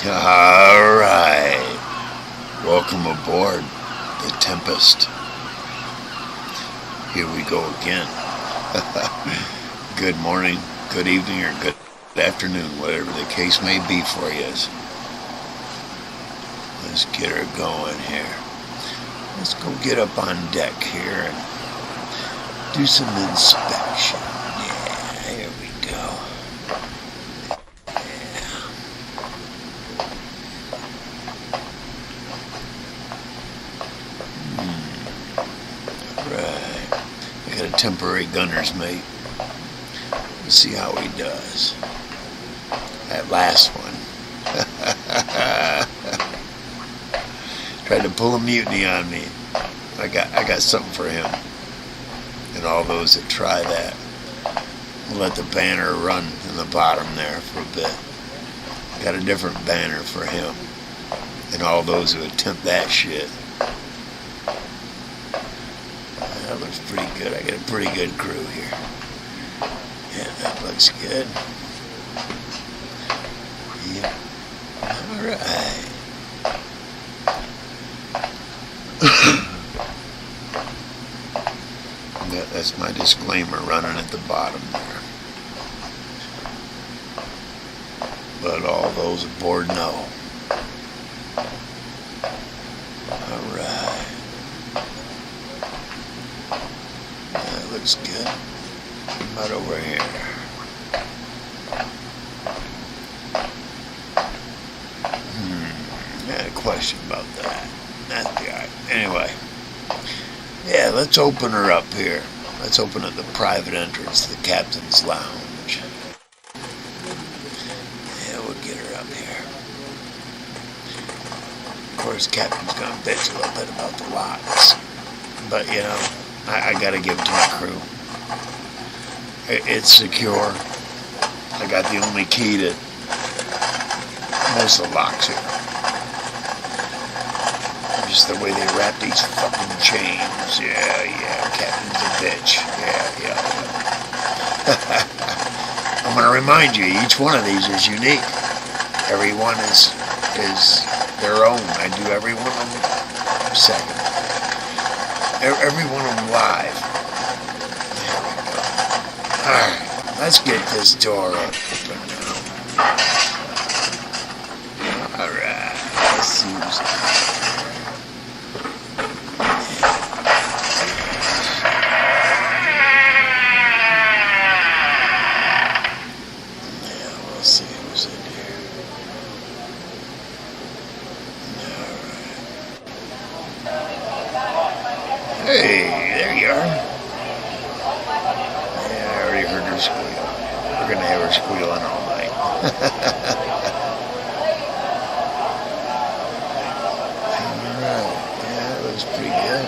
Alright, welcome aboard the Tempest. Here we go again. Good morning, good evening, or good afternoon, whatever the case may be for you. Let's get her going here. Let's go get up on deck here and do some inspection. Yeah, here we go. Right. I got a temporary gunner's mate. Let's see how he does. That last one. Tried to pull a mutiny on me. I got something for him. And all those that try that. We'll let the banner run in the bottom there for a bit. Got a different banner for him. And all those who attempt that shit. That looks pretty good. I got a pretty good crew here. Yeah, that looks good. Yeah. Alright. That's my disclaimer running at the bottom there. But all those aboard know. Alright. That looks good. What about over here? I had a question about that. That's the alright. Anyway. Yeah, let's open her up here. Let's open up the private entrance to the captain's lounge. Yeah, we'll get her up here. Of course, captain's gonna bitch a little bit about the locks. But, you know, I gotta give it to my crew. It's secure. I got the only key to most of the locks here. Just the way they wrap these fucking chains. Yeah, Captain's a bitch. Yeah. I'm gonna remind you, each one of these is unique. Every one is their own. I do every one of them second. Every one of them live. There we go. Alright, let's get this door open now. Alright, let's see who's Hey, there you are. Yeah, I already heard her squeal. We're gonna have her squealing all night. Alright, yeah, that looks pretty good.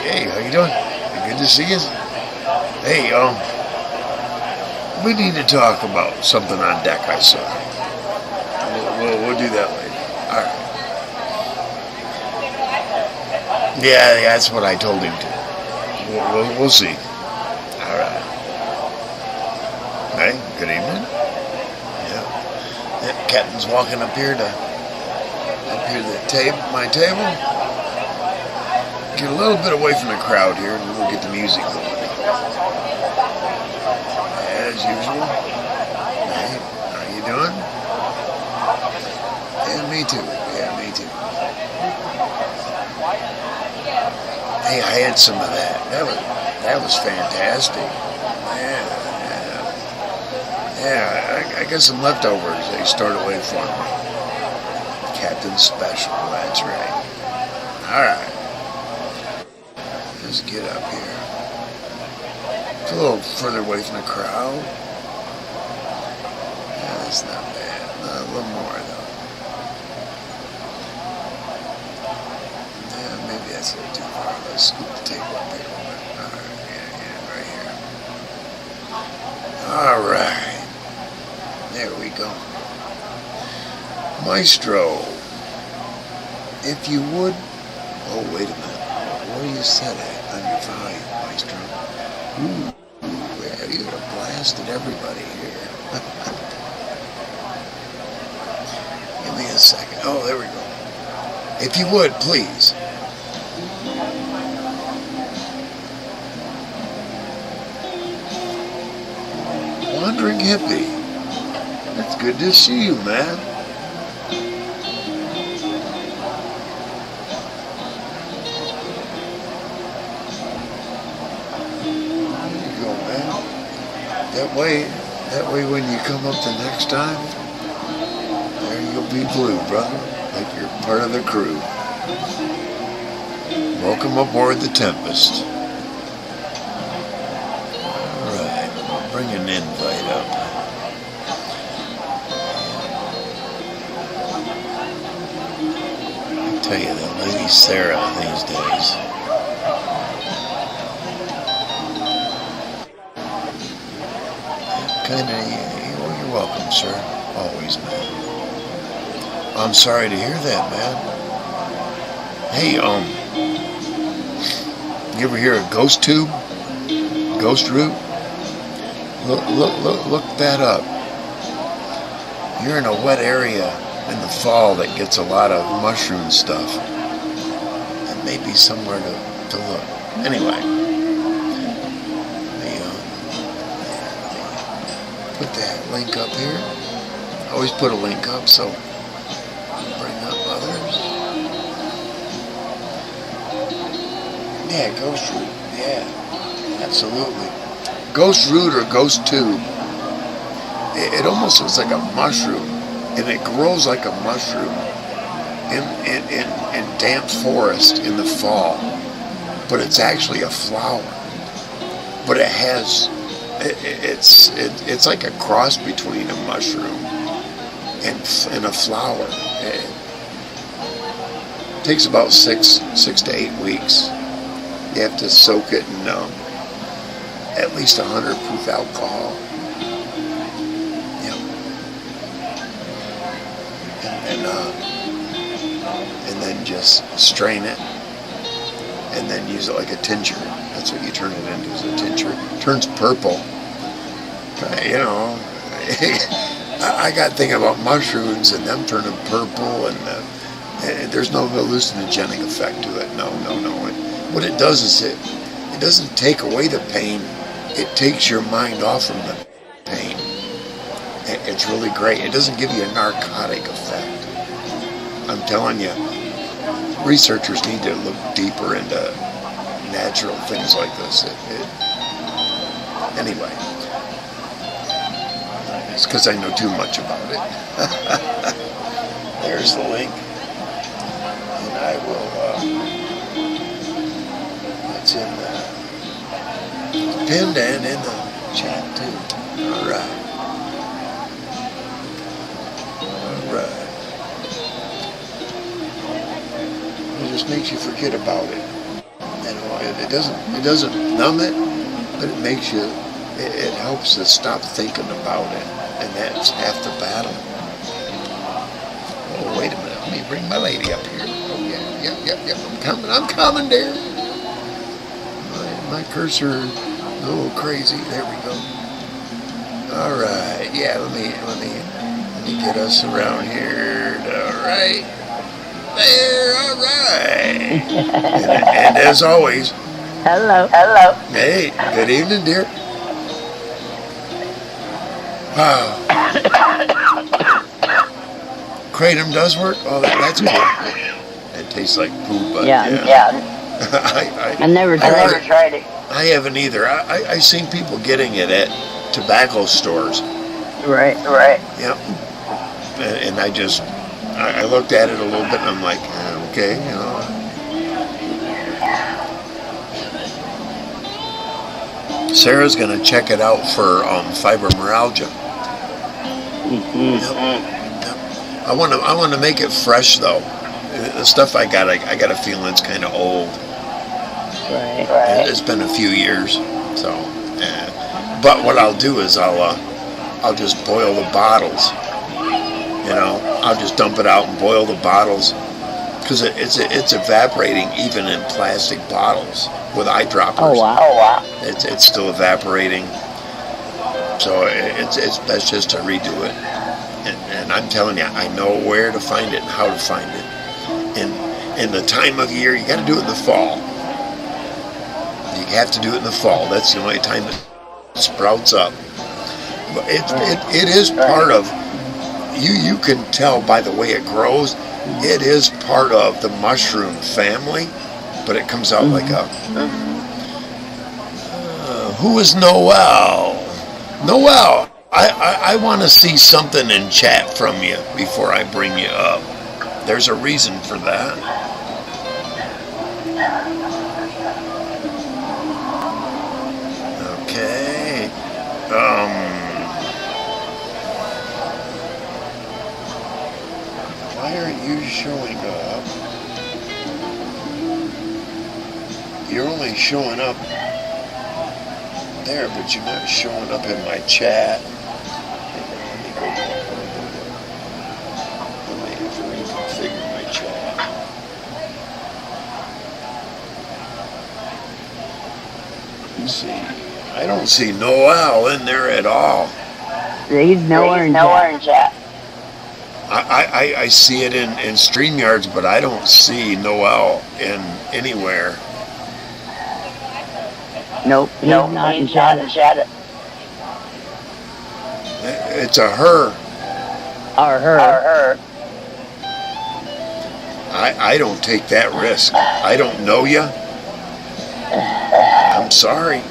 Hey, how you doing? Good to see you. Hey, we need to talk about something on deck I saw. We'll do that later. Alright. Yeah, that's what I told him to. We'll see. All right. Hey, good evening. Yeah. Captain's walking up here to my table. Get a little bit away from the crowd here, and we'll get the music going. As usual. Hey, how you doing? Yeah, me too. Hey, I had some of that. That was fantastic. Yeah, I got some leftovers. They stored away for me. Captain's Special, that's right. Alright. Let's get up here. It's a little further away from the crowd. Yeah, that's not bad. A little more, though. Yeah, maybe that's a little too far. Let's scoop the table up here a little bit. Alright, yeah, right here. Alright. There we go. Maestro, if you would... Oh, wait a minute. Where you set it on your volume, Maestro? Ooh, yeah, you have blasted everybody here. Give me a Oh, there we go. If you would, please. Wandering hippie. It's good to see you, man. There you go, man. That way when you come up the next time, there you'll be blue, brother. Like you're part of the crew. Welcome aboard the Tempest. Alright, bring an invite up. I tell you, that Lady Sarah these days. You're welcome, sir. Always, man. I'm sorry to hear that, man. Hey, you ever hear of ghost tube? Ghost root? Look that up. You're in a wet area in the fall that gets a lot of mushroom stuff. It may be somewhere to look. Anyway, put that link up here. I always put a link up so bring up others. Yeah, ghost root. Yeah, absolutely. Ghost root or ghost tube. It almost looks like a mushroom, and it grows like a mushroom in damp forest in the fall. But it's actually a flower. But it has, it's like a cross between a mushroom and a flower. It takes about six to 8 weeks. You have to soak it in at least 100 proof alcohol. Yep. And then just strain it, and then use it like a tincture. That's what you turn it into, is a tincture. It turns purple. I got thinking about mushrooms and them turning purple, and there's no hallucinogenic effect to it. No. What it does is it doesn't take away the pain. It takes your mind off from the pain. It's really great. It doesn't give you a narcotic effect. I'm telling you, researchers need to look deeper into natural things like this. Anyway, it's because I know too much about it. There's the link. And I will, it's in the pinned and in the chat too. Alright. It just makes you forget about it. It doesn't numb it, but it makes you, it helps us stop thinking about it, and that's half the battle. Oh, wait a minute, let me bring my lady up here. Oh, yep, I'm coming, dear. My cursor a little crazy. There we go. All right, yeah, let me get us around here. All right. There, all right. and as always. Hello. Hey, good evening, dear. Wow. Kratom does work? Oh, that's cool. It tastes like poop, but yeah. I never tried it. I haven't either. I've seen people getting it at tobacco stores. Right. Yep. And I looked at it a little bit and I'm like, okay, Sarah's going to check it out for fibromyalgia. Mm-hmm. Yep. I want to make it fresh though. The stuff I got a feeling it's kind of old. Right. It's been a few years, so. But what I'll do is I'll just boil the bottles. I'll just dump it out and boil the bottles, because it's evaporating even in plastic bottles with eyedroppers. Oh wow. It's still evaporating, so it's best just to redo it. And and I'm telling you, I know where to find it and how to find it. In the time of year, you got to do it in the fall. You have to do it in the fall. That's the only time it sprouts up. But it is part of, you can tell by the way it grows, it is part of the mushroom family, but it comes out like a, who is Noel? Noel, I want to see something in chat from you before I bring you up. There's a reason for that. Okay. Why aren't you showing up? You're only showing up there, but you're not showing up in my chat. Let me reconfigure my chat. Let's see. I don't see Noel in there at all. He's nowhere in chat. I see it in StreamYards, but I don't see Noel in anywhere. Nope, he's not in chat. It's a her. Or her. I don't take that risk. I don't know you. I'm sorry.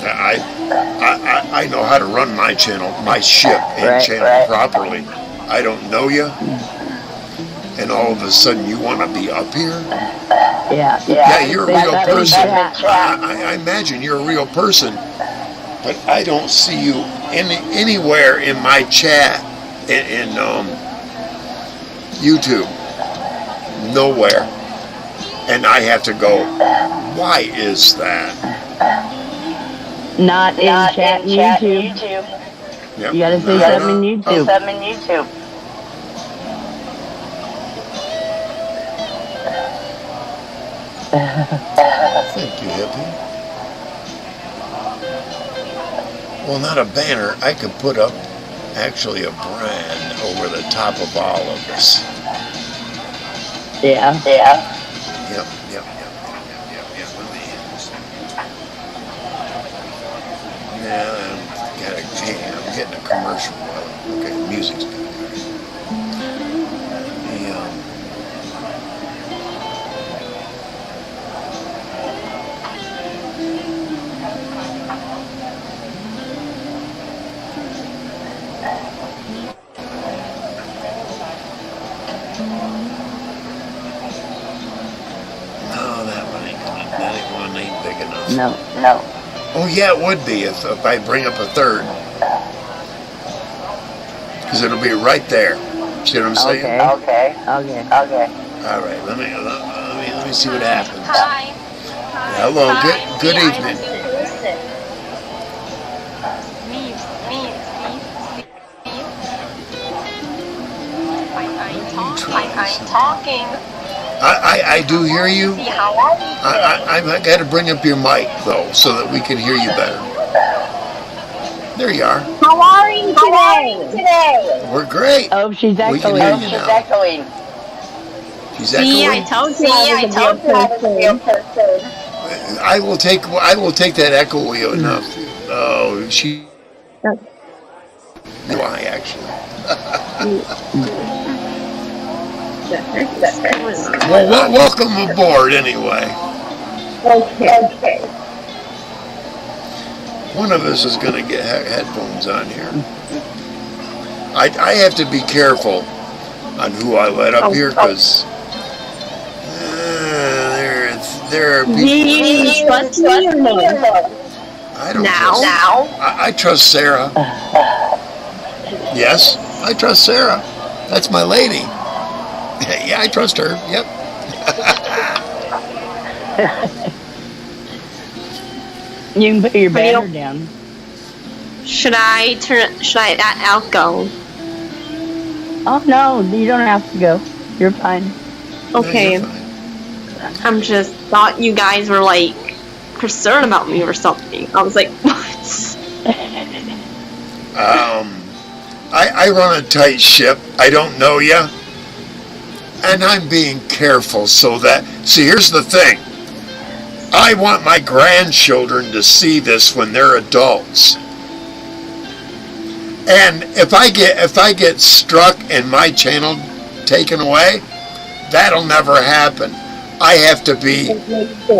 I know how to run my channel, my ship and channel properly. I don't know you, and all of a sudden you want to be up here? Yeah, you're a real person. I imagine you're a real person, but I don't see you anywhere in my chat in YouTube. Nowhere. And I have to go, why is that? Not in chat YouTube. Yep. You gotta say something in YouTube. Thank you, hippie. Well, not a banner. I could put up actually a brand over the top of all of this. Yeah. Yep. Now I'm getting a commercial. Okay, music's good. No, that one ain't big enough. No. Oh yeah, it would be if I bring up a third, because it'll be right there. See what I'm saying? Okay. All right. Let me see what happens. Hi. Hello. Good evening. I'm talking. I do hear you. I got to bring up your mic though, so that we can hear you better. There you are. How are you today? We're great. Oh, she's We can echoing. hear you now. She's echoing. See, I told you I was a real person. I will take that echo enough. Oh, she. Do I actually? Well, welcome aboard anyway. Okay. One of us is going to get headphones on here. I have to be careful on who I let up here, because there are people. Do you trust me or no? I don't trust. I trust Sarah. Yes, I trust Sarah. That's my lady. Yeah, I trust her. Yep. You can put your banner down. Should I let Al go? Oh no, you don't have to go. You're fine. Okay. No, you're fine. I'm just thought you guys were like concerned about me or something. I was like, what? I run a tight ship. I don't know you. And I'm being careful so that, see, here's the thing. I want my grandchildren to see this when they're adults. And if I get struck and my channel taken away, that'll never happen. I have to be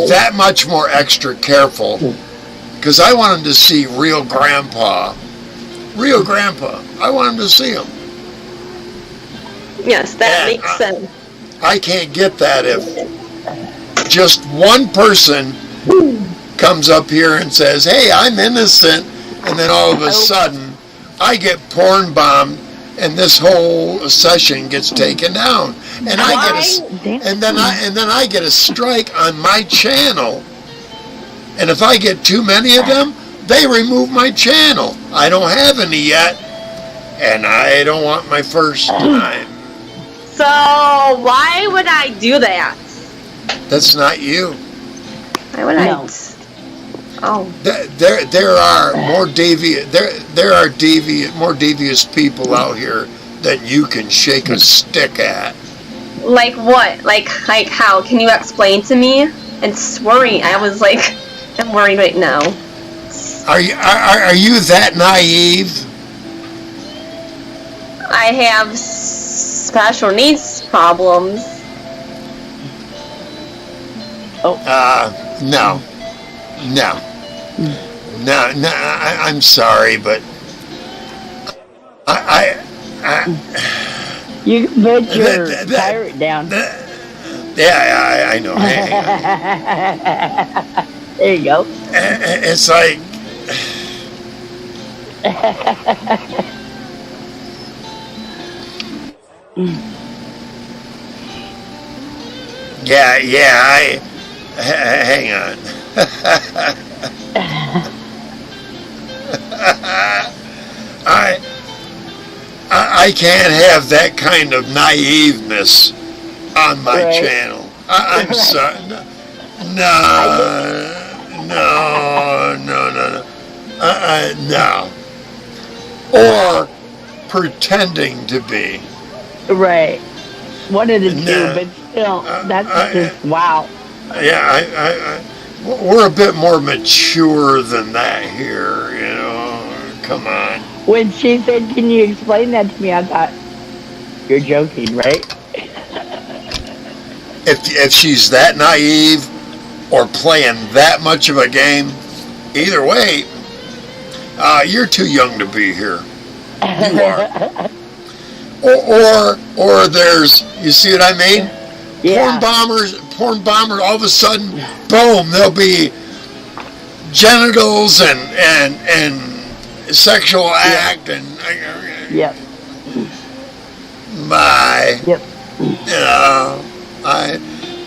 that much more extra careful because I want them to see real grandpa. Real grandpa. I want them to see him. Yes, that And makes sense. I can't get that if just one person comes up here and says, hey, I'm innocent, and then all of a sudden I get porn bombed and this whole session gets taken down. And then I get a strike on my channel. And if I get too many of them, they remove my channel. I don't have any yet, and I don't want my first time. So why would I do that? That's not you. Why would No. Oh. There are more more devious people out here that you can shake a stick at. Like what? Like how? Can you explain to me? It's worrying. I was like, I'm worried right now. Are you that naive? I have special needs problems. No. I'm sorry, but You can put your pirate down. Yeah, I know. Hang on. There you go. It's like yeah. Hang on. I can't have that kind of naiveness on my channel. I'm sorry. No. Or pretending to be. Right. One of the two, but still, that's just wow. Yeah, we're a bit more mature than that here, you know. Come on. When she said, can you explain that to me, I thought, you're joking, right? If she's that naive or playing that much of a game, either way, you're too young to be here. You are. Or there's, you see what I mean? Yeah. Porn bombers, all of a sudden, boom, there'll be genitals and sexual act and Yep. my, Yep.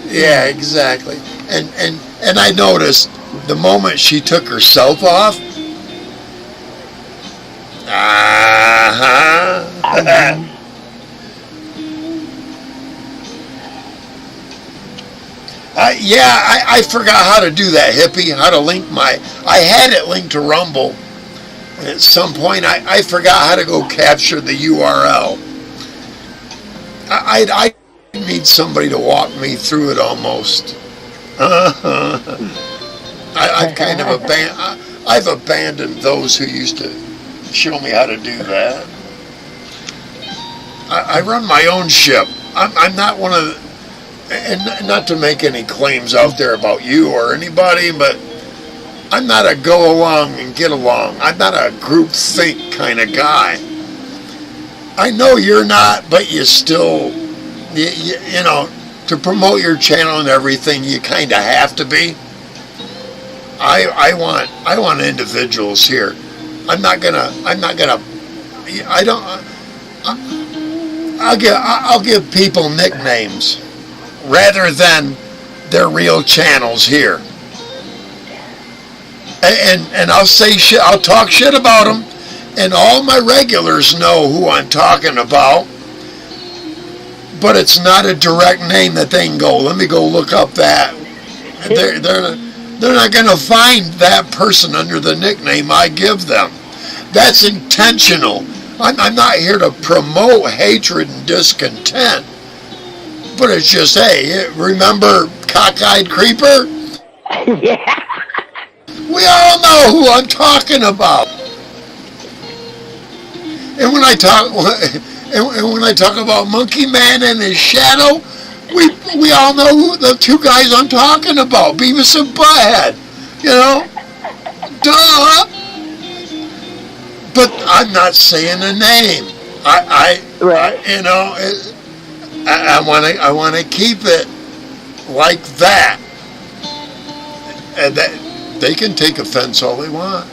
yeah, exactly. And I noticed the moment she took herself off, I forgot how to do that, hippie, how to link I had it linked to Rumble. And at some point, I forgot how to go capture the URL. I need somebody to walk me through it almost. I've kind of I've abandoned those who used to show me how to do that. I run my own ship. I'm not one of the, and not to make any claims out there about you or anybody, but I'm not a go along and get along. I'm not a group think kind of guy. I know you're not, but you still, you know, to promote your channel and everything, you kind of have to be. I want individuals here. I'll give people nicknames rather than their real channels here. And I'll say shit, I'll talk shit about them, and all my regulars know who I'm talking about, but it's not a direct name that they can go, let me go look up that. They're not going to find that person under the nickname I give them. That's intentional. I'm not here to promote hatred and discontent. But it's just, hey, remember Cockeyed Creeper? Yeah. We all know who I'm talking about. And when I talk about Monkey Man and his shadow, we all know who the two guys I'm talking about, Beavis and Butthead. You know? Duh. But I'm not saying a name. I want to keep it like that. And that they can take offense all they want.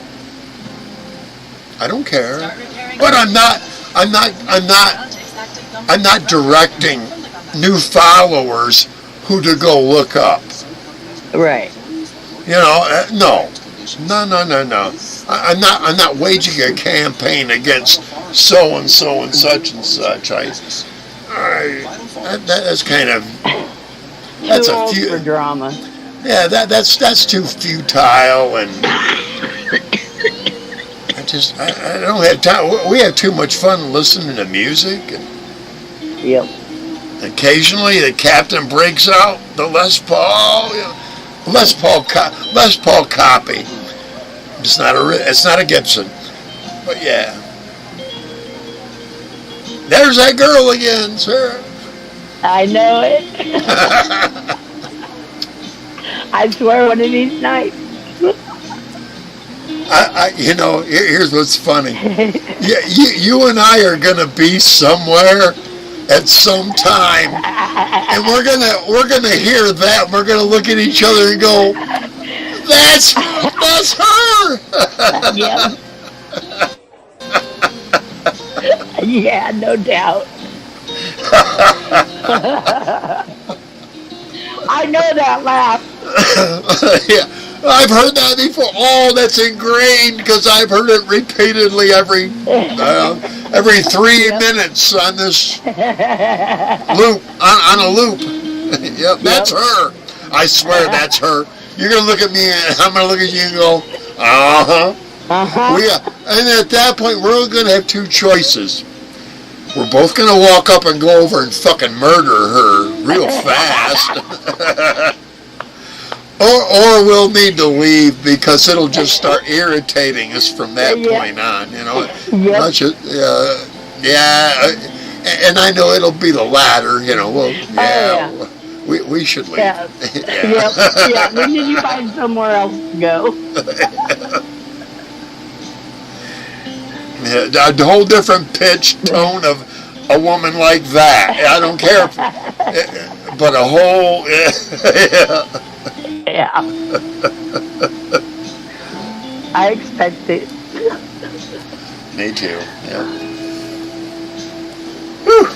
I don't care. But I'm not directing new followers who to go look up. Right. You know, no. I'm not waging a campaign against so and so and such and such. That's kind of Too old for drama. Yeah, that's too futile, and I don't have time. We have too much fun listening to music, and yep. Occasionally the captain breaks out the Les Paul, Les Paul copy. It's not a Gibson, but yeah. There's that girl again, sir. I know it. I swear one of these nights. Here's what's funny. Yeah, you and I are gonna be somewhere at some time, and we're gonna hear that. And we're gonna look at each other and go, "That's her." Yeah. Yeah, no doubt. I know that laugh. Yeah, I've heard that before. Oh, that's ingrained because I've heard it repeatedly every 3 minutes on this loop, on a loop. Yep, that's her. I swear that's her. You're gonna look at me and I'm gonna look at you and go, uh-huh. And at that point, we're only gonna have two choices. We're both gonna walk up and go over and fucking murder her real fast. Or we'll need to leave because it'll just start irritating us from that point on, you know. Yep. And I know it'll be the latter, you know. Well, we should leave. Yeah. Yeah. When did you find somewhere else to go? A whole different pitch, tone of a woman like that. I don't care, but a whole. Yeah. I expect it. Me too. Yeah. Whew.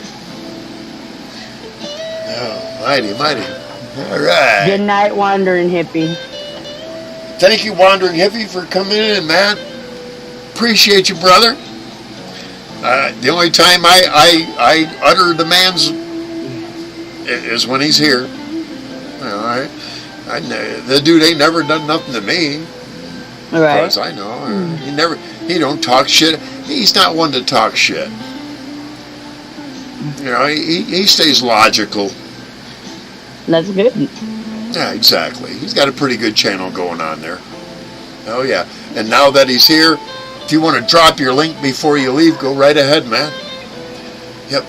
Oh, mighty. All right. Good night, Wandering Hippie. Thank you, Wandering Hippie, for coming in, man. Appreciate you, brother. The only time I utter demands is when he's here. All right. The dude ain't never done nothing to me, Right. as far as I know. He don't talk shit. He's not one to talk shit. You know, he stays logical. That's good. Yeah, exactly. He's got a pretty good channel going on there. Oh yeah. And now that he's here, if you want to drop your link before you leave, go right ahead, man. Yep.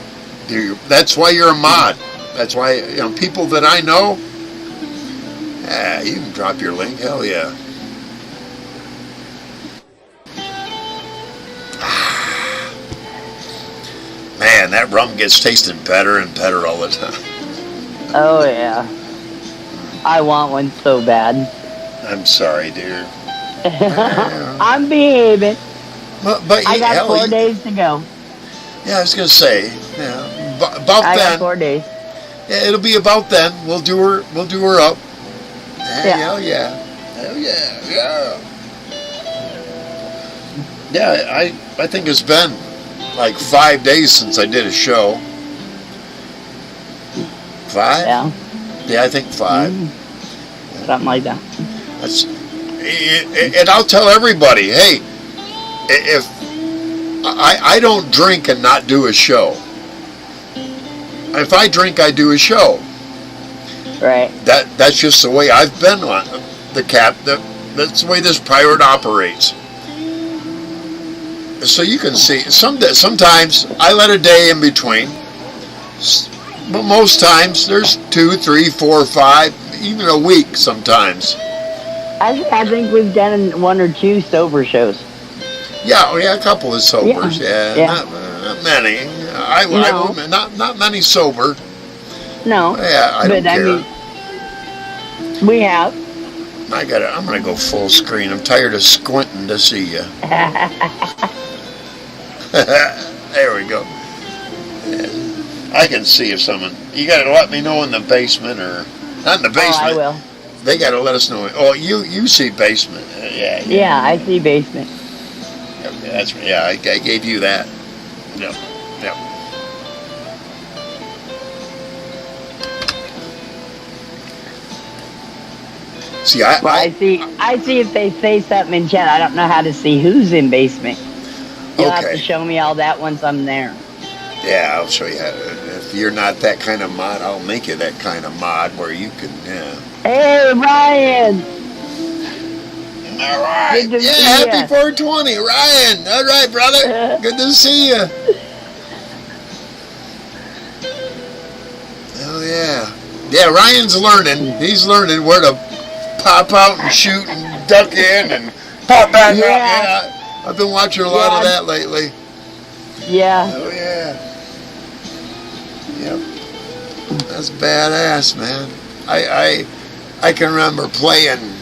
That's why you're a mod. That's why, you know, people that I know, you can drop your link. Hell yeah. Man, that rum gets tasting better and better all the time. Oh, yeah. I want one so bad. I'm sorry, dear. I'm behaving. But I got 4 days to go. Yeah, I was going to say, about I then. got 4 days. Yeah, it'll be about then. We'll do her up. Yeah. Hell yeah. Yeah, I think it's been like 5 days since I did a show. 5? Yeah. Yeah, I think 5. Something like that. And I'll tell everybody, hey, I don't drink and not do a show. If I drink, I do a show. Right. That's just the way I've been on the cap. That's the way this pirate operates. So you can see, sometimes I let a day in between, but most times there's 2, 3, 4, 5, even a week sometimes. I think we've done 1 or 2 sober shows. Yeah, a couple of sobers. Yeah. Not many. No. Not many sober. No. Yeah, I don't care. mean, we have. I'm gonna go full screen. I'm tired of squinting to see you. There we go. Yeah. I can see if someone. You gotta let me know in the basement or not in the basement. Oh, I will. They gotta let us know. Oh, you see basement? Yeah. Yeah, I see basement. Okay, I gave you that. Yep. See, I see if they say something in chat. I don't know how to see who's in basement. You'll have to show me all that once I'm there. Yeah, I'll show you. If you're not that kind of mod, I'll make you that kind of mod where you can. Yeah. Hey, Ryan. All right. Good to see happy ya. 420, Ryan. All right, brother. Good to see you. Oh yeah. Yeah, Ryan's learning. He's learning where to pop out and shoot and duck in and pop back out. Yeah. I've been watching a lot of that lately. Yeah. Oh yeah. Yep. That's badass, man. I can remember playing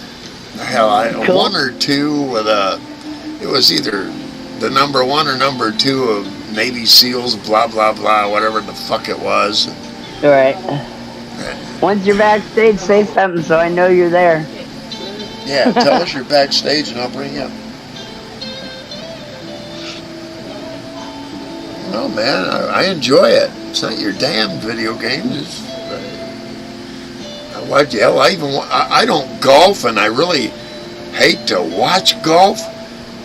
Cool. 1 or 2 with it was either the number 1 or number 2 of Navy SEALs, blah blah blah, whatever the fuck it was. All right. Once you're backstage, say something so I know you're there. Yeah, tell us you're backstage and I'll bring you up. No, man, I enjoy it. It's not your damn video games. I watch. Hell, I don't golf, and I really hate to watch golf.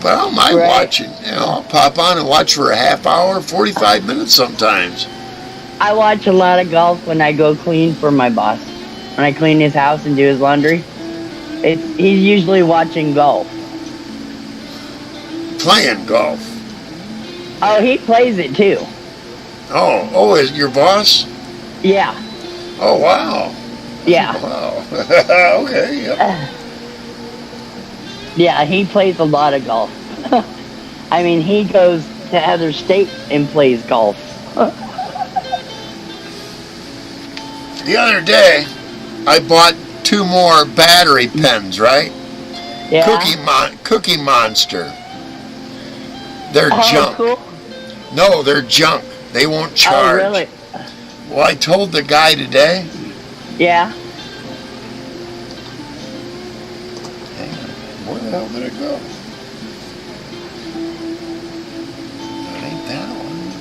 But I don't mind watching. I'll pop on and watch for a half hour, 45 minutes sometimes. I watch a lot of golf when I go clean for my boss. When I clean his house and do his laundry, he's usually watching golf. Playing golf. Oh, he plays it too. Oh, is your boss? Yeah. Oh, wow. Yeah. Wow. Okay. Yep. Yeah, he plays a lot of golf. I mean, he goes to other states and plays golf. The other day, I bought 2 more battery pens, right? Yeah. Cookie Monster. They're junk. Cool. No, they're junk. They won't charge. Oh, really? Well, I told the guy today. Yeah. Hang on. Where the hell did it go? It ain't that one.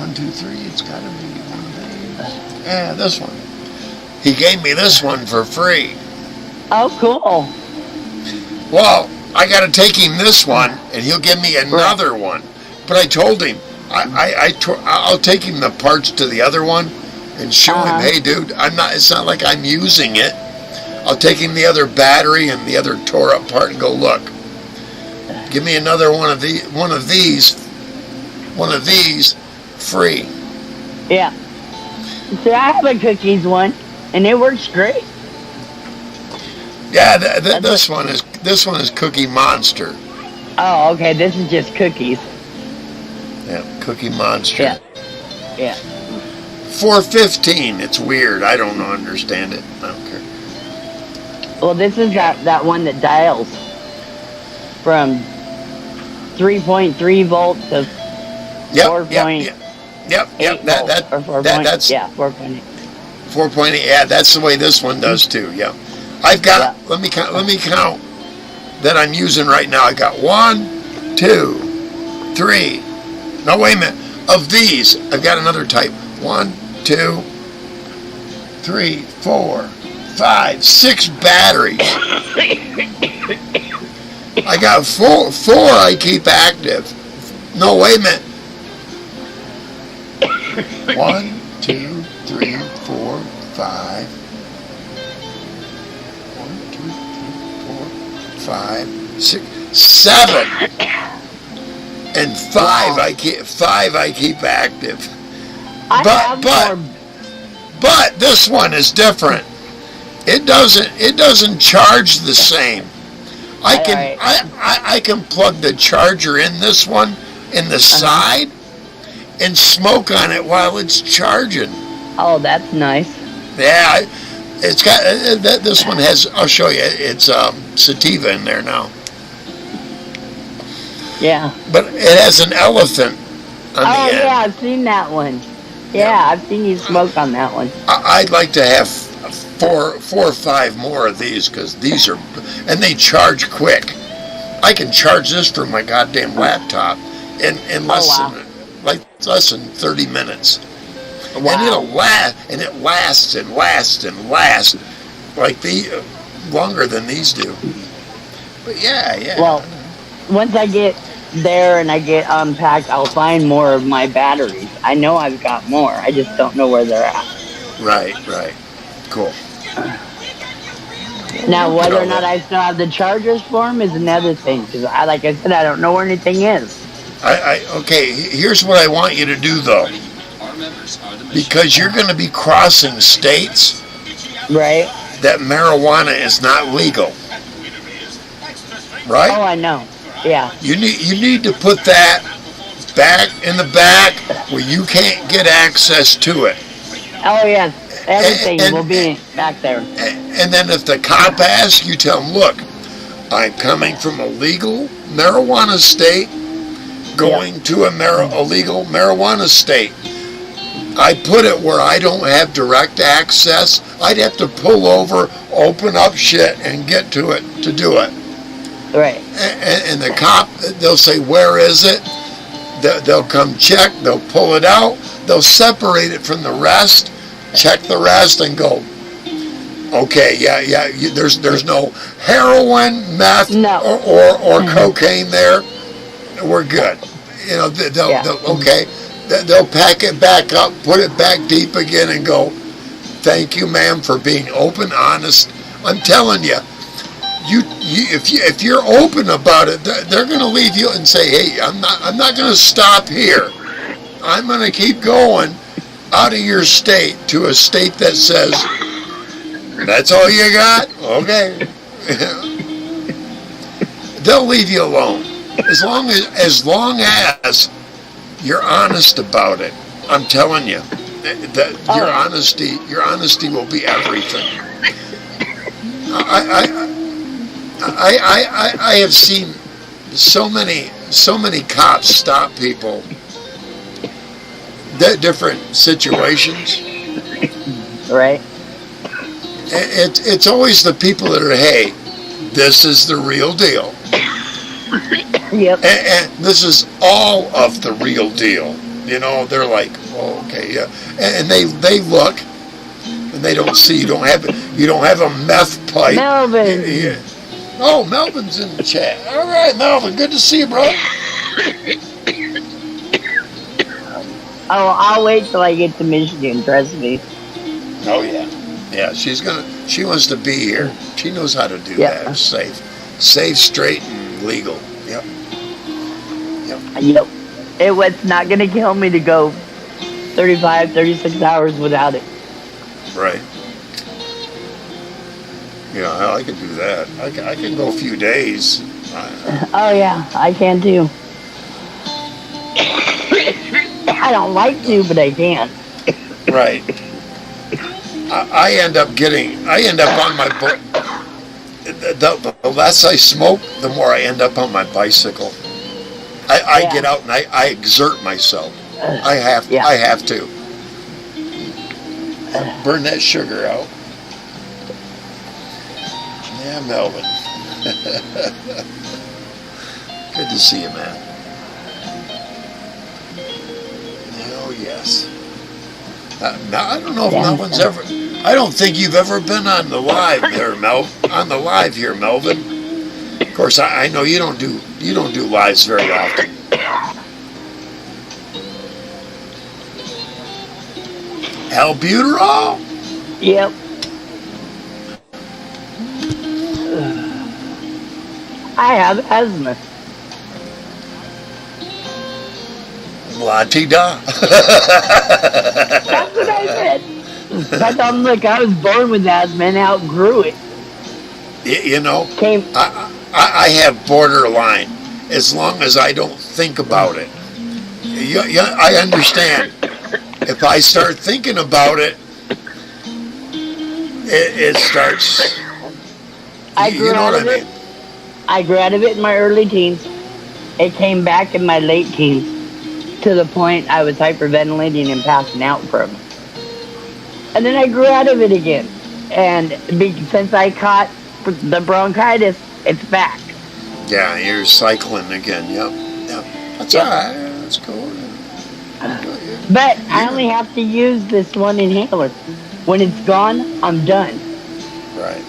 1, 2, 3. It's got to be one of these. Yeah, this one. He gave me this one for free. Oh, cool. Well, I got to take him this one, and he'll give me another one. But I told him, I'll take him the parts to the other one and show him, hey, dude, it's not like I'm using it. I'll take him the other battery and the other tore up part and go, look, give me another one of these free. Yeah. See, I have a cookies one, and it works great. Yeah, this one is Cookie Monster. Oh, okay. This is just cookies. Yeah, Cookie Monster. Yeah. 415. It's weird. I don't understand it. I don't care. Well, this is that one that dials from 3.3 volts to 4.8 Yep. That's 4.8. 4.8. Yeah, that's the way this one does too. Yeah. I've got. Let me count that I'm using right now. I got 1, 2, 3. No, wait a minute. Of these, I've got another type. 1, 2, 3, 4, 5, 6 batteries. I got four I keep active. No, wait a minute. 1, 2, 3, 4, 5. 1, 2, 3, 4, 5, 6, 7. And 5 I keep active. But this one is different. It doesn't charge the same. I can plug the charger in this one in the side and smoke on it while it's charging. Oh, that's nice. Yeah, it's got this one has. I'll show you. It's sativa in there now. Yeah. But it has an elephant on the end. Yeah, I've seen that one. Yeah, I've seen you smoke on that one. I'd like to have 4 or 5 more of these because these are, and they charge quick. I can charge this from my goddamn laptop in less than 30 minutes. Wow. And it'll last, and it lasts and lasts and lasts like longer than these do. But yeah. Well, once I get there and I get unpacked, I'll find more of my batteries. I know I've got more. I just don't know where they're at. Right. Cool. Now, whether or not I still have the chargers for them is another thing. Because, like I said, I don't know where anything is. Okay, here's what I want you to do, though. Because you're going to be crossing states. Right. That marijuana is not legal. Right? Oh, I know. Yeah. You need to put that back in the back where you can't get access to it. Oh, yes. Everything will be back there. And then if the cop asks, you tell him, look, I'm coming from a legal marijuana state, going to a legal marijuana state. I put it where I don't have direct access. I'd have to pull over, open up shit, and get to it to do it. Right. And the cop, they'll say, where is it? They'll come check, they'll pull it out, they'll separate it from the rest, check the rest, and go, okay, yeah, there's no heroin, meth, or cocaine there. We're good. You know, they'll pack it back up, put it back deep again, and go, thank you, ma'am, for being open, honest. I'm telling you, if you're open about it, they're going to leave you and say, hey, I'm not going to stop here. I'm going to keep going out of your state to a state that says, that's all you got? Okay. They'll leave you alone. As long as you're honest about it. I'm telling you, your honesty will be everything. I have seen so many cops stop people, different situations. Right. It's always the people that are, hey, this is the real deal. Yep. And this is all of the real deal. You know, they're like, oh, okay, yeah. And they look, and they don't see. You don't have a meth pipe. Melvin. Yeah. Oh, Melvin's in the chat. All right, Melvin, good to see you, bro. Oh, I'll wait till I get to Michigan. Trust me. Oh yeah, yeah. She wants to be here. She knows how to do that. Safe, straight, and legal. Yep. It's not gonna kill me to go 35, 36 hours without it. Right. Yeah, I can do that. I can go a few days. Oh yeah, I can too. I don't like to, but I can. Right. I end up on my the less I smoke, the more I end up on my bicycle. I get out and I exert myself. I have to. Burn that sugar out. Yeah, Melvin. Good to see you, man. Oh, yes. Now, I don't know if Melvin's ever... I don't think you've ever been on the live there, Melvin. Of course, I know you don't do lives very often. Albuterol? Yep. I have asthma. La-ti-da. That's what I said. I told him, look, I was born with asthma and outgrew it. You know, Came. I have borderline as long as I don't think about it. I understand. If I start thinking about it, it starts. I grew You know out what of I it. mean? I grew out of it in my early teens. It came back in my late teens to the point I was hyperventilating and passing out from it. And then I grew out of it again. And since I caught the bronchitis, it's back. Yeah, you're cycling again. Yep. That's Yep. all right. That's cool. But I only have to use this one inhaler. When it's gone, I'm done. Right.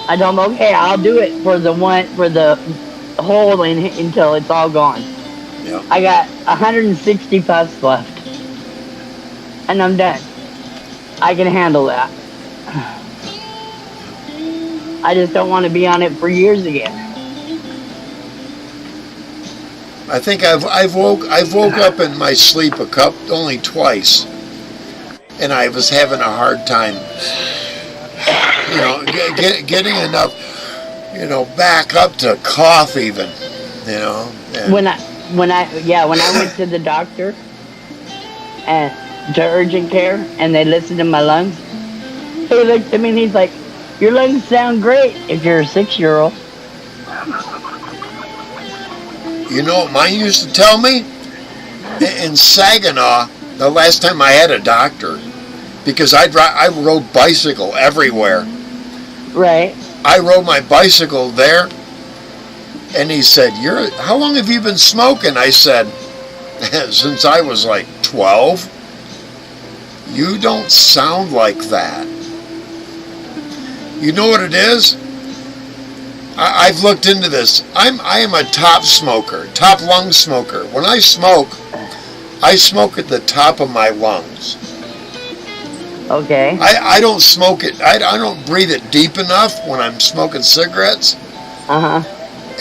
I told him, okay, I'll do it for the whole until it's all gone. Yep. I got 160 puffs left. And I'm done. I can handle that. I just don't want to be on it for years again. I think I've woke up in my sleep only twice, and I was having a hard time, getting enough, back up to cough even, and When I went to the doctor and to urgent care and they listened to my lungs, he looked at me and he's like, your lungs sound great if you're a 6-year-old. you know what mine used to tell me? In Saginaw, the last time I had a doctor, because I rode bicycle everywhere. Right. I rode my bicycle there, and he said, how long have you been smoking? I said, since I was like 12. You don't sound like that. You know what it is? I've looked into this. I am a top smoker, top lung smoker. When I smoke at the top of my lungs. Okay. I don't smoke it. I don't breathe it deep enough when I'm smoking cigarettes. Uh-huh.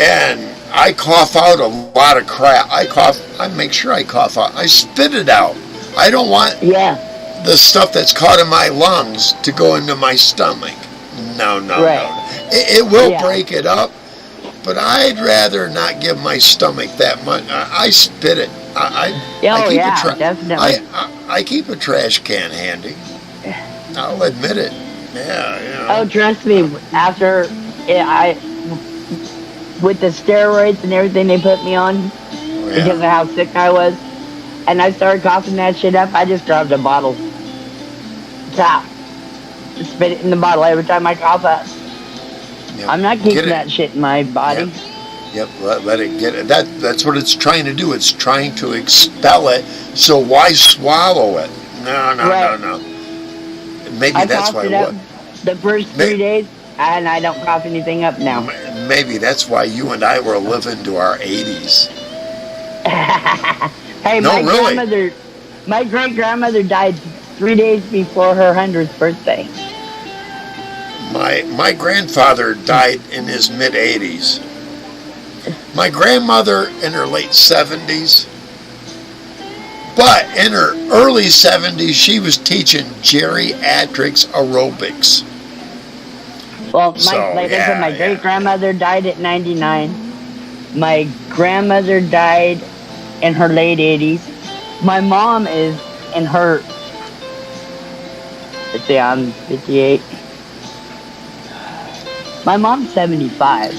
And I cough out a lot of crap. I make sure I cough out. I spit it out. I don't want the stuff that's caught in my lungs to go into my stomach. No. It will break it up, but I'd rather not give my stomach that much. I spit it. Definitely. I keep a trash can handy. I'll admit it. Yeah. Oh, trust me. After with the steroids and everything they put me on because of how sick I was, and I started coughing that shit up, I just grabbed a bottle top, spit it in the bottle every time I cough up. Yep. I'm not keeping that shit in my body. Yep. Let it get it. That's what it's trying to do. It's trying to expel it. So why swallow it? No. Maybe that's why. The first 3 days, and I don't cough anything up now. Maybe that's why you and I will live into our 80s. Hey, my great grandmother died 3 days before her 100th birthday. My grandfather died in his mid-80s. My grandmother in her late 70s. But in her early 70s, she was teaching geriatrics aerobics. Well, I said, my great-grandmother died at 99. My grandmother died in her late 80s. My mom is in her... Let's see, I'm 58. My mom's 75.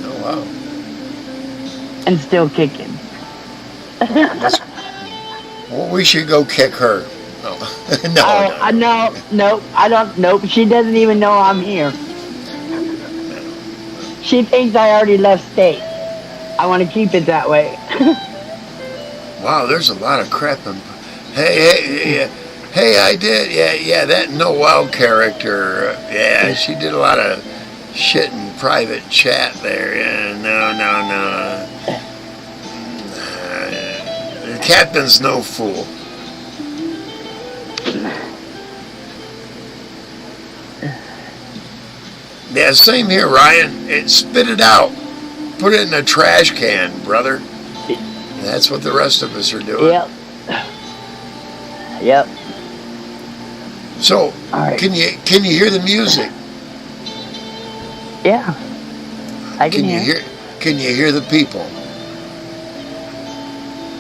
Oh, wow. And still kicking. Well, we should go kick her. No, I don't. Nope. She doesn't even know I'm here. She thinks I already left state. I want to keep it that way. Wow, there's a lot of crap in. Hey, I did. Yeah, that Noelle character. Yeah, she did a lot of shit in private chat there. Yeah, no. The captain's no fool. Yeah, same here, Ryan. Spit it out. Put it in a trash can, brother. That's what the rest of us are doing. Yep. Yep. So, All right. can you hear the music? Yeah. I can hear. Can you hear the people?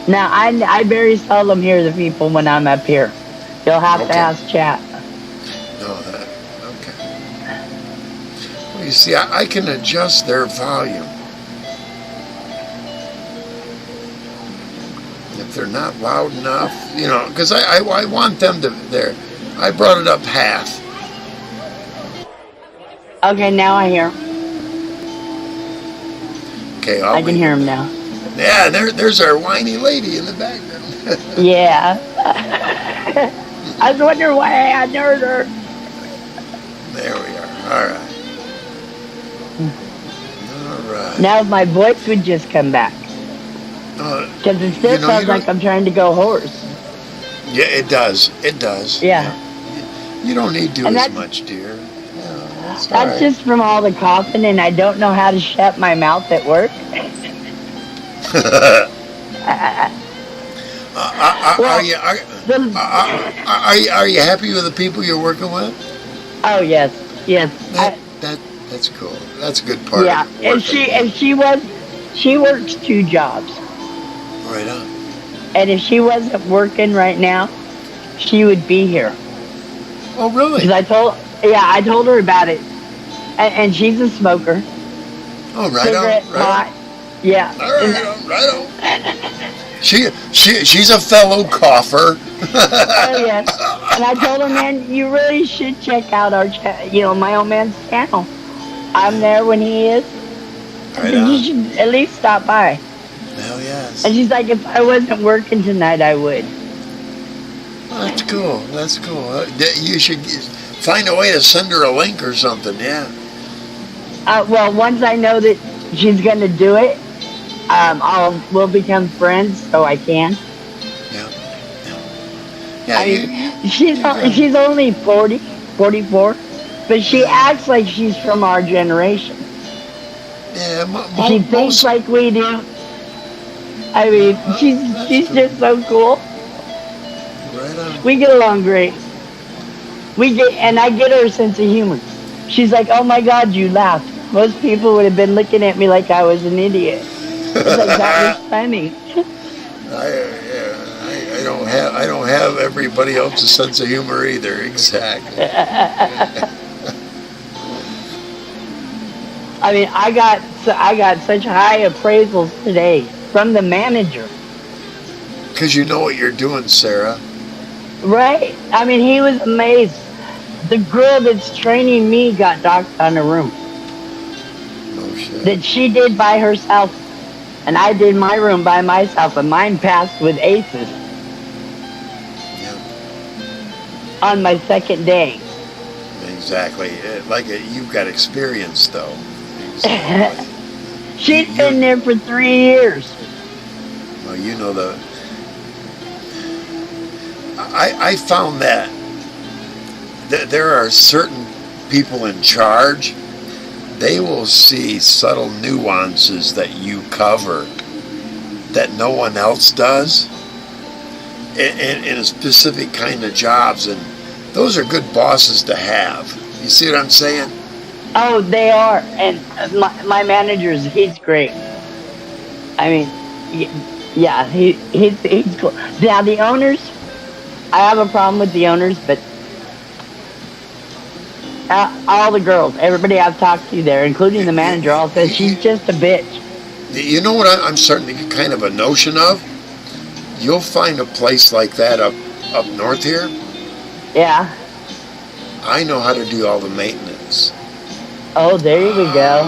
Now, I very seldom hear the people when I'm up here. You'll have to Okay. ask chat. No, that okay. Well, you see, I can adjust their volume. If they're not loud enough, because I want them to. I brought it up half. Okay, now I hear. Okay, I can hear him now. Yeah, there's our whiny lady in the background. Yeah. I was wondering why I hadn't heard her. There we are. All right. All right. Now my voice would just come back. Because it still sounds like I'm trying to go hoarse. Yeah, it does. It does. Yeah. You don't need to And as that's- much, dear. Yeah, That's all right. just from all the coughing, and I don't know how to shut my mouth at work. Are you happy with the people you're working with? Oh yes, yes. That's cool. That's a good part. Yeah, of and she works 2 jobs, right on. and if she wasn't working right now, she would be here. Oh really? Because I told her about it, and she's a smoker. Oh right Cigarette, on. pot. Yeah. Right on. She's a fellow cougher. Oh yes. And I told her, man, you really should check out our my old man's channel. I'm there when he is. Right You on. should at least stop by. Hell yes. And she's like, if I wasn't working tonight, I would. That's cool. That's cool. You should find a way to send her a link or something. Yeah. Well, once I know that she's gonna do it, we'll become friends, so I can. Yeah. I mean, she's only 44, but she acts like she's from our generation. Yeah. She thinks like we do. I mean, she's just so cool. Right on. We get along great. And I get her sense of humor. She's like, "Oh my God, you laughed." Most people would have been looking at me like I was an idiot. It's like, that was funny. I don't have everybody else's sense of humor either. Exactly. I mean, I got such high appraisals today from the manager. Because you know what you're doing, Sarah. Right? I mean, he was amazed. The girl that's training me got docked on a room No shit. that she did by herself, and I did my room by myself, and mine passed with aces Yeah. on my second day. Exactly. You've got experience, though. Exactly. She'd been there for 3 years. Well, you know I found that there are certain people in charge. They will see subtle nuances that you cover that no one else does in a specific kind of jobs, and those are good bosses to have. You see what I'm saying? Oh, they are. And my manager's, he's great. I mean, yeah, he's cool. Now, the owners, I have a problem with the owners, but all the girls, everybody I've talked to there, including the manager, all says she's just a bitch. You know what I'm starting to get kind of a notion of? You'll find a place like that up north here. Yeah. I know how to do all the maintenance. Oh, there we go.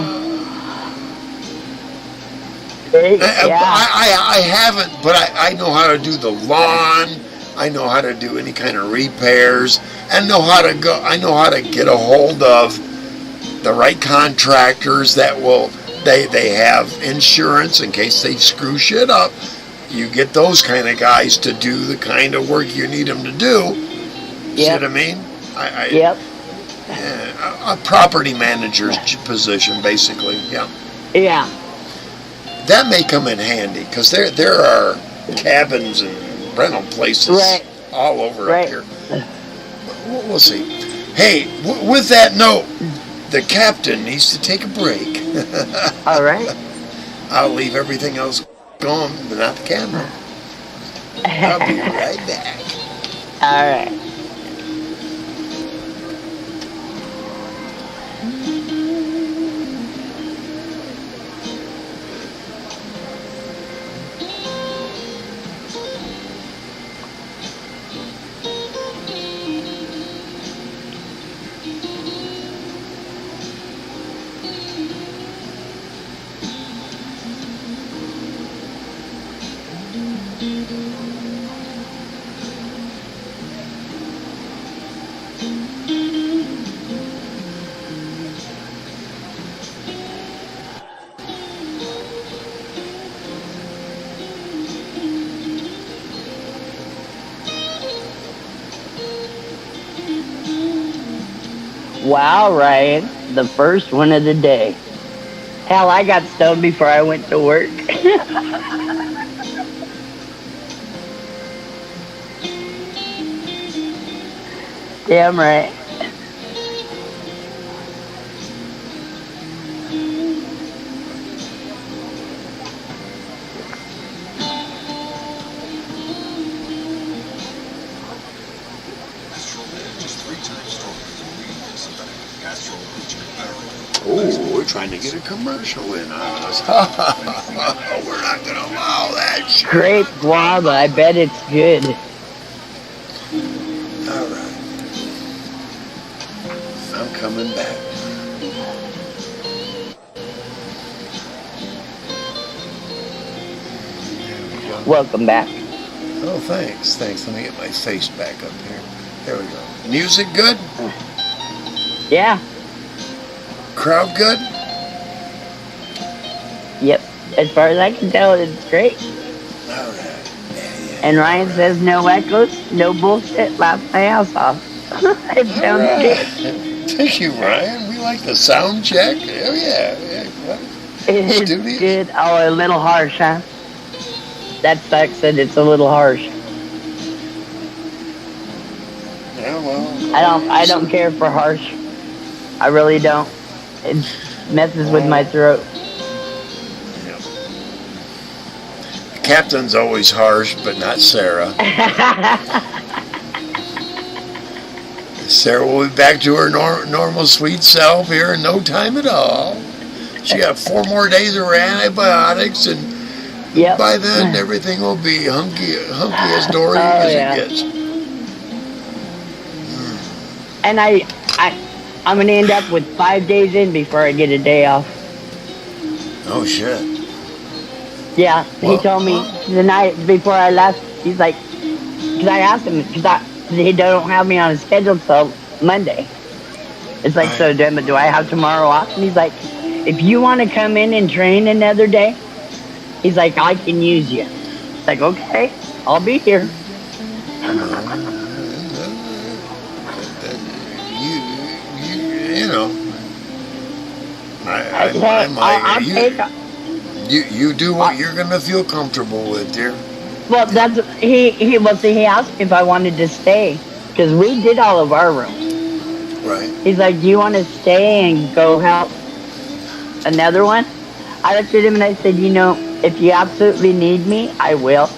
I haven't, but I know how to do the lawn. I know how to do any kind of repairs, and I know how to get a hold of the right contractors that will. They have insurance in case they screw shit up. You get those kind of guys to do the kind of work you need them to do. Yep. See what I mean? Yep. Yeah, a property manager's position, basically. Yeah. Yeah. That may come in handy because there are cabins and rental places Right. all over Right. up here. We'll see. Hey, with that note, the captain needs to take a break. All right. I'll leave everything else going, but not the camera. I'll be right back. All right. Wow, Ryan, the first one of the day. Hell, I got stoned before I went to work. Damn right. Oh, we're trying to get a commercial in on us. We're not going to allow that shit. Grape guava, I bet it's good. All right. I'm coming back. There we go. Welcome back. Oh, thanks. Thanks. Let me get my face back up here. There we go. Music good? Yeah. Crowd good? Yep. As far as I can tell, it's great. All right. Yeah. And Ryan says no echoes, no bullshit, laugh my ass off. It All sounds right. Thank you, Ryan. We like the sound check. Oh, yeah. Well, good. It's Studios. good. Oh, a little harsh, huh? That sucks that it's a little harsh. Yeah, well. I don't care for harsh. I really don't. It messes with my throat. Yeah. The captain's always harsh, but not Sarah. Sarah will be back to her normal sweet self here in no time at all. She got 4 more days of her antibiotics, and Yep. by then everything will be hunky as dory Oh, as yeah. it gets. And I'm gonna end up with 5 days in before I get a day off. Oh shit! Yeah, he Well, told me the night before I left. He's like, because I asked him, because he don't have me on his schedule till Monday. It's like, Right. so do I have tomorrow off? And he's like, if you want to come in and train another day, he's like, I can use you. It's like, okay, I'll be here. You know, I'll take. you do what you're gonna feel comfortable with, dear. Well, that's he asked me if I wanted to stay because we did all of our rooms. Right. He's like, do you want to stay and go help another one? I looked at him and I said, if you absolutely need me, I will.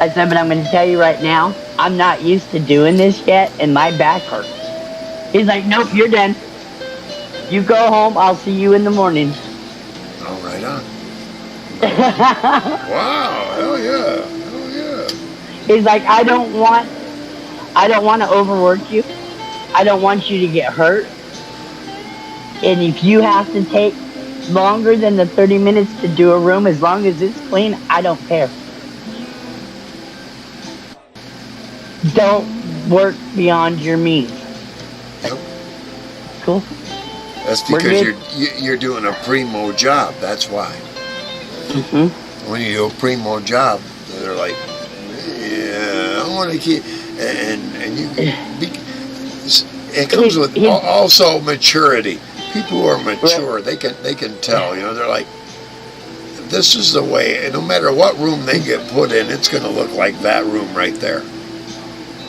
I said, but I'm going to tell you right now, I'm not used to doing this yet, and my back hurts. He's like, nope, you're done. You go home, I'll see you in the morning. All right on. Wow! Hell yeah! Hell yeah! He's like, I don't want to overwork you. I don't want you to get hurt. And if you have to take longer than the 30 minutes to do a room, as long as it's clean, I don't care. Don't work beyond your means. Yep. Cool. That's We're because good. you're doing a primo job. That's why. Mhm. When you do a primo job, they're like, yeah, I want to keep, and you. it comes with He's- also maturity. People who are mature, they can tell. You know, they're like, this is the way. And no matter what room they get put in, it's going to look like that room right there.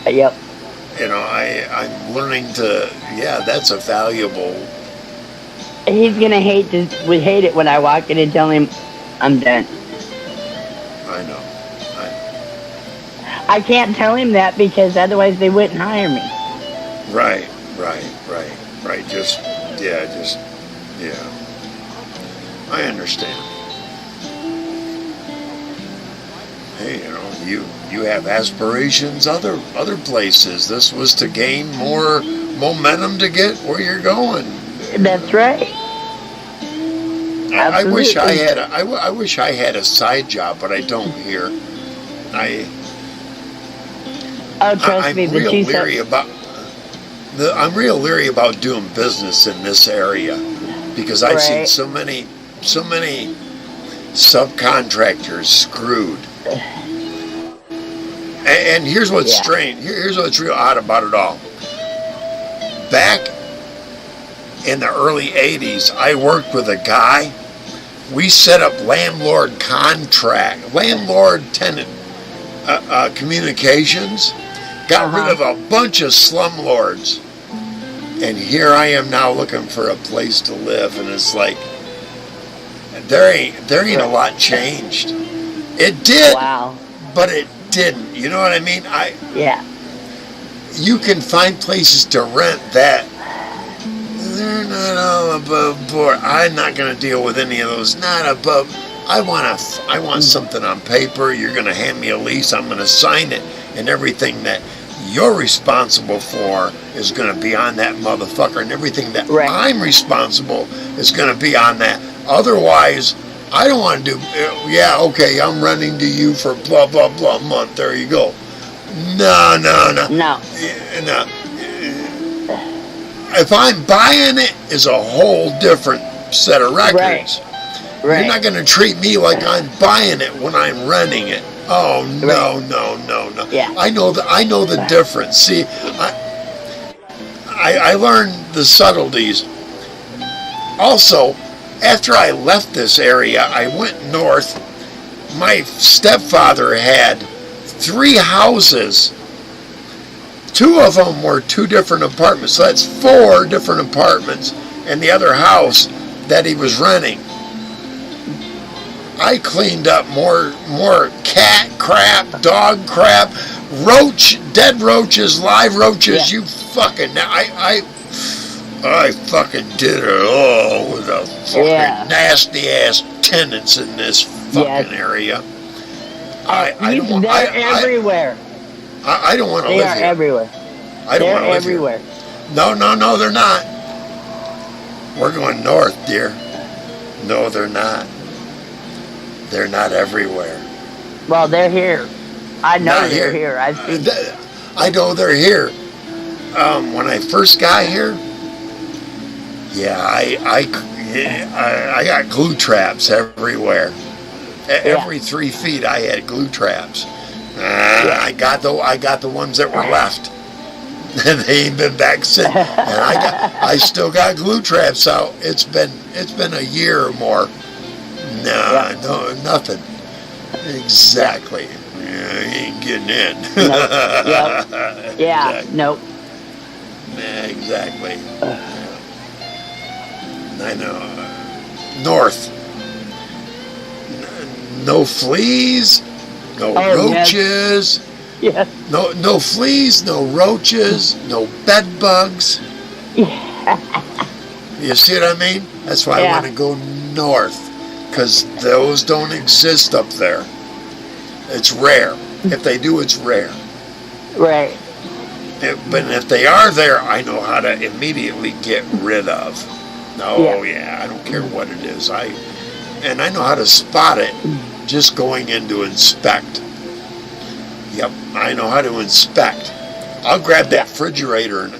Yep. You know, I'm learning to. Yeah, that's a valuable. He's gonna hate it when I walk in and tell him I'm done. I know. I can't tell him that because otherwise they wouldn't hire me. Right. Yeah. I understand. Hey, you know, you have aspirations other places. This was to gain more momentum to get where you're going. That's right. I wish I Absolutely. had I wish I had a side job, but I don't here. Oh, trust I'm me, the real two leery about. I'm real leery about doing business in this area because I've seen Right. so many subcontractors screwed. And here's what's Yeah. strange. Here's what's real odd about it all. Back in the early '80s, I worked with a guy. We set up landlord-tenant communications. Got rid of a bunch of slumlords. And here I am now looking for a place to live, and it's like there ain't a lot changed. It did, Wow. but it didn't. You know what I mean? Yeah. You can find places to rent that they're not all above board. I'm not going to deal with any of those. Not above. I want something on paper. You're going to hand me a lease. I'm going to sign it, and everything that you're responsible for is going to be on that motherfucker, and everything that Right. I'm responsible is going to be on that. Otherwise, I don't want to do. Yeah, okay, I'm renting to you for blah blah blah month. There you go. No. No. No. If I'm buying it, is a whole different set of records. Right. You're not going to treat me like I'm buying it when I'm renting it. Oh no. Yeah. I know the difference. See, I learned the subtleties. Also, after I left this area, I went north. My stepfather had 3 houses. 2 of them were 2 different apartments. So that's 4 different apartments, and the other house that he was renting. I cleaned up more cat crap, dog crap, dead roaches, live roaches. Yeah. You fucking I fucking did it all with the fucking nasty ass tenants in this fucking area. I don't want. They're everywhere. I don't want to They live are here. everywhere. I don't want They're to live here. everywhere. No, they're not. We're going north, dear. No, they're not. They're not everywhere. Well, they're here. I know Not they're here. I've seen. I know they're here. When I first got here, yeah, I got glue traps everywhere. Every 3 feet, I had glue traps. I got the ones that were left. They ain't been back since. And I still got glue traps out. It's been a year or more. No, nothing. Exactly. Yeah, you ain't getting in. Yeah. Exactly. Nope. Exactly. I know. North. No fleas. No roaches. Yes. No fleas. No roaches. No bed bugs. You see what I mean? That's why I want to go north. Because those don't exist up there. It's rare. If they do, it's rare. Right. But if they are there, I know how to immediately get rid of. Oh yeah, I don't care what it is. I know how to spot it just going in to inspect. Yep, I know how to inspect. I'll grab that refrigerator and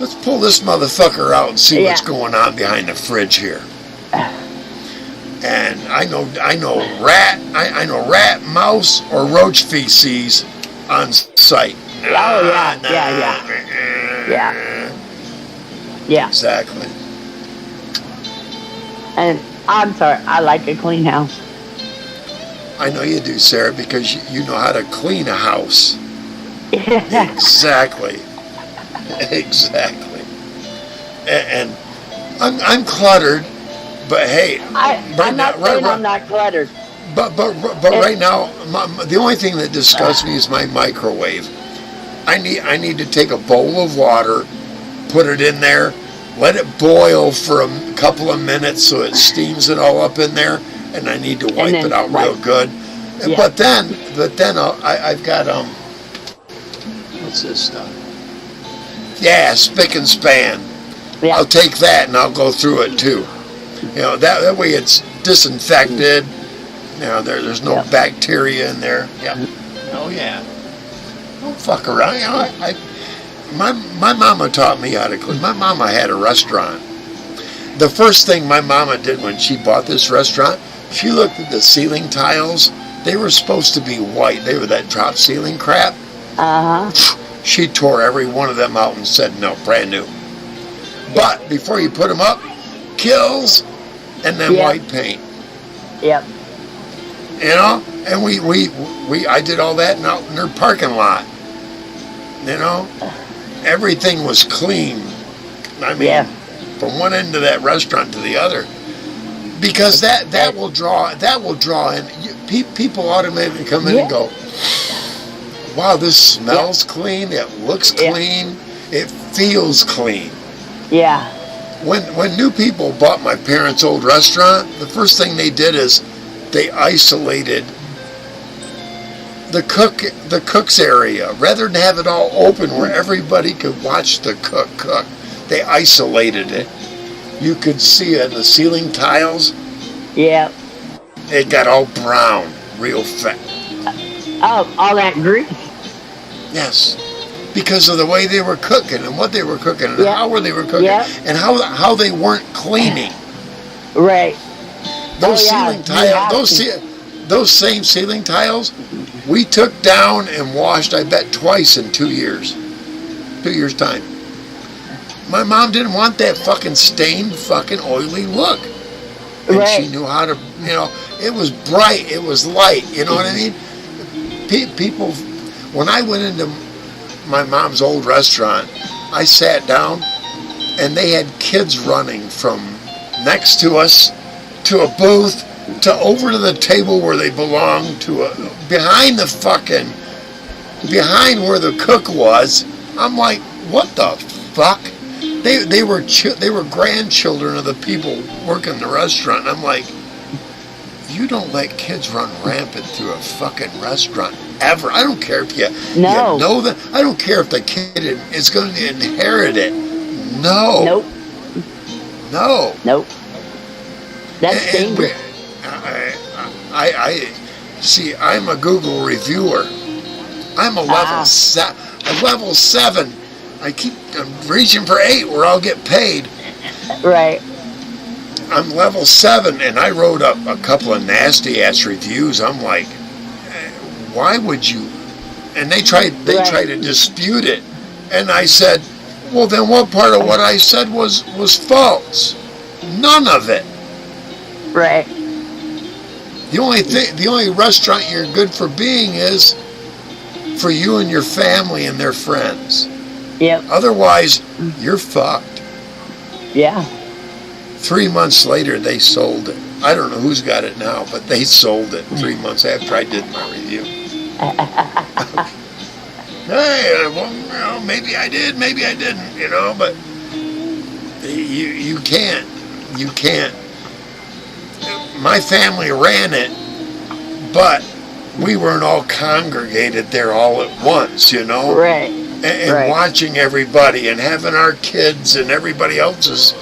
let's pull this motherfucker out and see what's going on behind the fridge here. And I know rat, mouse, or roach feces on site. Yeah. Yeah. Exactly. And I'm sorry, I like a clean house. I know you do, Sarah, because you know how to clean a house. Exactly. Exactly. And I'm cluttered, but hey, I'm not saying I'm not cluttered. But right now, the only thing that disgusts me is my microwave. I need to take a bowl of water, put it in there, let it boil for a couple of minutes so it steams it all up in there, and I need to wipe it out real good. Yeah. But then I've got what's this stuff? Yeah, spick and span. Yeah. I'll take that and I'll go through it too. You know, that way it's disinfected. You know, there's no bacteria in there. Yeah. Oh yeah. Don't fuck around. You know, my mama taught me how to clean. My mama had a restaurant. The first thing my mama did when she bought this restaurant, she looked at the ceiling tiles. They were supposed to be white. They were that drop ceiling crap. She tore every one of them out and said, no, brand new. But before you put them up, kills and then white paint. Yep. You know, and I did all that out in her parking lot. You know, everything was clean. I mean, from one end of that restaurant to the other, because that will draw in. People automatically come in and go, wow, this smells clean. It looks clean. It feels clean. Yeah. When new people bought my parents' old restaurant, the first thing they did is they isolated the cook's area. Rather than have it all open where everybody could watch the cook, they isolated it. You could see it in the ceiling tiles. Yeah. It got all brown, real fat. Oh, all that grease. Yes. Because of the way they were cooking and what they were cooking and how they were cooking and how they weren't cleaning. Right. Those ceiling tiles, those same ceiling tiles, we took down and washed, I bet, twice in 2 years. 2 years' time. My mom didn't want that fucking stained, fucking oily look. And she knew how to, you know, it was bright, it was light, you know what I mean? People, when I went into my mom's old restaurant, I sat down and they had kids running from next to us to a booth to over to the table where they belonged to behind where the cook was. I'm like, what the fuck? They were grandchildren of the people working the restaurant. I'm like, you don't let kids run rampant through a fucking restaurant ever. I don't care if you know that. I don't care if the kid is going to inherit it. No. Nope. No. Nope. That's dangerous. I see. I'm a Google reviewer. I'm a level 7. I'm reaching for 8 where I'll get paid. Right. I'm level 7, and I wrote up a couple of nasty ass reviews. I'm like, why would you? And they tried to dispute it, and I said, well, then what part of what I said was false? None of it. Right. The only restaurant you're good for being is for you and your family and their friends. Yep. Otherwise, you're fucked. Yeah. 3 months later, they sold it. I don't know who's got it now, but they sold it 3 months after I did my review. Hey, well, you know, maybe I did, maybe I didn't, you know, but you can't. My family ran it, but we weren't all congregated there all at once, you know? Right. And watching everybody and having our kids and everybody else's,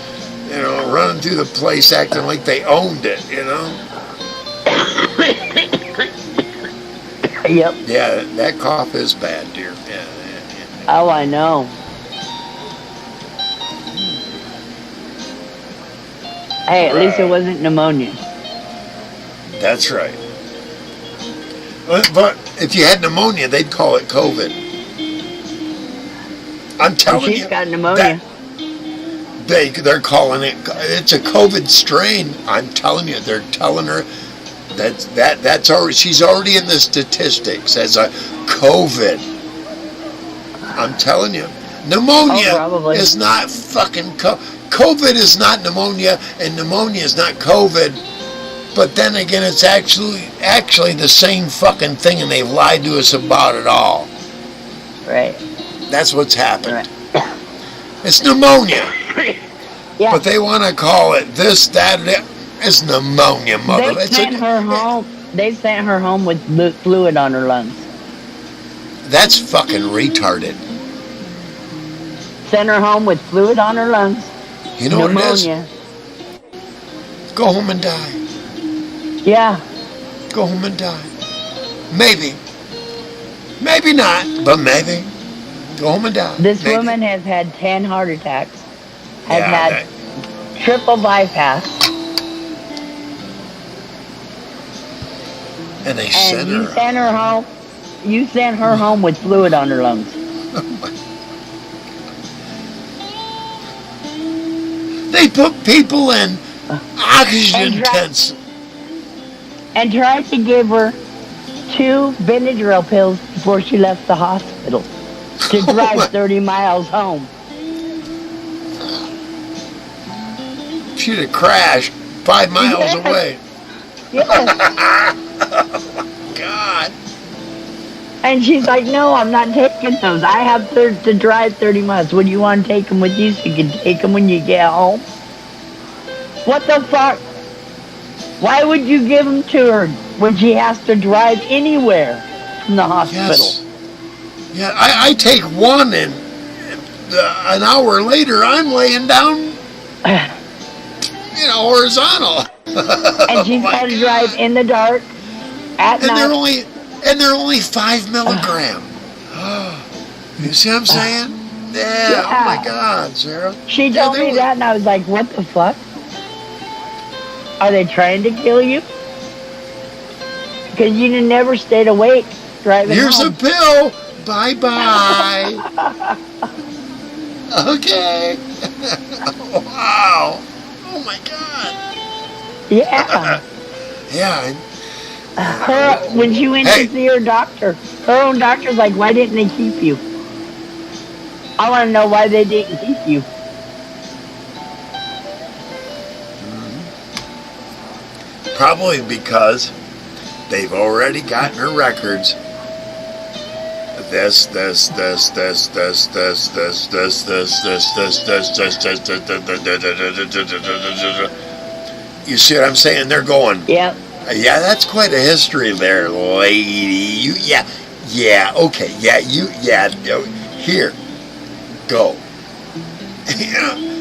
you know, running through the place acting like they owned it, you know? Yep. Yeah, that cough is bad, dear. Yeah. Oh, I know. Hey, at least it wasn't pneumonia. That's right. But if you had pneumonia, they'd call it COVID. I'm telling you. She's got pneumonia. They're calling it. It's a COVID strain. I'm telling you, they're telling her that's already. She's already in the statistics as a COVID. I'm telling you, pneumonia is not fucking COVID is not pneumonia, and pneumonia is not COVID. But then again, it's actually the same fucking thing, and they've lied to us about it all. Right. That's what's happened. Right. It's pneumonia. Yeah. But they want to call it this, that, that. It's pneumonia, mother. They sent her home. They sent her home with fluid on her lungs. That's fucking retarded. Sent her home with fluid on her lungs. You know pneumonia. what it is? Go home and die. Yeah. Go home and die. Maybe. Maybe not, but maybe. Go home and die. This maybe. woman has had 10 heart attacks. Has had triple bypass. And they sent her. You sent her home with fluid on her lungs. They put people in oxygen tents. And tried to give her 2 Benadryl pills before she left the hospital to drive 30 miles home. She'd have crashed 5 miles away. Yes. Oh, God. And she's like, no, I'm not taking those. I have to drive 30 miles. Would you want to take them with you so you can take them when you get home? What the fuck? Why would you give them to her when she has to drive anywhere from the hospital? Yes. Yeah, I take one, and an hour later, I'm laying down, horizontal. And she's got to drive in the dark at night. They're only 5 milligram. You see what I'm saying? Yeah. Oh my God, Sarah. She told me that, and I was like, what the fuck? Are they trying to kill you? Because you never stayed awake driving Here's home. a pill. Bye-bye. Okay. Wow. Oh my God. Yeah. Yeah. When she went to see her doctor, her own doctor's like, why didn't they keep you? I want to know why they didn't keep you. Probably because they've already gotten her records. This. You see what I'm saying? They're going. Yep. Yeah, that's quite a history there, lady. Okay. Here, go.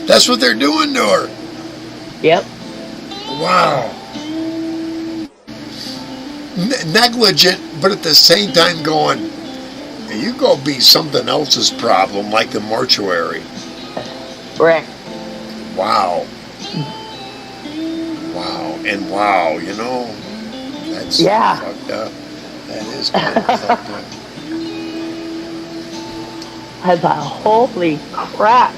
That's what they're doing to her. Yep. Wow. Negligent, but at the same time going, you go be something else's problem, like the mortuary. Right. Wow. And wow, that's fucked up. That is kind of fucked up. I thought, holy crap.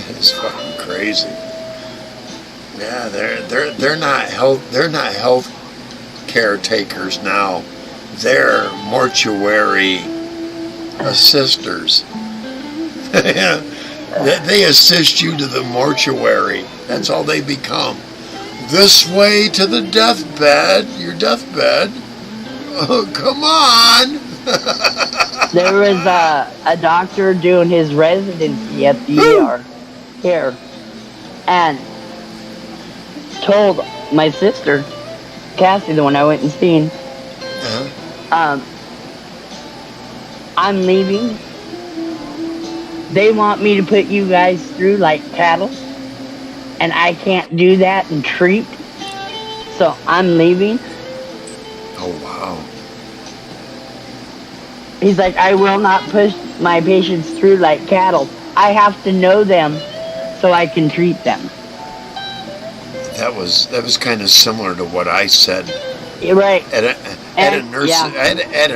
It's fucking crazy. Yeah, they're not health caretakers now. They're mortuary assisters. They assist you to the mortuary. That's all they become. This way to the deathbed. Your deathbed. Oh, come on. There was a doctor doing his residency at the ER here, and told my sister, Cassie, the one I went and seen, I'm leaving. They want me to put you guys through like cattle, and I can't do that and treat, so I'm leaving. Oh, wow. He's like, I will not push my patients through like cattle. I have to know them so I can treat them. That was kind of similar to what I said. You're right. At a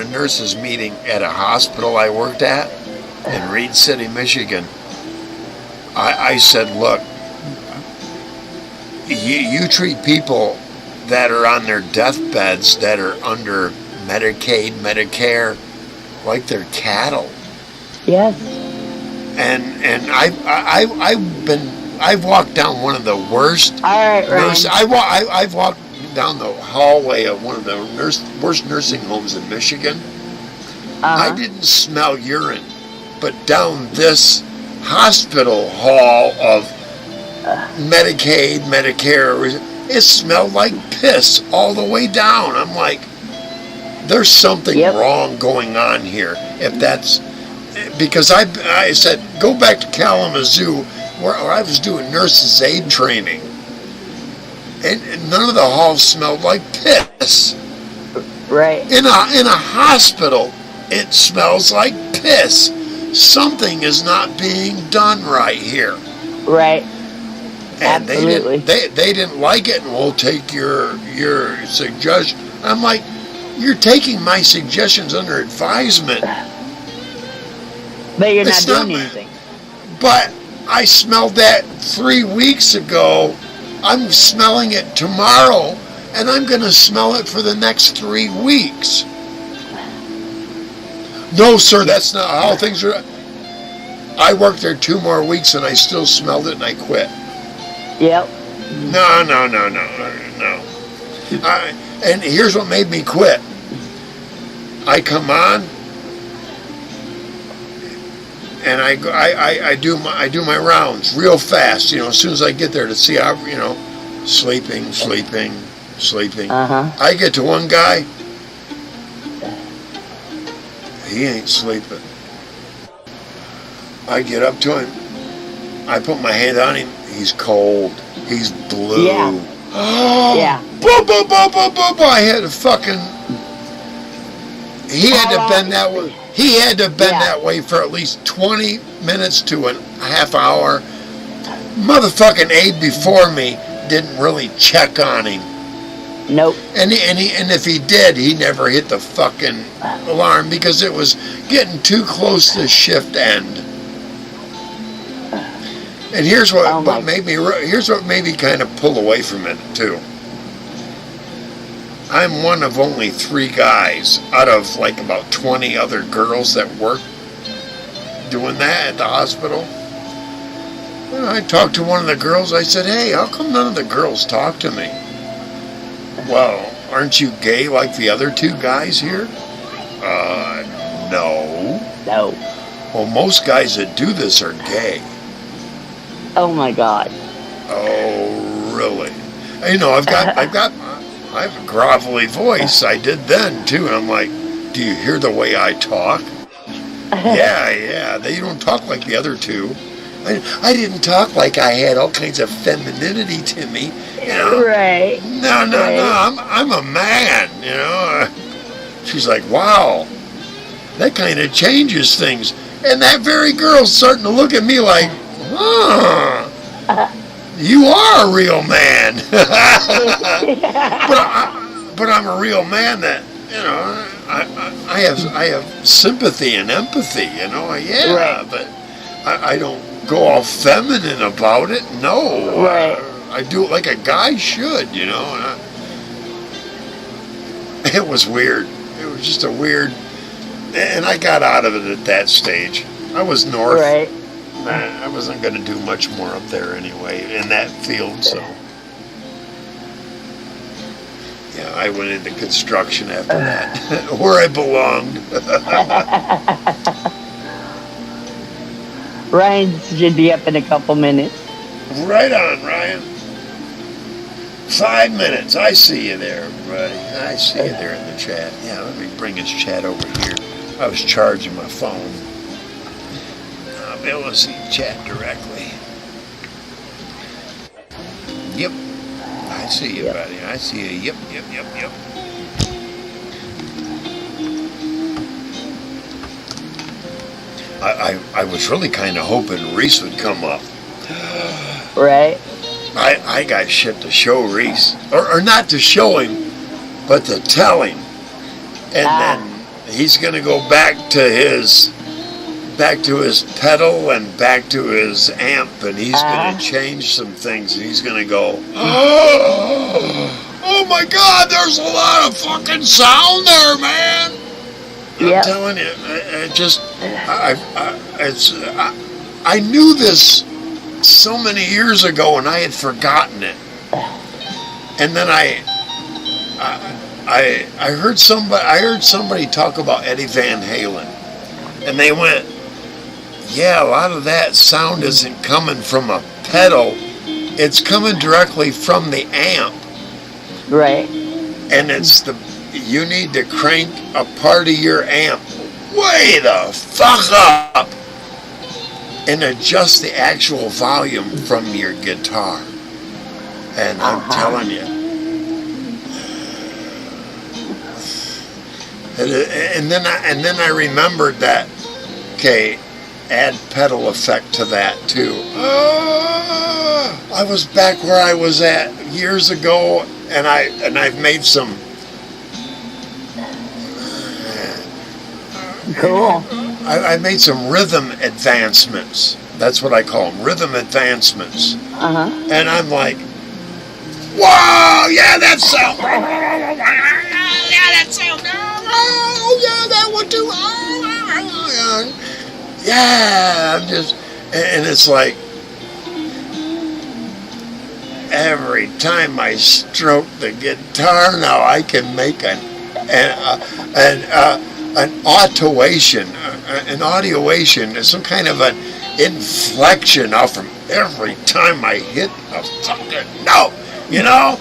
nurse's meeting at a hospital I worked at. in Reed City, Michigan. I said, look, you treat people that are on their deathbeds, that are under Medicaid, Medicare, like they're cattle. Yes. And I've walked down one of the worst. All right, Ryan. I've walked down the hallway of one of the worst nursing homes in Michigan. I didn't smell urine, but down this hospital hall of Medicaid, Medicare, it smelled like piss all the way down. I'm like, there's something wrong going on here. If that's because I said, go back to Kalamazoo where I was doing nurses aid training, and none of the halls smelled like piss. Right. In a hospital, it smells like piss. Something is not being done right here. Right. And Absolutely. they didn't like it, and we'll take your suggestion. I'm like, you're taking my suggestions under advisement. But you're not doing anything. But I smelled that 3 weeks ago. I'm smelling it tomorrow, and I'm going to smell it for the next 3 weeks. No, sir, that's not how things are. I worked there 2 more weeks, and I still smelled it, and I quit. Yep. No. And here's what made me quit. I come on, and I do my rounds real fast. As soon as I get there to see how sleeping. I get to one guy, he ain't sleeping. I get up to him, I put my hand on him. He's cold. He's blue. Yeah. Oh, yeah. I had to fucking. He had to bend that way. He had to bend that way for at least 20 minutes to a half hour. Motherfucking aide before me didn't really check on him. Nope. And if he did, he never hit the fucking alarm because it was getting too close to shift end. And here's what made me kind of pull away from it too. I'm one of only 3 guys out of like about 20 other girls that work doing that at the hospital. And I talked to one of the girls. I said, "Hey, how come none of the girls talk to me?" "Well, aren't you gay like the other 2 guys here?" No. No. "Well, most guys that do this are gay." Oh my God. "Oh, really?" I have a grovelly voice. I did then too, and I'm like, "Do you hear the way I talk?" Yeah. They don't talk like the other 2. I didn't talk like I had all kinds of femininity to me, Right. No. I'm a man, She's like, "Wow, that kind of changes things." And that very girl's starting to look at me like, "You are a real man." but I'm a real man that, I have sympathy and empathy, Yeah, right. But I don't go all feminine about it. No. Right. I do it like a guy should, It was weird. It was just a weird, and I got out of it at that stage. I was north. Right. I wasn't going to do much more up there anyway in that field, so yeah, I went into construction after that, where I belonged. Ryan should be up in a couple minutes. Right on, Ryan. 5 minutes. I see you there, everybody. I see you there in the chat. Yeah, let me bring his chat over here. I was charging my phone. I'll be able to see the chat directly. Yep. I see you, buddy. I see you. Yep. I was really kind of hoping Reese would come up. Right. I got shit to show Reese. Or not to show him, but to tell him. And then he's going to go back to his back to his pedal and back to his amp, and he's going to change some things. And he's going to go, oh my God, there's a lot of fucking sound there, man. I'm telling you, I knew this so many years ago, and I had forgotten it. And then I heard somebody talk about Eddie Van Halen, and they went, yeah, a lot of that sound isn't coming from a pedal, it's coming directly from the amp. Right. And you need to crank a part of your amp way the fuck up and adjust the actual volume from your guitar. And I'm telling you. And then I remembered that, okay, add pedal effect to that too. I was back where I was at years ago, and I've made some cool. I made some rhythm advancements. That's what I call them, rhythm advancements. And I'm like, wow, yeah, that sound. Yeah, that sound. Oh, yeah, that one too. Yeah, I'm just, and it's like, every time I stroke the guitar now, I can make an autuation, an audioation, some kind of an inflection off from every time I hit a fucking note, you know?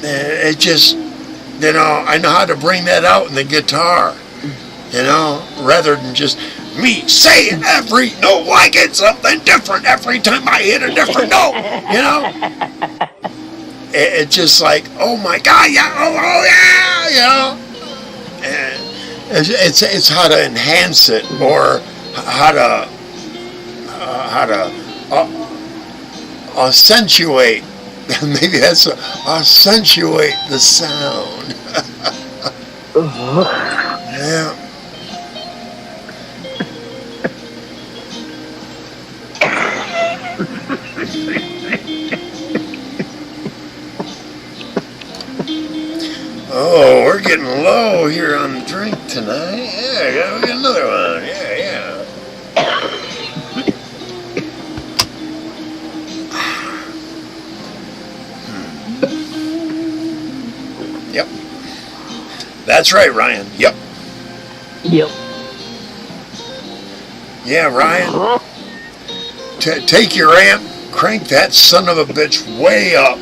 It just, you know, I know how to bring that out in the guitar, you know, rather than just me saying every note like it's something different every time I hit a different note, you know? It's just like, oh my God, yeah, oh yeah, you know? And it's how to enhance it, or how to accentuate. Maybe that's accentuate the sound. Yeah. Oh, we're getting low here on the drink tonight. Yeah, we got another one. Yeah. Yep. That's right, Ryan. Yep. Yeah, Ryan. Take your amp, crank that son of a bitch way up.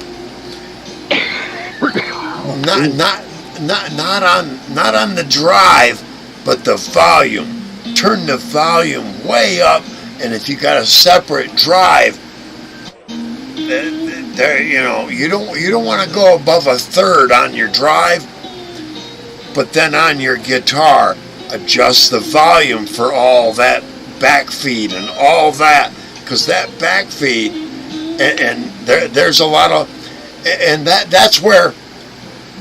Not on the drive, but the volume. Turn the volume way up, and if you got a separate drive, there, you know, you don't want to go above a third on your drive, but then on your guitar, adjust the volume for all that backfeed and all that, because that backfeed, and there's a lot of, and that's where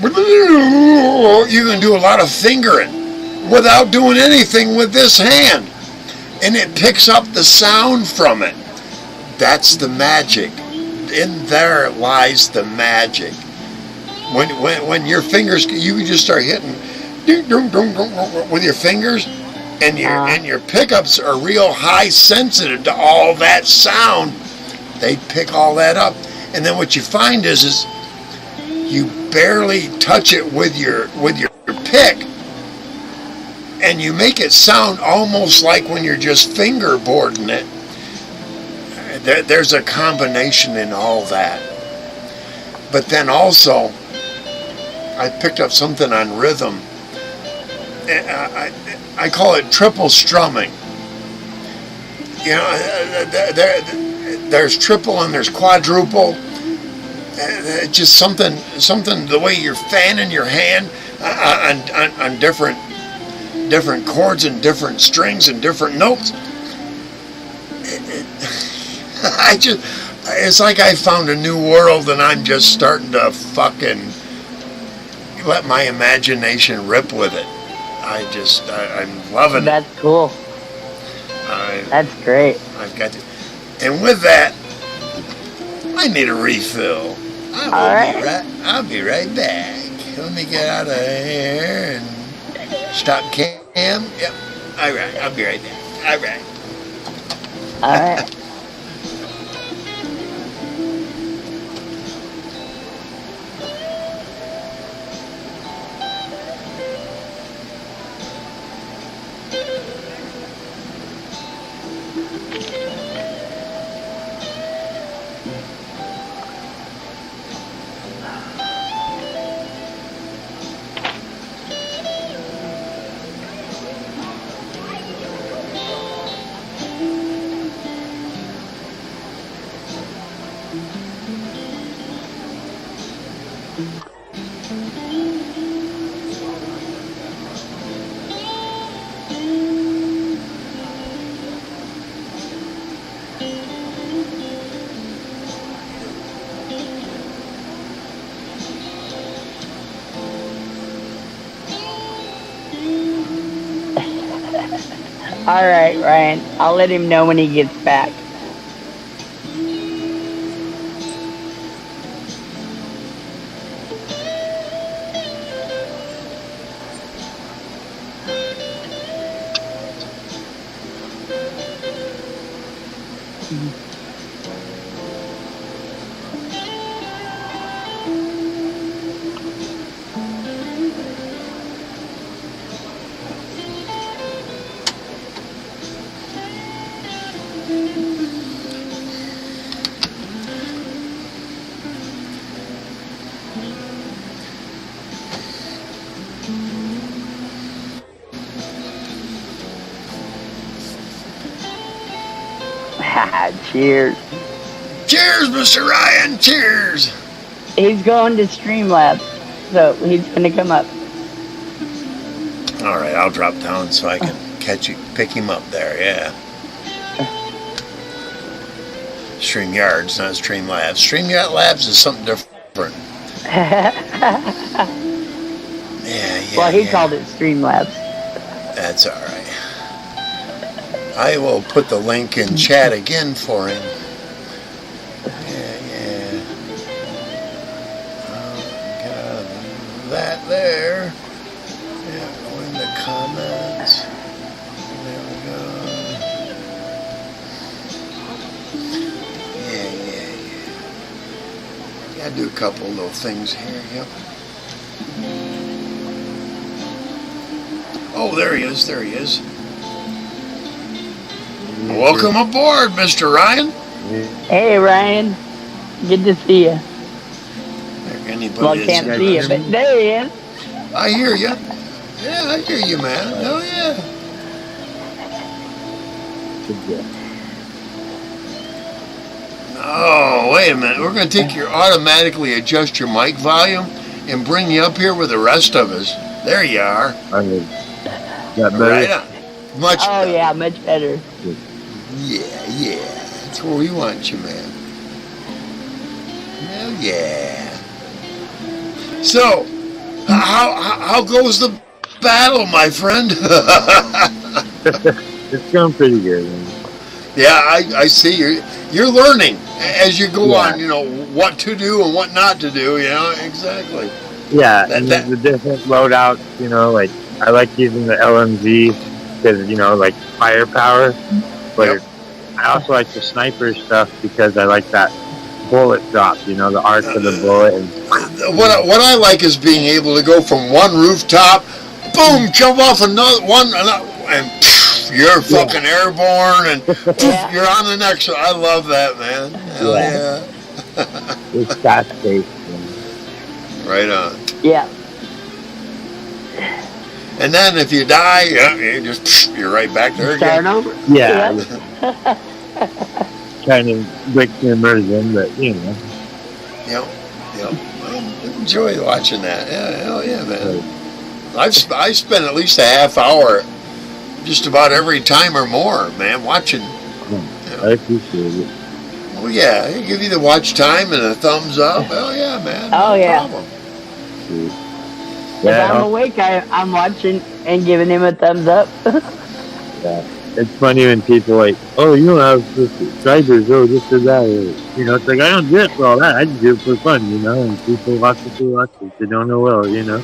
you can do a lot of fingering without doing anything with this hand, and it picks up the sound from it. That's the magic. In there lies the magic. When your fingers, you can just start hitting with your fingers, and your pickups are real high sensitive to all that sound. They pick all that up, and then what you find is you barely touch it with your pick, and you make it sound almost like when you're just fingerboarding it. There's a combination in all that. But then also, I picked up something on rhythm. I call it triple strumming. You know, there's triple and there's quadruple. Just something the way you're fanning your hand on different chords and different strings and different notes. It's like I found a new world, and I'm just starting to fucking let my imagination rip with it. I'm loving it. That's cool. do. That's great. I've got to. And with that, I need a refill. I'll be right back. Let me get out of here and stop cam. Yep. All right. I'll be right back. All right. All right. All right, Ryan. I'll let him know when he gets back. Cheers. Cheers, Mr. Ryan. Cheers. He's going to Streamlabs, so he's going to come up. All right, I'll drop down so I can pick him up there. Yeah. StreamYards, not Streamlabs. StreamYard is something different. Yeah. Well, he called it Streamlabs. That's all right. I will put the link in chat again for him. Yeah. Get out of that there. Yeah, go in the comments. There we go. Yeah. Gotta do a couple little things here. Yep. Oh, there he is. Welcome aboard, Mr. Ryan. Hey, Ryan. Good to see you. Well, I can't see you, but there he is. I hear you. Yeah, I hear you, man. Oh, yeah. Oh, wait a minute. We're going to automatically adjust your mic volume and bring you up here with the rest of us. There you are. Got better? Right on. Much better. Yeah, much better. Yeah. That's where we want you, man. Hell yeah. So, how goes the battle, my friend? It's going pretty good. Man. Yeah, I see you're learning as you go on. You know what to do and what not to do. You know exactly. Yeah, and the different loadouts. You know, like I like using the LMG because like firepower, but I also like the sniper stuff because I like that bullet drop. The arc of the bullet. And what I like is being able to go from one rooftop, boom, jump off another one, and you're fucking airborne, and you're on the next one. I love that, man. Hell yeah. It's fast-paced. Right on. Yeah. And then if you die, you're right back there again. Start over. Yeah. Kind of quick to immersion, but Yep. I enjoy watching that. Yeah, hell yeah, man. I spent at least a half hour just about every time or more, man, watching. I appreciate it. Oh yeah, they give you the watch time and a thumbs up. Hell yeah, man. Oh, yeah. Problem. If I'm awake, I'm watching and giving him a thumbs up. Yeah. it's funny when people like, oh, you don't have the subscribers, oh, this or that. Or, you know, it's like, I don't do it for all that. I just do it for fun, you know, and people watch it. They don't know well, you know.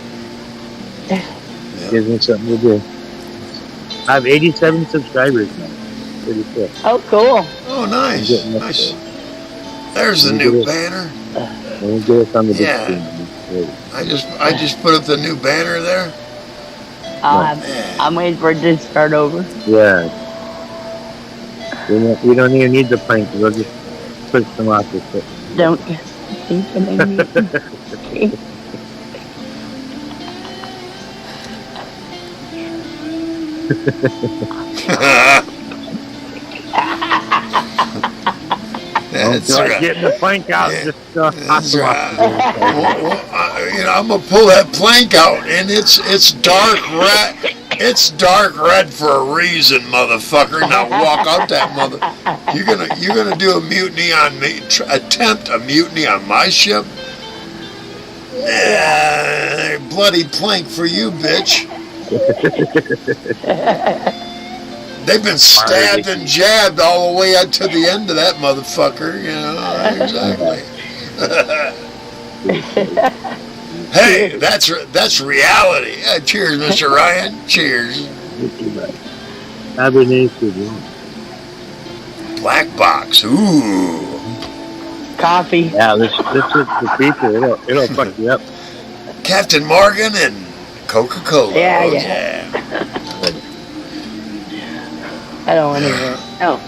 Gives me something to do. I have 87 subscribers now. Pretty cool. Oh, cool. Oh, nice. Nice. There's the new banner. Let me get us on the big screen. I just put up the new banner there. I'm waiting for it to start over. Yeah. We don't even need the plank. We'll just push them off with it. Don't think of me. That's right. Getting the plank out. Yeah. Just That's right. I'm gonna pull that plank out, and it's dark red. It's dark red for a reason, motherfucker. Now walk out that mother. You're gonna do a mutiny on me? Attempt a mutiny on my ship? Bloody plank for you, bitch. They've been stabbed and jabbed all the way up to the end of that motherfucker, you know, exactly. Hey, that's reality. Cheers, Mr. Ryan. Cheers. Black box. Ooh. Coffee. Yeah, this is the feature. It'll fuck you up. Captain Morgan and Coca-Cola. Yeah. I don't want to hear it. No.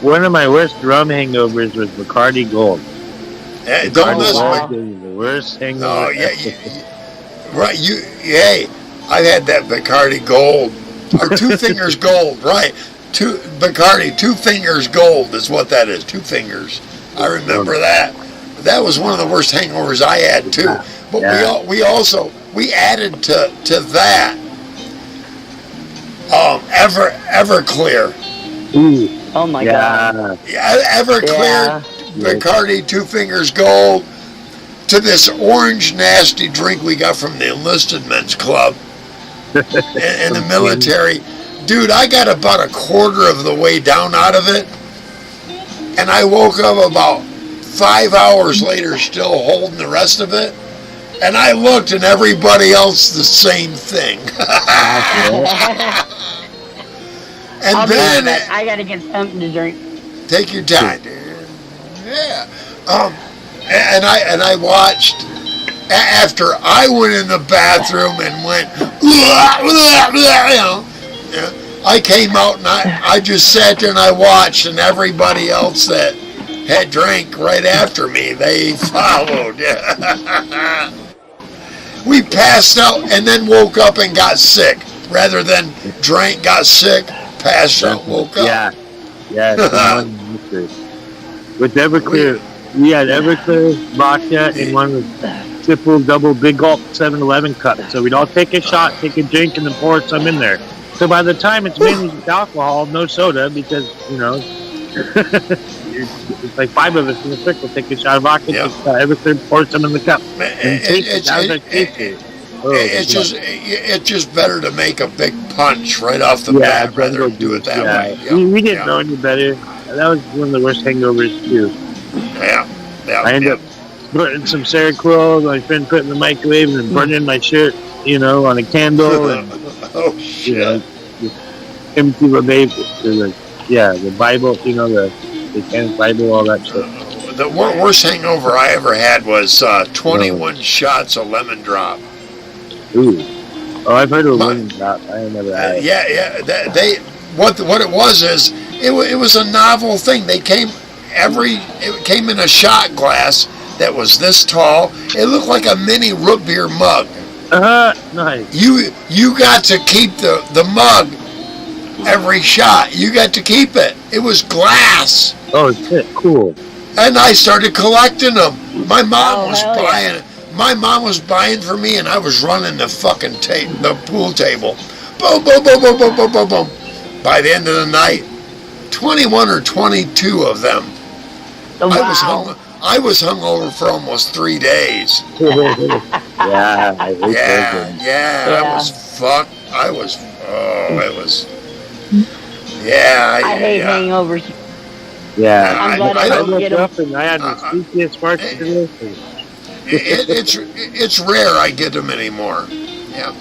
One of my worst rum hangovers was Bacardi Gold. Hey, don't listen. The worst hangover. Oh yeah, right. Hey, I've had that Bacardi Gold or Two Fingers Gold, right? Bacardi 2 Fingers Gold is what that is. 2 fingers. I remember that. That was one of the worst hangovers I had too. But we added to that. Everclear. Ooh. Oh my god. Yeah, Everclear, Bacardi 2 Fingers Gold, to this orange nasty drink we got from the Enlisted Men's Club in the military. Dude, I got about a quarter of the way down out of it, and I woke up about 5 hours later still holding the rest of it. And I looked, and everybody else the same thing. And then I gotta get something to drink. Take your time, dude. Yeah. And I watched after I went in the bathroom and went, I came out and I just sat there and I watched, and everybody else that had drank right after me, they followed. We passed out and then woke up and got sick, rather than drank, got sick, passed out, woke up. Yeah. With Everclear, we had Everclear, vodka, and one with triple, double, big gulp 7-Eleven cups. So we'd all take a shot, take a drink, and then pour some in there. So by the time it's mainly just alcohol, no soda, because, you know, it's like 5 of us in a circle, take a shot of vodka, Everclear, pour some in the cup. It's just better to make a big punch right off the bat rather than do it that way. Yeah. We didn't know any better. That was one of the worst hangovers too. I ended up putting some Seroquel, my friend put in the microwave and burning my shirt, you know, on a candle. And, oh shit! You know, empty the Bible, you know, the Catholic Bible, all that shit. The worst hangover I ever had was 21 shots of lemon drop. Ooh. Oh, I've heard of lemon drop. I ain't never had it. What it was is it was a novel thing. It came in a shot glass that was this tall. It looked like a mini root beer mug. Nice. You got to keep the mug every shot. You got to keep it. It was glass. Oh shit, cool. And I started collecting them. My mom was buying for me, and I was running the fucking the pool table. Boom, boom, boom, boom, boom, boom, boom, boom. By the end of the night, 21 or 22 of them. Oh, wow. I was hungover for almost 3 days. I was fucked I was. Yeah, I hate hangovers. Yeah, I'm glad I I don't woke get 'em. up and I had the sleepiest parts of this. it's rare I get them anymore. Yeah,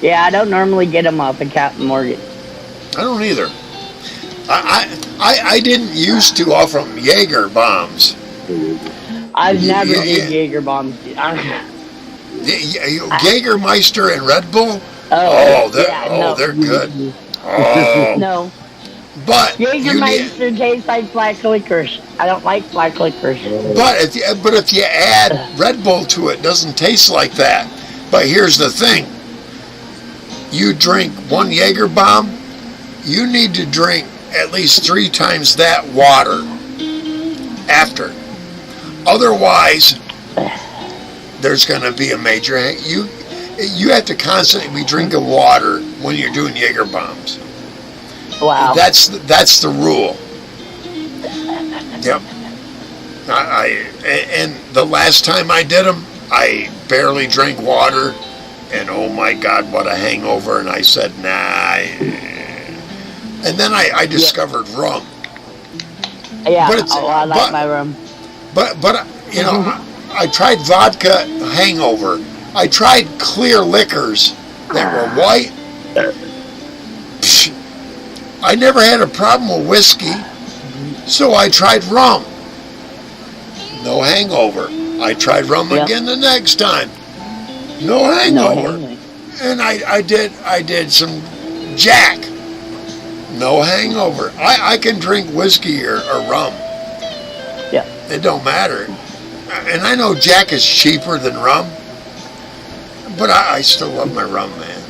Yeah, I don't normally get them off of Captain Morgan. I don't either. I didn't used to offer them Jaeger bombs. I've never Yeah, did yeah. Jaeger bombs. Jägermeister and Red Bull. Oh, they're, yeah, no. they're good. Oh, No. but you need, Jägermeister tastes like black licorice. I don't like black licorice. but if you add Red Bull to it, it doesn't taste like that. But here's the thing: you drink one Jaeger bomb, you need to drink at least 3 times that water after. Otherwise, there's going to be a major you have to constantly be drinking water when you're doing Jaeger bombs. Wow. That's the rule. Yep. And the last time I did them, I barely drank water, and oh my God, what a hangover! And I said, nah. And then I discovered rum. Yeah, But it's- I like but- my rum. But you know, I tried vodka hangover. I tried clear liquors that were white. Psh, I never had a problem with whiskey, so I tried rum. No hangover. I tried rum Yep. again the next time. No No, hangover. anyway. And I did some Jack. No hangover. I can drink whiskey or rum. Yeah. It don't matter. And I know Jack is cheaper than rum, but I still love my rum, man.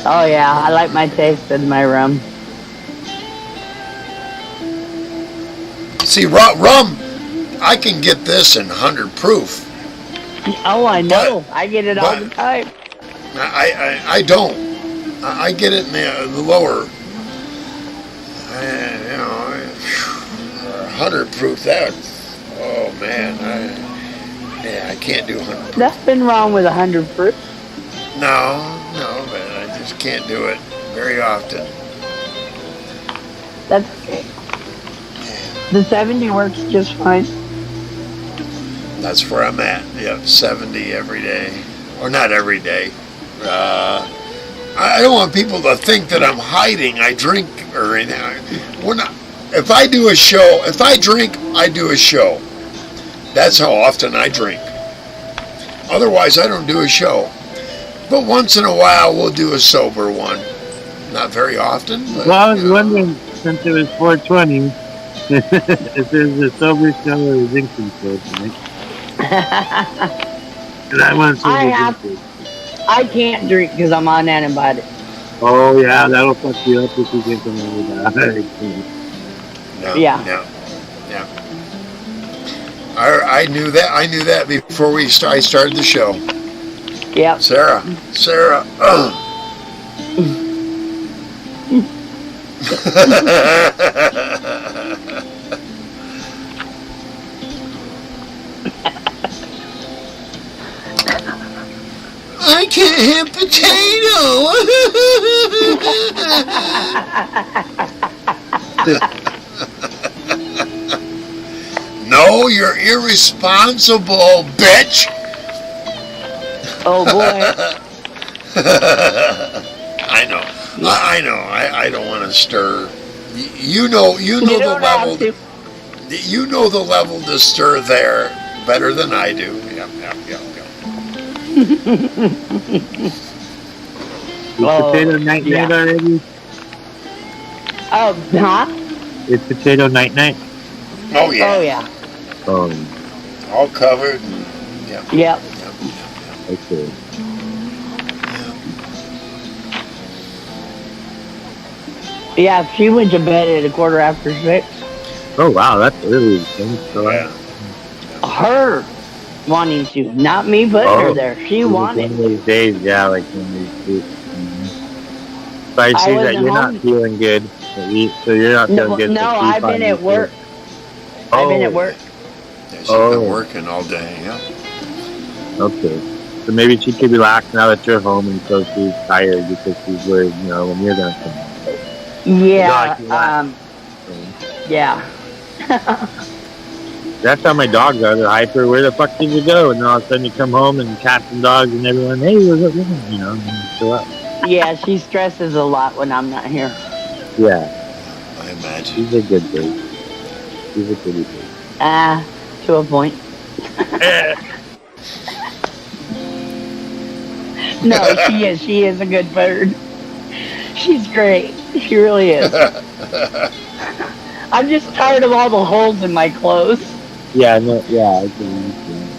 Oh yeah, I like my taste in my rum. See, rum, I can get this in 100 proof. Oh, I know. I get it all but- the time. I don't. I get it in the lower, 100 proof. Oh man, I can't do 100 proof. Nothing wrong with 100 proof. No, but I just can't do it very often. That's okay. The 70 works just fine. That's where I'm at. Yep, 70 every day, or not every day. I don't want people to think that I'm hiding. I drink or anything. If I do a show, if I drink, I do a show. That's how often I drink. Otherwise, I don't do a show. But once in a while, we'll do a sober one. Not very often. But, Well, I was wondering, since it was 420, if there's a sober show or a drinking show tonight. And I want to see I the have- drinking. I can't drink because I'm on antibiotics. Oh, yeah, that'll fuck you up if you get them over that. No, Yeah. No. I knew that. I knew that before I started the show. Yep. Sarah. I can't have potato. No, you're irresponsible, bitch. Oh boy. I know. I don't want to stir. You know You the don't level. have to. You know the level to stir there better than I do. Yep. Is Oh, potato night yeah. already? Oh, huh? Is potato night? Oh yeah. Oh yeah. Oh, All covered. Yep. okay. Yeah, she went to bed at 6:15. Oh, wow, that's early. Thanks a lot. Yeah. Her wanting to, not me putting her there. She It was wanted. One of these days, yeah, like when we do. So I see that wasn't you're home. not feeling good. So you're not feeling No, good. no, so I've sleep been on at you, work. too. I've been at work. She's Oh. been working all day. Yeah. Okay. So maybe she could relax now that you're home, and so she's tired because she's worried, when you're gonna come home. Yeah. Yeah. That's how my dogs are. They're hyper. Where the fuck did you go? And then all of a sudden you come home and cats and dogs and everyone, hey, what's up? And you show up. Yeah, she stresses a lot when I'm not here. Yeah. I imagine. She's a good bird. She's a pretty bird. To a point. No, she is. She is a good bird. She's great. She really is. I'm just tired of all the holes in my clothes. Yeah, no, yeah, I can understand.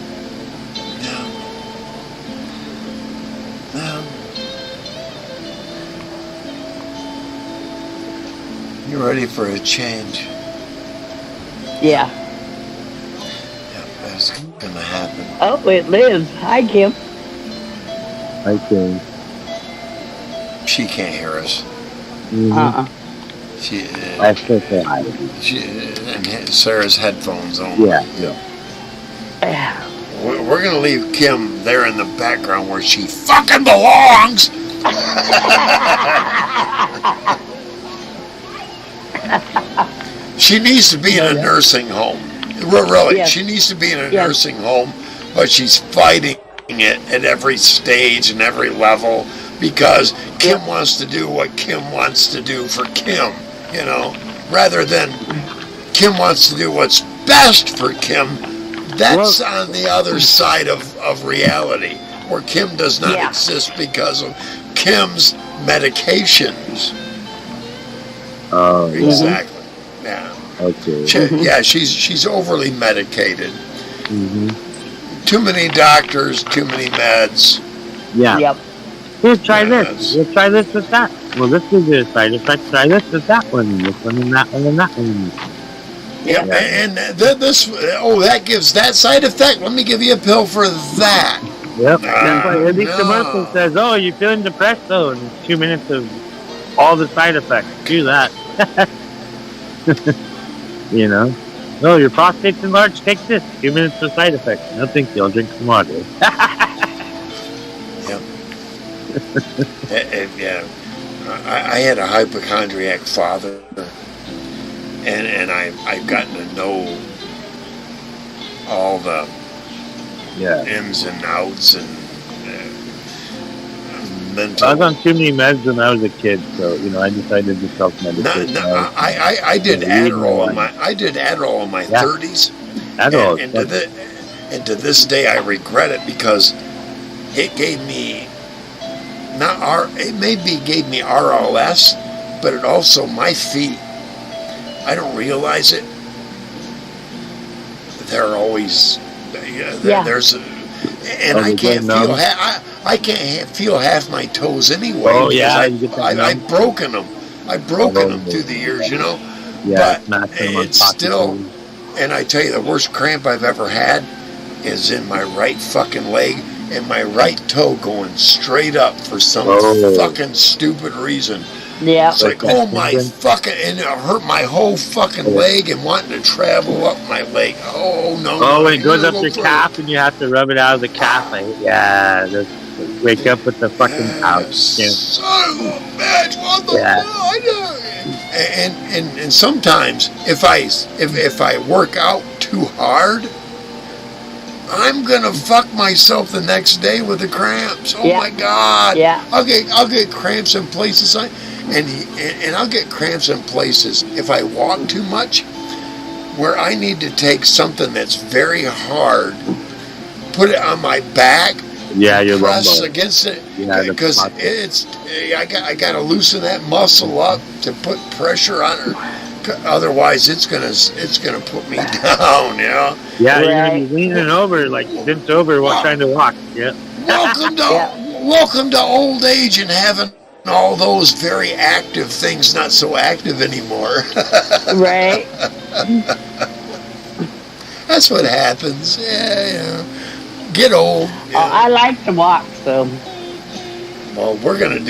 You're ready for a change. Yeah. Yeah, that's gonna happen. Oh, it lives. Hi, Kim. I can. She can't hear us. Mm-hmm. She. I still say hi. And Sarah's headphones on. Yeah. We're gonna leave Kim there in the background where she fucking belongs. She needs to be in a nursing home. Really, Yes. she needs to be in a Yes. nursing home, but she's fighting it at every stage and every level because Kim wants to do what Kim wants to do for Kim, rather than Kim wants to do what's best for Kim. That's on the other side of reality, where Kim does not exist because of Kim's medications. Oh, Exactly. Yeah. okay. She's overly medicated. Mm-hmm. Too many doctors, too many meds. Yeah. Yep. Here, try Yeah, this. Here, try this with that. Well, this is your side effect. Try this with that one, this one, and that one, and that one. Yep. And that gives that side effect. Let me give you a pill for that. Yep. That's why every no. commercial says, "Oh, you're feeling depressed, though," and it's 2 minutes of all the side effects. Do that. No, your prostate's enlarged. Take this. 2 minutes of side effects. No, thank you. I'll drink some water. Yep. Yeah. I had a hypochondriac father, and I've gotten to know all the ins and outs and mental. I was on too many meds when I was a kid, so I decided to self-medicate. I did Adderall in my 30s. Adderall. And to this day, I regret it because it gave me gave me RLS, but it also my feet. I don't realize it. They're always there's. I can't feel half my toes anyway. Oh yeah, I've broken them. I've broken them through the years, Yeah, but it's still. And I tell you, the worst cramp I've ever had is in my right fucking leg and my right toe going straight up for some fucking stupid reason. Yeah. It's like, oh my fucking, and it hurt my whole fucking leg and wanting to travel up my leg. Oh no. Oh, when it goes up your calf and you have to rub it out of the calf. Just wake up with the fucking pouch. Son of a bitch, what the fuck? And sometimes if I work out too hard, I'm gonna fuck myself the next day with the cramps. Oh my God! Yeah. I'll get cramps in places and I'll get cramps in places if I walk too much, where I need to take something that's very hard, put it on my back, your press lumbar against it, because I gotta loosen that muscle up to put pressure on her. Otherwise, it's gonna put me down. Yeah, you're gonna be leaning over, like bent over, trying to walk. Yeah. Welcome to old age and having all those very active things not so active anymore. Right. That's what happens. Yeah. Get old. Yeah. I like to walk, so. Well, we're gonna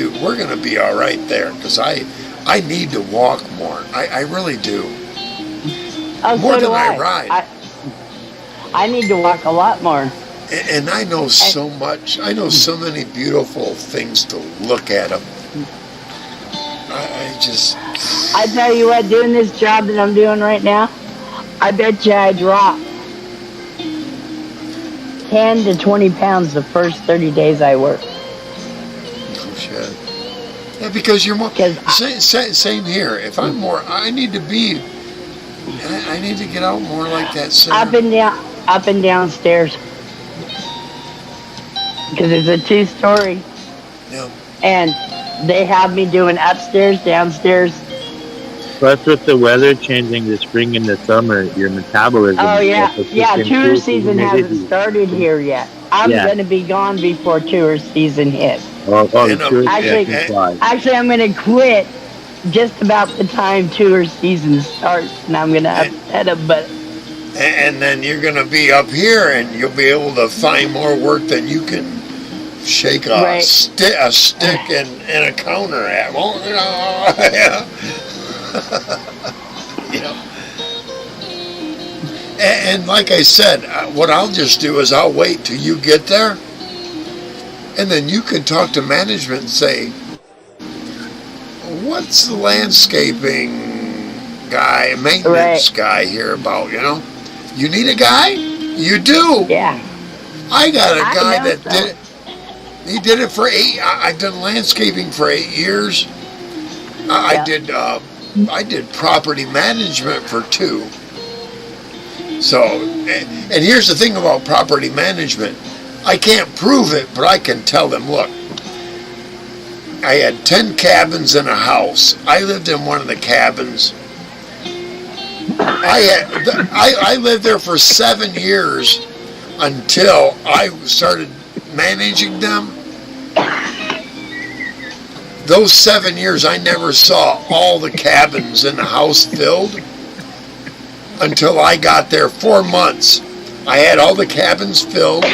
be all right there because I need to walk more. I really do. Oh, More so than do I ride. I need to walk a lot more. And I know so much. I know so many beautiful things to look at them. I just. I tell you what, doing this job that I'm doing right now, I bet you I drop 10 to 20 pounds the first 30 days I work. Oh shit. Yeah, because you're more. Same here. If I'm more, I need to be. I need to get out more like that. Center. Up and downstairs. Because it's a 2-story. Yeah. And they have me doing upstairs, downstairs. Plus, with the weather changing the spring and the summer, your metabolism. Oh yeah, tour season hasn't started here yet. I'm gonna be gone before tour season hits. Actually, I'm gonna quit just about the time tour season starts, and I'm gonna upset them. But and then you're gonna be up here, and you'll be able to find more work than you can shake a stick and a counter at. Well, and like I said, what I'll just do is I'll wait till you get there, and then you can talk to management and say, what's the landscaping guy, maintenance guy here about, You need a guy? You do. Yeah. I got a guy that did it. He did it for 8. I've done landscaping for 8 years. I did property management for 2. So, and here's the thing about property management. I can't prove it, but I can tell them, look, I had 10 cabins in a house. I lived in one of the cabins. I lived there for 7 years until I started managing them. Those 7 years, I never saw all the cabins in the house filled until I got there 4 months. I had all the cabins filled,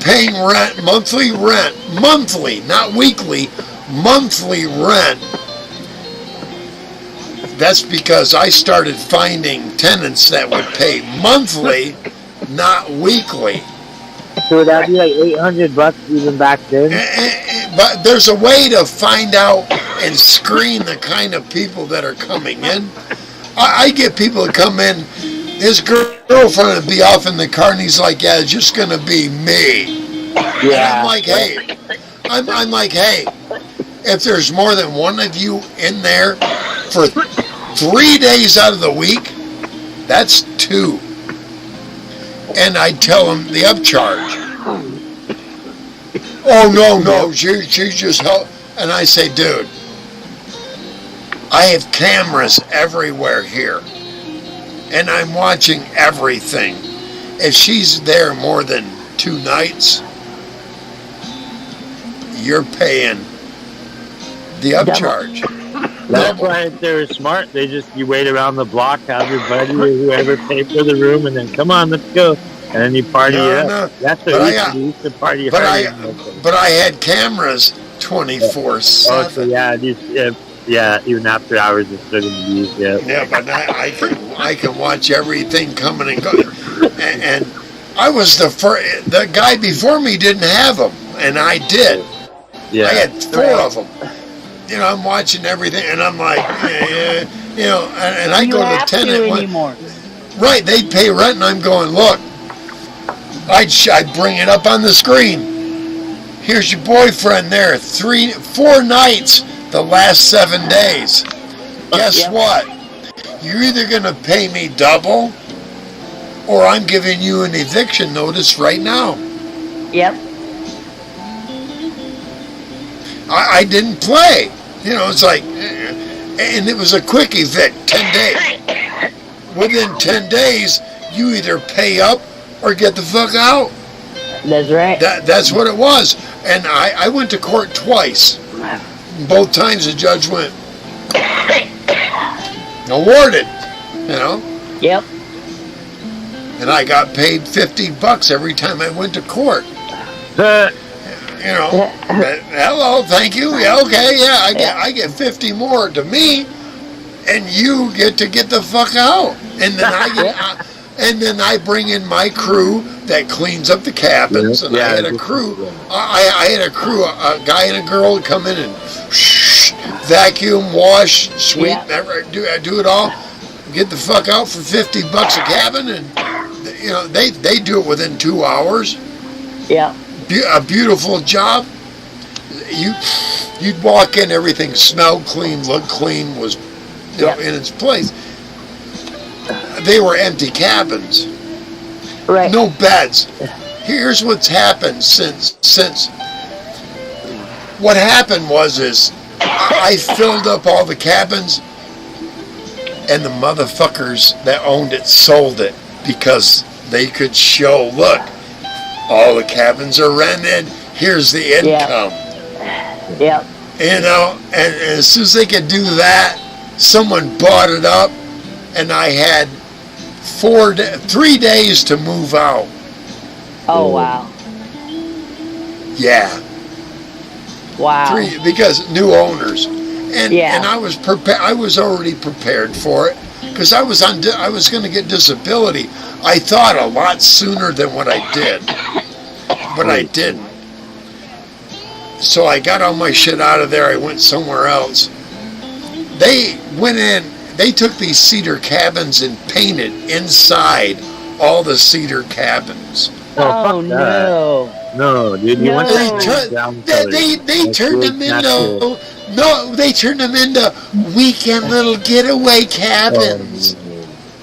paying rent, monthly, not weekly, monthly rent. That's because I started finding tenants that would pay monthly, not weekly. So would that be like $800 even back then? But there's a way to find out and screen the kind of people that are coming in. I get people to come in, his girlfriend would be off in the car, and he's like, yeah, it's just going to be me. Yeah. And I'm like, hey, if there's more than one of you in there for 3 days out of the week, that's 2. And I tell him the upcharge. Oh, no, she just helped. And I say, dude, I have cameras everywhere here. And I'm watching everything. If she's there more than 2 nights, you're paying the upcharge. That's why if they're smart, you wait around the block, have your buddy or whoever pay for the room, and then come on, let's go. And then you party up. No. That's what we used to party but I had cameras 24/7. Oh, so yeah, even after hours it's still going to be used. Yeah, but I can watch everything coming and going. And I was the guy before me didn't have them, and I did. Yeah. I had 4 of them. I'm watching everything, and I'm like, and I go to the tenant. Right, they pay rent, and I'm going, look, I'd bring it up on the screen. Here's your boyfriend there, 4 nights the last 7 days. Guess what? You're either going to pay me double, or I'm giving you an eviction notice right now. Yep. I didn't play. It's like, and it was a quick evict, 10 days. Within 10 days, you either pay up or get the fuck out. That's right. That's what it was. And I went to court twice. Both times the judge went, awarded, Yep. And I got paid $50 every time I went to court. Hello, thank you. Yeah, okay, yeah, I get 50 more to me, and you get to get the fuck out. And then And then I bring in my crew that cleans up the cabins, and I had a crew. I had a crew, a guy and a girl would come in and vacuum, wash, sweep, do it all. Get the fuck out for $50 a cabin, and they do it within 2 hours. Yeah. A beautiful job. You'd walk in, everything smelled clean, looked clean, was in its place. They were empty cabins. Right. No beds. Here's what's happened since what happened is I filled up all the cabins, and the motherfuckers that owned it sold it because they could show, look, all the cabins are rented, here's the income. Yeah. And as soon as they could do that, someone bought it up, and I had 3 days to move out. Oh, wow. Yeah. Wow. Because new owners. And I was prepared. I was already prepared for it because I was going to get disability. I thought a lot sooner than what I did, but I didn't. So I got all my shit out of there. I went somewhere else. They went in. They took these cedar cabins and painted inside all the cedar cabins. Oh no! No, dude, you want they turned them into. No, they turned them into weekend little getaway cabins.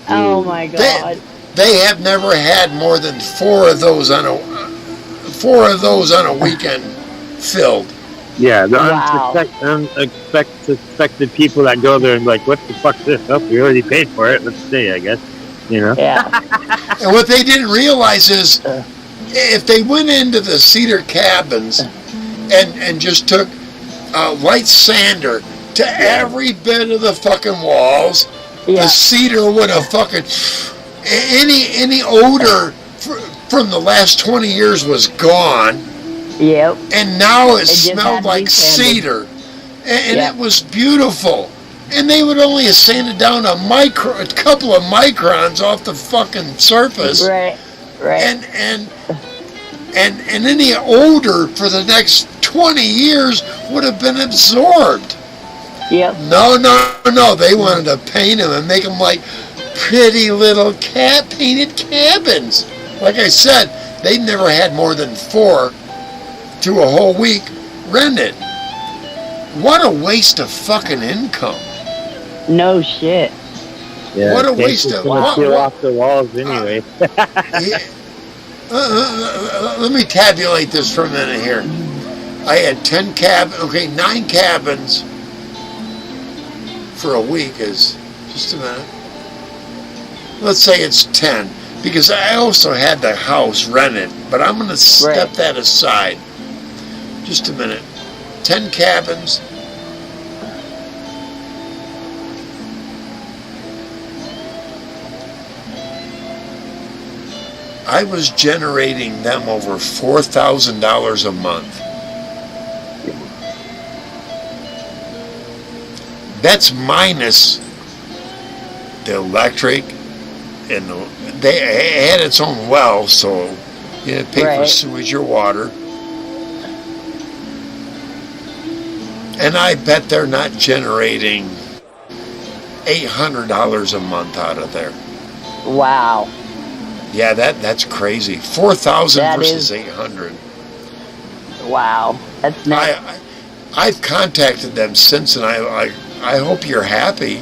Oh my God! They have never had more than 4 of those on a weekend filled. Yeah, the unsuspected people that go there and like, what the fuck is this? Oh, we already paid for it. Let's stay, I guess. Yeah. And what they didn't realize is, if they went into the cedar cabins and just took light sander to every bit of the fucking walls, the cedar would have fucking any odor from the last 20 years was gone. Yep. And now it smelled like cedar, and it was beautiful. And they would only have sanded down a couple of microns off the fucking surface. Right. And any odor for the next 20 years would have been absorbed. Yep. No. They wanted to paint them and make them like pretty little painted cabins. Like I said, they never had more than 4 to a whole week rented. What a waste of fucking income. No shit. Yeah, what a waste of... Peel off the walls anyway. Let me tabulate this for a minute here. I had 9 cabins for a week is... Just a minute. Let's say it's 10. Because I also had the house rented. But I'm going to step that aside. Just a minute. 10 cabins. I was generating them over $4,000 a month. That's minus the electric, and they had its own well, so you had to pay for sewage or water. And I bet they're not generating $800 a month out of there. Wow. Yeah, that's crazy. 4,000 versus 800. Wow, that's nice. I've contacted them since, and I hope you're happy.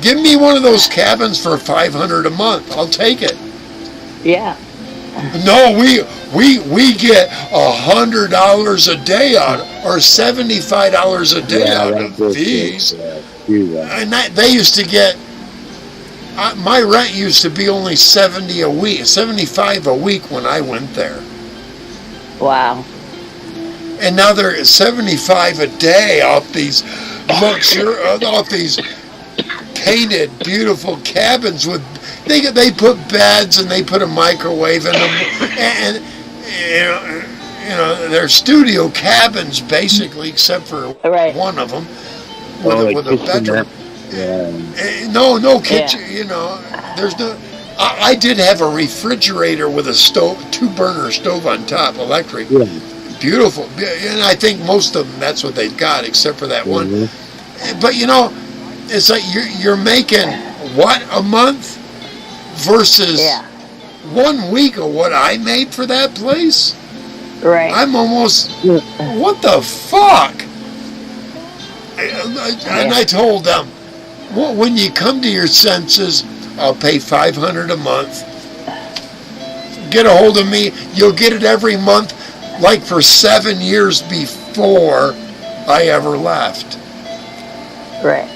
Give me one of those cabins for $500 a month. I'll take it. Yeah. No, we get $100 a day out, or $75 a day out of these. And they used to get. My rent used to be only $75 a week when I went there. Wow. And now they're at $75 a day off these off these painted, beautiful cabins with. They put beds and they put a microwave in them, and they're studio cabins basically, except for one of them with a bedroom. Yeah. No kitchen. You know, there's no. I did have a refrigerator with a stove, 2-burner stove on top, electric. Yeah. Beautiful, and I think most of them that's what they got, except for that one. Mhm. But you know, it's like you're making what a month versus 1 week of what I made for that place. Right. I'm almost what the fuck? And I told them, well, when you come to your senses, I'll pay $500 a month. Get a hold of me. You'll get it every month, like for 7 years before I ever left. Right.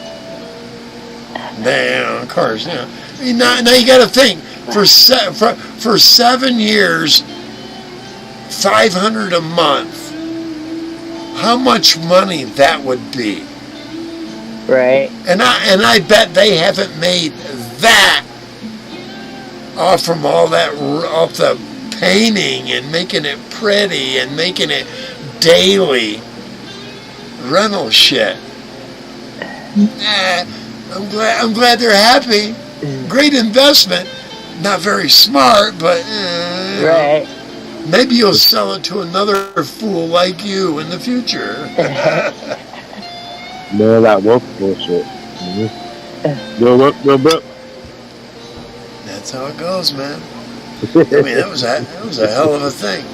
Now, of course, yeah. I mean, now you got to think for 7 years, $500 a month. How much money that would be? Right. And I bet they haven't made that off from all that off the painting and making it pretty and making it daily rental shit. I'm glad they're happy. Great investment. Not very smart, but Right. maybe you'll sell it to another fool like you in the future. More of that woke bullshit. Look. That's how it goes, man. I mean, that was a hell of a thing.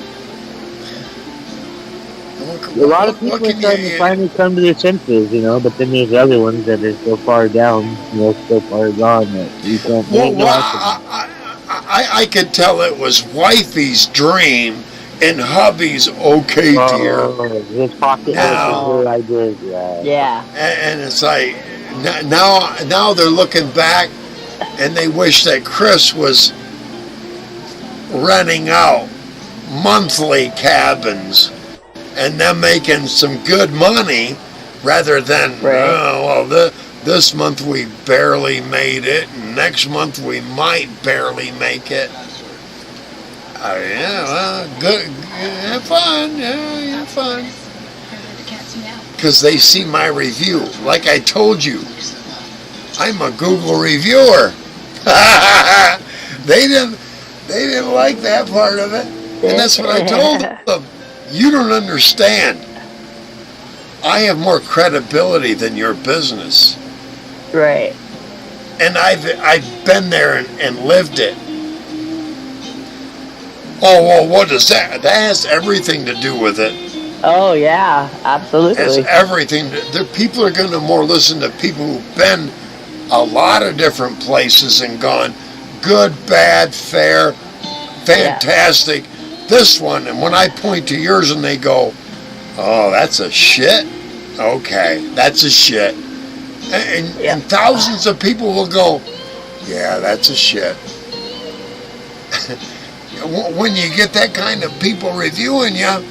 A lot of people are starting to finally come to their senses, you know, but then there's other ones that are so far down, you know, so far gone that you can't. I could tell it was wifey's dream and hubby's okay dear. His pocket Now- I did, Yeah. And it's like now they're looking back and they wish that Chris was renting out monthly cabins and them making some good money rather than this month we barely made it and next month we might barely make it. Good. Have fun. Yeah, have fun. Because they see my review. Like I told you, I'm a Google reviewer. They didn't like that part of it. And that's what I told them. You don't understand. I have more credibility than your business. Right. And I've been there and lived it. Oh, well, what is that? That has everything to do with it. Oh yeah, absolutely. Has everything. People are going to more listen to people who've been a lot of different places and gone good, bad, fair, fantastic. Yeah. This one, and when I point to yours and they go, oh, that's a shit? Okay, that's a shit. And thousands of people will go, yeah, that's a shit. When you get that kind of people reviewing you,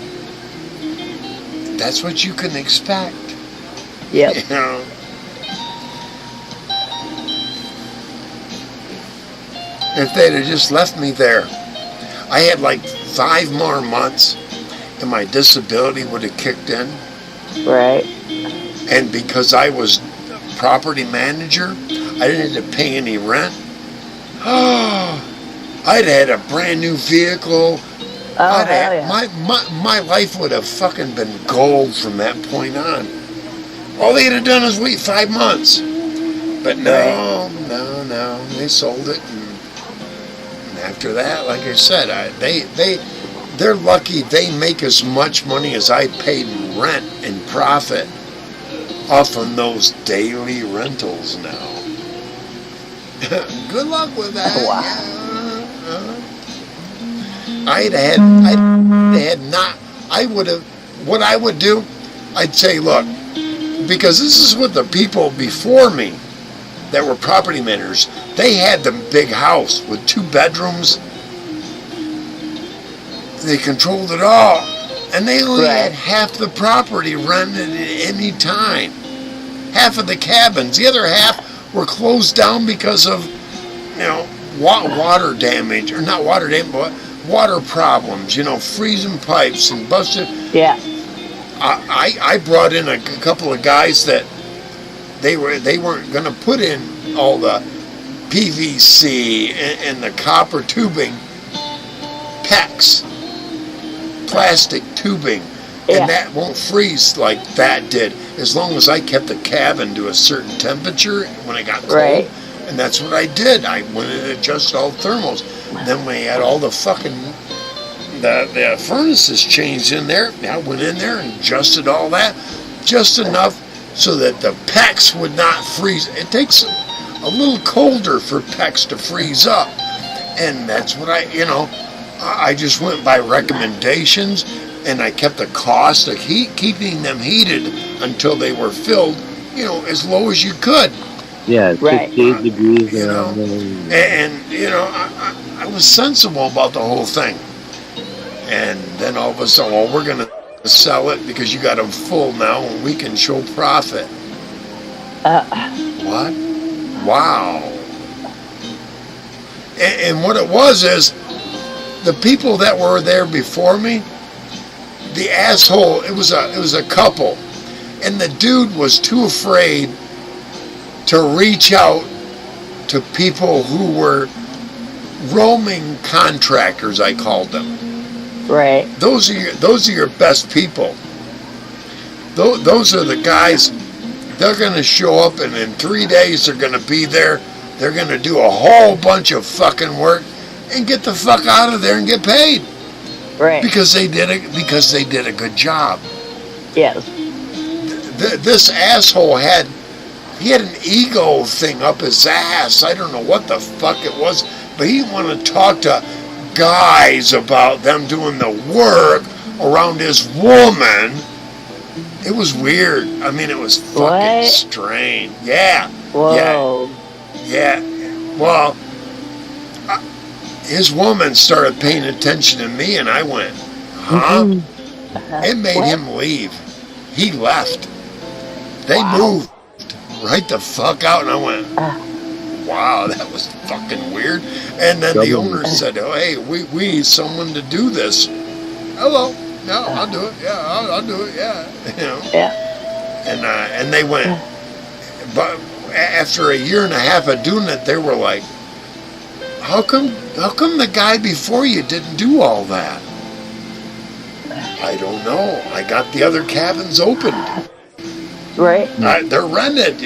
that's what you can expect. Yep. You know? If they'd have just left me there, I had like 5 more months and my disability would have kicked in. Right. And because I was property manager, I didn't have to pay any rent. I'd had a brand new vehicle. Oh, hell yeah. My life would have fucking been gold from that point on. All they had done is wait 5 months. But no, they sold it. And after that, like I said, they're lucky they make as much money as I paid in rent and profit off of those daily rentals now. Good luck with that. Wow. What I would do, I'd say, look, because this is what the people before me that were property managers, they had the big house with 2 bedrooms. They controlled it all. And they only had half the property rented at any time. Half of the cabins. The other half were closed down because of, water damage, or not water damage, but water problems, freezing pipes and busted. Yeah. I brought in a couple of guys that they weren't going to put in all the PVC and the copper tubing, PEX, plastic tubing, and that won't freeze like that did, as long as I kept the cabin to a certain temperature when it got cold. Right. And that's what I did. I went and adjusted all the thermals. Then we had all the fucking the furnaces changed in there. I went in there and adjusted all that just enough so that the PEX would not freeze. It takes a little colder for PEX to freeze up, and that's what I just went by recommendations, and I kept the cost of keeping them heated until they were filled, as low as you could. Yeah, 68 degrees. I was sensible about the whole thing. And then all of a sudden, well, we're going to sell it because you got them full now and we can show profit. What? Wow. And what it was is, the people that were there before me, the asshole, it was a couple. And the dude was too afraid to reach out to people who were roaming contractors, I called them. Right. Those are your best people. Those are the guys. They're going to show up, and in 3 days they're going to be there. They're going to do a whole bunch of fucking work and get the fuck out of there and get paid. Right. Because they did a good job. Yes. This asshole had an ego thing up his ass. I don't know what the fuck it was, but he wanted to talk to guys about them doing the work around his woman. It was weird. I mean, it was fucking strange. Yeah. Whoa. Yeah. Well, his woman started paying attention to me, and I went, huh? It made him leave. He left. They moved right the fuck out, and I went, wow, that was fucking weird. And then the owner said, oh, hey, we need someone to do this. Hello. No, I'll do it. Yeah, I'll do it. Yeah. Yeah. And they went, but after a year and a half of doing it, they were like, how come the guy before you didn't do all that? I don't know. I got the other cabins opened. Right. They're rented,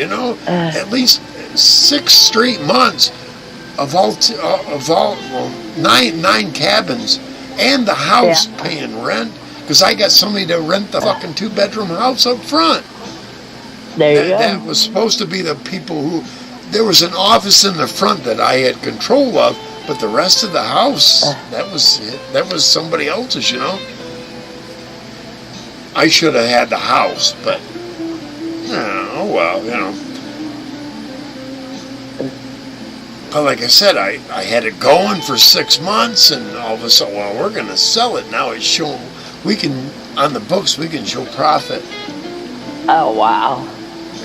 at least 6 straight months of all nine cabins, and the house paying rent, because I got somebody to rent the fucking 2-bedroom house up front. There you go. That was supposed to be the people who. There was an office in the front that I had control of, but the rest of the house, that was somebody else's, I should have had the house, but oh well, But like I said, I had it going for 6 months, and all of a sudden, well, we're going to sell it now. It's showing, on the books, we can show profit. Oh, wow.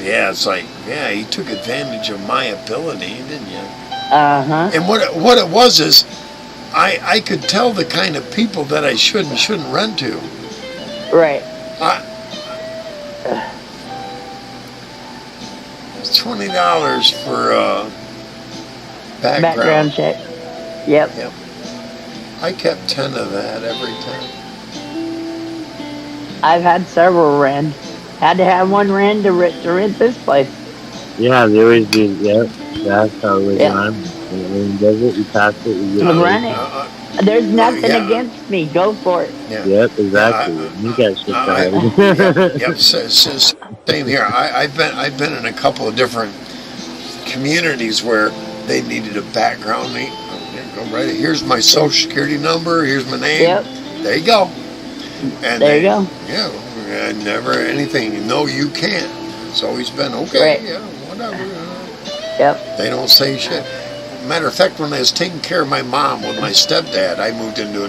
Yeah, it's like, yeah, you took advantage of my ability, didn't you? Uh-huh. And what it was is, I could tell the kind of people that I should and shouldn't rent to. Right. It's $20 for background check. Yep. I kept 10 of that every time. I've had several ran. Had to have one ran to rent this place. Yeah, they always do. Yep, that's how it was done. When he does it, you pass it, you get run it. There's nothing against me. Go for it. Yeah. Yep, exactly. You got shit Yep. Same here. I've been in a couple of different communities where they needed a background. Go right. Here's my social security number. Here's my name. Yep. There you go. And there you go. Yeah. And never anything. No, you can't. It's always been okay. Right. Yeah. Whatever. Yep. They don't say shit. Matter of fact, when I was taking care of my mom with my stepdad, I moved into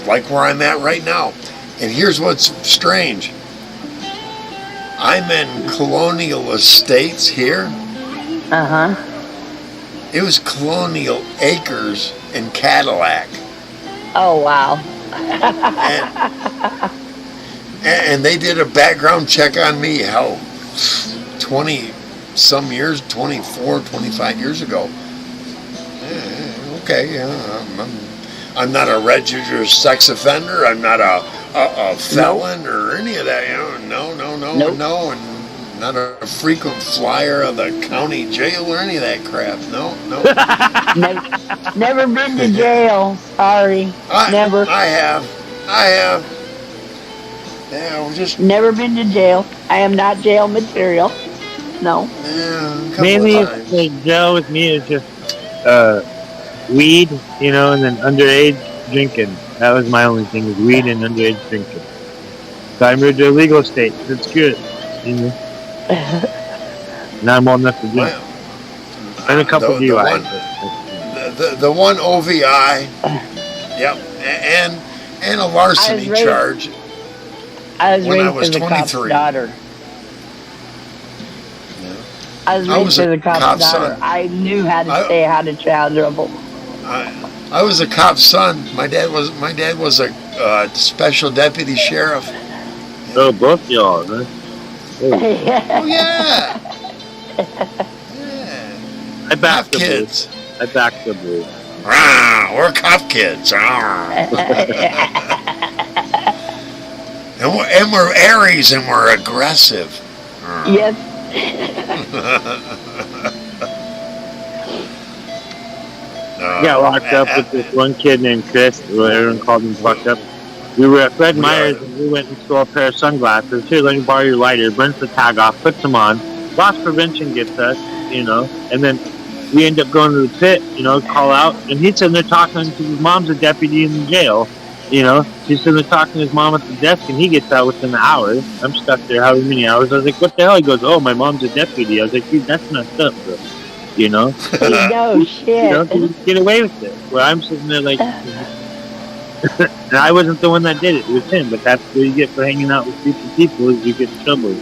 like where I'm at right now. And here's what's strange. I'm in Colonial Estates here. Uh-huh. It was Colonial Acres in Cadillac. Oh, wow. And they did a background check on me, how 20 some years, 24, 25 years ago. Okay, I'm not a registered sex offender. I'm not a felon or any of that. No, Nope. no, and not a frequent flyer of the county jail or any of that crap. No. Never been to jail. Sorry. Never. I have. Yeah, we're just Never been to jail. I am not jail material. No. a couple Mainly, of times. the jail with me is just weed, and then underage drinking. That was my only thing, was weed and underage drinking. So I moved to a legal state. It's good. Now I'm old enough to drink. Well, And a couple the DUIs. the one OVI, yep, and a larceny raised- charge. I was When I raised was as a cop's 23. daughter. I was I raised was as a a cop's cop's daughter. son. I knew how to I- stay out of child trouble. I was a cop's son. My dad was a special deputy sheriff. Oh, both y'all, huh? Oh yeah, I cop backed the Blues. kids. I backed the Blues. We're cop kids. And we're Aries and we're aggressive. Yes. Got locked up with this one kid named Chris, who everyone called him fucked up. We were at Fred Meyer's and we went and stole a pair of sunglasses. Here, let me borrow your lighter. Burns the tag off, puts them on. Loss prevention gets us, and then we end up going to the pit, call out. And he's sitting there talking to his mom's a deputy in the jail. He's sitting there talking to his mom at the desk, and he gets out within an hour. I'm stuck there however many hours. I was like, what the hell? He goes, oh, my mom's a deputy. I was like, dude, that's messed up, bro. No shit. Get away with it. Well, I'm sitting there like, and I wasn't the one that did it. It was him. But that's what you get for hanging out with stupid people, is you get in trouble.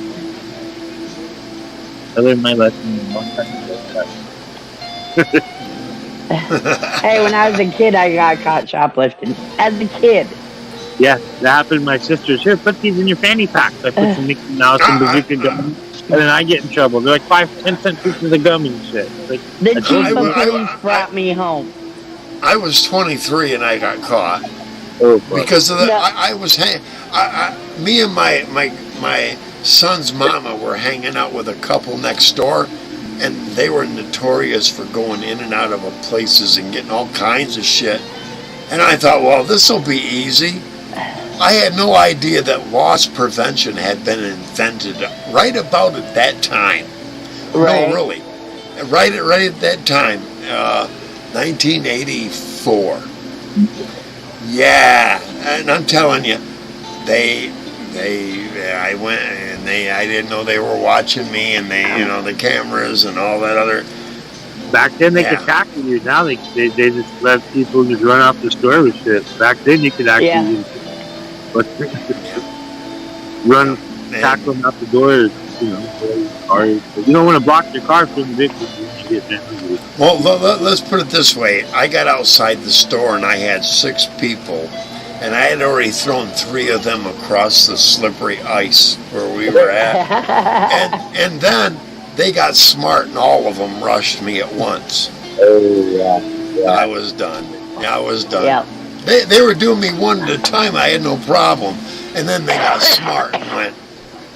I learned my lesson a long time ago. Hey, when I was a kid, I got caught shoplifting. As a kid. Yeah, that happened to my sisters. Here, put these in your fanny packs. I put some Mickey Mouse and bazooka gum. And then I get in trouble. They're like 5-10 cent pieces of gum and shit. Like, The I told chief you. of police brought me home. I was 23 and I got caught Oh, fuck. because of the. No. Me and my son's mama were hanging out with a couple next door, and they were notorious for going in and out of places and getting all kinds of shit. And I thought, well, this will be easy. I had no idea that loss prevention had been invented right about at that time. Right. No, really. Right at that time, 1984. Yeah, and I'm telling you, I went and I didn't know they were watching me, and the cameras and all that other. Back then they Yeah. could tackle you. Now they just let people just run off the store with shit. Back then you could actually run, tackle them out the door. Or you don't want to block your car from the victim. Well, let's put it this way. I got outside the store and I had 6 people, and I had already thrown 3 of them across the slippery ice where we were at. And then they got smart and all of them rushed me at once. Oh yeah. I was done. Yeah. They were doing me one at a time. I had no problem. And then they got smart and went,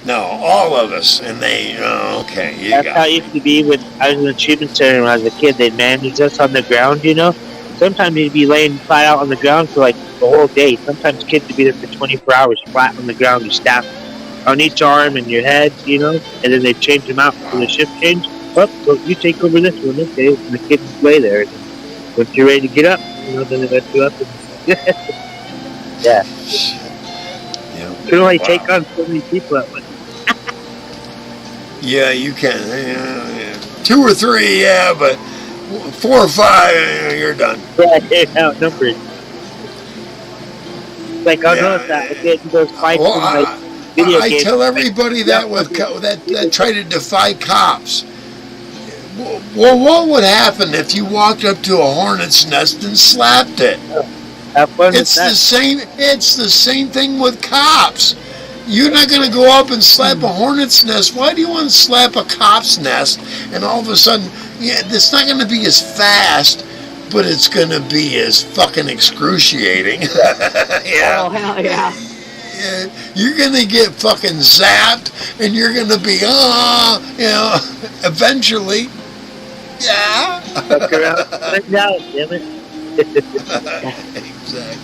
no, all of us. And they, okay, you That's got how it used to be when I was in the treatment center when I was a kid. They'd manage us on the ground, Sometimes they'd be laying flat out on the ground for like the whole day. Sometimes kids would be there for 24 hours flat on the ground, with staff on each arm and your head, And then they'd change them out for the shift change. Well, so you take over this one, okay? And the kids would lay there. And once you're ready to get up, then they let you up. Yeah. You can only take on so many people at once. Yeah, you can. Yeah. 2 or 3, yeah, but 4 or 5, you're done. Yeah, they're outnumbered. Like, I'll notice that. I get into those fights Well, in, like, video I games. tell everybody that that try to defy cops. Well, what would happen if you walked up to a hornet's nest and slapped it? Have fun with It's that. the same. It's the same thing with cops. You're not going to go up and slap a hornet's nest. Why do you want to slap a cop's nest? And all of a sudden, yeah, it's not going to be as fast, but it's going to be as fucking excruciating. Yeah. Oh, hell yeah. Yeah, you're gonna get fucking zapped, and you're gonna be, eventually, yeah. Fuck around, find out, damn it. Exactly.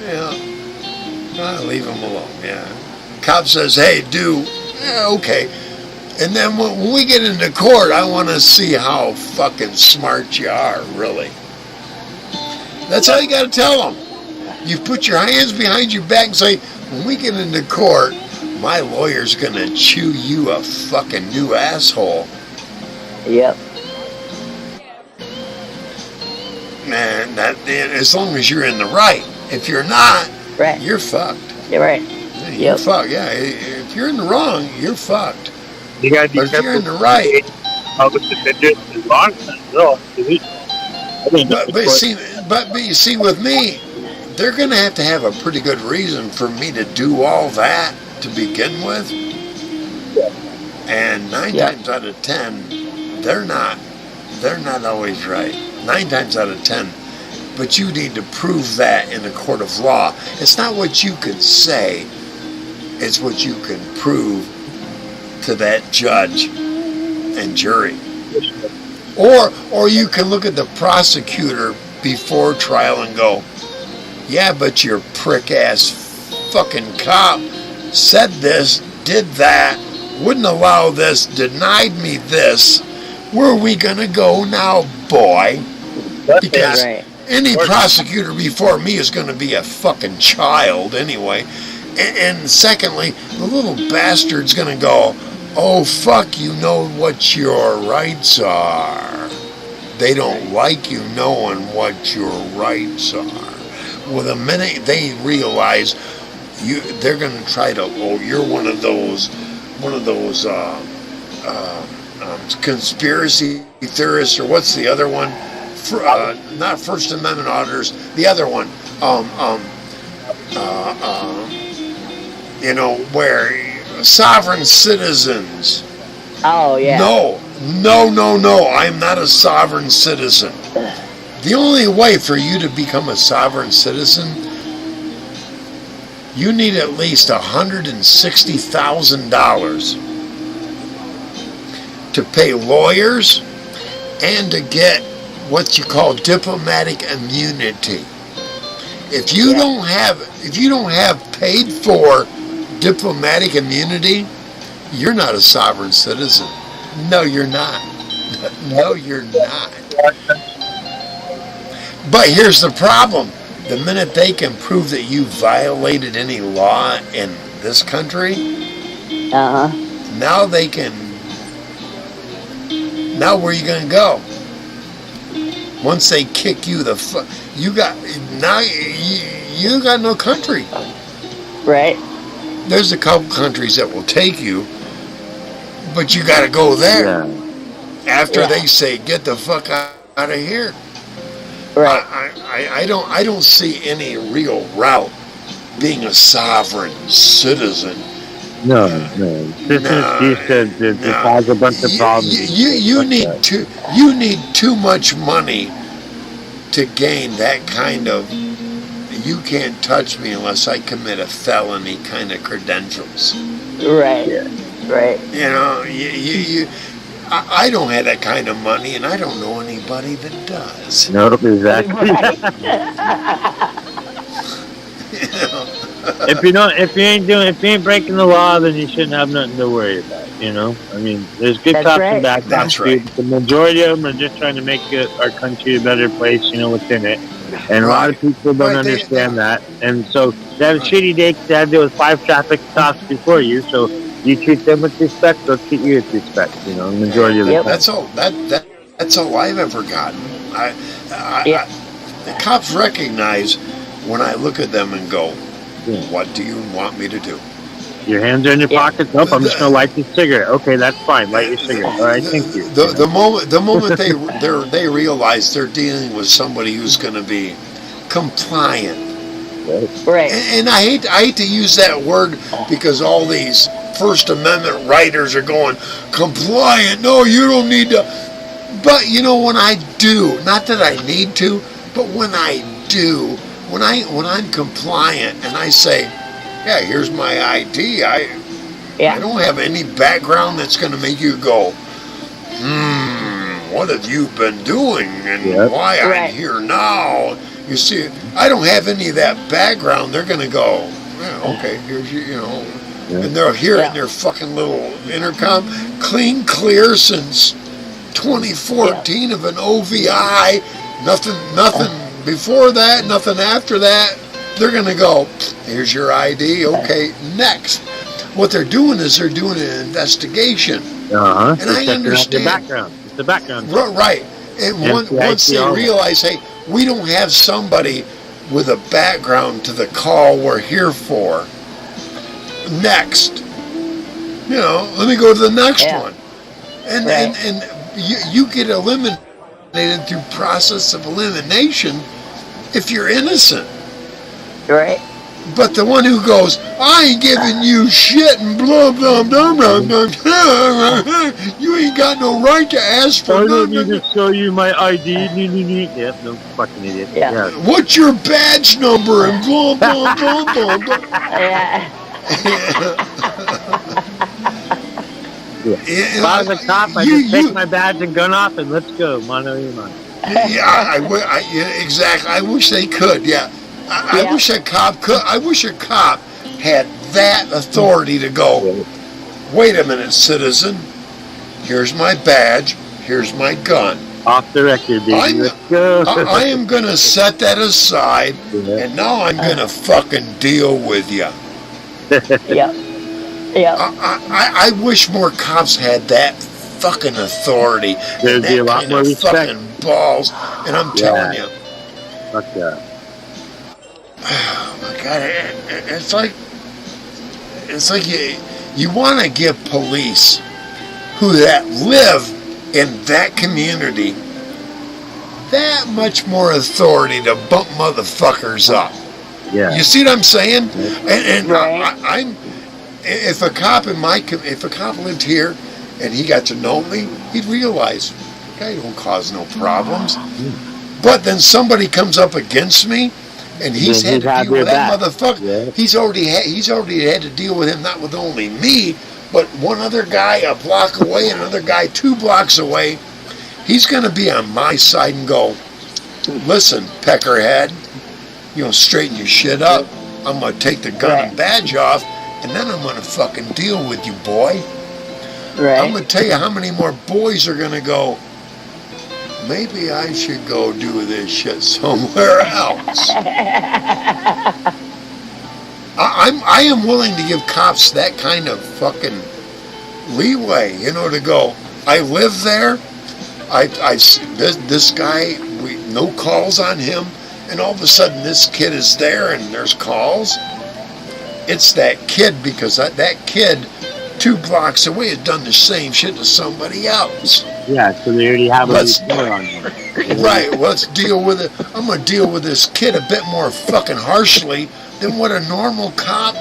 Yeah. Leave him alone. Yeah. Cop says, "Hey, okay." And then when we get into court, I want to see how fucking smart you are, really. That's how you got to tell them. You put your hands behind your back and say, when we get into court, my lawyer's going to chew you a fucking new asshole. Yep. Man, as long as you're in the right. If you're not, Right. you're fucked. You're right. You're fucked, yeah. If you're in the wrong, you're fucked. You gotta be But if careful. you're in the right, Public defender is wrong. No, I mean, but you see, with me, they're going to have a pretty good reason for me to do all that to begin with. And 9 times out of 10, they're not always right. 9 times out of 10. But you need to prove that in a court of law. It's not what you can say, it's what you can prove to that judge and jury. Or you can look at the prosecutor before trial and go, yeah, but your prick-ass fucking cop said this, did that, wouldn't allow this, denied me this. Where are we going to go now, boy? Because any prosecutor before me is going to be a fucking child anyway. And secondly, the little bastard's going to go, oh, fuck, you know what your rights are. They don't like you knowing what your rights are. Well, the minute they realize they're going to try to, you're one of those conspiracy theorists, or what's the other one? Not First Amendment auditors. The other one, where sovereign citizens. Oh yeah. No. I'm not a sovereign citizen. The only way for you to become a sovereign citizen, you need at least $160,000 to pay lawyers and to get what you call diplomatic immunity. If you don't have paid for diplomatic immunity, you're not a sovereign citizen. No, you're not. No, you're not. But here's the problem. The minute they can prove that you violated any law in this country, now they can. Now where are you going to go? Once they kick you you got no country. Right. There's a couple countries that will take you, but you got to go there after they say get the fuck out of here. Right. I don't see any real route being a sovereign citizen. No. This is to cause a bunch of problems. You need too much money to gain that kind of. You can't touch me unless I commit a felony kind of credentials. Right. Right. I don't have that kind of money, and I don't know anybody that does. No, exactly. If you ain't breaking the law, then you shouldn't have nothing to worry about. I mean, there's good cops and bad cops. That's right. The majority of them are just trying to make our country a better place. Within it, and a lot of people don't understand that. And so they have a shitty day because they had to deal with 5 traffic stops before you. So you treat them with respect, they'll treat you with respect. The majority of the time. That's all. That's all I've ever gotten. The cops recognize when I look at them and go, "What do you want me to do?" Your hands are in your pockets. Nope, I'm just gonna light this cigarette. Okay, that's fine. Light your cigarette. All right, thank you. The moment they realize they're dealing with somebody who's going to be compliant Right. And I hate to use that word because all these First Amendment writers are going compliant. No, you don't need to. But you know, when I do, not that I need to, but when I do, when I'm compliant and I say, yeah, here's my ID. I don't have any background that's going to make you go, what have you been doing and why I'm here now? You see, I don't have any of that background. They're going to go, yeah, okay, here's you know. And they'll hear it in their fucking little intercom, clear since 2014 of an OVI, nothing before that, nothing after that. They're going to go, here's your ID, okay, next. What they're doing is they're doing an investigation. And I understand. The background. Right. And once they realize, hey, we don't have somebody with a background to the call we're here for. Next. You know, let me go to the next one. And you get eliminated through process of elimination if you're innocent. Right. But the one who goes, I ain't giving you shit and blah, blah, blah, blah, blah, you ain't got no right to ask for nothing. I don't need to show you my ID. Yep, no fucking idiot. Yeah. What's your badge number and blah, blah, blah, blah, blah. If I was a cop, I'd just take my badge and gun off and let's go. Mano a mano. Exactly. I wish they could, I wish a cop could. I wish a cop had that authority to go, wait a minute, citizen. Here's my badge. Here's my gun. Off the record, baby. Let's go. I am going to set that aside, and now I'm going to fucking deal with you. I wish more cops had that fucking authority. There'd be a lot more respect. Fucking balls, and I'm telling you. Fuck yeah. Oh my God! It's like you want to give police who live in that community that much more authority to bump motherfuckers up. Yeah. You see what I'm saying? And right. If a cop lived here and he got to know me, he'd realize, okay, I don't cause no problems. But then somebody comes up against me. And he's had to deal with that motherfucker. Yeah. He's already had to deal with him, not with only me, but one other guy a block away, another guy 2 blocks away. He's going to be on my side and go, listen, peckerhead, straighten your shit up. I'm going to take the gun and badge off, and then I'm going to fucking deal with you, boy. Right. I'm going to tell you how many more boys are going to go, maybe I should go do this shit somewhere else. I am willing to give cops that kind of fucking leeway, to go, I live there, this guy, no calls on him, and all of a sudden this kid is there and there's calls. It's that kid because that kid 2 blocks away has done the same shit to somebody else. Yeah, so they already have a report on you. Right, let's deal with it. I'm going to deal with this kid a bit more fucking harshly than what a normal cop.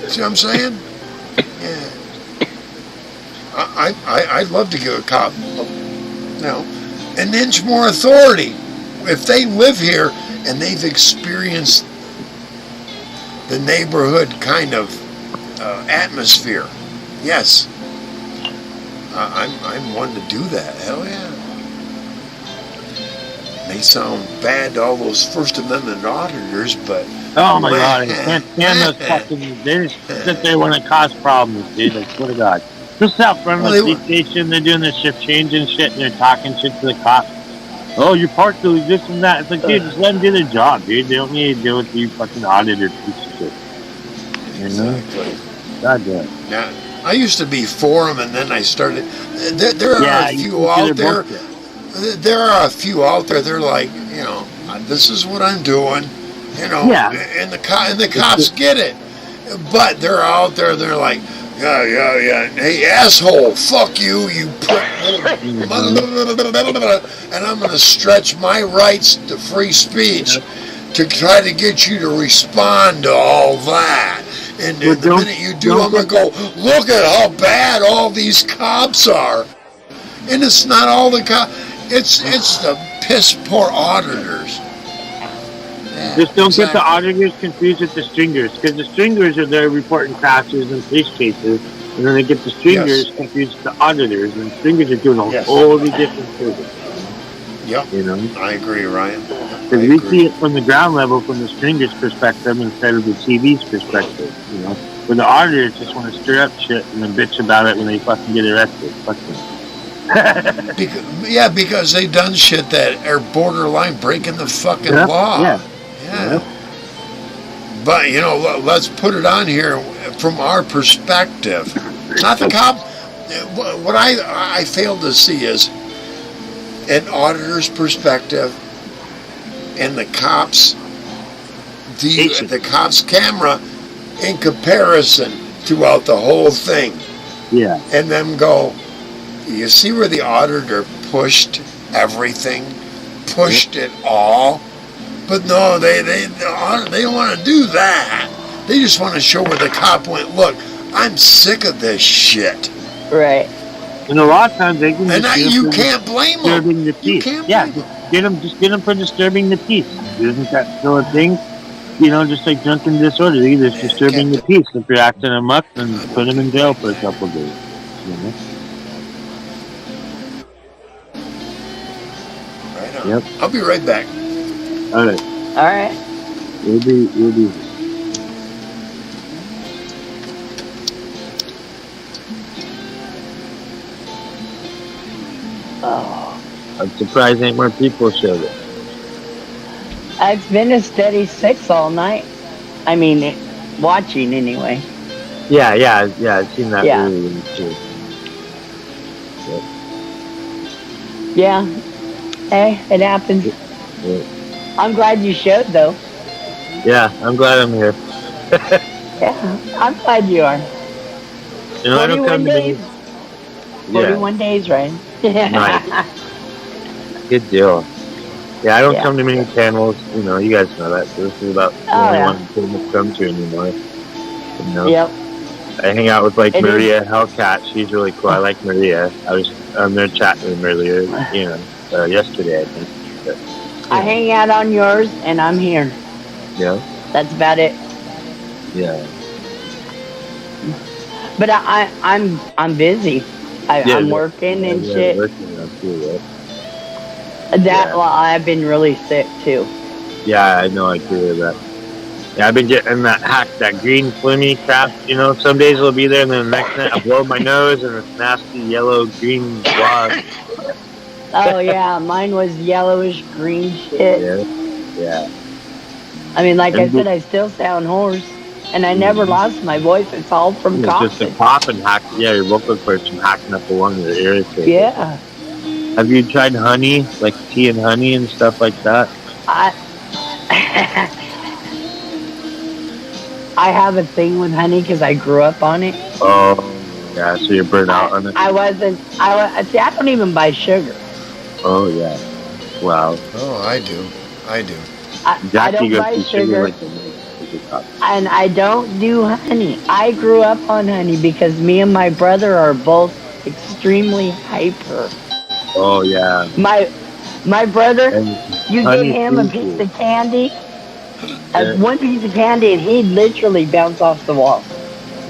See what I'm saying? Yeah. I'd love to give a cop, an inch more authority. If they live here and they've experienced the neighborhood kind of atmosphere. Yes, I'm one to do that. Hell yeah. May sound bad to all those First Amendment auditors, but oh my God, I can't stand those fucking. They just sit there when it cause problems, dude. I swear to God. Just out front of the police station, they're doing their shift change and shit, and they're talking shit to the cops. Oh, you're partially this and that. It's like, dude, just let them do their job, dude. They don't need to deal with you fucking auditor piece of shit. Exactly. God damn. Yeah, I used to be for them, and then I started. There are a few out there. There are a few out there. They're like, this is what I'm doing, and the cops get it, but they're out there. They're like, Yeah. Hey, asshole, fuck you, you prick. And I'm going to stretch my rights to free speech to try to get you to respond to all that. And But the minute you do, I'm going to go, look at how bad all these cops are. And it's not all the cops. It's the piss poor auditors. Yeah, Just don't get the exactly. auditors confused with the stringers, because the stringers are there reporting crashes and police chases, and then they get the stringers confused with the auditors, and the stringers are doing a Yes. totally different service. Yep, You know, I agree, Ryan. I because we agree. see it from the ground level, from the stringers' perspective, instead of the TV's perspective. You know, where the auditors just want to stir up shit and then bitch about it when they fucking get arrested. Fuck them. Because they done shit that are borderline breaking the fucking law. Yeah. Yeah. But, let's put it on here from our perspective. Not the cop. What I fail to see is an auditor's perspective and the cops, the cops' camera in comparison throughout the whole thing. Yeah. And them go, you see where the auditor pushed everything, pushed it all? But no, they don't want to do that. They just want to show where the cop went, look, I'm sick of this shit. Right. And a lot of times they can And just you can't blame them. disturbing the You peace. can't Yeah, blame just get them for disturbing the peace. Isn't that still a thing? Just like drunken disorder, they're just disturbing the peace. If you're acting amok, then put them in jail for a couple days. Right on. Yep. I'll be right back. All right, All right. we'll be. Oh. I'm surprised ain't more people showed it. It's been a steady 6 all night. I mean, watching anyway. Yeah, I've seen that Yeah. earlier too. Yeah. Hey, it happens. Yeah. I'm glad you showed, though. Yeah, I'm glad I'm here. Yeah, I'm glad you are. I don't 41 come to days. me. Yeah, 41 days, right? Nice. Good deal. Yeah, I don't Yeah. come to many panels. You guys know that. So this is about the Oh, only yeah. one I come to anymore. Yep. I hang out with It is. Maria Hellcat. She's really cool. I like Maria. I was on there chatting with him earlier. Yesterday I think. But, I hang out on yours, and I'm here. yeah. That's about it. Yeah. But I'm busy. I'm working and shit. Working on too, right? Well, I've been really sick too. Yeah, I know. I agree with that. Yeah, I've been getting that green flimmy crap. Some days it'll be there, and then the next night I blow my nose and it's nasty yellow green blob. Oh yeah, mine was yellowish green shit. Yeah. I mean, like I And said, I still sound hoarse, and I never lost my voice. It's all from It's just a coughing. cough and hack. Yeah, your vocal cords from hacking up the lung or irritated. Yeah, Have you tried honey, like tea and honey and stuff like that? I I have a thing with honey because I grew up on it. Oh, yeah. So you're burnt out on it. I don't even buy sugar. Oh yeah. Wow. Oh, I do. I Jackie don't goes buy through sugar. like a And I don't do honey. I grew up on honey because me and my brother are both extremely hyper. Oh yeah. My brother, And you honey give him a food piece too. of candy, Yeah. one piece of candy, and he'd literally bounce off the wall.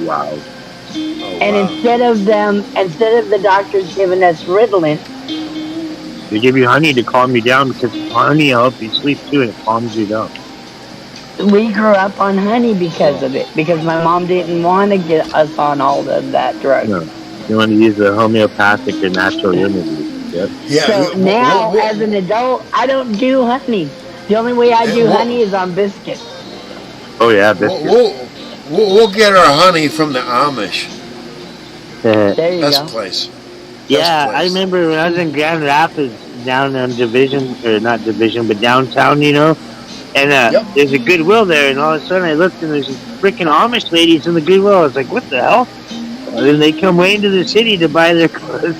Wow. Oh, And wow. instead of the doctors giving us Ritalin, They give you honey to calm you down because honey will help you sleep too, and it calms you down. we grew up on honey because of it. Because my mom didn't want to get us on all of that drug. No. You want to use the homeopathic or natural remedy. Yep. Yeah. So we- now, we'll- as an adult, I don't do honey. The only way I do Yeah, honey is on biscuits. Oh yeah, we'll, biscuits. we'll get our honey from the Amish. There you Best go. place. Yeah, place. I remember when I was in Grand Rapids, down on Division, or not Division, but downtown, and Yep. there's a Goodwill there, and all of a sudden I looked and there's freaking Amish ladies in the Goodwill. I was like, what the hell? then they come way into the city to buy their clothes.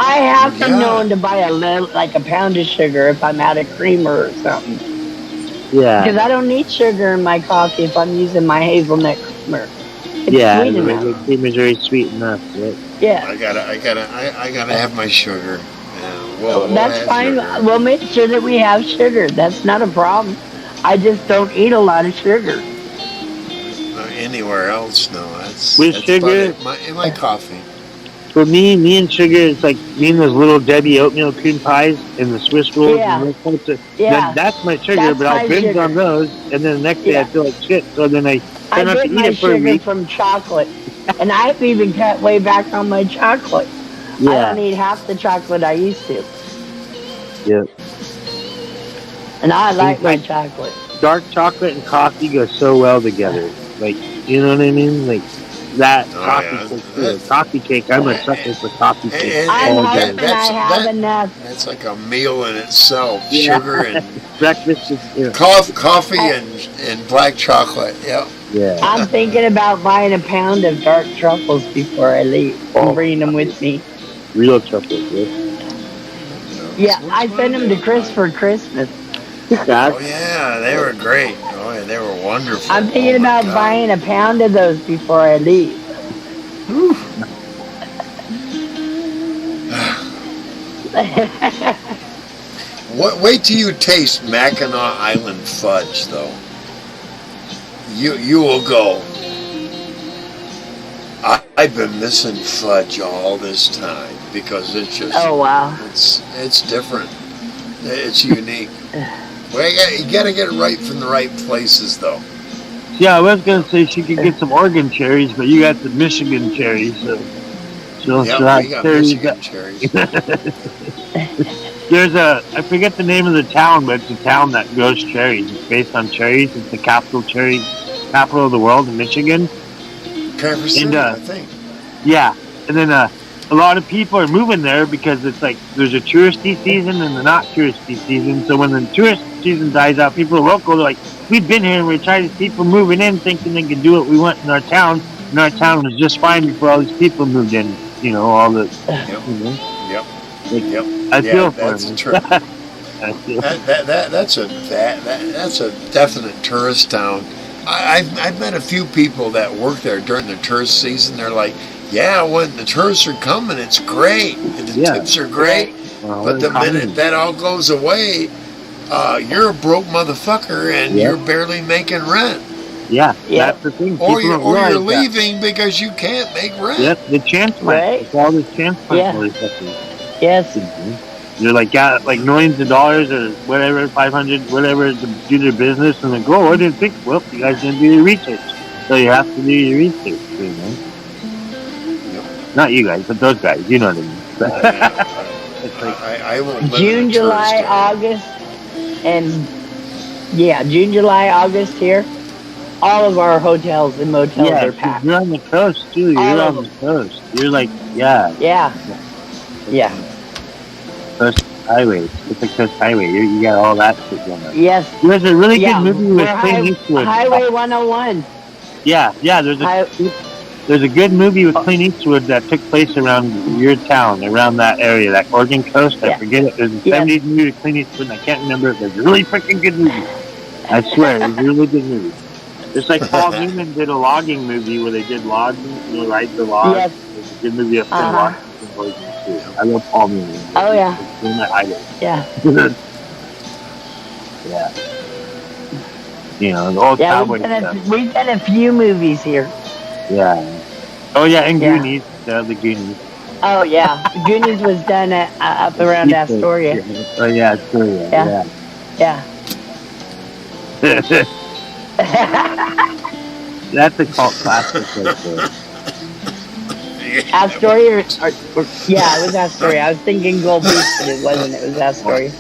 I have to Yeah. know to buy like a pound of sugar if I'm out of creamer or something. Yeah. Because I don't need sugar in my coffee if I'm using my hazelnut creamer. It's Yeah, sweet the enough. regular cream is very sweet enough, right? Yeah. I gotta have my sugar. Yeah, we'll That's have fine. sugar. We'll make sure that we have sugar. That's not a problem. I just don't eat a lot of sugar. Anywhere else, no. With that's sugar? about it. In my coffee. For me and sugar, it's like me and those little Debbie oatmeal cream pies and the Swiss rolls. Yeah. And those types of, Yeah. that's my sugar, That's but I'll my binge sugar. on those, and then the next day I Yeah. feel like shit, so then I I try not to get eat my it for a sugar week. from chocolate. And I've even cut way back on my chocolate. I Yeah, don't eat half the chocolate I used to. yeah. And I like my like- chocolate. Dark chocolate and coffee go so well together. Like, you know what I mean? Like, that Oh, coffee yeah. cake, too. Coffee cake, I'm a sucker for coffee cake. And- I'm all that- day. hoping I have that- enough. That's like a meal in itself. Yeah. Sugar and Breakfast is, yeah. coffee and black chocolate. Yep. Yeah. I'm thinking about buying a pound of dark truffles before I leave and bringing them with me. Real chocolate, yeah. Yeah, I sent them to Chris for Christmas. That's Oh yeah, they were great. Oh yeah, they were wonderful. I'm thinking Oh, my about God. buying a pound of those before I leave. Wait till you taste Mackinac Island fudge, though. You will go. I've been missing fudge all this time because it's just Oh wow. it's different. It's unique. Well, you gotta get it right from the right places, though. Yeah, I was gonna say she could get some Oregon cherries, but you got the Michigan cherries, so she'll Yeah, have we got cherries. Michigan cherries. There's I forget the name of the town, but it's a town that grows cherries. It's based on cherries. It's the capital of the world in Michigan. Traverse City, And, I think. Yeah, and then a lot of people are moving there because it's like there's a touristy season and a not touristy season. So when the tourist season dies out, people are local. They're like, we've been here and we're trying to see people moving in, thinking they can do what we want in our town. And our town was just fine before all these people moved in. You know, all the. Yep. You know, Yep. like, Yep. I feel for that's them. true. I feel- That's a definite tourist town. I've met a few people that work there during the tourist season. They're like, yeah, when the tourists are coming, it's great. And the Yeah. tips are great. Well, But the economy. minute that all goes away, you're a broke motherfucker and Yeah. you're barely making rent. Yeah, Yeah. that's the thing. Or People you're, don't or you're realize that. leaving because you can't make rent. Yep, the transplant. Right. It's all this transplant Yeah. motherfuckers. Yes. They're like got like millions of dollars or whatever, 500, whatever, to do their business, and they go, oh, I didn't think. Well, you guys didn't do your research, so you have to do your research. You know, not you guys, but those guys. You know what I mean? It's like, I won't live in a June, tourist July, town. August, and yeah, June, July, August here. All of our hotels and motels yeah, are 'cause packed. you're on the coast too. You're All on of the them. coast. You're like, yeah, Yeah. Yeah. coast highway. It's a coast highway. You got all that shit going on. Yes. There's a really Yeah. good movie with We're Clint Eastwood. Highway 101. Yeah. There's a good movie with Clint Eastwood that took place around your town, around that area, that Oregon coast. I Yeah. forget it. There's a Yes. 70s movie with Clint Eastwood, and I can't remember it, but it's a really freaking good movie. I swear, it was a really good movie. Just like Paul Newman did a logging movie where they did logging, ride the log. Yes. It's a good movie up there. Uh-huh. Logging too. I love Paul Newman. Oh, yeah. It's one of my idols. Yeah. Yeah. You know, the old Yeah. cowboy stuff. We've done a few movies here. Yeah. Oh, yeah, and Yeah. Goonies. The Goonies. Oh, yeah. Goonies was done up around Astoria. Oh, yeah, Astoria. Yeah. Yeah. Yeah. That's a cult classic right there. Astoria, yeah, it was Astoria. I was thinking Gold Beach, but it wasn't. It was Astoria.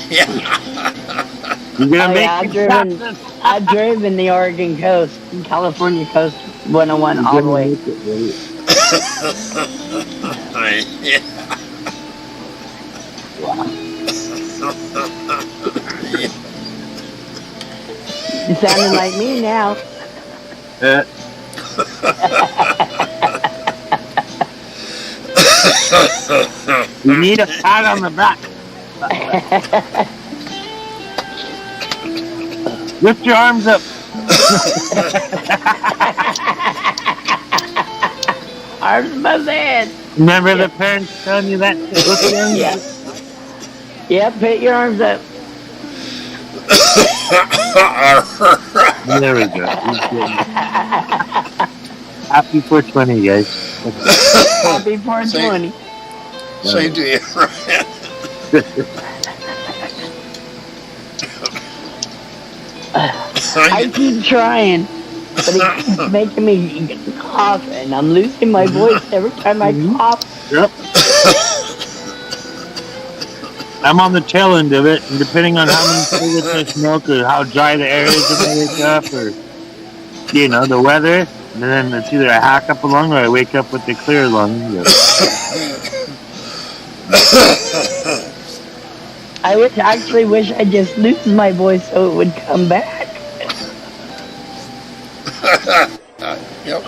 Yeah. You're gonna Oh, make yeah, it I've driven the Oregon coast, California coast 101 all the way. Yeah. You sounding like me now. Uh, you need a pat on the back. Lift your arms up. Arms above the head. Remember the parents telling you that? Lift your arms Yeah. up. Yeah, put your arms up. There we go. Happy 420, guys. Happy 420. Same to you. I keep trying, but it keeps making me cough, and I'm losing my voice every time I cough. Yep. I'm on the tail end of it, and depending on how many cigarettes I smoke, or how dry the air is when I wake up, or the weather, and then it's either I hack up a lung or I wake up with the clear lung. I actually wish I just loosened my voice so it would come back. Yep.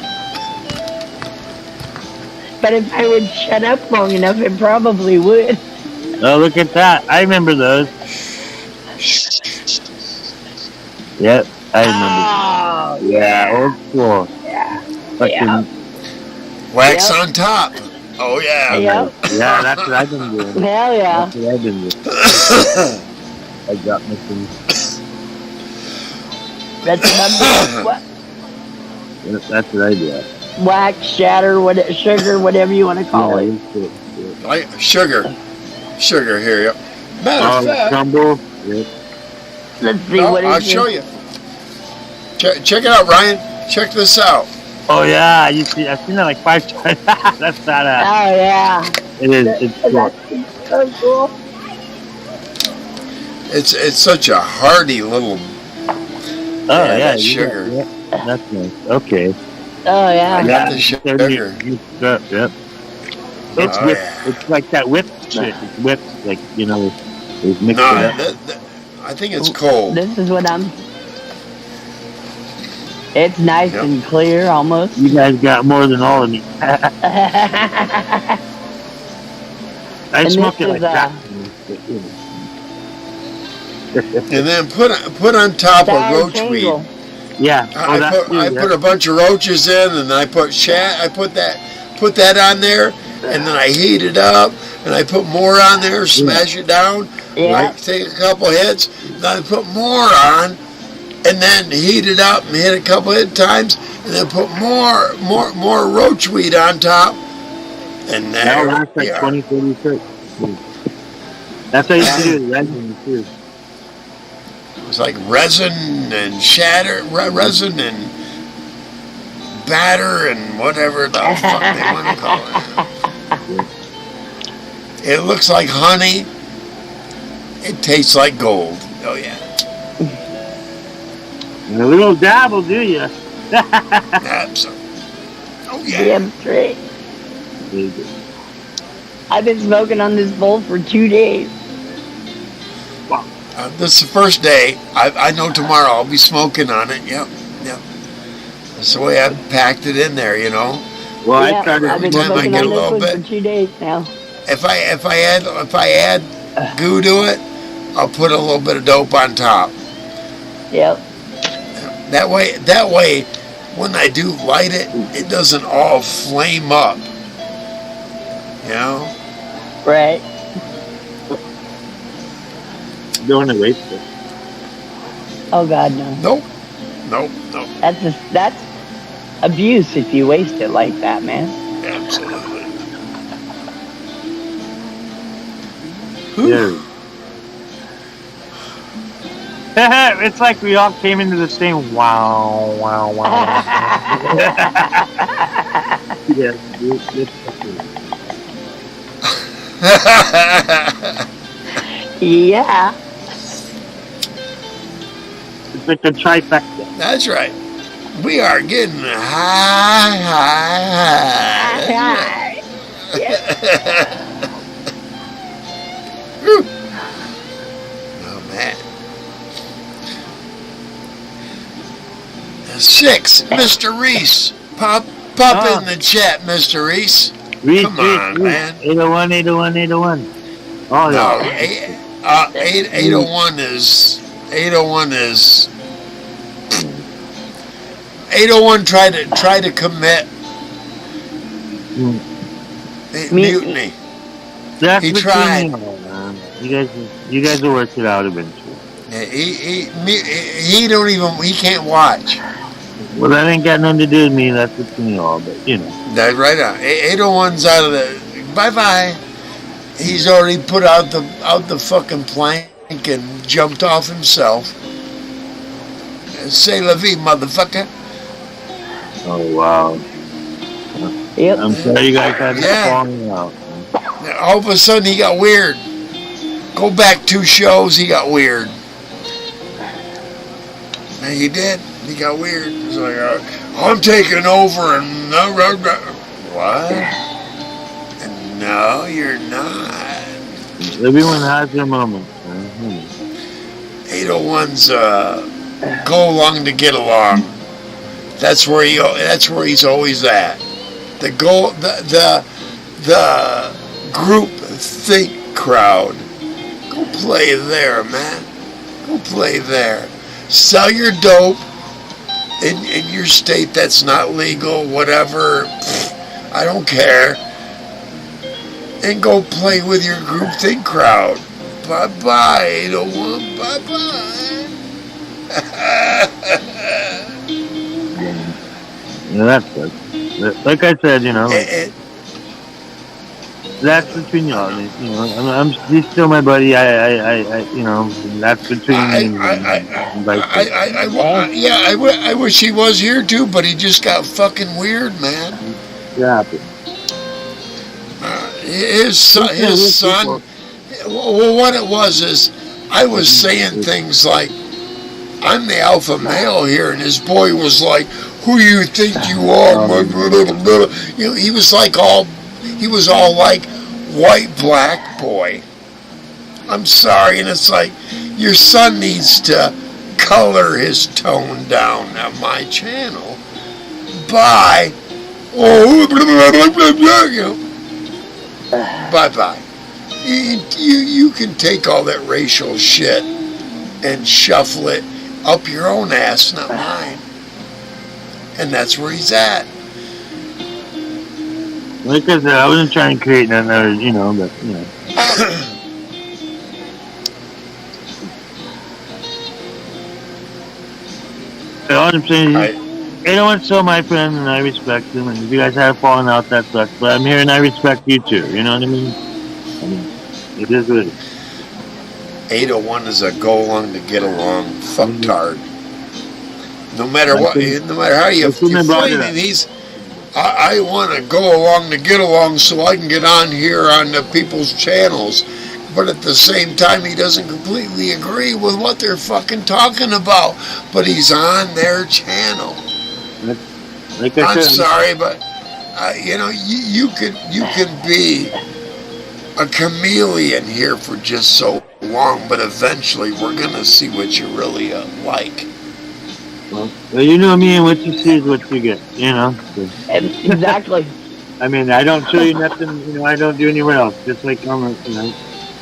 But if I would shut up long enough, it probably would. Oh, look at that! I remember those. Yep, I remember. Oh, Yeah, old school. yeah. Fucking, Wax Yep. on top. Oh yeah. Yep. yeah, that's what I've been doing. Hell yeah. That's what I've been doing. I got my things. That's what That's what I do. wax, shatter, sugar, whatever you want to call it. Like sugar. Sugar here, yep. Matter of fact, Crumble. Yep. Let's see no, what I'll is show it. you. Check it out, Ryan. Check this out. Oh yeah, I've seen that like 5 times. That's badass. Oh yeah. It is. It's cool. That's so cool. It's such a hearty little. Oh yeah, that's you got- sugar. yeah, that's nice. Okay. Oh I yeah. got the sugar. Yep. It's Oh, whipped. yeah. It's like that whipped shit. It's whipped, like it's mixed No, it up. I think it's cold. This is what I'm. It's nice Yep. and clear almost. You guys got more than all of me. I And smoke this it like is, that. And then put on top of Sour roachweed. Tangle. Yeah. I put a bunch of roaches in, and I put put that on there, and then I heat it up, and I put more on there, smash it down, Yeah. I take a couple hits, then I put more on, and then heat it up and hit a couple hit times, and then put more roachweed on top, and That'll there last we like are. 20, 30 clicks. That's how you can do it. Resin too. It's like resin and resin and batter and whatever the fuck they want to call it. It looks like honey. It tastes like gold. Oh yeah, And a little dab will do you. absolutely. Oh yeah. Damn straight. I've been smoking on this bowl for 2 days. This is the first day. I know tomorrow I'll be smoking on it. Yep. That's the way I packed it in there. Well, Yeah, I started. I've been time I smoking get a on this little one bit. for 2 days now. If I add goo to it, I'll put a little bit of dope on top. Yep. That way, when I do light it, it doesn't all flame up. Right. Don't want to waste it. Oh God, no. Nope. That's abuse if you waste it like that, man. Absolutely. Yeah. It's like we all came into the same wow. Yeah. Yeah. It's like the trifecta. That's right. We are getting high. That's right. 6, Mr. Reese. Pop in the chat, Mr. Reese. Come on, man. 801, 801, 801. Oh, No, yeah. 801 is 801 tried to commit mutiny. That's He between tried. you all, man. You guys will work it out eventually. He don't even, he can't watch. Well, that ain't got nothing to do with me. That's between you all, but you know. That's right on. 801's out of the, bye-bye. He's already put out the fucking plank and jumped off himself. Say la vie, motherfucker. Oh, wow. Yep. I'm sorry you guys had to Yeah. falling out. All of a sudden he got weird. Go back 2 shows, he got weird. And he did. He got weird. He's like, I'm taking over and what? And no, you're not. Everyone has their moments, man. 801's go along to get along. That's where he's always at. The group think crowd. Go play there, man. Go play there. Sell your dope in your state that's not legal, whatever. I don't care. And go play with your group think crowd. Bye-bye, 801. Bye-bye. Yeah, that's good. Like I said, you know, that's between y'all. You know, he's still my buddy. I you know, that's between me. I wish he was here too, but he just got fucking weird, man. Yeah. His son. Well, what it was is, I was saying things like, I'm the alpha male here, and his boy was like, who you think you are? You know, he was all like white black boy. I'm sorry, and it's like, your son needs to color his tone down on my channel by, you know, bye-bye. You can take all that racial shit and shuffle it up your own ass, not mine. And that's where he's at. Like I said, I wasn't trying to create another, you know, but, you know. All I'm saying is, 801's still my friend, and I respect him, and if you guys have fallen out, that sucks, but I'm here and I respect you too, you know what I mean? It is what it is. 801 is a go along to get along fucktard. No matter what, no matter how you frame him, I want to go along to get along so I can get on here on the people's channels. But at the same time, he doesn't completely agree with what they're fucking talking about. But he's on their channel. Like I I'm said, sorry, but you know, you can be a chameleon here for just so long, but eventually we're gonna see what you really like. well, you know me, and what you see is what you get, you know? Exactly. I mean, I don't show you nothing, you know, I don't do anywhere else, just like I'm, you know,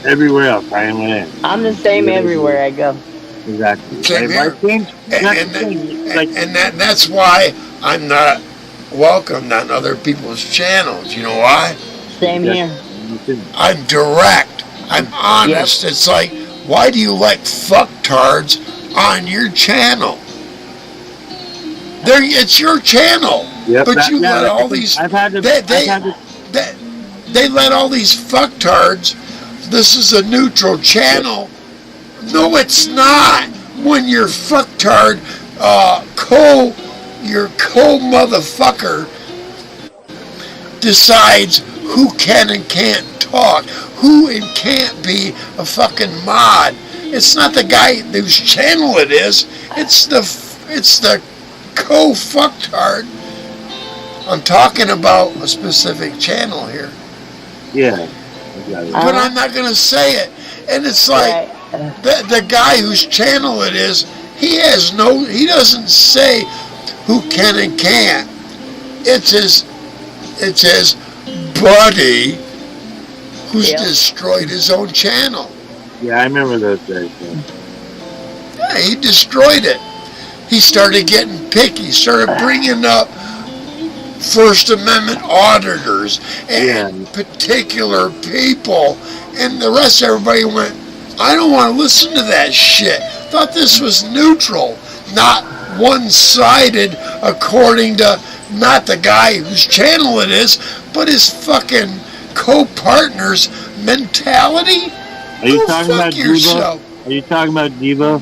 everywhere else, I am what I am. I'm the same everywhere I go. Exactly. Same here. And that's why I'm not welcomed on other people's channels. You know why? Same here. I'm direct. I'm honest. Yep. It's like, why do you let fucktards on your channel? It's your channel. Yep, but you let all these... They let all these fucktards... This is a neutral channel. No, it's not. When your fucktard, your co-motherfucker decides who can and can't talk, who and can't be a fucking mod. It's not the guy whose channel it is. It's the co-fucktard. I'm talking about a specific channel here. Yeah. But I'm not going to say it. And it's like, the guy whose channel it is, he doesn't say, who can and can't. It's his buddy who's Yeah. destroyed his own channel. Yeah, I remember those days. Yeah, he destroyed it. He started getting picky, started bringing up First Amendment auditors and particular people, and the rest of everybody went, I don't want to listen to that shit. Thought this was neutral, not one-sided according to not the guy whose channel it is, but his fucking co-partner's mentality. Are you Go talking fuck about yourself. Devo? Are you talking about Devo?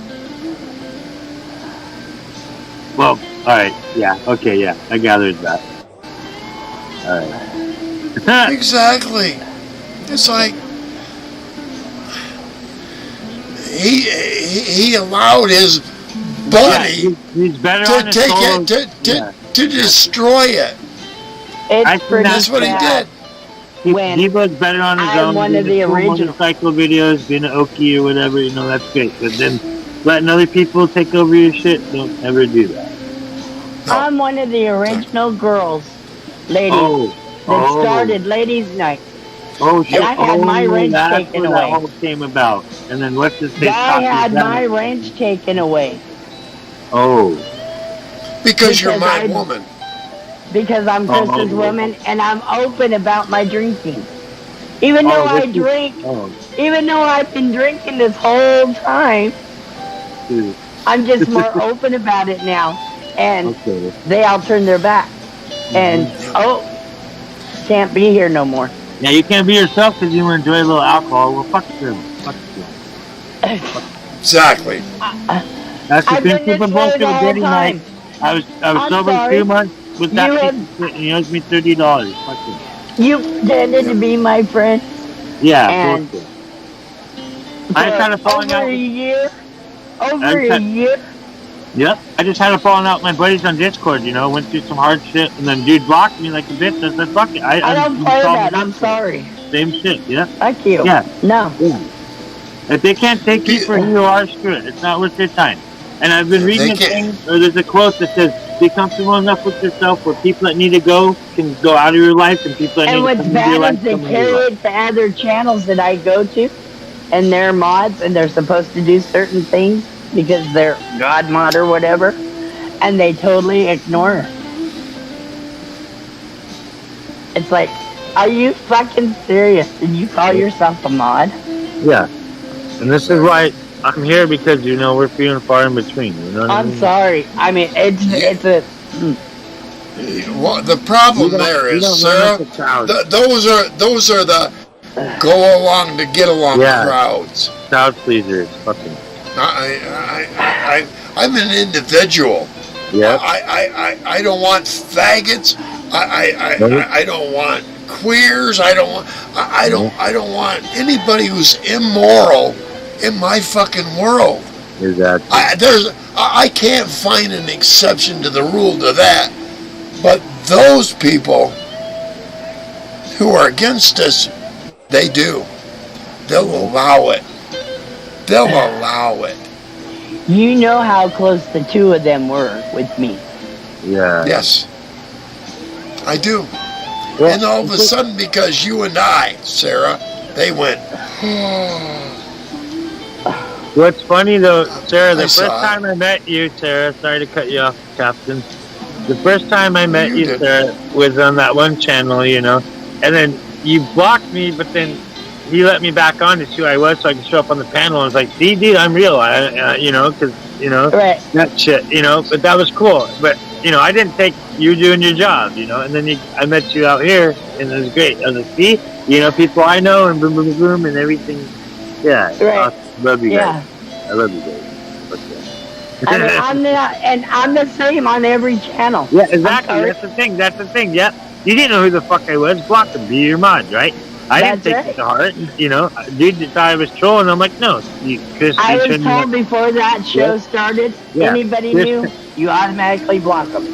Well, alright, yeah, okay, yeah, I gathered that. Alright. Exactly. It's like he allowed his buddy he's better to on his take solo. it to destroy it. I It's think pretty That's what he sad. did. When Devo's better on his I'm own. one of doing the cool original- motorcycle videos, being an Okie or whatever, you know, that's great. But then letting other people take over your shit, don't ever do that. No. I'm one of the original girls, ladies, that started ladies' night. Oh, shit. And I had my wrench that's taken what away. that all came about. And then what's his face? Guy had copied my that. wrench taken away Because you're Because my I- woman. because I'm Krista's woman and I'm open about my drinking. Even though I this is- drink, Oh, even though I've been drinking this whole time, dude. I'm just more open about it now. And Okay. they all turn their back. And, oh, can't be here no more. Yeah, you can't be yourself because you want to enjoy a little alcohol. Well, fuck them. Fuck them. Exactly. That's the I've thing. been this People way both the get a whole dating night. time. I was I'm sober sorry. 2 months with that You piece have- of shit, and he owes me $30. Fuck him. You pretended to be my friend Yeah, And- bullshit. I just had a for falling over out. a year. Over I a had- year. Yep, I just had a falling out with my buddies on Discord. You know, went through some hard shit, and then dude blocked me like a bitch. I said, "Fuck it." I don't play uninstalled that. the I'm Discord. sorry. Same shit. Yeah, Fuck you. yeah. No. If they can't take you for who you are, screw it. It's not worth their time. And I've been If reading they a can't- thing, or there's a quote that says, "Be comfortable enough with yourself where people that need to go can go out of your life, and people that And need what's to come into your bad life is they come into your carry life." it to other channels that I go to, and they're mods, and they're supposed to do certain things because they're God mod or whatever, and they totally ignore it. It's like, are you fucking serious? Did you call yourself a mod? Yeah, and this is why I'm here, because you know we're few and far in between. You know what I I'm mean? sorry. I mean, it's a. Well, the problem You don't- there you is, don't Sarah, run with the crowd. those are the go along to get along Yeah. crowds. Crowd pleasers, fucking. I'm an individual. Yeah. I don't want faggots. I don't want queers. I don't want anybody who's immoral in my fucking world. Exactly. I can't find an exception to the rule to that. But those people who are against us, they do. They'll allow it. They'll allow it. You know how close the two of them were with me. Yeah. Yes. I do. Well, And all of a sudden, because you and I, Sarah, they went, What's funny though, Sarah, the I first saw it. time I met you, Sarah, sorry to cut you off, Captain. The first time I met You you, did. Sarah, was on that one channel, you know, and then you blocked me, but then you let me back on to see who I was so I could show up on the panel. I was like, see, dude, I'm real, you know, because, you know, Right. that shit, you know, but that was cool. But, you know, I didn't take you doing your job, you know, and then I met you out here, and it was great. I was like, see, you know, people I know, and boom, boom, boom, boom, and everything. Yeah. Right. Awesome. Love you Yeah. guys. I love you guys. I mean, I'm the same on every channel. Yeah, exactly. sorry. That's the thing. Yep. You didn't know who the fuck I was. Block them. Be your mod, right? I didn't That's take it to heart. You know, dude thought I was trolling. I'm like, no, Chris. I you was shouldn't told have- before that show started, Yeah. anybody Chris- new, you automatically block them.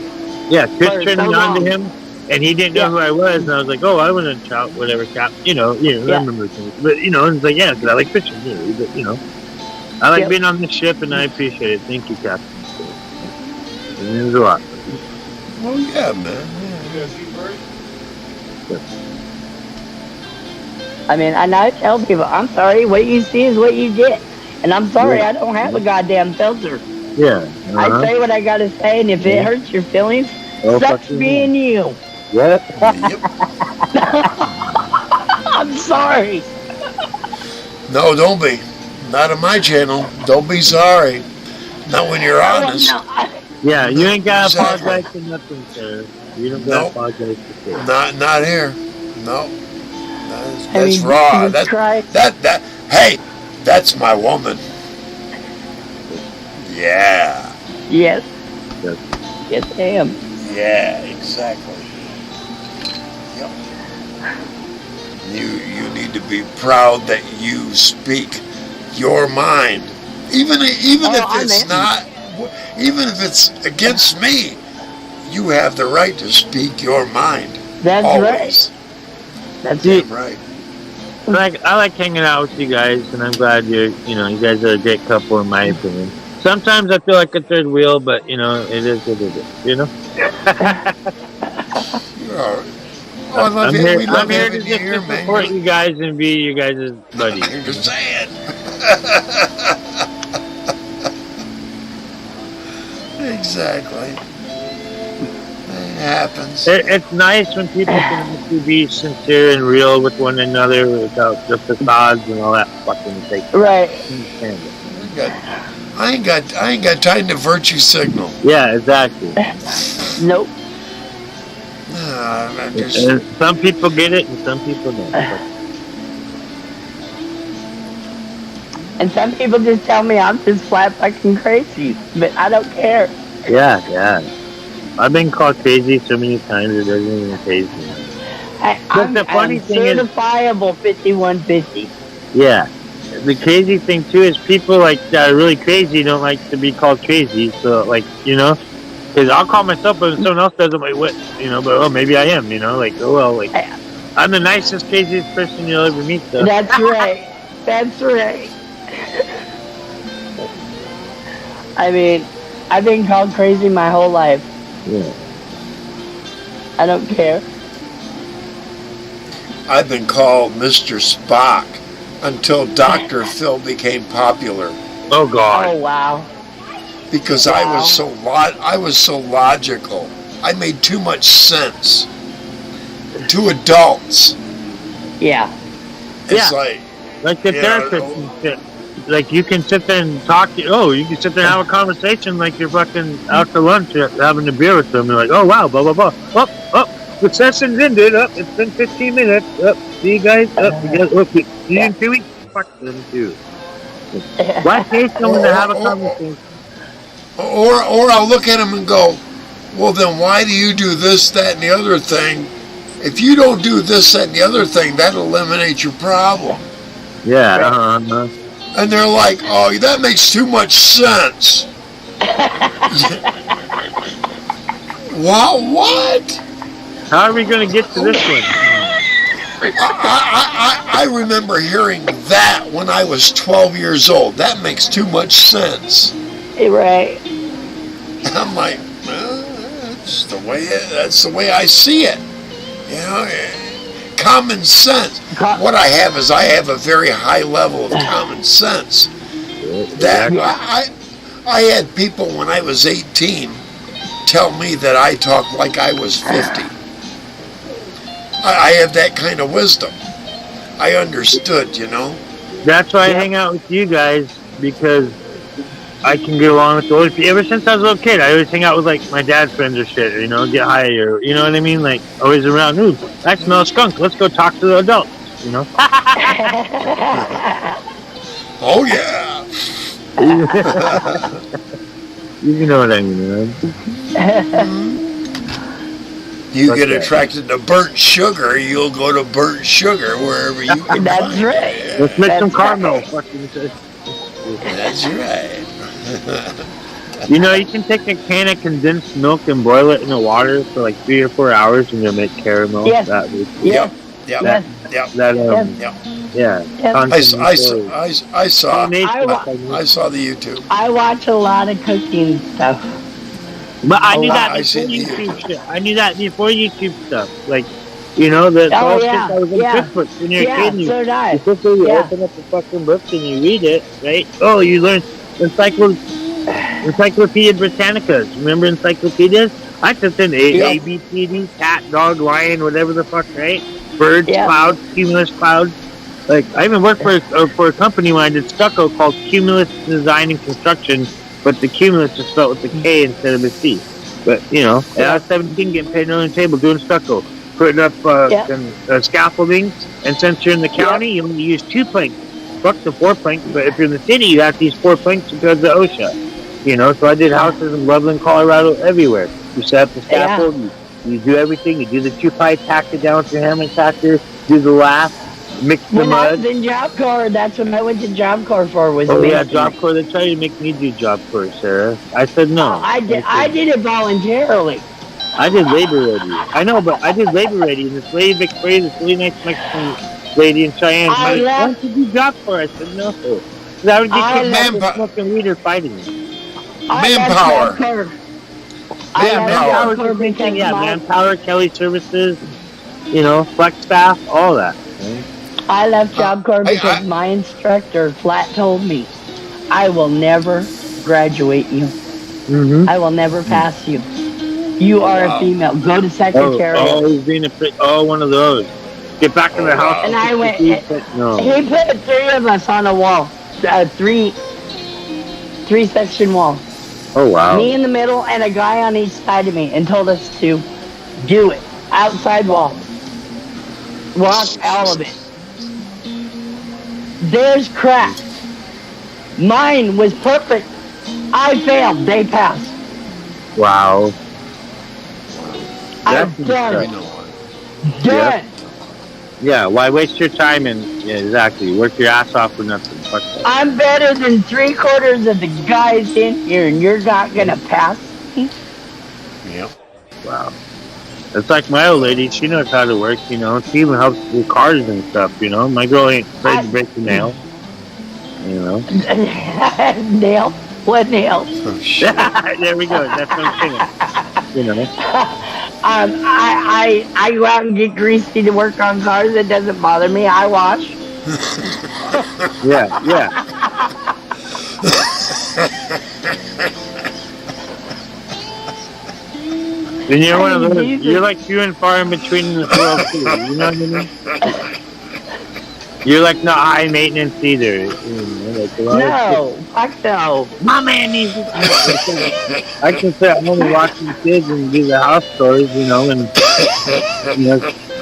Yeah, Chris for turned so me on to long. him, and he didn't know Yeah. who I was, and I was like, oh, I wasn't Trout, whatever, Cap. You know, I Yeah. remember things. But you know, and it's like, yeah, because I like fishing. But, you know, I like Yep. being on the ship, and I appreciate it. Thank you, Captain. It means a lot. Oh yeah, man. I mean, and I tell people, I'm sorry, what you see is what you get. And I'm sorry, Yeah. I don't have a goddamn filter. Yeah. I say what I gotta say, and if it hurts your feelings, Oh, sucks fucking being you. Yep. Yep. I'm sorry. No, don't be. Not on my channel. Don't be sorry. Not when you're honest. Yeah, you ain't gotta Exactly. apologize for nothing, sir. You don't gotta Nope. apologize for shit. Not here. No. That's raw. Jesus Christ. That. Hey, that's my woman. Yeah. Yes. Yes. Yes, I am. Yeah. Exactly. Yep. You need to be proud that you speak your mind, even if it's am. not, even if it's against me. You have the right to speak your mind. That's Always. That's Damn right. I like hanging out with you guys, and I'm glad you guys are a great couple in my opinion. Sometimes I feel like a third wheel, but it is what it is, You're all right. Oh, I love I'm you. here, We love I'm here to having you just here, support man. you guys and be you guys' buddy. I'm just saying. Exactly. It happens. It's nice when people can actually be sincere and real with one another without the facades and all that fucking fake. right. I ain't got time to virtue signal. Yeah, exactly. Nope. I'm just, And some people get it and some people don't. And some people just tell me I'm just flat fucking crazy, but I don't care. Yeah. I've been called crazy so many times it doesn't even faze me. I'm the funny thing is- certifiable 5150. Yeah. The crazy thing too is people like that are really crazy don't like to be called crazy. So like, because I'll call myself, but if someone else does, I'm like, what? But maybe I am, like, oh well, like, I'm the nicest, craziest person you'll ever meet, though. That's right. That's right. I mean, I've been called crazy my whole life. Yeah. I don't care. I've been called Mr. Spock until Dr. Phil became popular Oh God. Oh, wow. because Wow. I was so logical. I made too much sense to adults. Yeah. It's Yeah. like, Like the Yeah, therapist and shit. Like you can sit there and talk. You can sit there and have a conversation like you're fucking out to lunch or having a beer with them. You're like, oh wow, blah blah blah. The session's ended. It's been 15 minutes. See you guys. See you in 2 weeks. Fuck them too. Why pay someone to have a conversation? or I'll look at them and go, well, then why do you do this, that, and the other thing? If you don't do this, that, and the other thing, that'll eliminate your problem. Yeah. And they're like, oh, that makes too much sense. Wow, what? How are we gonna get to this one? I remember hearing that when I was 12 years old. That makes too much sense. Right. And I'm like, well, that's the way I see it. Common sense. What I have is I have a very high level of common sense. That I had people when I was 18 tell me that I talked like I was 50. I have that kind of wisdom. I understood, That's why I hang out with you guys, because I can get along with the older people. Ever since I was a little kid, I always hang out with like my dad's friends or shit, or, get high, or you know what I mean? Like always around. Ooh, I smell a skunk. Let's go talk to the adults. Oh yeah. You know what I mean, man. You get attracted to burnt sugar, you'll go to burnt sugar wherever you can That's find right. it. Let's make some That's caramel. right. That's right. You can take a can of condensed milk and boil it in the water for like 3 or 4 hours, and you'll make caramel. Yes. That was, Yes. Yep. Yes. Yep. that Yep. yeah. Yes. I saw I the YouTube. I watch a lot of cooking stuff. But I knew Oh, that I before see. YouTube shit. I knew that before YouTube stuff. Like, you know, the Oh, all yeah, shit that was in yeah. cookbooks when you're a Yeah, kid. And so did I. you quickly Yeah. open up the fucking book and you read it, right? Oh, you learn Encyclopedia Britannicas. Remember encyclopedias? I took in Yeah. A, B, C, D, cat, dog, lion, whatever the fuck, right? Birds, Yeah. clouds, cumulus clouds. Like, I even worked for a company when I did stucco called Cumulus Design and Construction, but the cumulus is spelled with a K instead of a C. But, you know, and I was 17 getting paid on the table doing stucco, putting up scaffolding, and since you're in the county, you only use 2 planks. Fuck the 4 planks, but if you're in the city, you have to use 4 planks because of OSHA. You know, so I did houses in Loveland, Colorado, everywhere. You set up the scaffold, you do everything, you do the 2-ply, tack it down with your hammer tacker, do the lath, mix the When I mud. was in Job Corps, that's what I went to Job Corps for. Was Oh yeah, masonry. Job Corps. They tried to make me do Job Corps, Sarah. I said no. Oh, I did it voluntarily. I did labor ready. I know, but I did labor ready. And this lady, Victoria, this really nice Mexican lady in Cheyenne, I like, why left- don't you do Job Corps? I said no. 'Cause I would get I kicked back left- with smoking weed or fighting me. I left Manpower. Job Corps. I left Manpower. Job Manpower, Corps because yeah, my- Manpower, Kelly Services, you know, Flex Staff, all that. Right? I left Job Corps I- because my instructor flat told me, I will never graduate you. Mm-hmm. I will never pass you. You are a Wow. female. Go to secretariat. Oh, he's being one of those. Get back in the house. And I went- No. He put 3 of us on a wall. Three section wall. Oh wow. Me in the middle and a guy on each side of me, and told us to do it. Outside wall. Walk all of it. There's cracks. Mine was perfect. I failed. They passed. Wow. I'm That's done. You know what? Done. Yeah, why waste your time and exactly work your ass off for nothing? Fuck that. I'm better than 3/4 of the guys in here, and you're not gonna pass me? Yep. Wow. It's like my old lady. She knows how to work. You know, she even helps with cars and stuff. You know, my girl ain't afraid to break the nail. You know. Nail? What nail? Oh, shit. There we go. That's what I'm saying. You know. I go out and get greasy to work on cars. It doesn't bother me. I wash. Yeah. And you're one of those. You're like few and far in between in this world too. You know what I mean? You're like not high maintenance either. You know, like a lot of No, fuck no. my man needs to I can sit at home and watch the kids and do the house chores, you know, and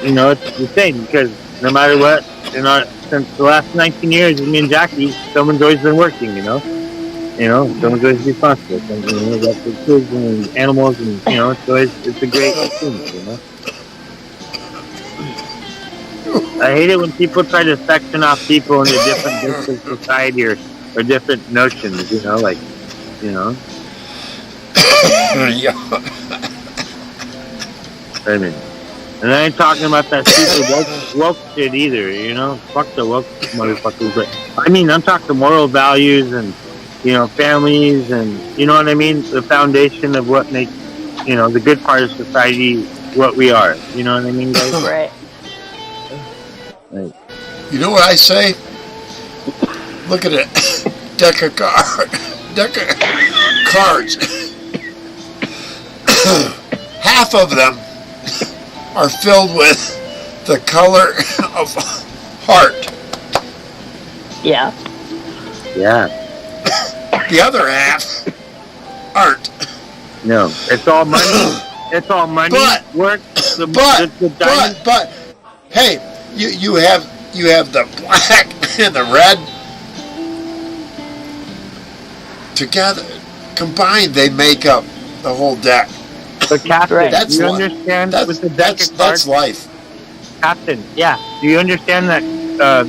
you know, it's the same because no matter what, you know, since the last 19 years of me and Jackie, someone's always been working, you know, someone's always responsible. You know, that's the kids and animals, and you know, it's a great thing, you know. I hate it when people try to section off people into different bits of society or different notions, you know, like, you know. Yeah. I mean, and I ain't talking about that stupid woke shit either, you know. Fuck the woke motherfuckers. But I mean, I'm talking moral values and, you know, families and, you know what I mean? The foundation of what makes, you know, the good part of society what we are. You know what I mean, guys? Right. Like, You know what I say? Look at it. Deck of cards. Half of them are filled with the color of heart. Yeah. yeah. The other half aren't. No. It's all money. It's all money, But- work, the diamond. But, hey, you have the black and the red together, combined. They make up the whole deck. But Captain, Right. That's do you li- understand That's with the deck of that's cards? life. Captain, yeah. Do you understand that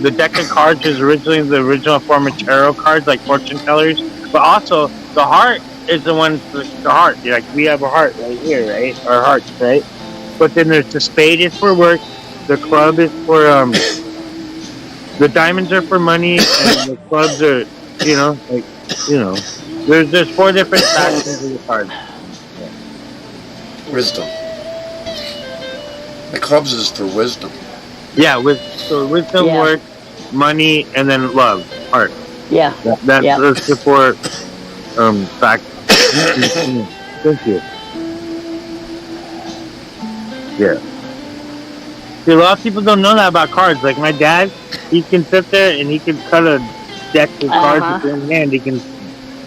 the deck of cards is originally the original form of tarot cards, like fortune tellers? But also, the heart is the one, the heart. Like, we have a heart right here, right? Our hearts, right? But then there's the spade is for work, the club is for, the diamonds are for money, and the clubs are, you know, like, you know, there's 4 different factions of the cards. Wisdom. The clubs is for wisdom. Yeah, wisdom, Yeah. work, money, and then love, heart. Yeah. That's Yeah. the support. Fact. Thank you. Yeah. See, a lot of people don't know that about cards. Like my dad, he can sit there and he can cut a deck of cards with one hand. He can.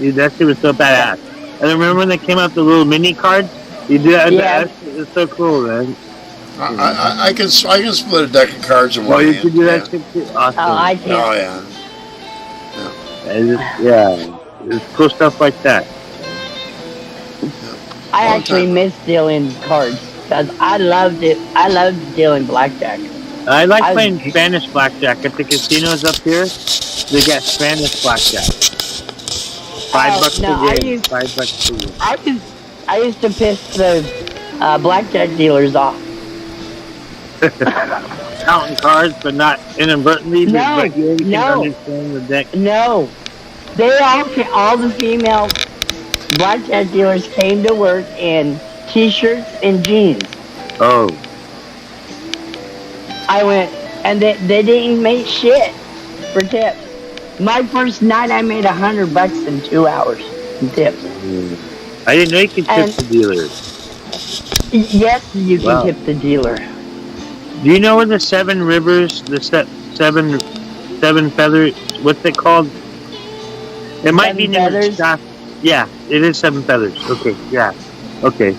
Dude, that shit was so badass. And I remember when they came out the little mini cards. You do that. Yeah. It's so cool, man. I can split a deck of cards in Oh, one you hand. can do that shit too. Awesome. Oh, I Yeah. can't. Oh yeah. It's cool stuff like that. I Long actually time. miss dealing cards because I loved it. I loved dealing blackjack. I like I- playing Spanish blackjack at the casinos up here. They got Spanish blackjack. $5 no, a I game. used- $5 a game. I used to piss the blackjack dealers off. Counting cards, but not inadvertently. No, but you can no. understand the deck. No, they all the female blackjack dealers came to work in t-shirts and jeans. Oh, I went, and they didn't make shit for tips. My first night, I made $100 in 2 hours in tips. I didn't know you could tip And- the dealers. Yes, you can Wow. tip the dealer. Do you know where the Seven Rivers, the seven feathers? What's it called? It might be Seven near Feathers? Staff. Yeah, it is Seven Feathers. Okay, yeah, okay.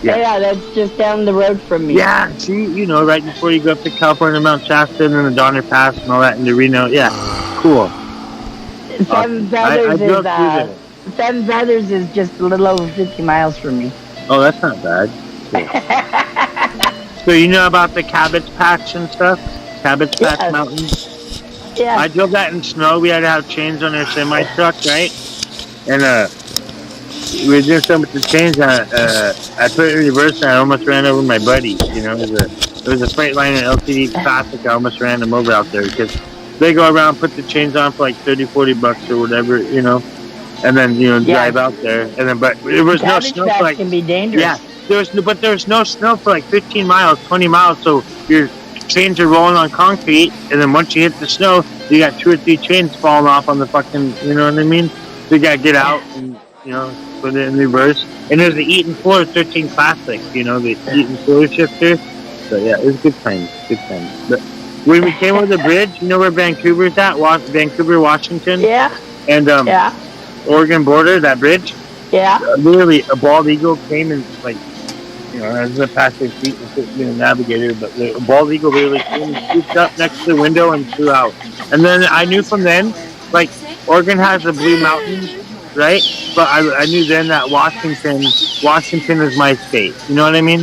Yeah. Yeah, that's just down the road from me. Yeah, see, you know, right before you go up to California, Mount Shasta, and then the Donner Pass and all that into Reno. Yeah, cool. Seven I Feathers drove through is there. Seven Feathers is just a little over 50 miles from me. Oh, that's not bad. Cool. So you know about the Cabbage Patch and stuff? Cabbage Patch Yes. Mountain? Yeah. I drove that in snow. We had to have chains on our semi truck, right? And we were doing something with the chains. I put it in reverse and I almost ran over my buddy. You know, it was a Freightliner LTD Classic. I almost ran him over out there because they go around, put the chains on for like $30-$40 or whatever, you know, and then drive out there. And then, but there was no Cabbage snow patch for like can be dangerous. yeah. There was no snow for like 15 miles, 20 miles. So your chains are rolling on concrete, and then once you hit the snow, you got 2 or 3 chains falling off on the fucking. You know what I mean? So you gotta get out and put it in reverse. And there's the Eaton Floor 13 Classic. You know, the Eaton Floor shifter. So yeah, it was good times. Good times. But when we came over the bridge, you know where Vancouver's at? Vancouver, Washington, Yeah. and Yeah. Oregon border. That bridge. Yeah. Literally, a bald eagle came and like. As a passive feet and being a navigator, but the bald eagle literally came and scooped up next to the window and flew out. And then I knew from then, like, Oregon has the Blue Mountains, right? But I knew then that Washington is my state. You know what I mean?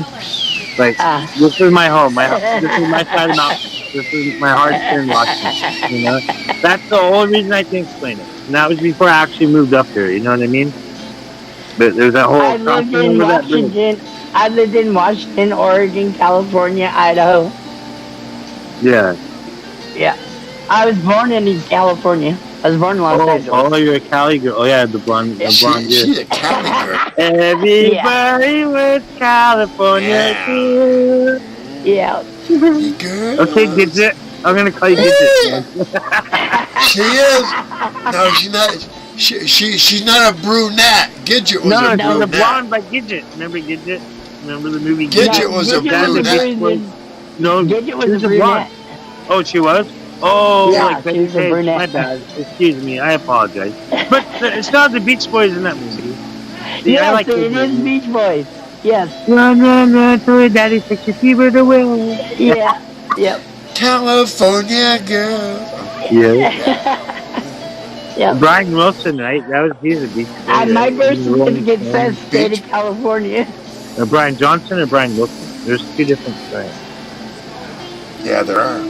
Like, this is my home. This is my side of the mountain. This is my heart's in Washington. You know? That's the only reason I can explain it. And that was before I actually moved up here. You know what I mean? But there's that whole I lived in Washington. I lived in Washington, Oregon, California, Idaho. Yeah. Yeah. I was born in California. I was born in Los Angeles. Oh, you're a Cali girl. Oh, yeah, the blonde She's a Cali girl. Everybody with California. Yeah. Girl. Okay, Gidget. I'm gonna call you Gidget. She is. No, she's not. She's not a brunette. Gidget was No, a she's a brunette. blonde like Gidget. Remember Gidget? Remember the movie Gidget was a brunette. No, Gidget was she a a blonde. brunette. Oh, she was? Oh, Yeah, like she was a Betty Page. brunette. My bad. Excuse me. I apologize. But it's not the Beach Boys in that movie. See, Yes, I like it those is movies. Beach Boys. Yes. Run, run, run, to your daddy, take your fever away. Yeah. Yep. California girl. Yeah. Yep. Brian Wilson, right? He's a Beach Boy. And my birth He's a Rolling certificate says Stone. state of California. Brian Johnson or Brian Wilson? There's 2 different Brians. Yeah, there are.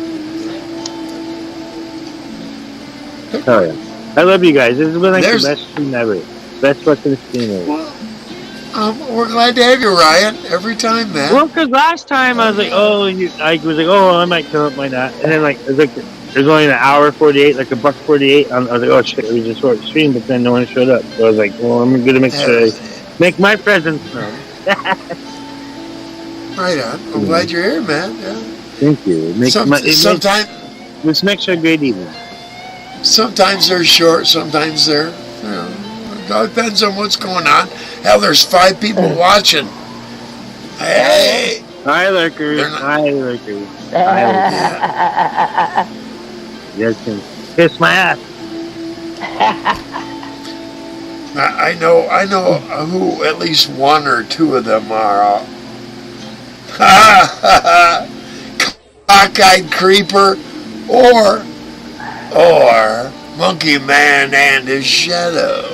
Oh yeah. I love you guys. This has been like There's- the best stream ever. Best fucking stream ever. Well, we're glad to have you, Ryan. Every time, man. Well, because last time I was like, I was like, I might come up, might not. And then like, it was only an hour 48, like $1.48. I was like, oh shit, it was a short stream, but then no one showed up. So I was like, well, I'm gonna make sure I make my presence known. Right on. I'm glad you're here, man. Yeah. Thank you. It makes Sometimes this makes a great evening. sometimes they're short, sometimes they're, you know, it all depends on what's going on. Hell, there's 5 people watching. Hey, Hi, lurkers. They're not- Hi, lurkers. Hi, lurkers. You guys can kiss my ass. I know who at least 1 or 2 of them are. Cockeyed Creeper or Monkey Man and his Shadow.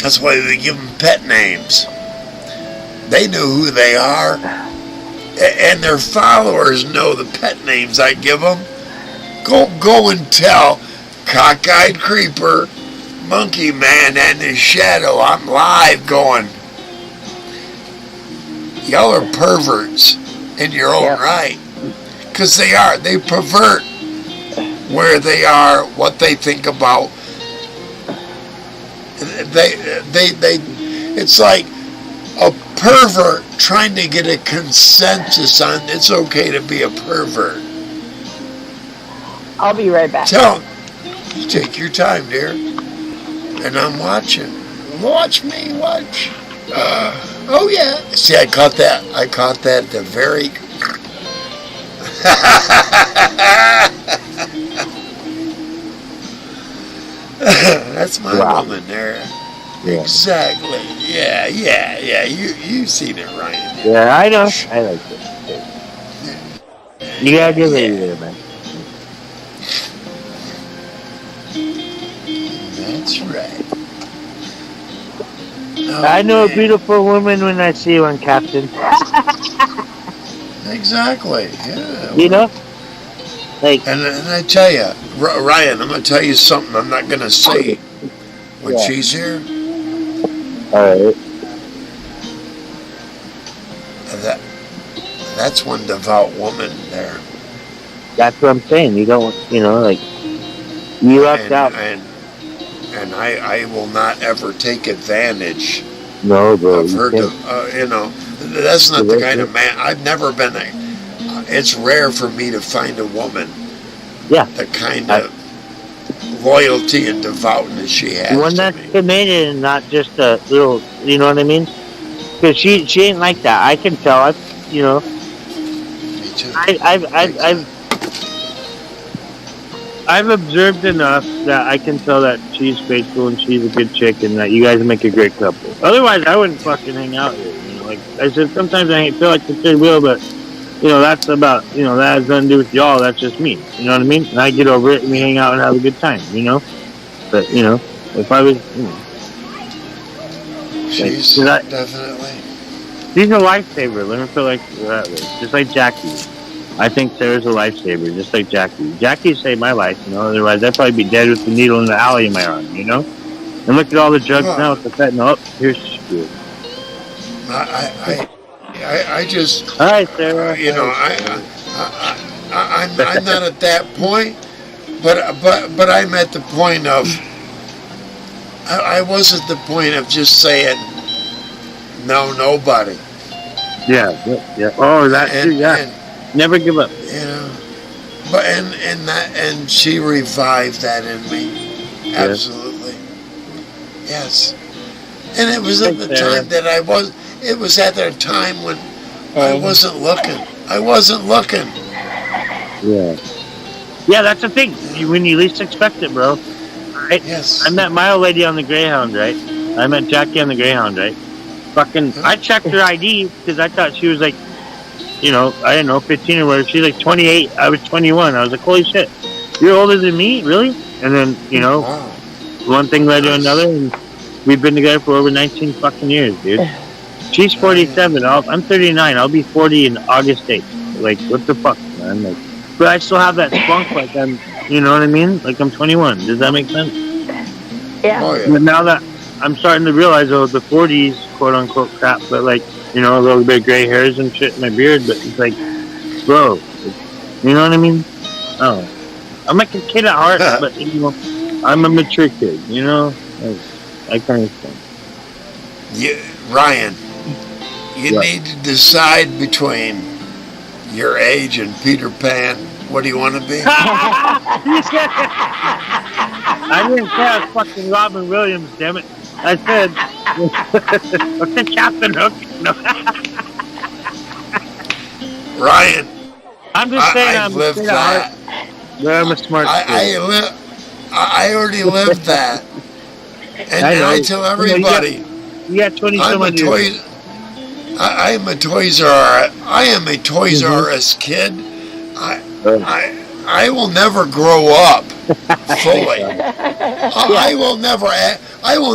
That's why we give them pet names. They know who they are, and their followers know the pet names I give them. Go and tell Cockeyed Creeper, Monkey Man, and his Shadow I'm live going. Y'all are perverts in your own right. Because they are. They pervert where they are, what they think about. It's like a pervert trying to get a consensus on it's okay to be a pervert. I'll be right back. Tell them, take your time, dear. And I'm watching. Watch me, watch. Oh yeah. See, I caught that the very. That's my woman there. Yeah. Exactly. Yeah. You've seen it, Ryan. Yeah, I know. I like it. You gotta give it there, man. That's right. I know a beautiful woman when I see one, Captain. Exactly. Yeah. You know? Like, And I tell you, Ryan, I'm going to tell you something I'm not going to say when she's here. alright. That's one devout woman there. That's what I'm saying. You don't, you know, like, you lucked out. And I will not ever take advantage No, bro. of her. That's not the kind of man. I've never been it's rare for me to find a woman. Yeah. The kind of loyalty and devoutness she has. One to that's me. committed and not just a little, you know what I mean? Because she ain't like that. I can tell. You know. Me too. I've observed enough that I can tell that she's faithful and she's a good chick and that you guys make a great couple. Otherwise, I wouldn't fucking hang out here. You know, like I said, sometimes I feel like the third wheel, but you know, that's about, you know, that has nothing to do with y'all. That's just me. You know what I mean? And I get over it and we hang out and have a good time. You know, but you know, if I was, you know, She's like, definitely. she's a lifesaver. Let me feel like that way. Just like Jackie. I think Sarah's a lifesaver, just like Jackie. Jackie saved my life, you know. Otherwise, I'd probably be dead with the needle in the alley in my arm, you know. And look at all the drugs now with the fentanyl. Oh, here's shit. I just. All right, Sarah. You know, I'm not at that point, but I'm at the point of. I was at the point of just saying, no, nobody. Yeah. Oh, that too. Yeah. And, never give up. you know, but and she revived that in me, absolutely, yes. And it was at the time that I was. It was at that time when I wasn't looking. Yeah. Yeah, that's the thing. When you least expect it, bro. Right? Yes. I met my old lady on the Greyhound, right? I met Jackie on the Greyhound, right? Fucking, I checked her ID because I thought she was like, you know, I didn't know, 15 or whatever. She's like 28. I was 21. I was like, holy shit. You're older than me? Really? And then, you know, Wow. one thing led to another, and we've been together for over 19 fucking years, dude. She's 47. I'm 39. I'll be 40 in August 8th. Like, what the fuck, man? Like, but I still have that spunk like I'm, you know what I mean? Like I'm 21. Does that make sense? Yeah. Oh yeah. But now that I'm starting to realize, the 40s, quote unquote, crap, but like, you know, a little bit of gray hairs and shit in my beard, but it's like, bro, you know what I mean? Oh, I'm like a kid at heart, but you know, I'm a mature kid, you know? I kind of think. Ryan, you What? need to decide between your age and Peter Pan. What do you want to be? I didn't say I was fucking Robin Williams, damn it. I said, what's the Captain Hook? No. Ryan, I'm just saying I've I'm lived that. I'm a smart kid. I already lived that. And I know. I tell everybody, You got 20 I'm some a odd years. toy. I am a Toys R. I am a Toys R Us kid. I will never grow up fully. I will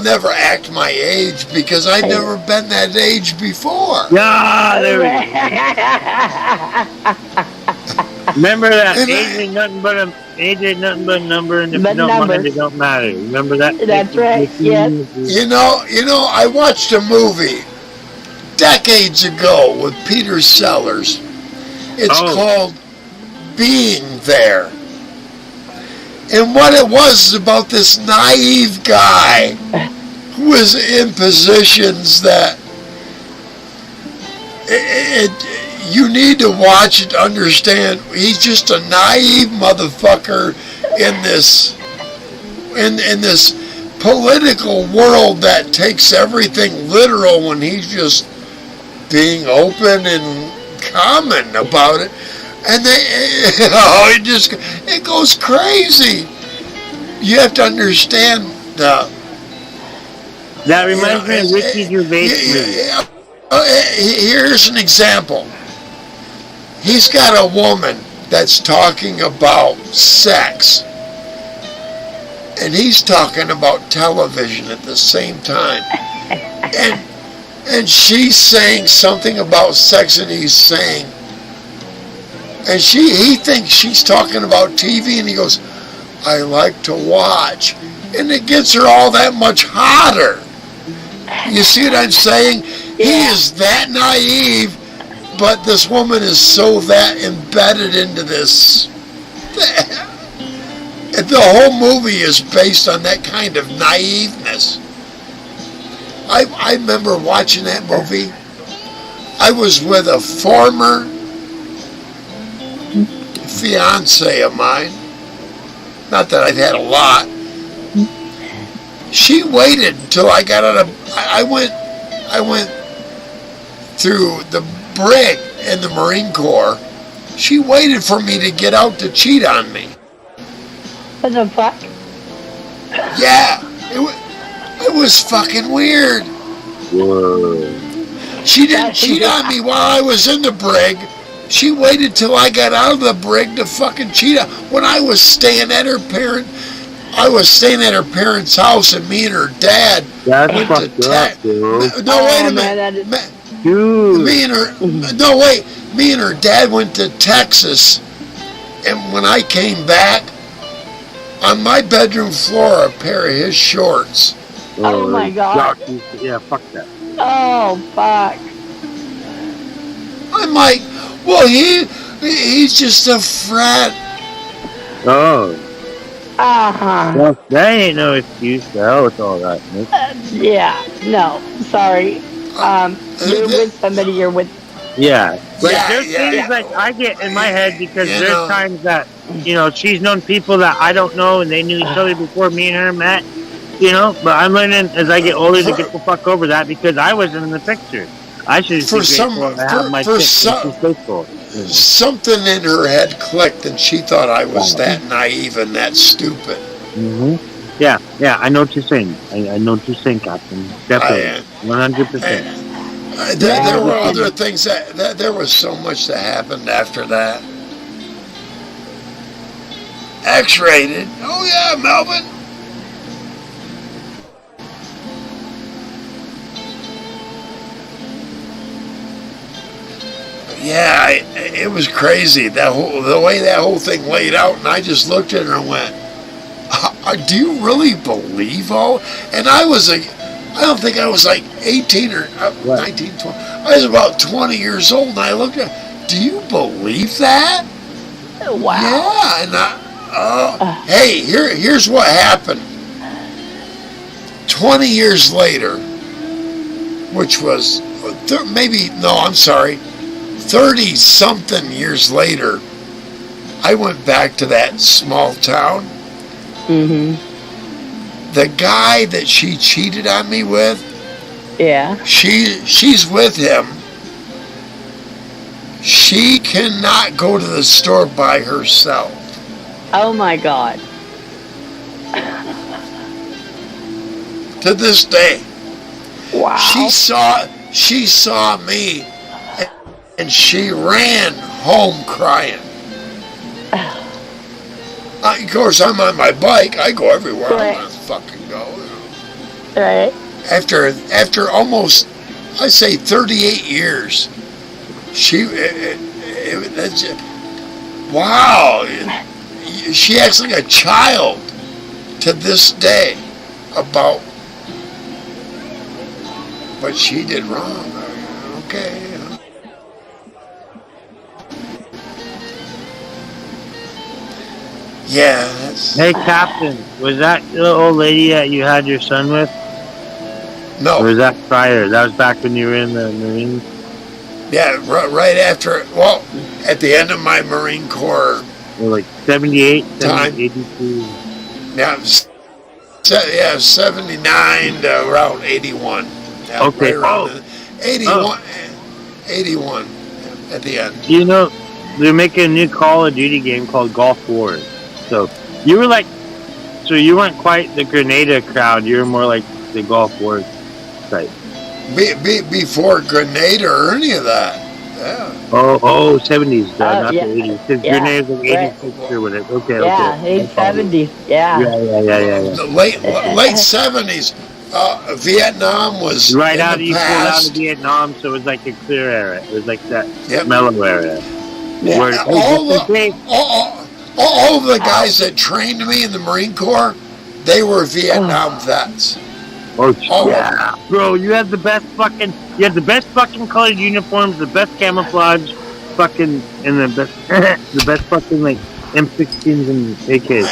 never act my age because I've never been that age before. Yeah, there we go. Remember that And age ain't nothing but a number, and if But you don't numbers. mind, it don't matter. Remember that? That's right, yes. You know, I watched a movie decades ago with Peter Sellers. It's called Being There. And what it was about this naive guy who was in positions that you need to watch it to understand. He's just a naive motherfucker in this political world that takes everything literal when he's just being open and common about it. And it goes crazy. You have to understand the. That reminds me of Ricky Gervais movie. Here's an example. He's got a woman that's talking about sex, and he's talking about television at the same time, and she's saying something about sex, and he's saying, and he thinks she's talking about TV, and he goes, I like to watch, and it gets her all that much hotter. You see what I'm saying? He is that naive, but this woman is so that embedded into this. The whole movie is based on that kind of naiveness. I remember watching that movie. I was with a former fiance of mine. Not that I've had a lot. She waited until I got out of. I went through the brig in the Marine Corps. She waited for me to get out to cheat on me. What the fuck? Yeah, it was fucking weird. Whoa. She didn't cheat on me while I was in the brig. She waited till I got out of the brig to fucking cheat on. When I was staying at her parents' house, and me and her dad That's went fucked to up, dude. No, wait a man, minute. that Dude. Me and her dad went to Texas, and when I came back, on my bedroom floor, a pair of his shorts. Oh my God. Yeah, fuck that. Oh, fuck. I'm like, well, he's just a frat. Oh. Uh-huh. Well, that ain't no excuse. The hell with all that, Nick. Yeah, no, sorry. You're with somebody, you're with... Yeah. But Yeah, there's yeah. things like I get in my head because You there's know. times that, she's known people that I don't know and they knew each other before me and her met, but I'm learning as I get older to get the fuck over that because I wasn't in the picture. I should For be grateful to have my for chick some- and she's faithful. Something in her head clicked, and she thought I was that naive and that stupid. Mm-hmm. Yeah, I know what you're saying. I know what you're saying, Captain. Definitely. 100%. There were other things that there was so much that happened after that. X-rated. Oh yeah, Melvin. Yeah, it was crazy. The way that whole thing laid out, and I just looked at her and went, "Do you really believe all?" And I don't think I was like 18 or 19, 20. I was about 20 years old, and I looked at her, "Do you believe that?" Wow. Yeah, and hey, here's what happened. 20 years later, which was maybe, no, I'm sorry, 30 something years later, I went back to that small town. Mm-hmm. The guy that she cheated on me with, Yeah. she's with him. She cannot go to the store by herself. Oh my God. To this day. Wow. She saw me and she ran home crying. Of course, I'm on my bike. I go everywhere I want to fucking go. Right. After almost, I say 38 years, wow. She acts like a child to this day about what she did wrong. Okay. Yeah. Hey, Captain, was that the old lady that you had your son with? No. Or was that prior? That was back when you were in the Marines? Yeah, right after, well, at the end of my Marine Corps. Or like 78, Time. 82. Yeah, 79 to around 81. Yeah, Okay. Right around 81. 81 at the end. You know, they're making a new Call of Duty game called Gulf Wars. So you were like, so you weren't quite the Grenada crowd. You were more like the Gulf Wars type. Before Grenada or any of that. Yeah. Oh, 70s, not yeah. the 80s. Because Yeah, Grenada's like right. 86 or whatever. Okay, Yeah, okay. 870s. Yeah. Yeah. The late 70s, Vietnam was Right in out, the you pulled out past. of Vietnam, so it was like a clear era. It was like that Yep. mellow era. Yeah. Where, All of the guys that trained me in the Marine Corps, they were Vietnam vets. Oh, All yeah. Bro, you had the best fucking colored uniforms, the best camouflage, fucking, and the best fucking, like, M16s and AKs.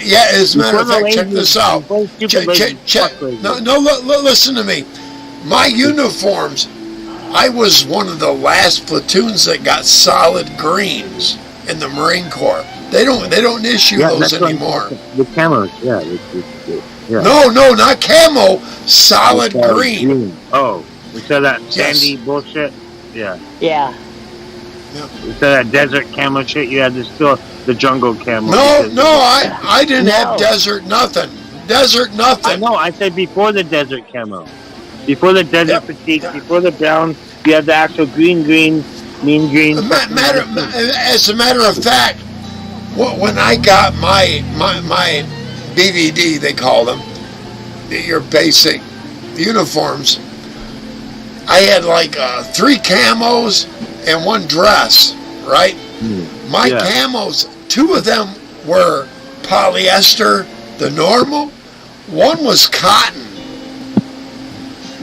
Yeah, as a matter of Before the fact, check ladies, this out. before the stupid ladies, fuck ladies. No, listen to me. My uniforms, I was one of the last platoons that got solid greens in the Marine Corps. They don't issue those that's what I'm anymore. saying. The camos, yeah. Yeah. No, not camo. Solid green. Oh, instead of that sandy bullshit? Yeah. Yeah. Instead of that desert camo shit, you had still the jungle camo. No, I didn't have desert nothing. Desert nothing. I know, I said before the desert camo. Before the desert fatigue, before the brown, you had the actual green, mean green. As a matter of fact, when I got my BVD, they call them, your basic uniforms, I had like 3 camos and 1 dress, right? My camos, 2 of them were polyester, the normal. 1 was cotton.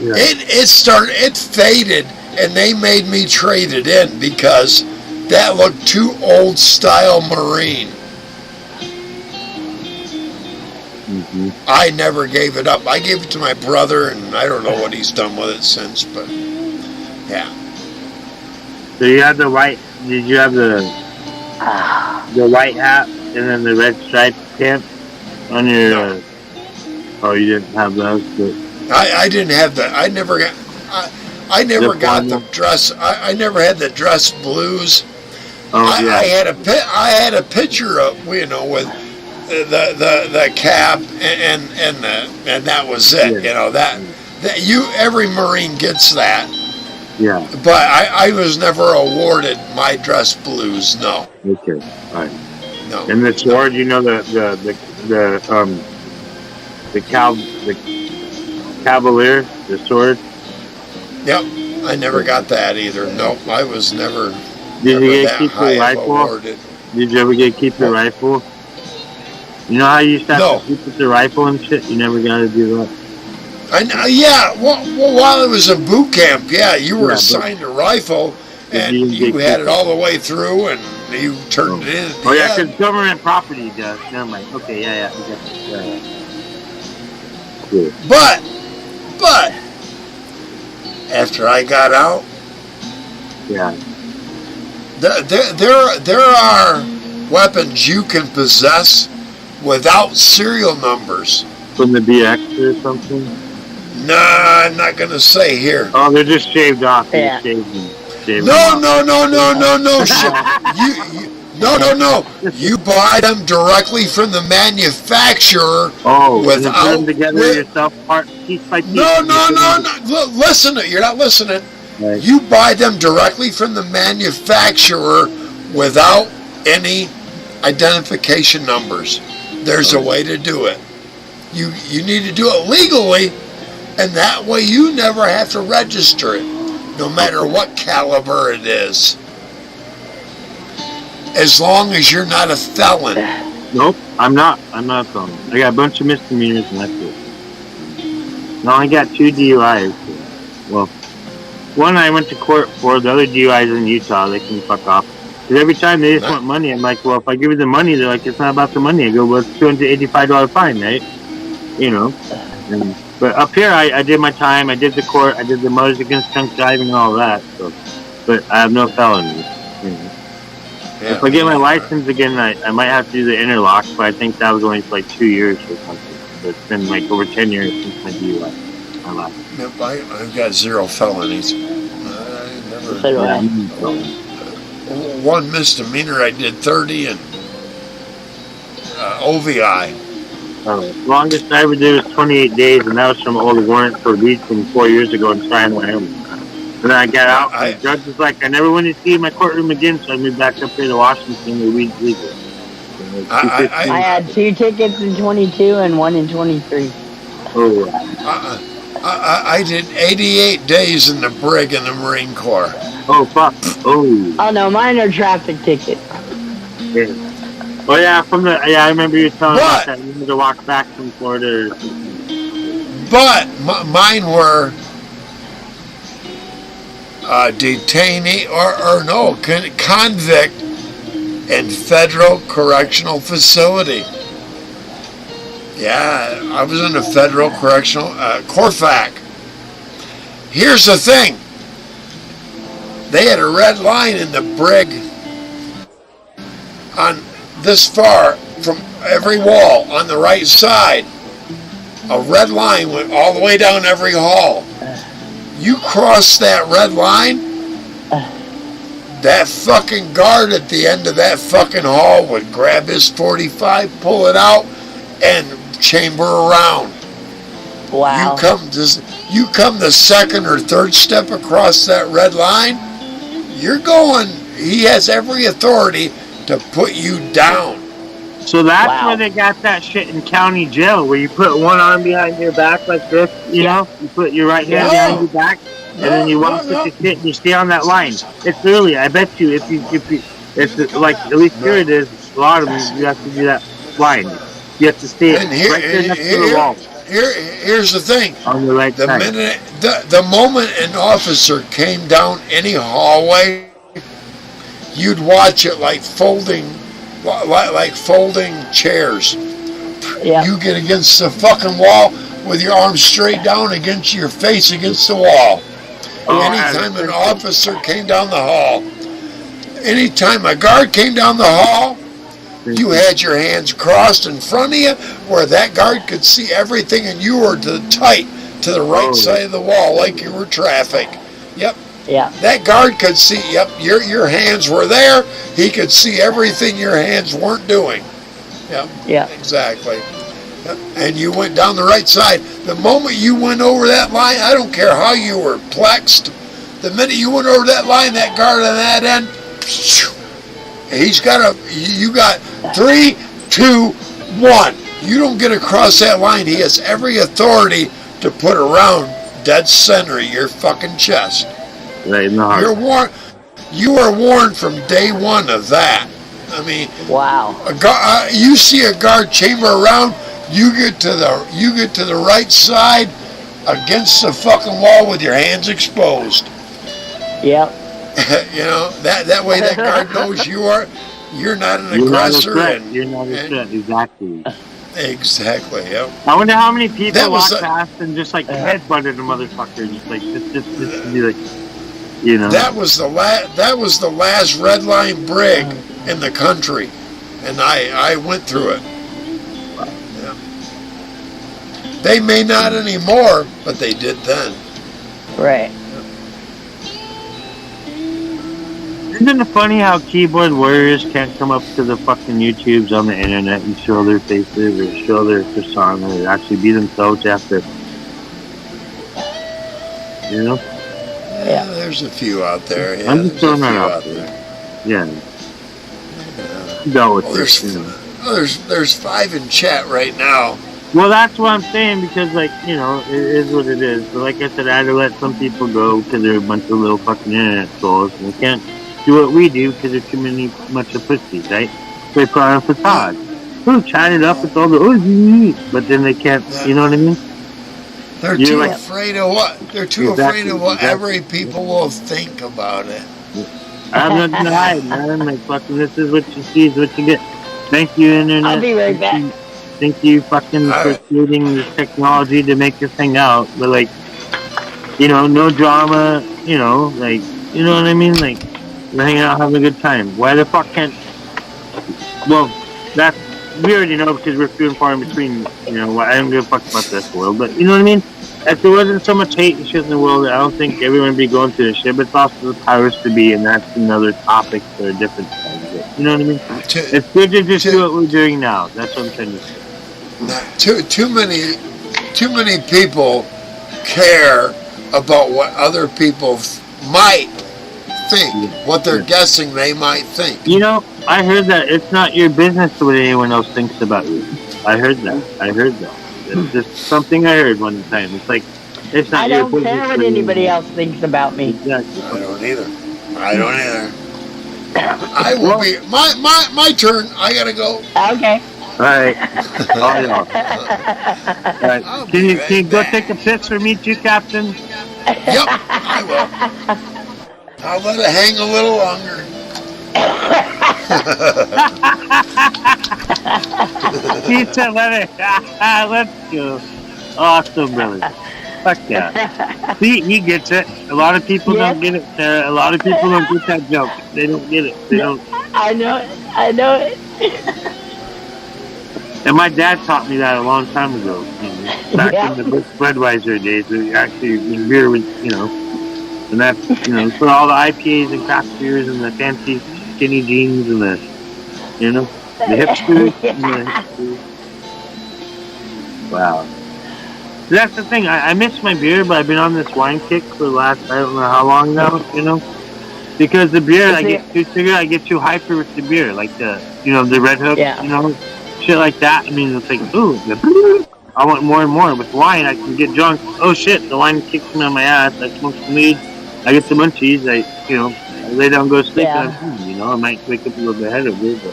Yeah. It faded, and they made me trade it in because that looked too old style Marine. Mm-hmm. I never gave it up. I gave it to my brother, and I don't know what he's done with it since, but yeah. So you had the white, did you have the white hat and then the red striped pants on your, No. Oh, you didn't have those, but... I didn't have that. I never got the dress. I never had the dress blues. Oh, yeah. I had a picture of, with the cap and that was it. Yeah. That every Marine gets that. Yeah. But I was never awarded my dress blues. No. Okay. All right. No. And the sword, you know, the Cavalier, the sword. Yep. I never got that either. No, I was never. Did never you get that to keep high your of rifle? awarded. Did you ever get to keep your rifle? You know how you used to have to keep with the rifle and shit? You never got to do that? Yeah, well, while it was a boot camp, yeah, you were assigned a rifle, and you had it all the way through, and you turned it in. Oh, yeah, because government property does. Never mind. Okay, yeah. Cool. But, after I got out, Yeah. there are weapons you can possess without serial numbers. From the BX or something? Nah, I'm not gonna say here. Oh, they're just shaved off. They Yeah. shaved them. Shaved No, them no, no, no, no, no, shit. No. You buy them directly from the manufacturer. off. Oh, and then put Without- them together with- yourself, piece by piece. No. Listen, you're not listening. Right. You buy them directly from the manufacturer without any identification numbers. There's a way to do it. You need to do it legally, and that way you never have to register it, no matter what caliber it is. As long as you're not a felon. Nope, I'm not. I'm not a felon. I got a bunch of misdemeanors and that's it. No, I got 2 DUIs. Well, one I went to court for. The other DUIs in Utah. They can fuck off. Because every time they just want money, I'm like, well, if I give you the money, they're like, it's not about the money. I go, well, it's $285 fine, right? You know. But up here, I did my time. I did the court. I did the Mothers Against Drunk Driving and all that. So, but I have no felonies. You know. Yeah. If I get my license again, I might have to do the interlock, but I think that was only for like 2 years or something. So it's been like over 10 years since my DUI. My last. Nope, I've got 0 felonies. I never. So do I. One misdemeanor, I did 30, and OVI. Longest I ever did was 28 days, and that was from old warrant for weed from 4 years ago in Tryon, Wyoming. And then I got out, and the judge was like, I never want to see you in my courtroom again, so I moved back up here to Washington where weed's legal. I had 2 tickets in 22 and 1 in 23. Oh, I did 88 days in the brig in the Marine Corps. oh, fuck. Oh. Oh no, mine are traffic tickets. Yeah. Oh, yeah, I remember you telling me about But- that. You had to walk back from Florida or something. But mine were detainee or no, convict in federal correctional facility. Yeah, I was in a federal correctional, Corfac. Here's the thing. They had a red line in the brig on this far from every wall on the right side. A red line went all the way down every hall. You cross that red line, that fucking guard at the end of that fucking hall would grab his .45, pull it out, and chamber around. Wow. You come the second or third step across that red line, you're going. He has every authority to put you down. So that's Wow. where they got that shit in county jail, where you put one arm behind your back like this, you know? You put your right hand behind your back, and then you walk with your shit and you stay on that line. It's literally, I bet you, if it's like, at least here it is, a lot of them, you have to do that line. You have to stay And right there next to the wall, here's the thing. on the right The side. minute, the moment an officer came down any hallway, you'd watch it like folding chairs. Yeah. You get against the fucking wall with your arms straight down against your face against the wall. Anytime an officer came down the hall, anytime a guard came down the hall, you had your hands crossed in front of you where that guard could see everything, and you were to the right side of the wall like you were traffic. Yep. Yeah. That guard could see, yep, your hands were there. He could see everything your hands weren't doing. Yep. Yeah. Exactly. Yep. And you went down the right side. The moment you went over that line, I don't care how you were plexed, the minute you went over that line, that guard on that end, you got 3, 2, 1. You don't get across that line. He has every authority to put around dead center of your fucking chest. Right in the heart. You're warned. You are warned from day one of that. I mean, Wow. you see a guard chamber around. You get to the right side against the fucking wall with your hands exposed. Yep. You know that way that guard knows you're not an You're not a aggressor. threat. You're not a threat, exactly. Exactly. Yep. I wonder how many people That was walked a- past and just like headbutted a motherfucker, just like just to be like, you know. That was the last red line brig in the country, and I went through it. Yeah. They may not anymore, but they did then. Right. Isn't it funny how keyboard warriors can't come up to the fucking YouTubes on the internet and show their faces or show their persona or actually be themselves after, you know? Yeah, there's a few out there. Yeah, I'm just there's a throwing that few out there. Yeah. Yeah. Dealt with Well, this, you know. there's 5 in chat right now. Well, that's what I'm saying because, like, you know, it is what it is. But like I said, I had to let some people go because they're a bunch of little fucking internet trolls and they can't do what we do because there's too much of pussies, right? They put on a facade. Ooh, chatted up with all the but then they can't, you know what I mean? They're You're too like- afraid of what? They're too Exactly, afraid of what exactly. every people will think about it. I have nothing to hide, man. Like, fucking, this is what you see, is what you get. Thank you, internet. I'll be right back. Thank you, fucking, for Alright. creating this technology to make this thing out. But, like, you know, no drama, you know, like, you know what I mean? Like, we're hanging out, having a good time. Why the fuck can't... Well, that's... We already know because we're few and far in between, you know, I don't give a fuck about this world. But, you know what I mean? If there wasn't so much hate and shit in the world, I don't think everyone would be going through this shit. But it's also the powers to be, and that's another topic for a different time. But, you know what I mean? It's good to just do what we're doing now. That's what I'm trying to say. Too many people care about what other people might think, what they're guessing they might think. You know, I heard that it's not your business what anyone else thinks about you. I heard that. It's just something I heard one time. It's like, it's not I your don't business. care what anybody else thinks about me. Exactly. I don't either. I will be my turn. I gotta go. Okay. Alright. Alright. I'll Can be you right go back. take a piss for me too, Captain? Yep, I will. I'll let it hang a little longer. He said, let's go. Awesome, brother. Fuck yeah. See, he gets it. A lot of people Yes. don't get it, Sarah. A lot of people don't get that joke. They don't get it. They don't. I know it. And my dad taught me that a long time ago. You know, back Yeah. in the Budweiser days, we actually, when beer was, you know, and that's, you know, for all the IPAs and craft beers and the fancy skinny jeans and the, you know, the hipsters. And the hipsters. Wow. That's the thing. I miss my beer, but I've been on this wine kick for the last, I don't know how long now, you know? Because the beer, I get too sugar, I get too hyper with the beer, like the, you know, the Red Hook, Yeah. you know, shit like that. I mean, it's like, ooh, I want more and more. With wine, I can get drunk. Oh shit, the wine kicks me on my ass. I smoke some weed. I get the munchies. I lay down, go to sleep, Yeah. and I'm, you know, I might wake up a little bit ahead of it, but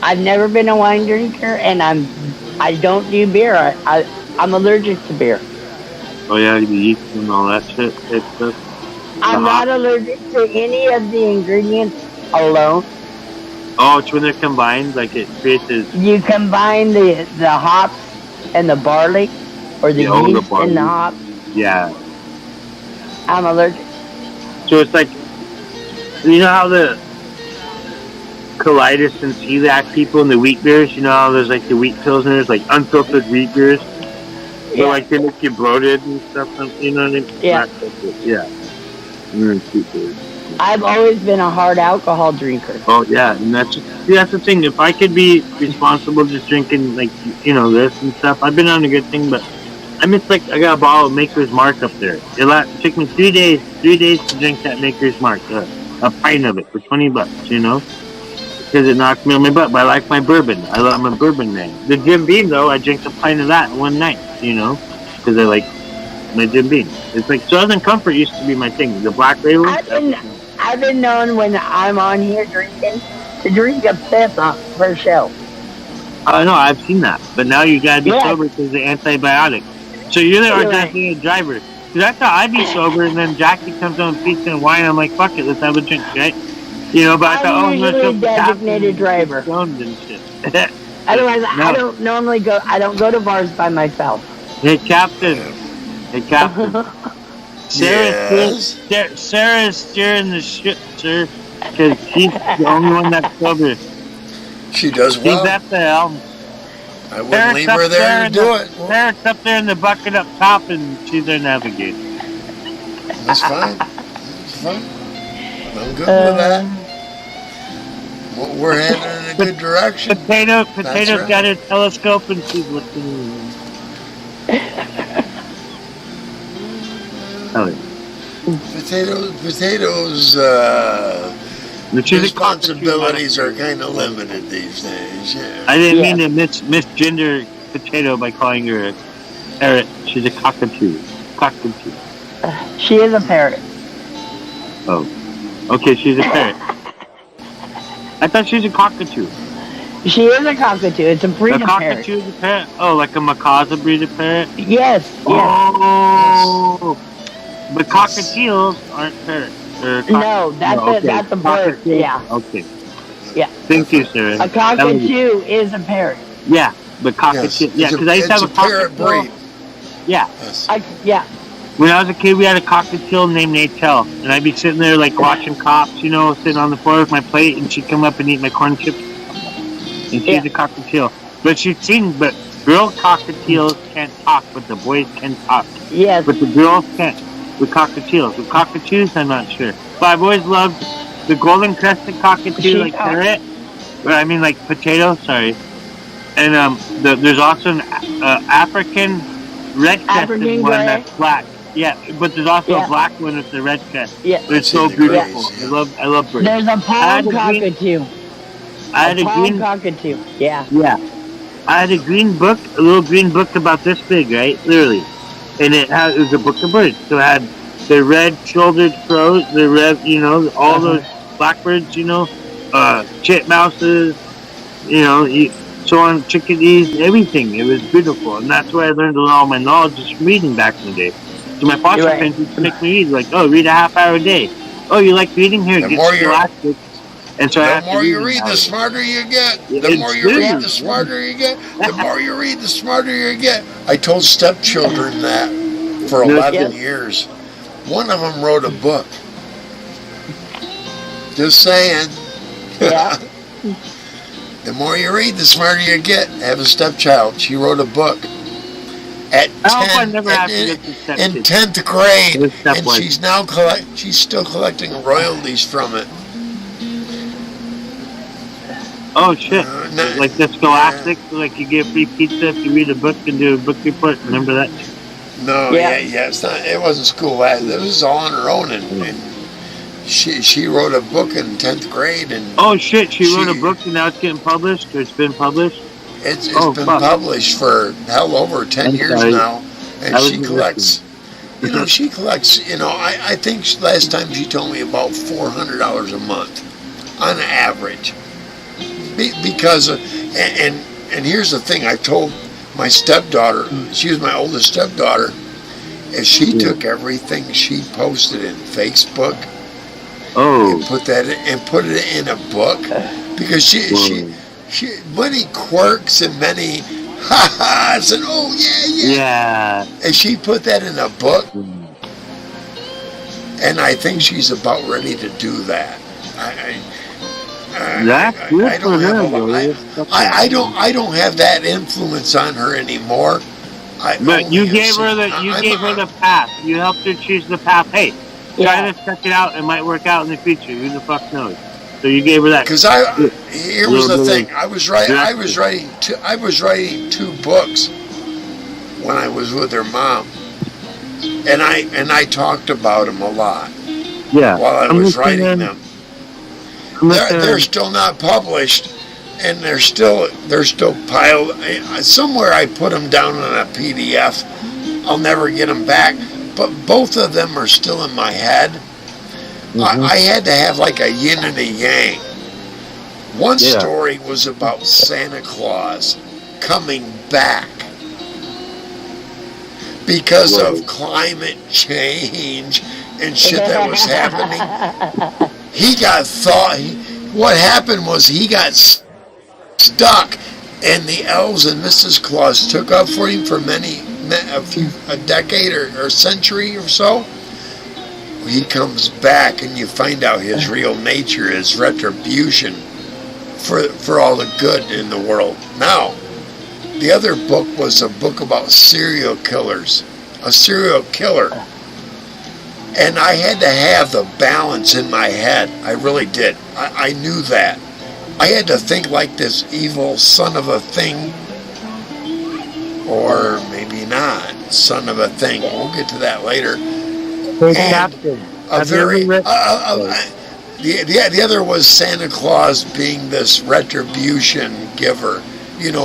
I've never been a wine drinker, and I don't do beer. I'm allergic to beer. oh yeah, the yeast and all that shit. It's just, I'm not allergic to any of the ingredients alone. oh, it's when they're combined, like it creates this. You combine the hops and the barley, or the Yeah, all the yeast barley. and the hops. Yeah. I'm allergic. So it's like, you know how the colitis and celiac people in the wheat beers, you know how there's like the wheat pilsners, like unfiltered wheat beers, so Yeah. like they make you bloated and stuff. You know what I mean? Yeah. Yeah. Sweet beers. I've always been a hard alcohol drinker. Oh yeah, and that's the thing. If I could be responsible just drinking like, you know, this and stuff, I've been on a good thing. But I miss, like, I got a bottle of Maker's Mark up there. It took me 3 days to drink that Maker's Mark, a pint of it for $20, you know, because it knocked me on my butt. But I like my bourbon. I'm a bourbon man. The Jim Beam though, I drank a pint of that in one night, you know, because I like my Jim Beam. It's like Southern Comfort used to be my thing. The Black Label. I've been known when I'm on here drinking to drink a fifth per show. Oh no, I've seen that. But now you gotta be Yeah. sober because of the antibiotic. So you're the You're designated driver. Because I thought I'd be sober, and then Jackie comes on and feeds and wine. I'm like, fuck it, let's have a drink, right? You know, but I thought, I'm usually a designated driver. And shit. Otherwise, No. I don't normally go. I don't go to bars by myself. Hey, Captain. Hey, Captain. Yes. Sarah's steering the ship, sir, because she's the only one that's sober. She does She's well. at the helm. I wouldn't leave her there to do it. Sarah's up there in the bucket up top, and she's their navigator. That's fine. That's fine. I'm good with that. We're heading in a good direction. Potato's right. got her telescope, and she's looking. Oh, yeah. Potatoes. But she's a Responsibilities are kind of limited these days. Yeah. I didn't mean to misgender Potato by calling her a parrot. She's a cockatoo. Cockatoo. She is a parrot. Oh. Okay, she's a parrot. I thought she was a cockatoo. She is a cockatoo. It's a breed A of parrot. cockatoo is a parrot? Oh, like a macaws breed of parrot? Yes. Yes. Oh. But cockatiels aren't parrots. No, that's a bird. Cockatiel. Yeah. Okay. Yeah. Thank you, sir. A cockatoo is a parrot. Yeah, but cockatoo. Yes. Yeah, because I used to have a parrot cockatiel. breed. Yeah. Yes. Yeah. When I was a kid, we had a cockatiel named Natel, and I'd be sitting there like watching cops, you know, sitting on the floor with my plate, and she'd come up and eat my corn chips. And she's a cockatiel. But girl cockatiels can't talk, but the boys can talk. Yes. But the girls can't. With cockatiels. With cockatoos, I'm not sure. But I've always loved the golden crested cockatoo, like parrot. I mean, like potato. Sorry. And there's also an African red crested one that's black. Yeah, but there's also a black one with the red chest. Yeah. It's so beautiful. Yeah. I love birds. There's a palm cockatoo. I had a green cockatoo. Yeah. Yeah. I had a little green book about this big, right? Literally. And it was a book of birds. So it had the red-shouldered crows, the red, you know, all those blackbirds, you know, chitmouses, you know, so on, chickadees, everything. It was beautiful. And that's where I learned all my knowledge just from reading back in the day. So my foster parents used to make me read, like, oh, read a half hour a day. Oh, you like reading? Here, get Scholastic. And so the more you read, the smarter you get. The more you read, the smarter you get. The more you read, the smarter you get. I told stepchildren that for 11 years. One of them wrote a book. Just saying. Yeah. The more you read, the smarter you get. I have a stepchild. She wrote a book at 10th grade, and she's now she's still collecting royalties from it. Oh shit! Like the Scholastic, like you get free pizza if you read a book and do a book report. Remember that? No, it's not. It wasn't school. It was all on her own, and she wrote a book in 10th grade. And oh shit! She wrote a book and now it's getting published. Or it's been published. It's been published for hell over 10 years now, and she collects. You know, she collects. You know, I think last time she told me about $400 a month, on average. Because and here's the thing, I told my stepdaughter, she was my oldest stepdaughter, if she took everything she posted in Facebook and put it in a book, because she many quirks and many ha-has and yeah, and she put that in a book, and I think she's about ready to do that. I don't have that influence on her anymore. But you gave her the path. You helped her choose the path. Hey, try to check it out. It might work out in the future. Who the fuck knows? So you gave her that. Because here was the thing. I was writing 2 books when I was with her mom, and I talked about them a lot. Yeah. While I was writing them. They're still not published, and they're still piled somewhere. I put them down on a PDF. I'll never get them back, but both of them are still in my head. I had to have like a yin and a yang. One story was about Santa Claus coming back because of climate change and shit that was happening. he got what happened was he got stuck, and the elves and Mrs. Claus took up for him for a decade or century or so. He comes back, and you find out his real nature is retribution for all the good in the world. Now, the other book was a book about serial killers, a serial killer. And I had to have the balance in my head. I really did. I knew that. I had to think like this evil son of a thing, or maybe not, son of a thing. We'll get to that later. Hey, Captain. The other was Santa Claus being this retribution giver,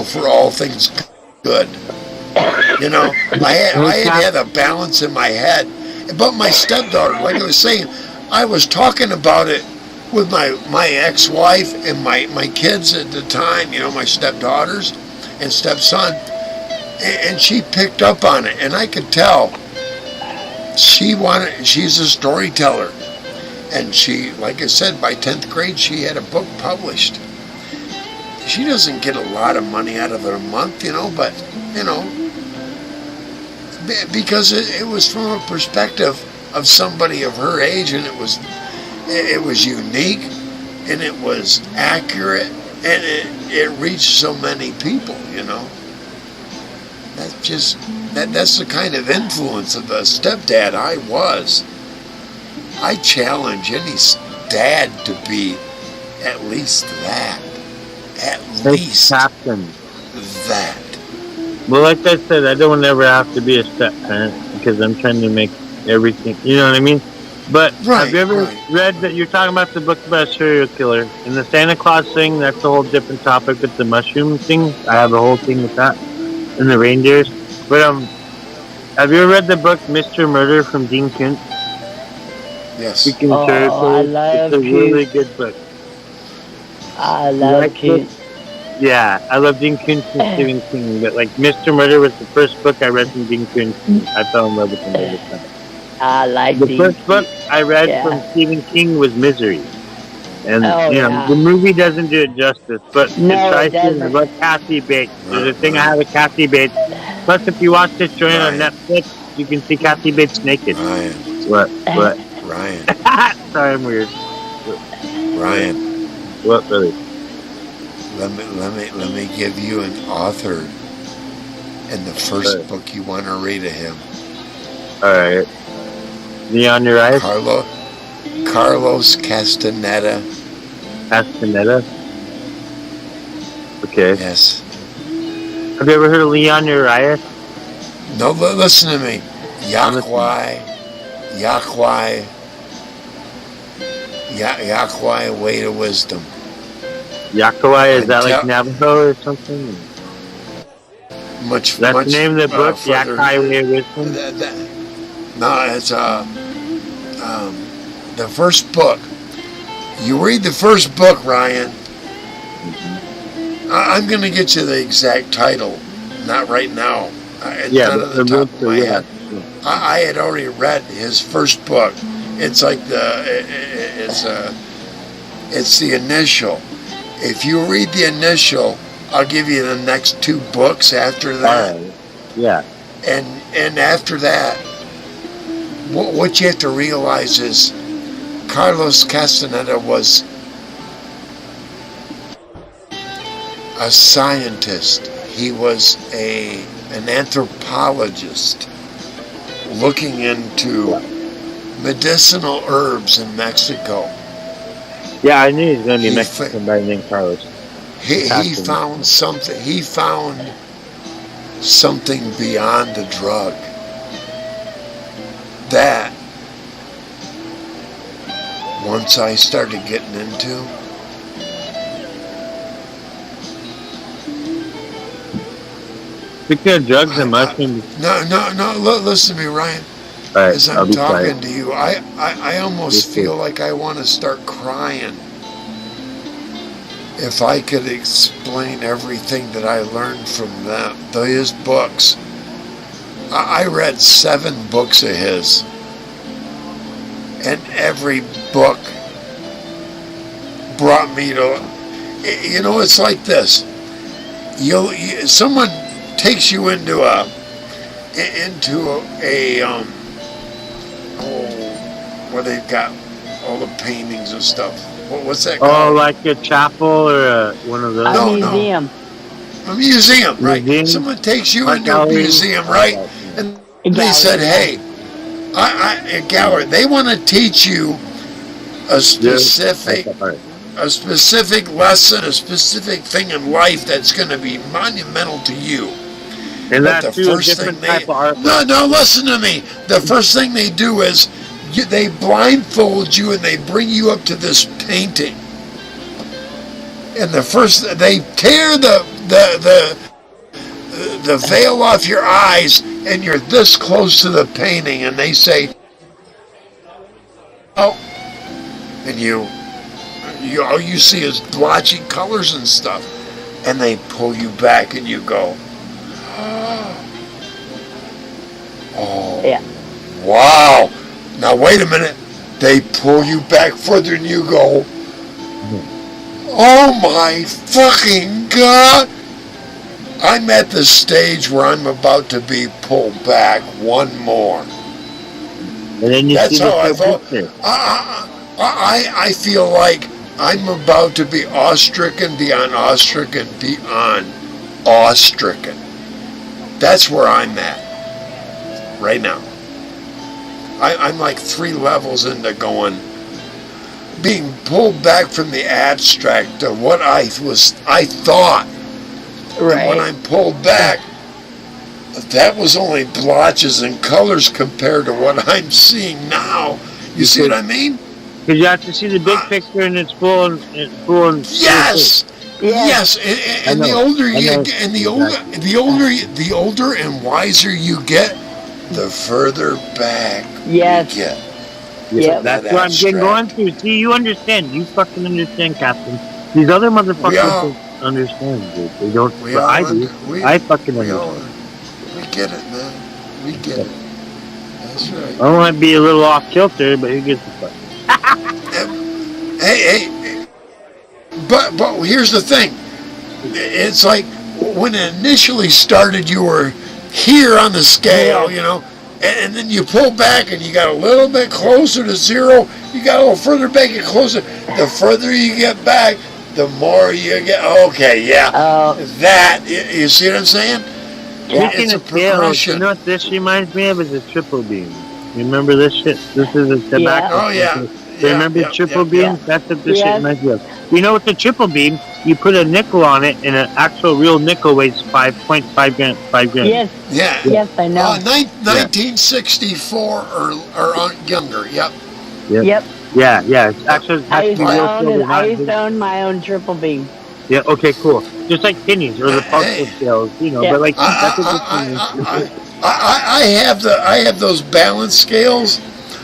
for all things good. I had to have a balance in my head. But my stepdaughter, like I was saying, I was talking about it with my ex-wife and my kids at the time, my stepdaughters and stepson, and she picked up on it, and I could tell she's a storyteller, and she, like I said, by 10th grade she had a book published. She doesn't get a lot of money out of it a month, but because it was from a perspective of somebody of her age, and it was unique, and it was accurate, and it reached so many people. That's the kind of influence of a stepdad I was. I challenge any dad to be at least that. At least Captain. That. Well, like I said, I don't ever have to be a step parent because I'm trying to make everything, you know what I mean? But have you ever read that you're talking about the book about a serial killer? And the Santa Claus thing, that's a whole different topic with the mushroom thing. I have a whole thing with that. And the reindeers. But have you ever read the book Mr. Murder from Dean Koontz? Yes. I love It's a really good book. I love Koontz. Yeah, I love Dean Koontz and Stephen King, but like Mr. Murder was the first book I read from Dean Koontz. I fell in love with him every time. I like the first book I read from Stephen King was Misery, and the movie doesn't do it justice, but it tries to. I love Kathy Bates. There's a thing I have with Kathy Bates. Plus, if you watch this joint on Netflix, you can see Kathy Bates naked. Ryan. What? Ryan. Sorry, I'm weird. Ryan. What, really? Let me give you an author and the first book you want to read of him. All right. Leon Urias? Carlos Castaneda. Castaneda? Okay. Yes. Have you ever heard of Leon Urias? No, listen to me. Yahweh, way to wisdom. Yahweh, is that like Navajo or something? That's the name of the book, Yahweh, way of wisdom? No, it's the first book. You read the first book, Ryan. I'm going to get you the exact title. Not right now. It's not at the top of my head. I had already read his first book. It's like it's the initial. If you read the initial, I'll give you the next two books after that. Yeah. And after that, what you have to realize is Carlos Castaneda was a scientist. He was an anthropologist looking into medicinal herbs in Mexico. Yeah, I knew he was going to be Mexican by the name Carlos. He found something. He found something beyond the drug that once I started getting into, speaking of drugs and mushrooms. No. Listen to me, Ryan. Right, as I'm talking to you, I almost feel like I want to start crying. If I could explain everything that I learned from his books. I read 7 books of his. And every book brought me to, it's like this. Someone takes you into a where they've got all the paintings and stuff. What's that called? Oh, like a chapel or one of those? A museum. A museum, right? Museum? Someone takes you Like into a gallery? museum, right? And they gallery. said, hey, a gallery. They want to teach you a specific lesson, a specific thing in life that's going to be monumental to you. And But that's the too a first different thing type of art. No, listen to me. The first thing they do is they blindfold you and they bring you up to this painting. And they tear the veil off your eyes, and you're this close to the painting, and they say, oh, and all you see is blotchy colors and stuff, and they pull you back, and you go, oh, Yeah. wow. Now wait a minute. They pull you back further, and you go, oh my fucking God. I'm at the stage where I'm about to be pulled back one more. And then you That's see how I the felt. picture. I feel like I'm about to be awestricken beyond awestricken beyond awestricken. That's where I'm at right now. I'm like 3 levels into being pulled back from the abstract to what I thought. Right. And when I'm pulled back, that was only blotches and colors compared to what I'm seeing now. You see what I mean? Because you have to see the big picture, and it's full and Yes. Yes, and the older you get, and the older and wiser you get, the further back Yes. you get. Yep. That's what I'm getting going through. See, you understand. You fucking understand, Captain. These other motherfuckers don't understand, dude. They don't. We But all I do. I fucking we understand. We get it, man. We get it. That's right. I want to be a little off kilter, but who gives a fuck? Hey, but here's the thing. It's like when it initially started, you were here on the scale, and then you pull back and you got a little bit closer to zero. You got a little further back and closer. The further you get back, the more you get. Okay, yeah. That, you see what I'm saying? Speaking of scales, you know what this reminds me of is a triple beam. You remember this shit? This is a tobacco. Oh, yeah. Remember triple beams? That's what this shit reminds me of. You know, with the triple beam, you put a nickel on it, and an actual real nickel weighs 5.5 grams. 5 grams. Yes. Yeah. Yes, I know. 1964 or younger. Yep. Yep. Yeah. It's actually I used real silver, not to own my own triple beam. Yeah. Okay. Cool. Just like kidneys or the puzzle scales, but like that's a good thing. I have those balance scales.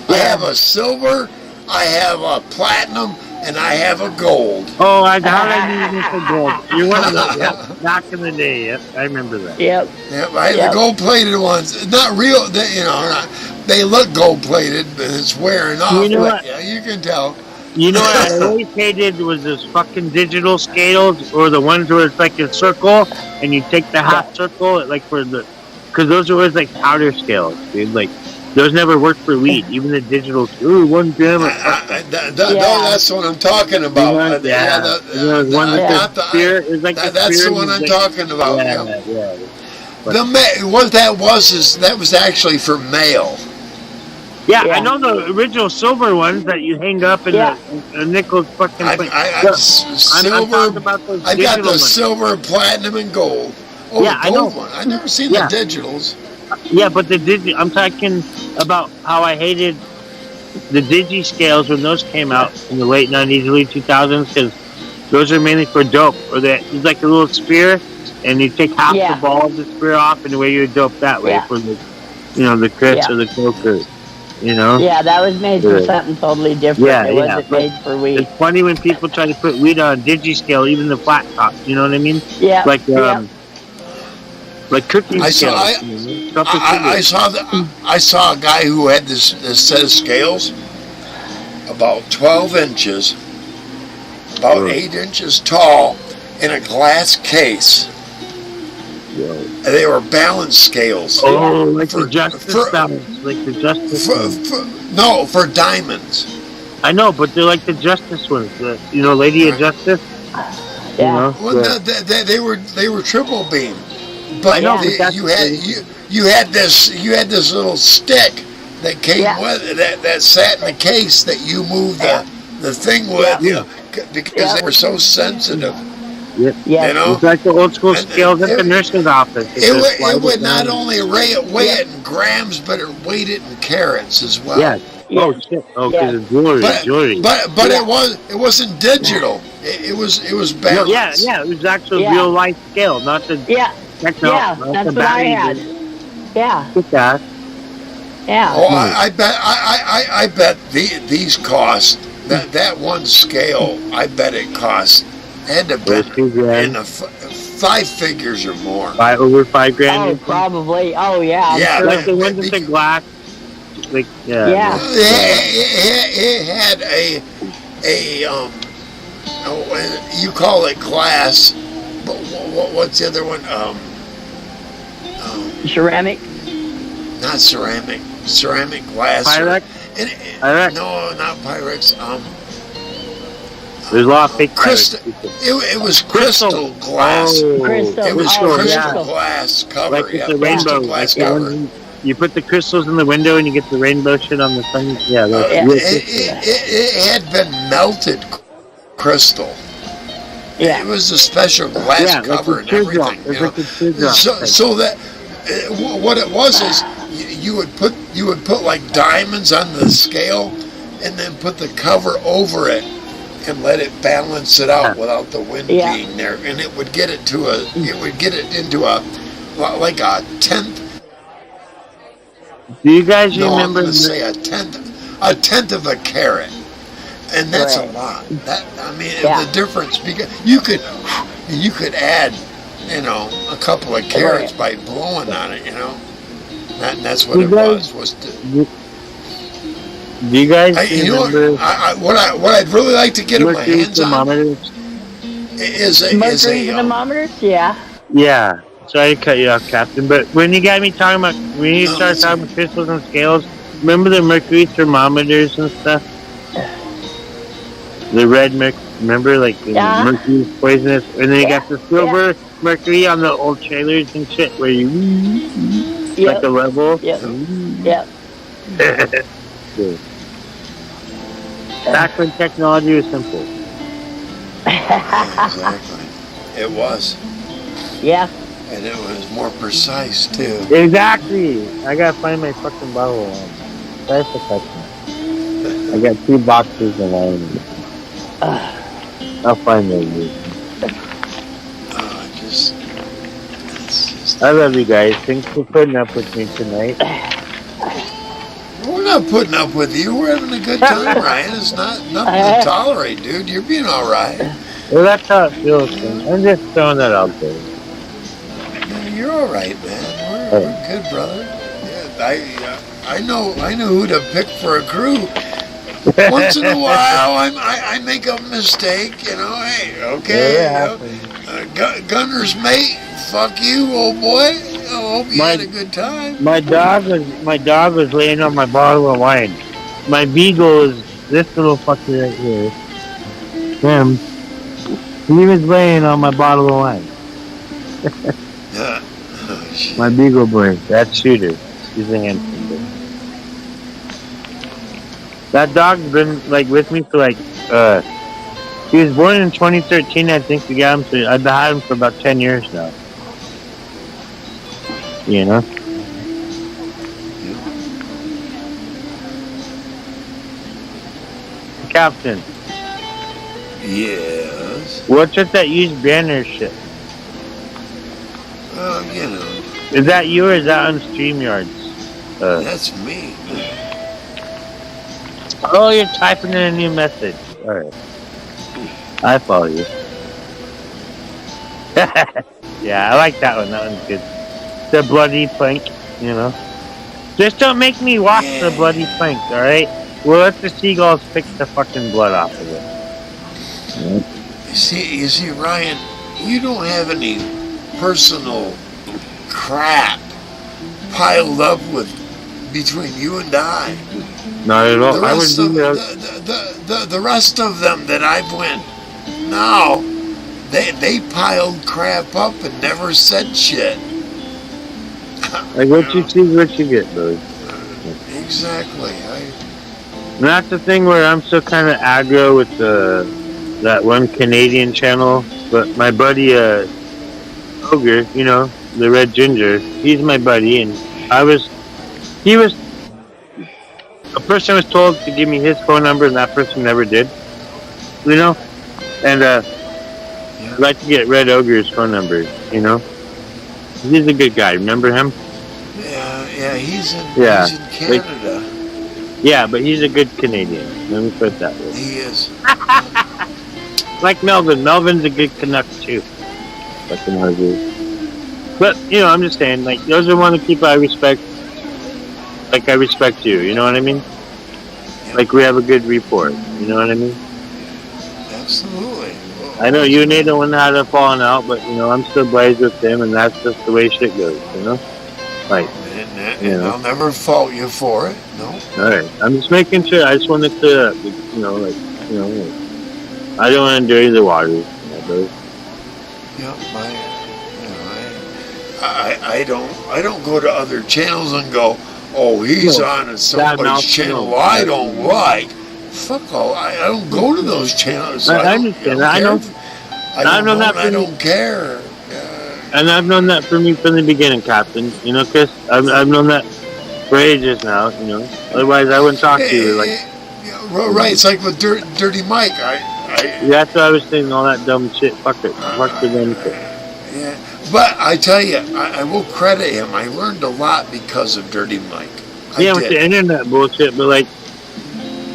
I have a silver, I have a platinum, and I have a gold. Oh, how did I need this for gold? You're one of those. Yep. Back in the day. Yep. I remember that. Yep. Yep. I have the gold-plated ones. Not real. They look gold-plated, but it's wearing off. You know what? Yeah, you can tell. You know what I always hated was those fucking digital scales, or the ones where it's like a circle, and you take the half circle, because those are always like powder scales, dude. Like, those never worked for weed. Even the digital, 1 gram. That's what I'm talking about. That's the one I'm talking about. Yeah. What that was actually for mail. Yeah, I know the original silver ones that you hang up in the nickel fucking. I've got the silver, platinum, and gold. Oh, yeah, the gold one. I've never seen the digitals. Yeah, but I'm talking about how I hated the digi scales when those came out in the late 90s, early 2000s, because those are mainly for dope. Or it's like a little spear, and you take half the ball of the spear off, and the way you dope that way for the, the crits or the cokers. Yeah, that was made for something totally different. It wasn't made for weed. It's funny when people try to put weed on a digi scale, even the flat top. You know what I mean? Yeah. Like cooking scales. I saw a guy who had this set of scales about 12 inches about Right. 8 inches tall, in a glass case. Yo. And they were balance scales. Oh, like For- the Justice for- balance, like the Justice For, ones. no, for diamonds. I know, but they're like the Justice ones. The, Lady of Justice. Yeah. Well, they were triple beam, but I know, the- but that's you had this little stick that came Yeah. with it, that sat in the case that you moved the thing with, Yeah. because they were so sensitive. Yes. You know? It's like the old school And- scales at the it- nurse's office. It would not only weigh it in grams, but it weighed it in carats as well. Yeah. Oh Yeah. shit. Oh, because it's jewelry. Jewelry. But Yeah. it wasn't digital. It was No, balanced. yeah. It was actual Yeah. real life scale, not the Yeah. techno. Yeah. not That's the what I battery. had. Yeah. Get that. Yeah. Oh, I bet these cost that one scale. I bet it cost had to Those be 2 grand. in the 5 figures or more. Over 5 grand. Oh, probably. Oh, yeah. I'm Yeah, sure. Like the ones with the glass. Like Yeah. It had you call it glass, but what's the other one? Ceramic. Not ceramic glass. Pyrex? And Pyrex? No, not Pyrex. There's a lot of fake Crystal. Pyrex. It was crystal glass. Oh, Crystal. It was Oh, crystal yeah. glass cover. Like with Yeah, the crystal rainbow. glass Like the cover. ones you put the crystals in the window and you get the rainbow shit on the sun. Yeah, that's Yeah. real It, crystal. it had been melted crystal. Yeah. It was a special glass Yeah, like cover the and teardrop. everything. It's You like the teardrop. know? So that what it was is you would put like diamonds on the scale, and then put the cover over it, and let it balance it out without the wind Yeah. being there, and it would get it into a like a tenth. Do you guys No, I'm remember? going to say a tenth of a carat, and that's Right. a lot. That I mean, Yeah. the difference, because you could add, a couple of carats by blowing on it, that's what You it guys- was. Do you guys You know remember what I'd really like to get my mercury hands on thermometers? is Mercury a thermometers? Yeah. Yeah. Sorry to cut you off, Captain, but when you got me talking about, when you No, started it's talking about crystals and scales, remember the mercury thermometers and stuff? The red mercury, remember, like, the Yeah. mercury is poisonous, and then you Yeah. got the silver mercury on the old trailers and shit, where you, like the level. Yep. Yep. Back when technology was simple. exactly. It was, Yeah. and it was more precise too. Exactly. I gotta find my fucking bottle. Sorry for touching. I got 2 boxes of wine. I'll find those. It's just. I love you guys. Thanks for putting up with me tonight. We're not putting up with you. We're having a good time, Ryan. It's nothing to tolerate, dude. You're being all right. Well, that's how it feels. Man. I'm just throwing that out there. Yeah, you're all right, man. We're good, brother. Yeah, I know who to pick for a crew. Once in a while, I make a mistake, Hey, okay. Gunner's mate. Fuck you, old boy. I hope you had a good time. My dog was laying on my bottle of wine. My beagle is this little fucker right here. Him. He was laying on my bottle of wine. Oh, shit. My beagle boy. That's Shooter. He's a handsome boy. That dog's been with me for he was born in 2013, I think we got him, so I've had him for about 10 years now. Captain, Yes. what's with that used banner shit? Is that you or is that on StreamYards? That's me. Oh, you're typing in a new message. Alright. I follow you. Yeah, I like that one. That one's good. The bloody plank, Just don't make me wash the bloody plank, alright? We'll let the seagulls pick the fucking blood off of it. You see, Ryan, you don't have any personal crap piled up with between you and I. Not at all. The I would rest do of that. the rest of them that I've went now, they piled crap up and never said shit. Like what you see, what you get, brother. Exactly. And that's the thing where I'm still kind of aggro with that one Canadian channel. But my buddy, Ogre, you know, the Red Ginger, he's my buddy, and he was a person was told to give me his phone number, and that person never did. You know, and I'd like to get Red Ogre's phone number. You know, he's a good guy. Remember him? Yeah, he's in Canada. Yeah, but he's a good Canadian. Let me put it that way. He is. Like Melvin. Melvin's a good Canuck too. Fucking hardly. But, you know, I'm just saying, like, those are one of the people I respect. Like, I respect you, you know what I mean? Like, we have a good rapport, you know what I mean? Absolutely. I know you and Nathan had a falling out, but, you know, I'm still buddies with him, and that's just the way shit goes, you know? Like, and I'll never fault you for it, no. Alright, I'm just making sure, I just want to clear up, you know, like, you know, like, I don't want to dirty the water, you know, brother. Yeah, I don't go to other channels and go, oh, he's on somebody's channel I don't like. Fuck all, I don't go to those channels. I understand. I don't care. And I've known that from you from the beginning, Captain. You know, Chris, I've known that for ages now. You know, otherwise I wouldn't talk to you. Like, right, it's like with Dirty Mike. That's what I was saying. All that dumb shit. Fuck it. Fuck the dumb shit. Yeah, but I tell you, I will credit him. I learned a lot because of Dirty Mike. With the internet bullshit, but like,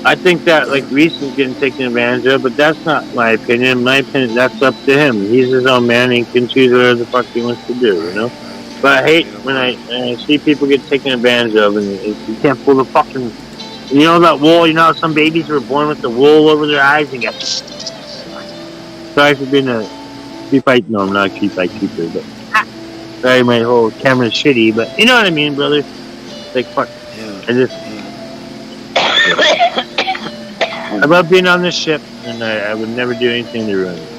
I think that like Reese's getting taken advantage of, but that's not my opinion. In my opinion, that's up to him. He's his own man. He can choose whatever the fuck he wants to do, you know. But I hate when I see people get taken advantage of, and you can't pull the fucking, you know, that wool. You know how some babies were born with the wool over their eyes and get. Sorry for being a cheap fight. No, I'm not a cheap fight keeper, but sorry, my whole camera's shitty. But you know what I mean, brother. Like fuck. I just. I love being on this ship, and I would never do anything to ruin it.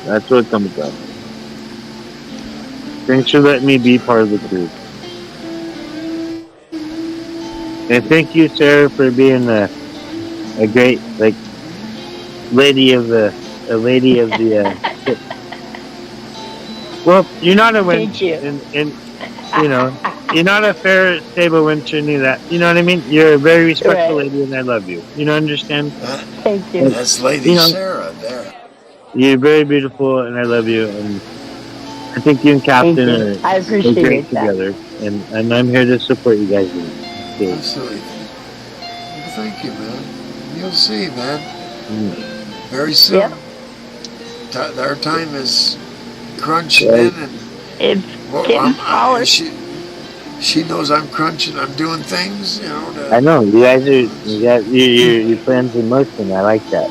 That's what it comes down. Thanks for letting me be part of the crew. And thank you, Sarah, for being a great lady of the ship. Well, you're not a winch, and you know. You're not a fair, stable winch or any of that. You know what I mean? You're a very respectful lady, and I love you. You know, understand? Thank you. That's Lady Sarah there. You're very beautiful, and I love you. And I think you and Captain are I appreciate great that. together. And I'm here to support you guys. Absolutely. Well, thank you, man. You'll see, man. Very soon. Yep. Our time is crunching in, and it's getting smaller. She knows I'm crunching. I'm doing things, you know. I know you guys are. Your plans in motion. I like that.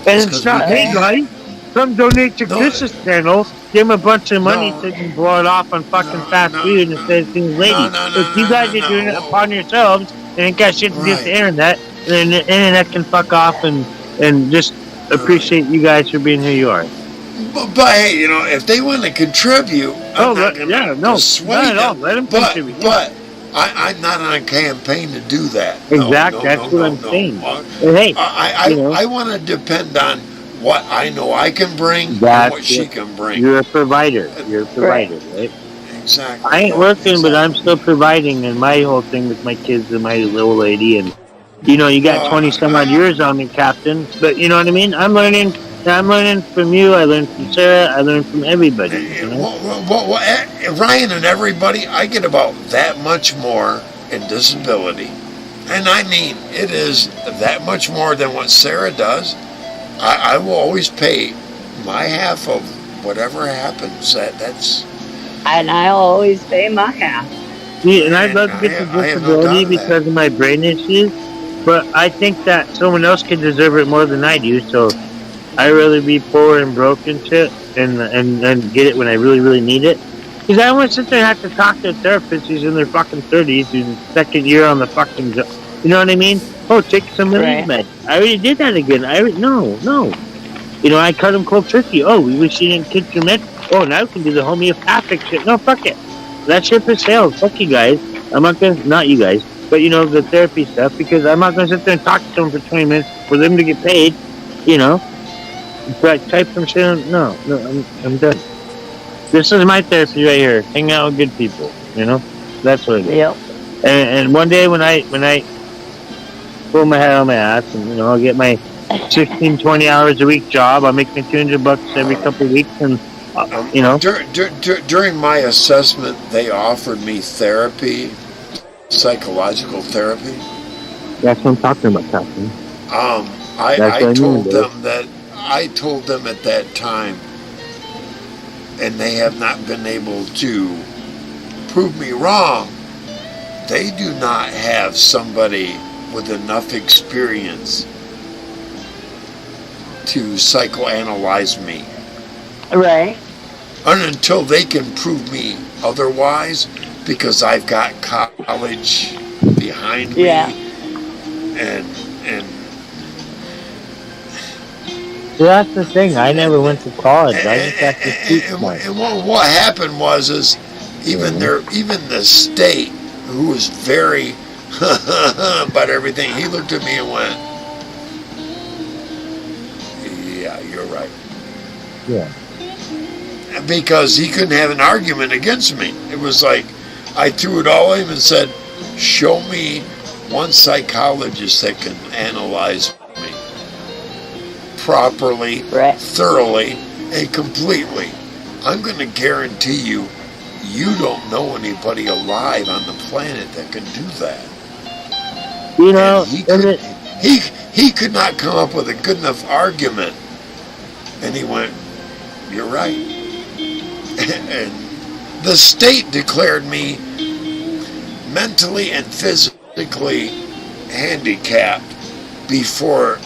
And it's not. Hey, guys, come donate to Chris's channel. Give him a bunch of money so you can blow it off on fucking fast food instead of seeing ladies. If you guys are doing it upon yourselves and ain't got shit to do with the internet, then the internet can fuck off and just appreciate you guys for being who you are. But hey, you know, if they want to contribute, I'm not going to sway them. Let them contribute. But I'm not on a campaign to do that. Exactly, that's what I'm saying. Hey, I want to depend on what I know I can bring and what she can bring. You're a provider. Right? Exactly. I ain't working, but I'm still providing, and my whole thing with my kids and my little lady, and you know, you got 20 some odd years on me, Captain. But you know what I mean? I'm learning from you. I learned from Sarah. I learned from everybody. You know? Well, Ryan and everybody, I get about that much more in disability. And I mean, it is that much more than what Sarah does. I will always pay my half of whatever happens. That's. And I always pay my half. See, and I'd love to get the I have no doubt disability of because that. of my brain issues, but I think that someone else could deserve it more than I do. So I'd rather be poor and broke and shit, and get it when I really, really need it. Because I don't want to sit there and have to talk to a therapist who's in their fucking 30s, who's second year on the fucking job. You know what I mean? Oh, take some relief Right. med. I already did that again. No. You know, I cut him cold turkey. Oh, we wish you didn't take your med. Oh, now we can do the homeopathic shit. No, fuck it. That shit for sale. Fuck you guys. I'm not gonna, not you guys, but you know, the therapy stuff, because I'm not gonna sit there and talk to someone for 20 minutes for them to get paid, you know? But type some shit on, no, I'm done. This is my therapy right here. Hang out with good people, you know? That's what it is. Yep. And one day when I pull my head on my ass and, you know, I'll get my 16, 20 hours a week job, I'll make me $200 every couple of weeks, and, you know. During my assessment, they offered me therapy, psychological therapy. That's what I'm talking about, Captain. I That's what I told mean, them that I told them at that time, and they have not been able to prove me wrong. They do not have somebody with enough experience to psychoanalyze me. Right. And until they can prove me otherwise, because I've got college behind me, Yeah. and So that's the thing. I never went to college. I just got to speak more. and what happened was even the state, who was very about everything, he looked at me and went, "Yeah, you're right." Yeah. Because he couldn't have an argument against me. It was like I threw it all at him and said, "Show me one psychologist that can analyze me properly, Right. thoroughly, and completely. I'm going to guarantee you, you don't know anybody alive on the planet that can do that." You know, And he could not come up with a good enough argument. And he went, "You're right." And the state declared me mentally and physically handicapped before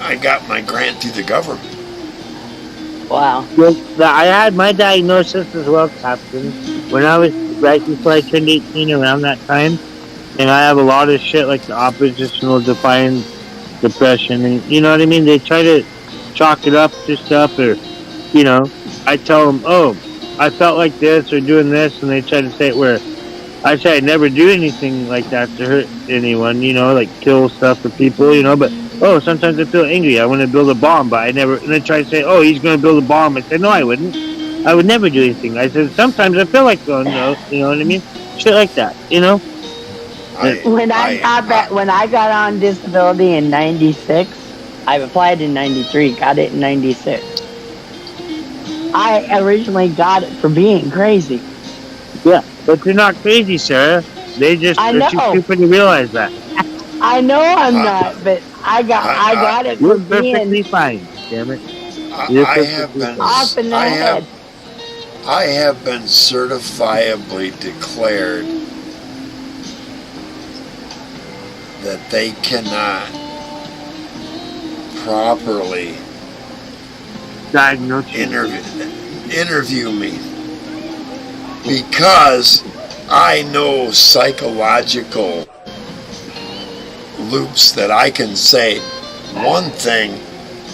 I got my grant through the government. Wow. well, I had my diagnosis as well, Captain, when I was right before I turned 18, around that time. And I have a lot of shit like the oppositional defiant depression. And you know what I mean? They try to chalk it up to stuff, or, you know, I tell them, oh, I felt like this or doing this, and they try to say it where I say I never do anything like that to hurt anyone, you know, like kill stuff or people, you know, but, oh, sometimes I feel angry. I want to build a bomb, but I never, and they try to say, oh, he's going to build a bomb. I said, no, I wouldn't. I would never do anything. I said, sometimes I feel like going, no, you know what I mean? Shit like that, you know? When I got on disability in '96, I applied in '93, got it in '96. I originally got it for being crazy. Yeah, but you're not crazy, Sarah. They're too stupid to realize that. I know I'm not, but I got it You're for perfectly being fine, damn it. I have been off in the head. I have been certifiably declared that they cannot properly Diagnose you. interview me because I know psychological loops that I can say one thing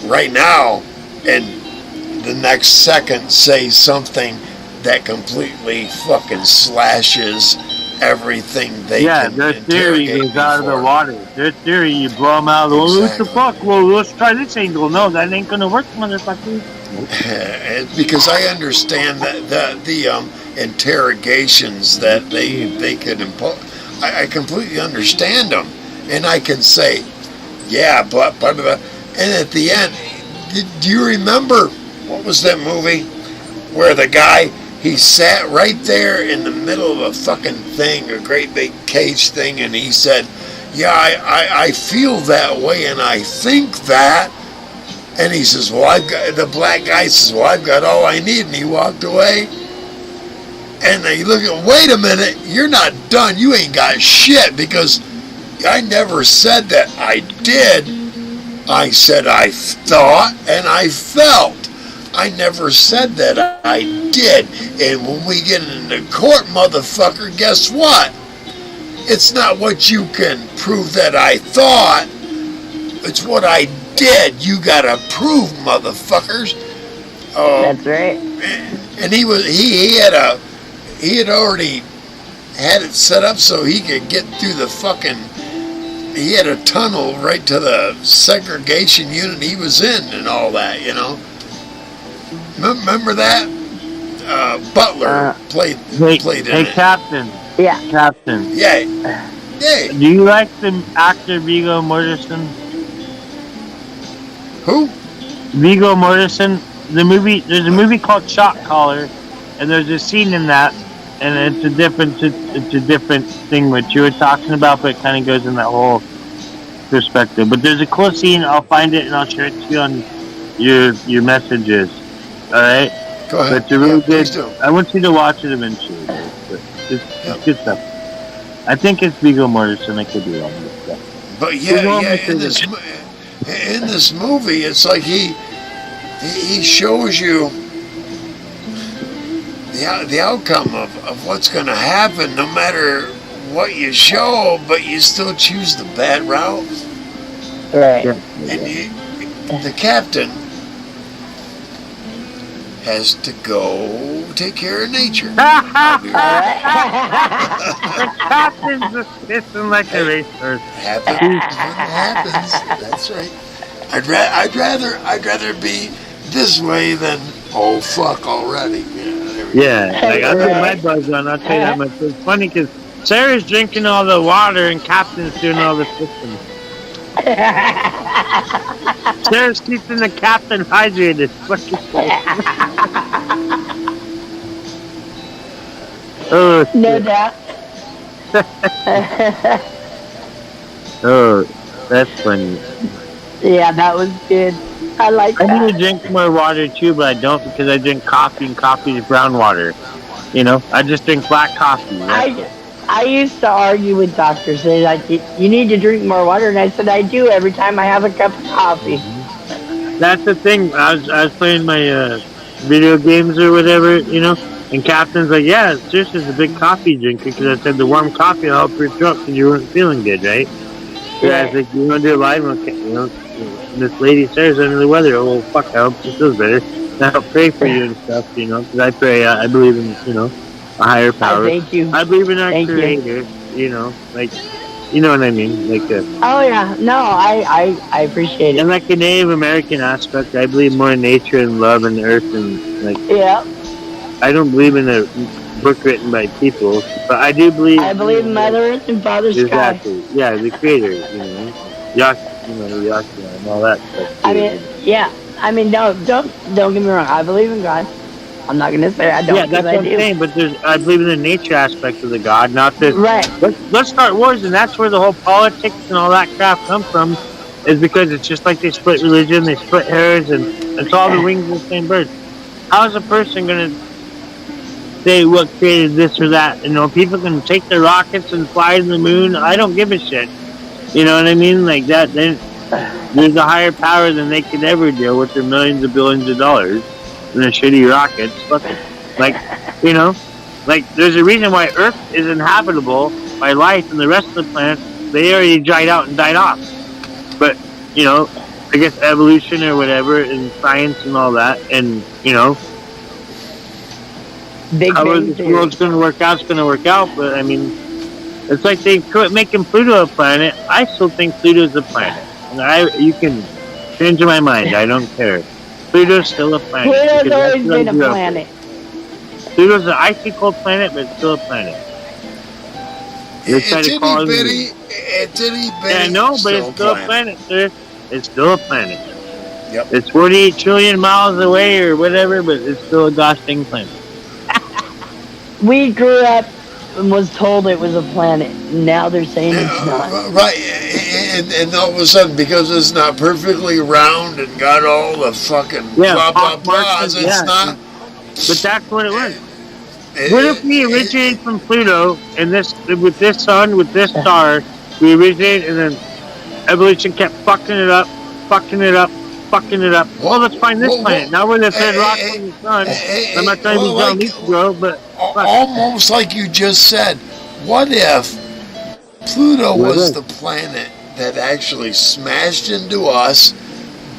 right now and the next second say something that completely fucking slashes everything they can their theory interrogate goes out of the water. Their theory, you blow them out. Well, what the fuck? Well, let's try this angle. No, that ain't gonna work, motherfucker. Because I understand that the interrogations that they could impose. I completely understand them, and I can say, yeah, but and at the end, do you remember what was that movie where the guy? He sat right there in the middle of a fucking thing, a great big cage thing, and he said, yeah, I feel that way, and I think that. And he says, well, the black guy says, well, I've got all I need, and he walked away. And they look at, wait a minute, you're not done. You ain't got shit, because I never said that I did. I said I thought and I felt. I never said that I did. And when we get into court, motherfucker, guess what? It's not what you can prove that I thought. It's what I did. You gotta prove, motherfuckers. That's right. And he had already had it set up so he could get through the fucking. He had a tunnel right to the segregation unit he was in and all that, you know. Remember that? Butler played in Hey, it. Captain. Yeah. Captain. Yeah. Yeah. Do you like the actor Viggo Mortensen? Who? Viggo Mortensen. There's a movie called Shot Caller, and there's a scene in that, and it's a different thing what you were talking about, but it kind of goes in that whole perspective. But there's a cool scene. I'll find it and I'll share it to you on your messages. All right. Go ahead. But it's a really good. Please do. I want you to watch it eventually. But it's good stuff. I think it's Viggo Mortensen. I could be wrong with that. But yeah, in this movie, it's like he shows you the outcome of what's going to happen, no matter what you show, but you still choose the bad route. Right. Yeah. And the captain has to go take care of nature. I'll be right The captain's just pissing like a racehorse. happens when it happens. That's right. I'd rather be this way than oh fuck already. There we go. Yeah, like I'll get my buzz on. I'll tell you that much. It's funny because Sarah's drinking all the water and Captain's doing all the systems. Sarah's keeping the Captain hydrated. Oh, No shit. doubt. Oh, that's funny. Yeah, that was good. I like I need to that. drink more water too, but I don't because I drink coffee, and coffee is brown water. You know, I just drink black coffee. Right? I used to argue with doctors, say like, you need to drink more water, and I said I do every time I have a cup of coffee. That's the thing. I was playing my video games or whatever, you know, and Captain's like, yeah, Trish a big coffee drinker because I said the warm coffee will help your throat because you weren't feeling good, right? So I was like, you want to do a live one? You know, this lady Sarah's under the weather. Oh, well, fuck, I hope she feels better. And I'll pray for you and stuff, you know, because I pray, I believe in, you know, a higher power. Thank you. I believe in our Thank you. creator, you know, like, you know what I mean? Like, Oh yeah, no, I appreciate it. and like the Native American aspect, I believe more in nature and love and earth and like, Yeah, I don't believe in a book written by people, but I do believe. I believe in Mother Earth and Father Sky. Exactly. Yeah, the creator, you know, Yashua and all that stuff. I mean, yeah, I mean, don't get me wrong. I believe in God. I'm not gonna say I don't. Yeah, that's 'cause what I I'm do. saying. But I believe in the nature aspect of the God, not this. Right. Let's start wars, and that's where the whole politics and all that crap come from, is because it's just like they split religion, they split hairs, and it's all the wings of the same bird. How is a person gonna say what created this or that? You know, people can take their rockets and fly to the moon. I don't give a shit. You know what I mean? Like that. There's a higher power than they could ever deal with their millions of billions of dollars and their shitty rockets. Like, you know, like there's a reason why Earth is inhabitable by life, and the rest of the planets they already dried out and died off. But you know, I guess evolution or whatever, and science and all that, and you know, Big however Bang this Theory. world's going to work out, it's going to work out. But I mean, it's like they quit making Pluto a planet. I still think Pluto's a planet. And you can change my mind. I don't care. Pluto's still a planet. Pluto's because that's always what I been a grew up planet. with. Pluto's an icy cold planet, but it's still a planet. They try to call it. It's itty bitty. Yeah, I know, but it's still a planet, sir. It's still a planet. Yep. It's 48 trillion miles away or whatever, but it's still a gosh dang planet. We grew up and was told it was a planet. Now they're saying it's not. Right, and all of a sudden, because it's not perfectly round and got all the fucking Yeah, blah blah pock marks blahs, and- it's yeah. not. But that's what it was. What if we originated from Pluto, and with this sun, with this star, we originated, and then evolution kept fucking it up, fucking it up, fucking it up. Well, let's find this planet. Now we're the third rock from the sun. I'm not trying to be John Lithgow, but almost like you just said. What if Pluto was the planet that actually smashed into us,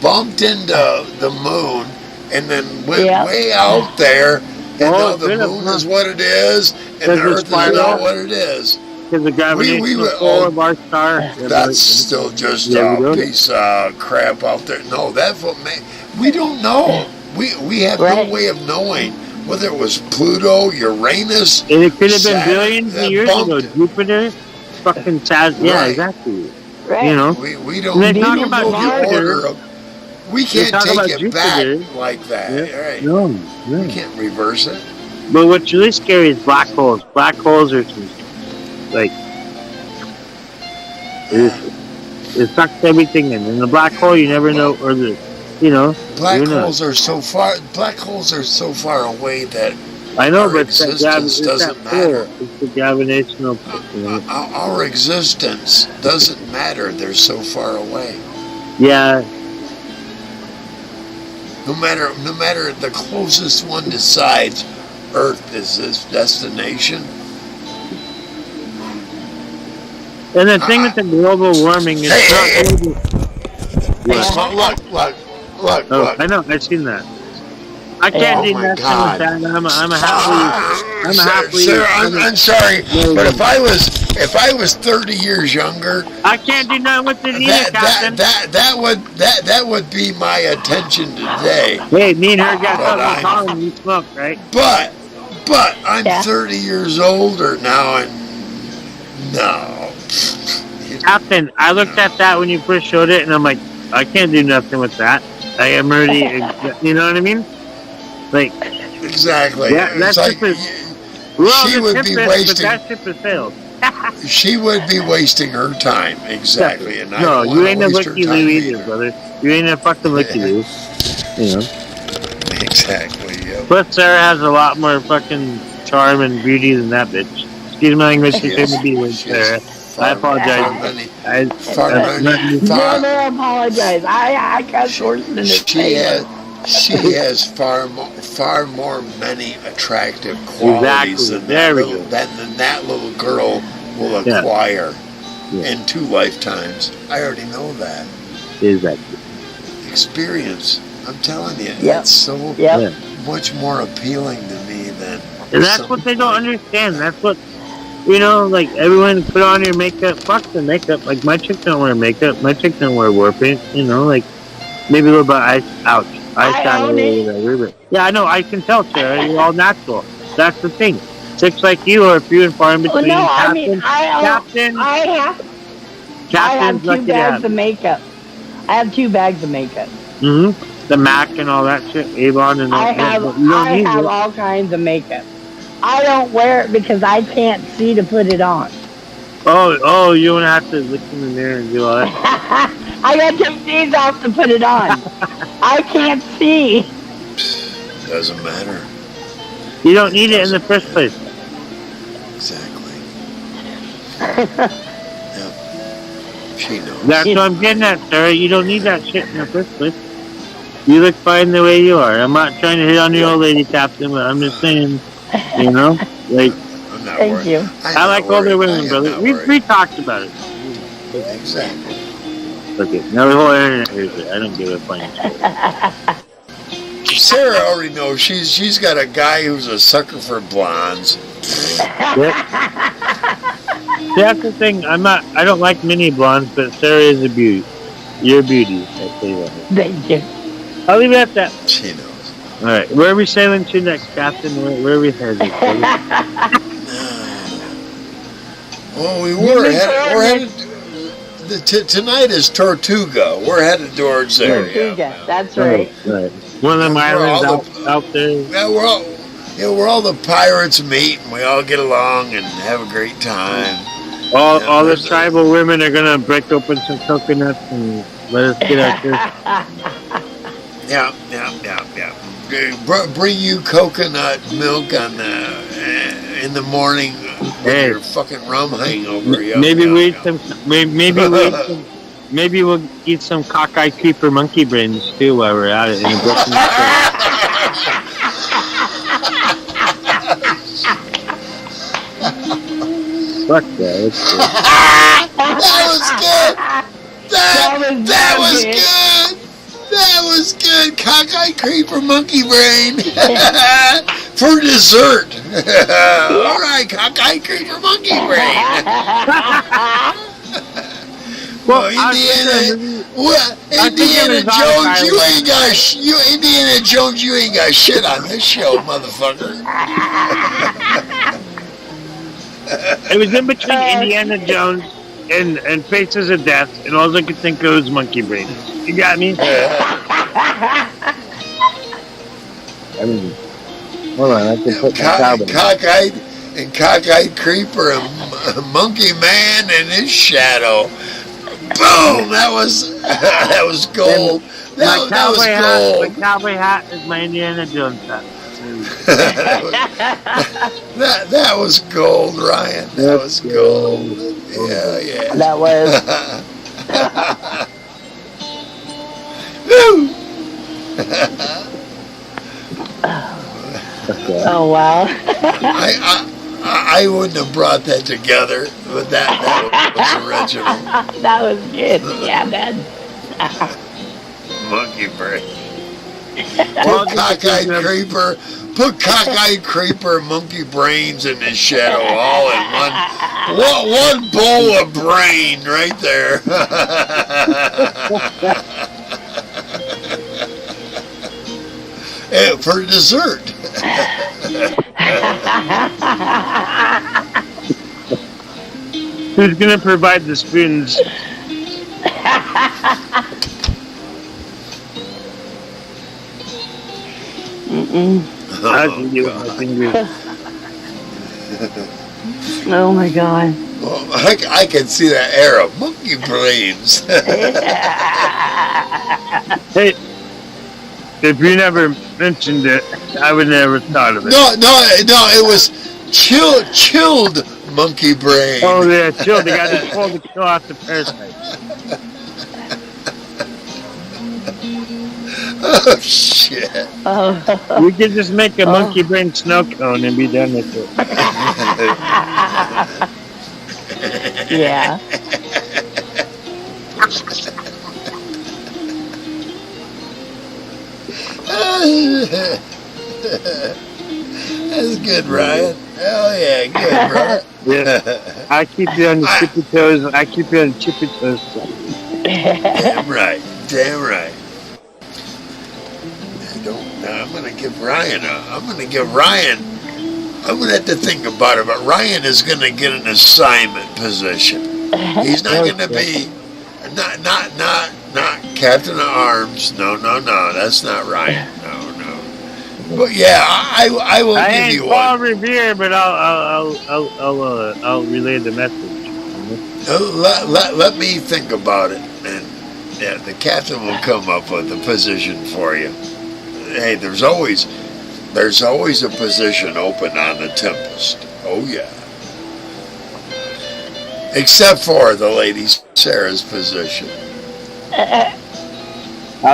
bumped into the moon, and then went way out there? And now the moon is what it is, and the Earth is not what it is. Because the gravitational pull of our star. That's still just a piece of crap out there. No, that's what we don't know. We have no way of knowing whether it was Pluto, Uranus. And it could have been billions of years ago. Jupiter, fucking Saturn. Yeah, exactly. Right. You know, we don't know the order of. We can't take it Jupiter back like that. Right? No. We can't reverse it. But what's really scary is black holes. Black holes are like it sucks everything in. In the black hole, you never know, or black holes are so far. Black holes are so far away that I know, our but existence doesn't matter. It's the gravitational. Our existence doesn't matter. They're so far away. Yeah. No matter the closest one decides Earth is this destination. And the thing with the global warming is Look. I know, I've seen that. I can't do nothing with that. I'm happily. Sir, I'm sorry, but if I was 30 years younger, I can't do nothing with it either, Captain. That would be my attention today. Hey, me and her got something in common. We smoke, right? But I'm 30 years older now, and no. Captain, I looked at that when you first showed it, and I'm like, I can't do nothing with that. I am already, you know what I mean? Like, exactly. Yeah, that's like, she would be wasting. That ship has failed. She would be wasting her time, exactly. And no, you ain't a licky loo either, brother. You ain't a fucking licky loo. You know. Exactly. Yep. But Sarah has a lot more fucking charm and beauty than that bitch. Excuse my English, you couldn't be with Sarah. I apologize. Never apologize. I got sources in this She has far more many attractive qualities than that little girl will acquire in 2 lifetimes. I already know that. Exactly. Experience. I'm telling you, it's so much more appealing to me than. And that's what they don't understand. That's what. Like, everyone put on your makeup. Fuck the makeup. Like, my chick don't wear makeup. My chick don't wear war paint. Like, maybe a little bit of eyeshadow or whatever. But, yeah, I know. I can tell, Sarah. You're all natural. That's the thing. Chicks like you are few and far in between. Well, no, I have 2 bags of makeup. I have 2 bags of makeup. Mm-hmm. The MAC and all that shit. Avon and all that. I have all kinds of makeup. I don't wear it because I can't see to put it on. Oh, you don't have to look in the mirror and do all that. I got to take these off to put it on. I can't see. Doesn't matter. You don't need it in the first place. Exactly. Yep. She knows. That's what I'm getting at, Sarah. You don't need that shit in the first place. You look fine the way you are. I'm not trying to hit on your old lady, Captain, but I'm just saying, like. Thank you. I like older women, brother. We talked about it. Exactly. Okay, now the whole internet hears it. I don't give a fucking shit. Sarah already knows she's got a guy who's a sucker for blondes. That's the thing. I don't like mini blondes, but Sarah is a beauty. You're a beauty. I tell you that. Thank you. I'll leave it at that. She knows. All right, where are we sailing to next, Captain? Where are we headed? Well, we're headed. Tonight is Tortuga. We're headed towards there. Tortuga, that's right. Right. One of them islands out there. Yeah, we're all the pirates meet, and we all get along and have a great time. All the tribal women are gonna break open some coconuts and let us get out there. Yeah. Bring you coconut milk on the in the morning with Hey. your fucking rum hangover. Yum, Maybe yum, we eat yum. some. Maybe we'll eat some cockeyed creeper monkey brains too while we're at it. And fuck that. That's good. That was good. That was good. That was good. Cockeyed creeper monkey brain for dessert. All right, cockeyed creeper monkey brain. Well, Indiana Jones, you ain't got Indiana Jones, you ain't got shit on this show, motherfucker. It was in between Indiana Jones and Faces of Death, and all I could think of was monkey brains. You got me? Hold on, I can put cockeyed creeper and monkey man and his shadow. Boom! That was gold. That was gold. My cowboy hat is my Indiana Jones hat. that was gold, Ryan. That was gold. Yeah. That was. Oh wow. I wouldn't have brought that together, but that was original. That was good. Yeah, man. Monkey brain. Put cockeyed creeper, monkey brains in his shadow, all in one bowl of brain right there. And for dessert. Who's gonna provide the spoons? Oh my god. Well, I can see that arrow. Monkey brains. Hey, if you never mentioned it, I would never thought of it. No, it was chilled monkey brain. Oh yeah, chilled. They got to pull the kill off the parasite. Oh shit. We could just make a monkey brain snow cone and be done with it. Yeah. That's good, Ryan. Hell yeah, good, bro. Yeah. I keep you on the tippy toes. I keep you on the tippy toes. Damn right. I'm gonna give Ryan I'm gonna have to think about it, but Ryan is gonna get an assignment position. He's not gonna be not Captain of Arms. No, that's not Ryan. No. But yeah, I will give you one. Paul Revere, but I'll relay the message. Let me think about it, and yeah, the captain will come up with a position for you. Hey, there's always a position open on the Tempest. Oh yeah. Except for the Lady Sarah's position. I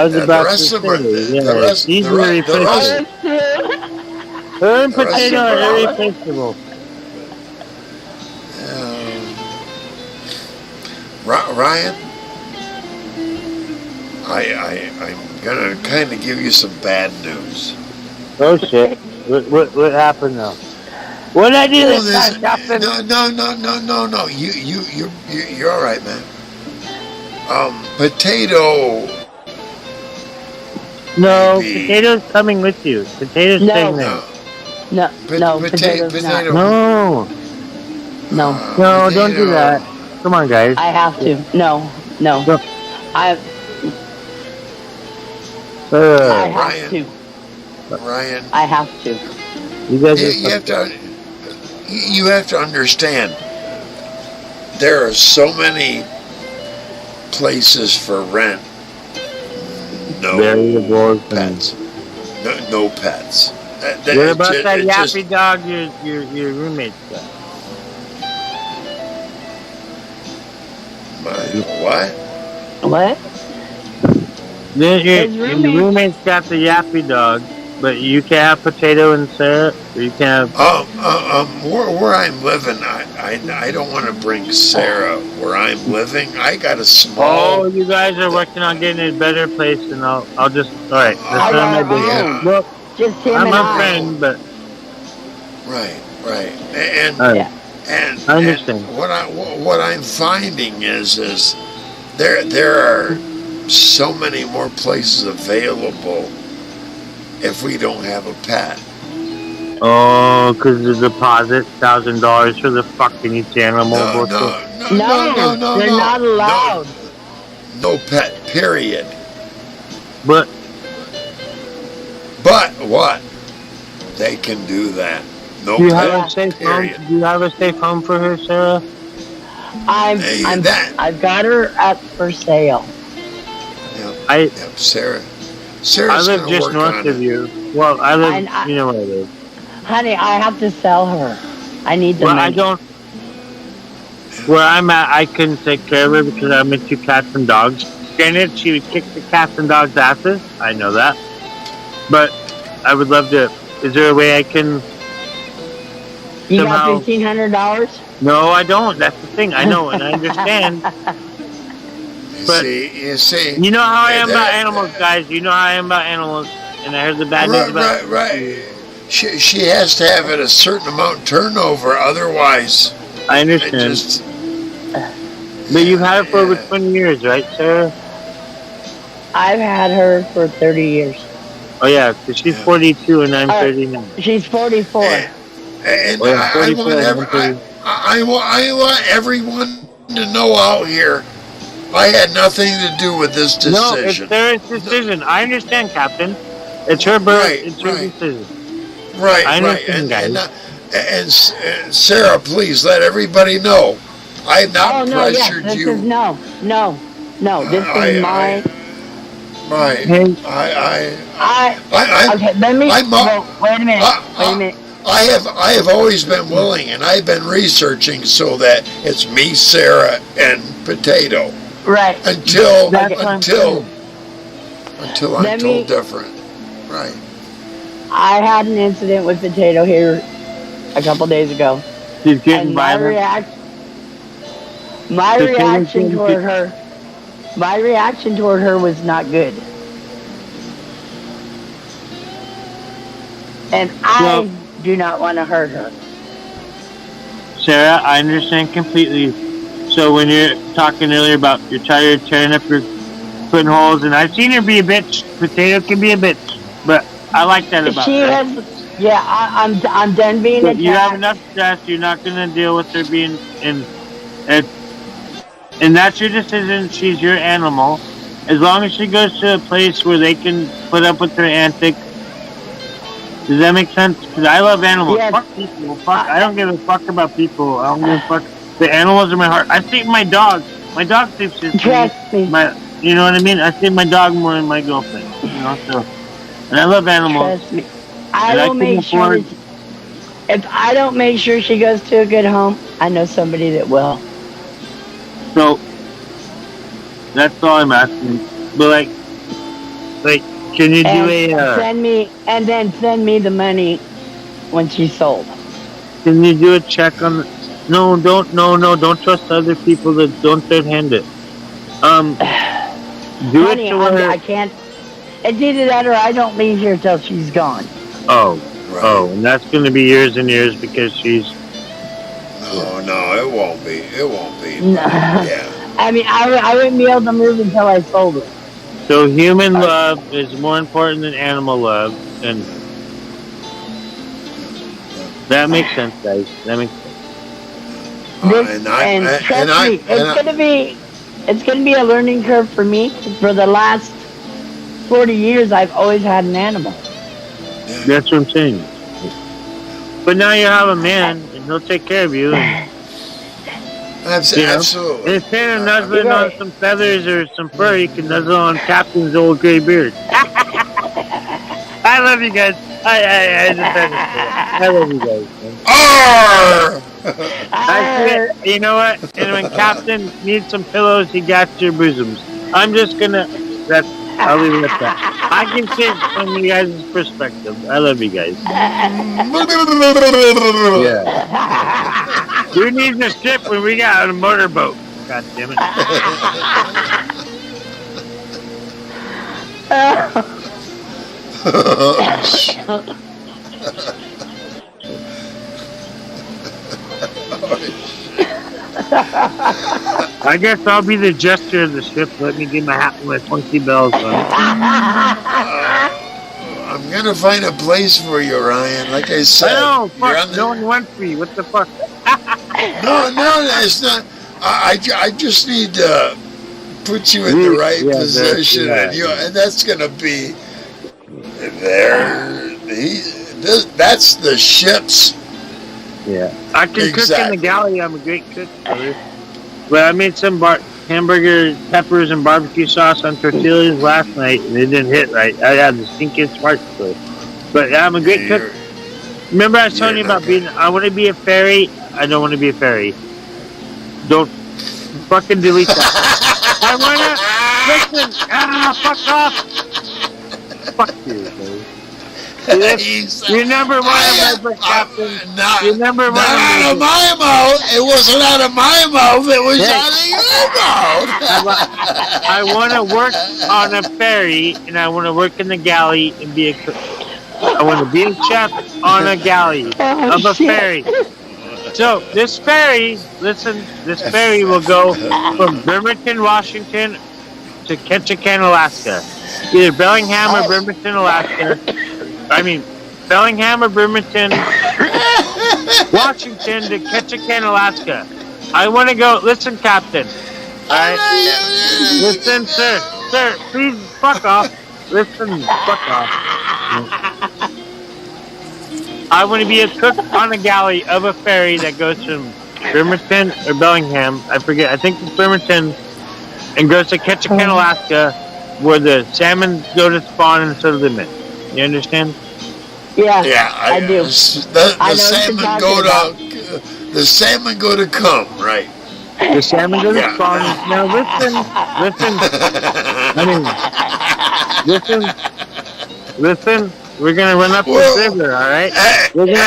was about to say, her and Potato are irreplaceable. Ryan, I'm gonna kind of give you some bad news. Oh shit! What happened now? What did I do this time, No. You're all right, man. Potato. No, Potato's coming with you. Potato's staying there. No, Potato's not. No, don't do that. Come on, guys. I have to. No. I have to. Ryan. I have to. You have to understand. There are so many places for rent. No pets. No pets. What about that yappy dog your roommate's got? What? What? Your roommate's got the yappy dog, but you can't have Potato and Sarah. Or you can't have. Where I'm living, I don't want to bring Sarah. Where I'm living, I got a small. Oh, you guys are working on getting a better place, and I'll just. All right, that's not my big. yeah. Well, Just him I'm and a I. friend, but Right. And all right. Yeah. and I understand. and what I'm finding is there are so many more places available if we don't have a pet. Oh, because the deposit $1,000 for the fucking each animal. No, They're not allowed. No pet. Period. But But what? They can do that. No do you have pet. a safe home? Period. Do you have a safe home for her, Sarah? Hey, I've got her up for sale. I Sarah's live gonna just work north on of it. you. Well, I live. And You know where I live. Honey, I have to sell her. I need the Well, money. I don't. Where I'm at, I couldn't take care of her because I'm into cats and dogs. Granted, she would kick the cats and dogs' asses. I know that. But I would love to. Is there a way I can? You somehow- got $1,500? No, I don't. That's the thing. I know and I understand. But- You see. You know how I am That- about animals, guys. You know how I am about animals. And I heard the bad news about. Right. She has to have it a certain amount turnover, otherwise, I it understand. just. But you've had it for over Yeah. 20 years, right, Sarah? I've had her for 30 years. Oh yeah, because she's Yeah. 42 and I'm 39. She's 44. And Oh, yeah, I 44, want everyone to know out here, I had nothing to do with this No, it's decision. Sarah's decision. I understand, Captain. It's her birth. Right, It's her right. decision. Right. I understand, And Sarah, please let everybody know, I have not Oh, no, yes. pressured This you. is, no. This I- is my... Right. Hey, Okay, let me... I'm- no, wait a minute. Wait a minute. I have always been willing, and I've been researching so that it's me, Sarah, and Potato Right. until That's what I'm until I'm Let told me- different. Right. I had an incident with Potato here a couple days ago. she's getting And my violent. reaction toward her was not good. And I Well- do not want to hurt her. Sarah, I understand completely. So when you're talking earlier about you're tired of tearing up your putting holes, and I've seen her be a bitch. Potato can be a bitch, but I like that about She her. has, yeah, I'm done being But you have attacked. enough stress. You're not going to deal with her being in, and that's your decision. She's your animal. As long as she goes to a place where they can put up with her antics. Does that make sense? Because I love animals. Yes. Fuck people. Fuck. I don't give a fuck about people. I don't give a fuck. The animals are my heart. I sleep with my dog. My dog sleeps with me. Trust me. You know what I mean? I sleep with my dog more than my girlfriend. You know, so. And I love animals. Trust me. I And I will couldn't make sure. afford- If I don't make sure she goes to a good home, I know somebody that will. So that's all I'm asking. But like, can you do And a? send me the money when she's sold. Can you do a check on? No, don't trust other people that don't third-hand it. Do Honey, it to where. I can't. It's either that or I don't leave here till she's gone. Oh, Right. oh, and that's going to be years and years because she's. No, it won't be. It won't be. No. Yeah. I mean, I wouldn't be able to move until I sold her. So human love is more important than animal love, and that makes sense, guys. That makes sense. Trust me, it's gonna be a learning curve for me. For the last 40 years, I've always had an animal. That's what I'm saying. But now you have a man, and he'll take care of you. And, you know, Absolutely. instead of nuzzling on some feathers or some fur, you can nuzzle on Captain's old gray beard. I love you guys. I just had to say that. I love you guys, man. Arr! You know what? And when Captain needs some pillows, he got your bosoms. I'm just gonna. I'll leave it at that. I can see it from you guys' perspective. I love you guys. Yeah. Who needs a ship when we got a motorboat? God damn it. I guess I'll be the jester of the ship. Let me get my hat with my funky bells on. I'm gonna find a place for you, Ryan. Like I said, I know, you're fuck, on no one went for you. What the fuck? no, it's not. I just need to put you in the right position, and that's gonna be there. That's the ship's. Yeah, I can cook in Exactly. the galley. I'm a great cook, brother. But I made some hamburger, peppers, and barbecue sauce on tortillas last night, and it didn't hit right. I had the stinking spark to it. But yeah, I'm a great cook. Remember I was telling you about being, I want to be a fairy. I don't want to be a fairy. Don't fucking delete that. I want to, listen, fuck off. Fuck you, baby. You're number one of my captain. You're number one. Not out of my mouth. It wasn't out of my mouth. It was out of your mouth. I want to work on a ferry, and I want to work in the galley and be a cook. I want to be a chef on a galley of a ferry. So this ferry, listen, this ferry will go from Bremerton, Washington to Ketchikan, Alaska. Either Bellingham or Bremerton, Alaska. Bellingham or Bremerton, Washington to Ketchikan, Alaska. I want to go. Listen, Captain. All right. Listen, sir. Sir, please fuck off. Listen, fuck off. I want to be a cook on a galley of a ferry that goes from Bremerton or Bellingham. I forget. I think it's Bremerton, and goes to Ketchikan, Alaska, where the salmon go to spawn and so do the men. You understand? Yeah, Yeah, I do. The I know salmon what go you're talking the salmon go to come, right? The salmon go to Yeah. spawn. Now listen. We're gonna run up Well, the river, all right? Hey, We're gonna-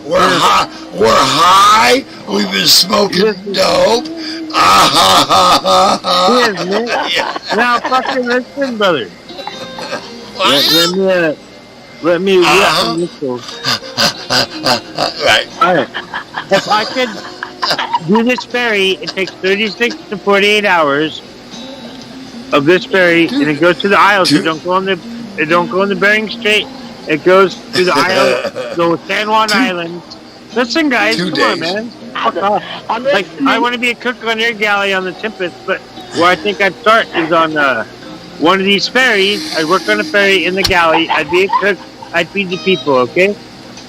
we're high. We're high. We've been smoking Listen. dope. Yes, man. Now, fucking listen, brother. Let me Uh-huh. Right. All right. If I could do this ferry, it takes 36 to 48 hours of this ferry, and it goes to the Isles. It don't go on the Bering Strait. It goes to the Isle, the San Juan Islands. Listen, guys, 2 come on, days. man. Fuck off. I'm Like, listening. I want to be a cook on your galley on the Tempest, but where I think I'd start is on one of these ferries. I'd work on a ferry in the galley. I'd be a cook. I'd feed the people, okay?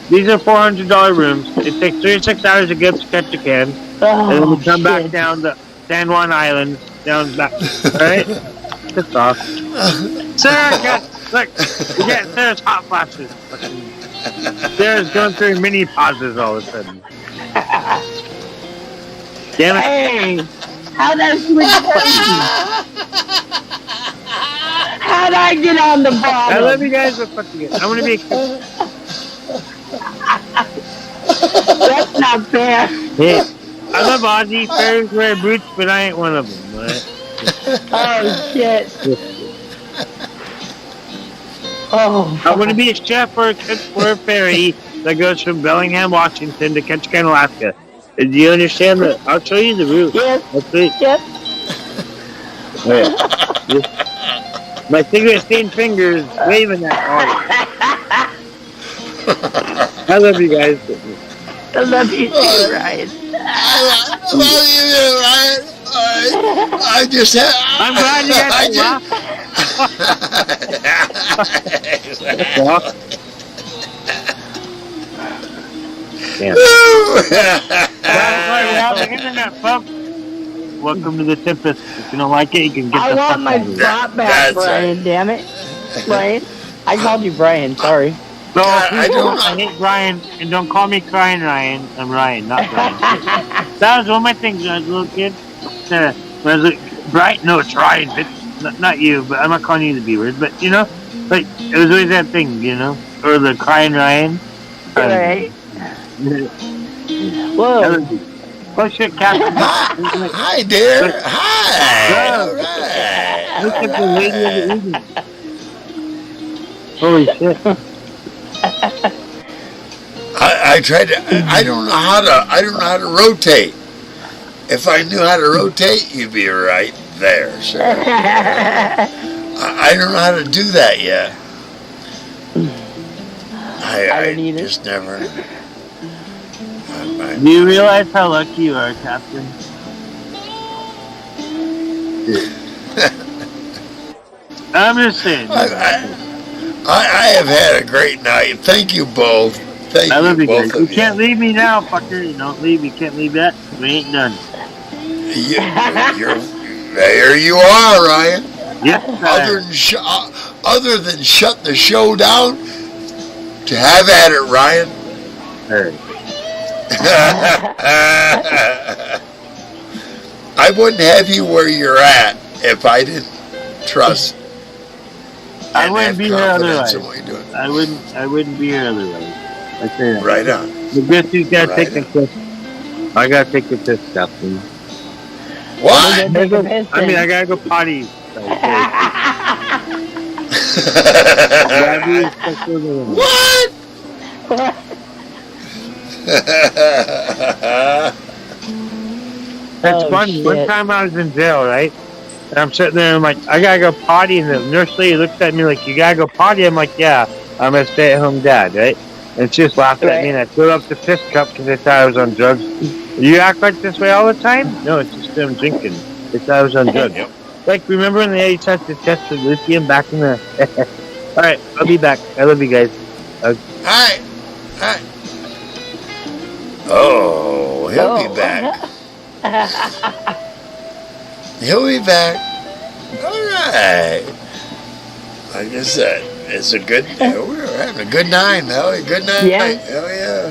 These are $400 rooms. It takes 36 hours to get up to Ketchikan, and then we come back down to San Juan Island, down back. Alright? Piss off. Sarah, look, we got Sarah's hot flashes. Sarah's going through mini pauses all of a sudden. Damn it. Hey, how'd I switch places? How'd I get on the bottom? I love you guys, but fuck you guys. I want to be a cook. That's not fair. Hey, I love Aussie. Fairies wear boots, but I ain't one of them. Right? Oh, shit. Oh. I want to be a chef or a cook for a ferry that goes from Bellingham, Washington to Ketchikan, Alaska. Do you understand that? I'll show you the route. Yes, I'll show you. yes. My cigarette stained fingers waving that I love you guys. I love you too, Ryan. I love you, Ryan. I just had. I'm glad you guys laugh. Damn. That's why we have the internet, folks. Welcome to the Tempest. If you don't like it, you can get I the want fuck my out of here. spot back, That's Brian. right. Damn it, Brian. I called you Brian. Sorry. So God, I people, don't- I hate Brian, and don't call me crying Ryan. I'm Ryan, not Brian. That was one of my things when I was a little kid. When I was like, Brian, no, it's Ryan, bitch. Not you, but I'm not calling you the B word. But you know, like it was always that thing, you know, or the crying Ryan. Right. Whoa. Oh shit, Captain! Hi, dear. Hi. Yeah. All right. Look at the lady of the evening. Holy shit! I tried to. I don't know how to. I don't know how to rotate. If I knew how to rotate, you'd be right there, sir. I don't know how to do that yet. I don't either. just never. Do you realize how lucky you are, Captain? I'm just saying. I have had a great night. Thank you both. Thank I love you you both guys. You of can't leave me now, fucker. You don't leave. You can't leave that. We ain't done. There you are, Ryan. Yes, Other than shut the show down, to have at it, Ryan. Hey. I wouldn't have you where you're at if I didn't trust. I and wouldn't have be here confidence otherwise. in what you're doing. I wouldn't be here otherwise. I say that. Right on. The good dude's gotta Right take the piss. I gotta take the piss, Captain. What? Take a piss I mean, then. I gotta go potty. What? That's Oh, funny. One shit. time I was in jail, right? And I'm sitting there and I'm like, I gotta go potty. And the nurse lady looks at me like, you gotta go potty? I'm like, yeah, I'm a stay-at-home dad, right? And she just laughed at me and I filled up the piss cup because they thought I was on drugs. You act like this way all the time? No, it's just them drinking. They thought I was on drugs. Yep. Like, remember when they tried to test for lithium back in the... Alright, I'll be back. I love you guys. Alright. Alright. Oh, he'll be back. He'll be back. Alright. Like I said, it's a good... We're having a good night, Melly. Good night. Yeah. Hell yeah.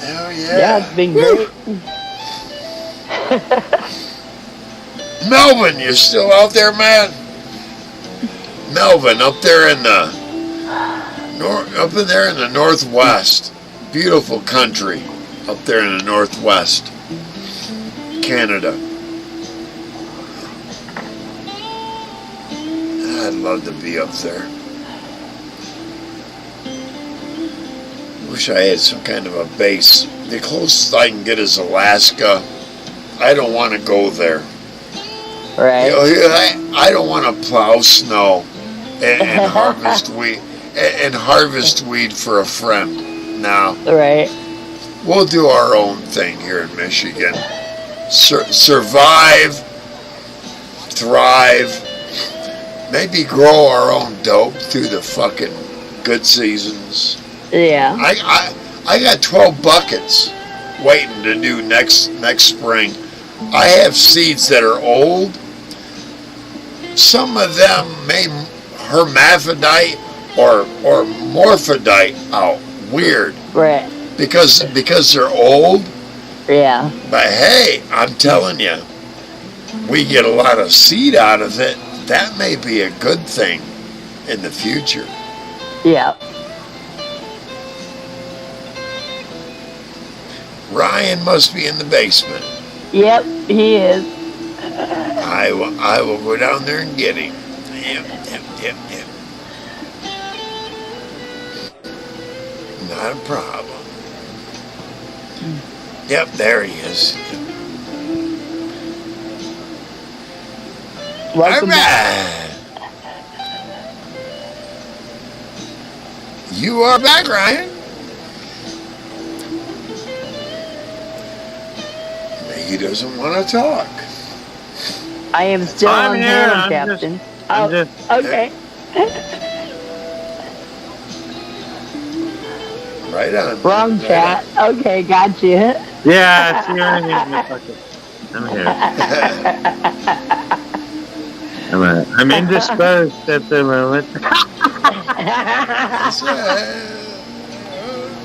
Hell yeah. Yeah, it's been great. Melvin, you still out there, man? Melvin, up there in the northwest, beautiful country, up there in the northwest, Canada. I'd love to be up there. Wish I had some kind of a base. The closest I can get is Alaska. I don't want to go there. Right. I don't want to plow snow and harvest weed and harvest weed for a friend. No, Right. we'll do our own thing here in Michigan. Survive, thrive, maybe grow our own dope through the fucking good seasons. Yeah. I got 12 buckets waiting to do next spring. I have seeds that are old. Some of them may hermaphrodite or morphodite out. Weird. Right. Because they're old. Yeah. But hey, I'm telling you, we get a lot of seed out of it. That may be a good thing in the future. Yeah. Ryan must be in the basement. Yep, he is. I will go down there and get him. Yep. Not a problem. Yep, there he is. Welcome All right. You are back, Ryan. He doesn't want to talk. I am still I'm on here, hand, I'm Captain. I'm Oh, just- okay. Right on. Wrong Right chat. Okay, gotcha. Yeah, see, I'm here. I'm here. I'm indisposed at the moment. It's,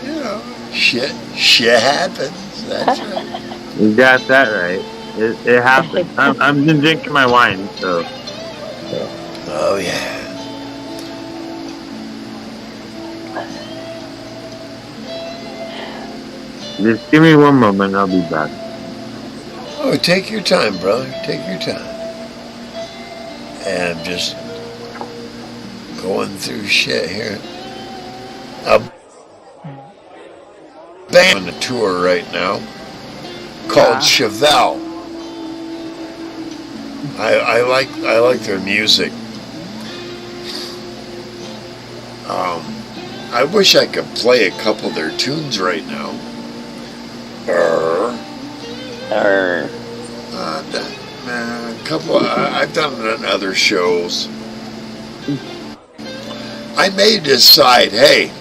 you know, shit happens. That's right. You got that right. It happens. I'm been drinking my wine, so. Oh yeah. Just give me one moment, I'll be back. Oh, take your time, brother. Take your time. And I'm just going through shit here. A band on the tour right now called Chevelle. I like their music. I wish I could play a couple of their tunes right now. A couple. I've done it on other shows. I may decide, hey,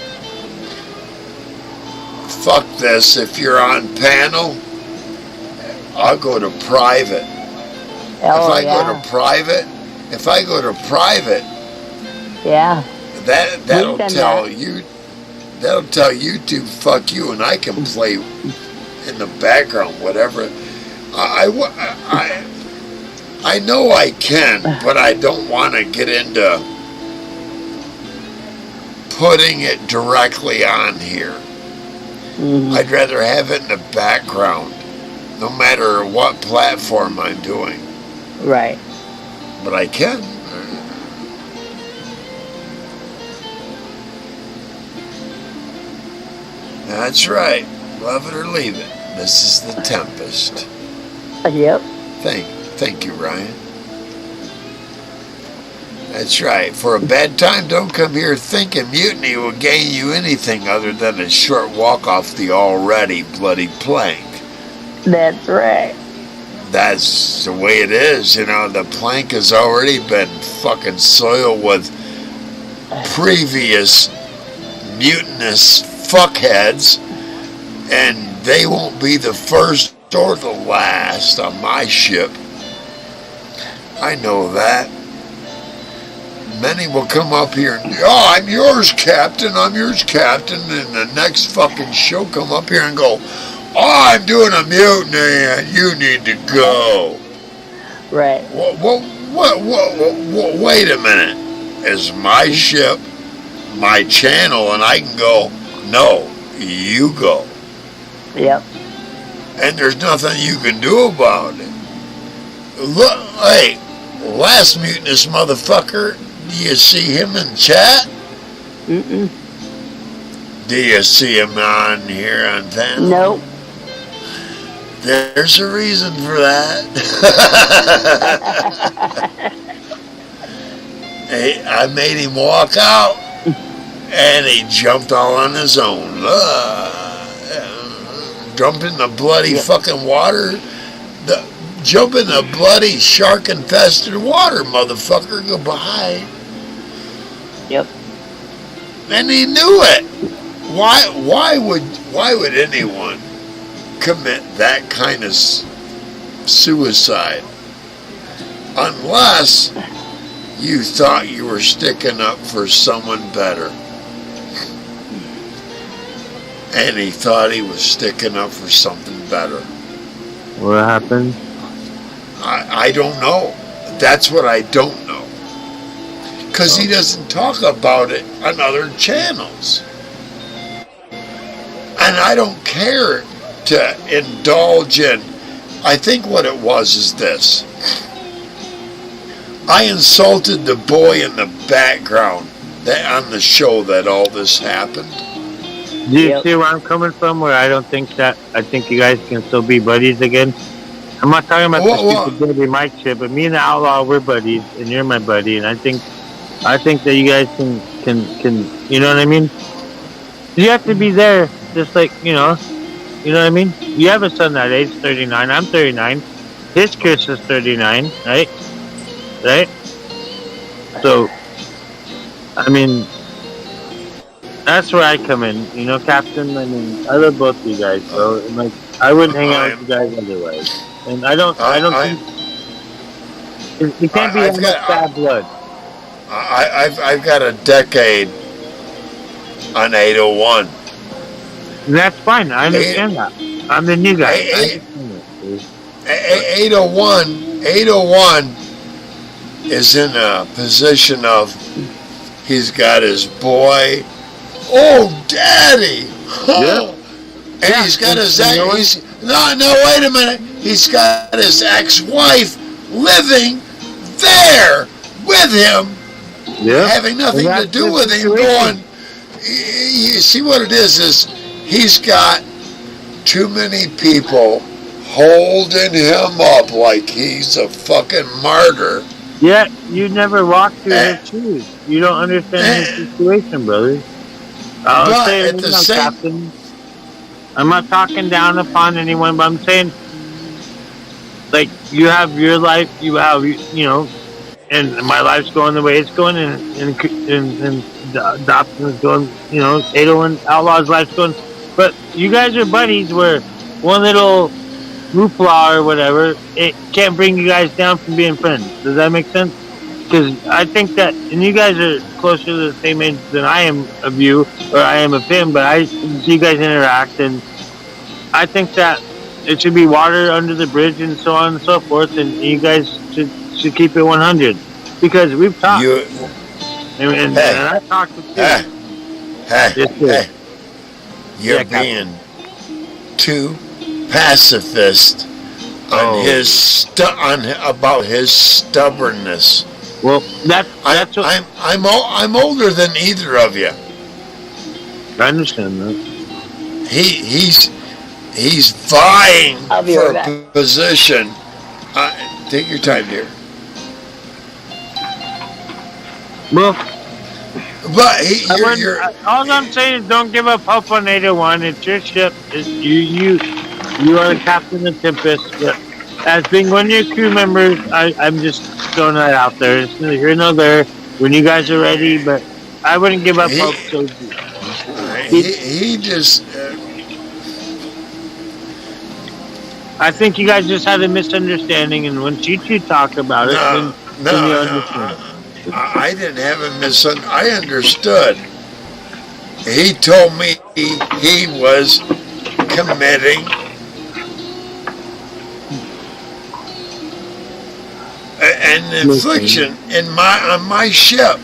fuck this. If you're on panel, I'll go to private. If I go to private, yeah, that'll tell you. That'll tell YouTube, fuck you, and I can play in the background, whatever. I know I can, but I don't want to get into putting it directly on here. Mm-hmm. I'd rather have it in the background, no matter what platform I'm doing. Right. But I can. That's right. Love it or leave it. This is the Tempest. Yep. Thank you, Ryan. That's right. For a bad time, don't come here thinking mutiny will gain you anything other than a short walk off the already bloody plank. That's right. That's the way it is. You know, the plank has already been fucking soiled with previous mutinous fuckheads, and they won't be the first or the last on my ship. I know that. Many will come up here and, oh, I'm yours, Captain, and the next fucking show come up here and go, oh, I'm doing a mutiny and you need to go. Right. Wait a minute. Is my ship my channel, and I can go, no, you go. Yep. And there's nothing you can do about it. Look, hey, last mutinous motherfucker, do you see him in chat? Mm-mm. Do you see him on here on panel? Nope. There's a reason for that. Hey, I made him walk out, and he jumped all on his own. Jump in the bloody fucking water. Jump in the bloody shark-infested water, motherfucker. Goodbye. Yep. And he knew it. Why would anyone commit that kind of suicide unless you thought you were sticking up for someone better? And he thought he was sticking up for something better. What happened? I don't know. That's what I don't know. Because he doesn't talk about it on other channels. And I don't care to indulge in. I think what it was is this. I insulted the boy in the background on the show that all this happened. Do you see where I'm coming from? Where I think you guys can still be buddies again. I'm not talking about the stupid Dirty Mike shit, but me and the Outlaw, we're buddies, and you're my buddy, and I think that you guys can you know what I mean? You have to be there, just like you know what I mean. You have a son that age, 39. I'm 39. His Chris is 39, right? So, I mean, that's where I come in, you know, Captain. I mean, I love both of you guys, bro. And like, I wouldn't hang out with you guys otherwise. And I don't think it can't be that much bad blood. I've got a decade on 801. That's fine. I understand that. I'm the new guy. Hey, 801 is in a position of he's got his boy. Oh, daddy! Yeah. And he's got his wait a minute. He's got his ex-wife living there with him, having nothing to do with him. Going, you see what it is he's got too many people holding him up like he's a fucking martyr. Yeah, you never walked through his shoes. You don't understand his situation, brother. I'll say it now, Captain. I'm not talking down upon anyone, but I'm saying, like, you have your life, you have, and my life's going the way it's going, and Dobson's going, 801 Outlaw's life's going. But you guys are buddies where one little hoopla or whatever, it can't bring you guys down from being friends. Does that make sense? Because I think that, and you guys are closer to the same age than I am of you, or I am of him, but I see you guys interact, and I think that it should be water under the bridge and so on and so forth, and you guys should keep it 100. Because we've talked. And I talked with you. Hey. You're being too pacifist on about his stubbornness. Well, that's what I'm older than either of you. I understand that. He's vying for right a position. Take your time, dear. Well, but all I'm saying is don't give up hope on 801. It's your ship. You are the captain of Tempest. But as being one of your crew members, I'm just throwing that out there. It's neither here nor there. When you guys are ready, but I wouldn't give up hope. So he just. I think you guys just had a misunderstanding, and when you two talk about it, then you understand. I didn't have a misunderstanding. I understood. He told me he was committing an infliction on my ship.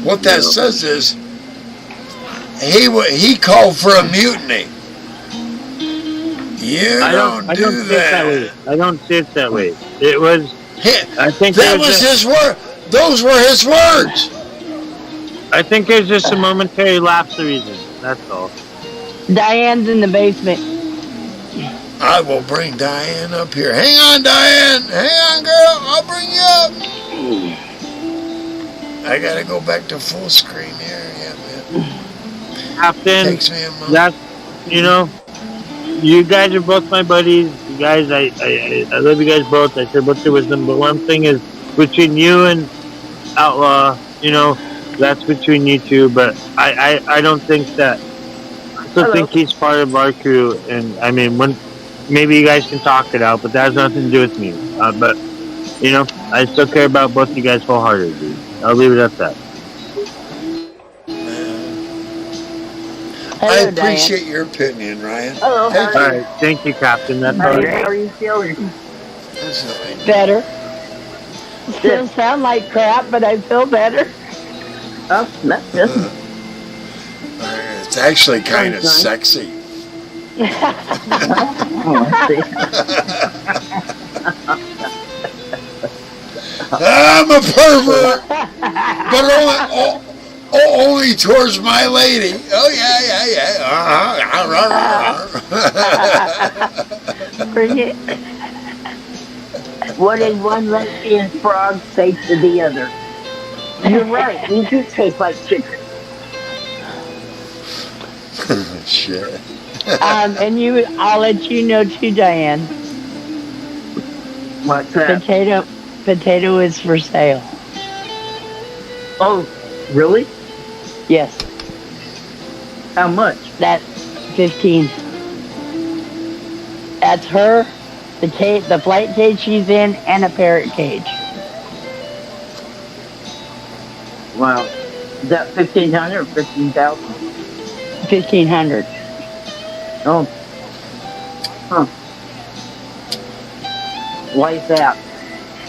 What that says is he called for a mutiny. I don't do that. I don't see it that way. It was. I think that was his word. Those were his words. I think there's just a momentary lapse of reason. That's all. Diane's in the basement. I will bring Diane up here. Hang on, Diane. Hang on, girl. I'll bring you up. I gotta go back to full screen here. Yeah, man. Captain, takes me a moment. You guys are both my buddies. You guys, I love you guys both. I share both your wisdom. But one thing is, between you and Outlaw, that's between you two. But I don't think that. I still think he's part of our crew. And I mean, maybe you guys can talk it out, but that has nothing to do with me. But I still care about both you guys wholeheartedly. I'll leave it at that. I appreciate your opinion, Ryan. Hello. All right, thank you, Captain. That's all. How are you feeling? Better. Still sound like crap, but I feel better. Oh, that's good. It's actually kind of sexy. I'm a pervert, but only towards my lady. Oh yeah. Bridget, what did one lesbian frog say to the other? You're right. We do taste like chicken. Shit. And I'll let you know too, Diane. What's that? Potato is for sale. Oh, really? Yes. How much? That's 15. That's her, the flight cage she's in, and a parrot cage. Wow. Is that 1,500 or 15,000? 1,500. Oh. Huh. Why is that?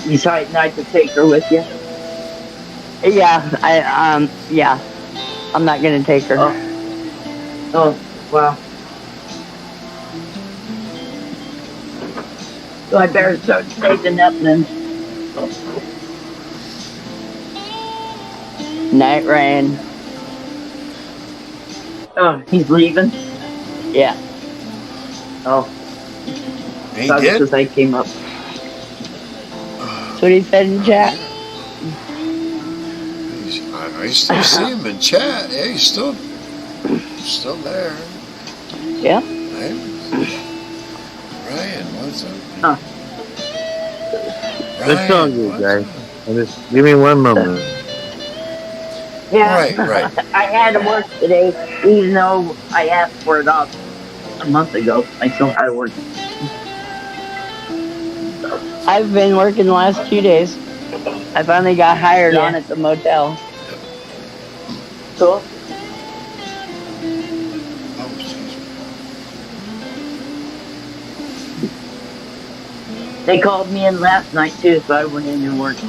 You decided not to take her with you? Yeah, yeah. I'm not gonna take her. Oh, wow. So I better start saving up then. Night rain. Oh, he's leaving? Yeah. Oh, He that's did? because I came up. That's what he said in chat. I still see him in chat. Yeah, he's still there. Yeah. Hey. Ryan, what's up? Huh. That's all good, what's guys. up? Just give me one moment. Yeah. Right. I had to work today, even though I asked for it off a month ago. I still had to work. I've been working the last 2 days. I finally got hired Yeah. on at the motel. Cool. Oh, excuse me. They called me in last night too, so I went in and worked.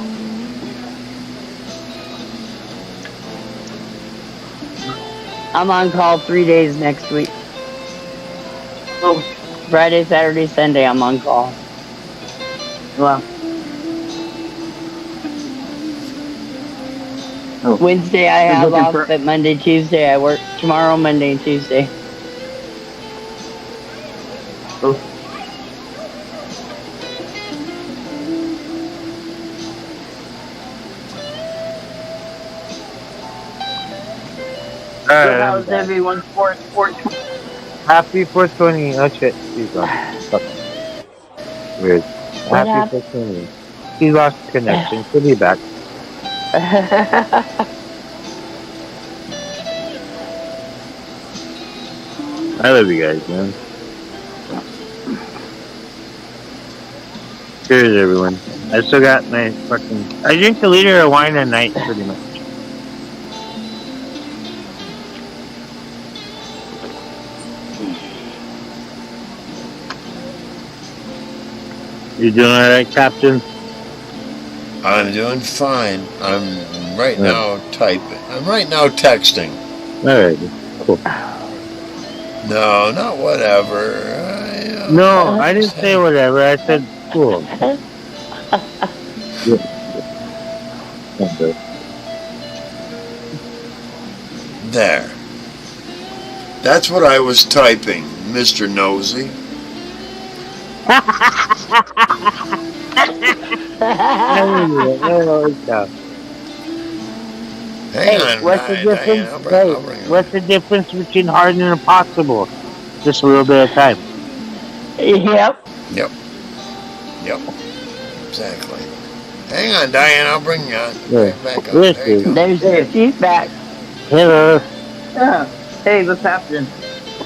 I'm on call 3 days next week. Oh, Friday, Saturday, Sunday, I'm on call. wow. Oh. Wednesday I You're have looking off, for- but Monday, Tuesday I work. Tomorrow, Monday, and Tuesday. Oh. So Alright, how's everyone's sports? happy 420. Oh shit, she's gone. Fuck. Weird. What Happy 420. He lost connection. She'll be back. I love you guys, man. Cheers, everyone. I still got my fucking. I drink a liter of wine a night, pretty much. You doing alright, Captain? I'm doing fine. I'm right Yeah. now typing. I'm right now texting. Alright, cool. No, not whatever. No, I didn't say whatever. I said cool. Okay. There. That's what I was typing, Mr. Nosy. Hang on, What's the Diane, difference? I'll bring it. What's the difference between hard and impossible? Just a little bit of time. Yep. Yep. Exactly. Hang on, Diane, I'll bring you on. Yeah. Back up. Yes, There you go. There's Hey. she's back. Hello. Yeah. Hey, what's happening?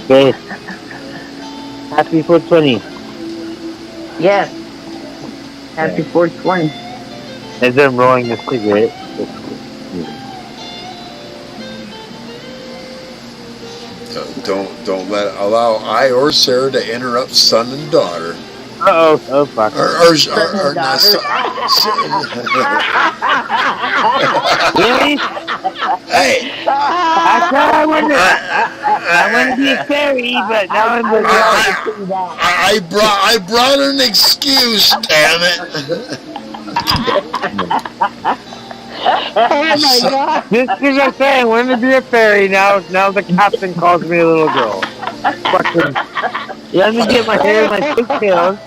Okay. Happy 420. Yes. Happy 420. As I'm rolling a cigarette. Don't allow I or Sarah to interrupt son and daughter. Uh-oh. Oh, fuck. Or not son. Really? Hey, I thought I wanted to be a fairy, but now I'm the I brought an excuse, damn it. Oh my god. Just because I say I wanted to be a fairy, now the captain calls me a little girl. Fucking, let me get my hair in my pigtails.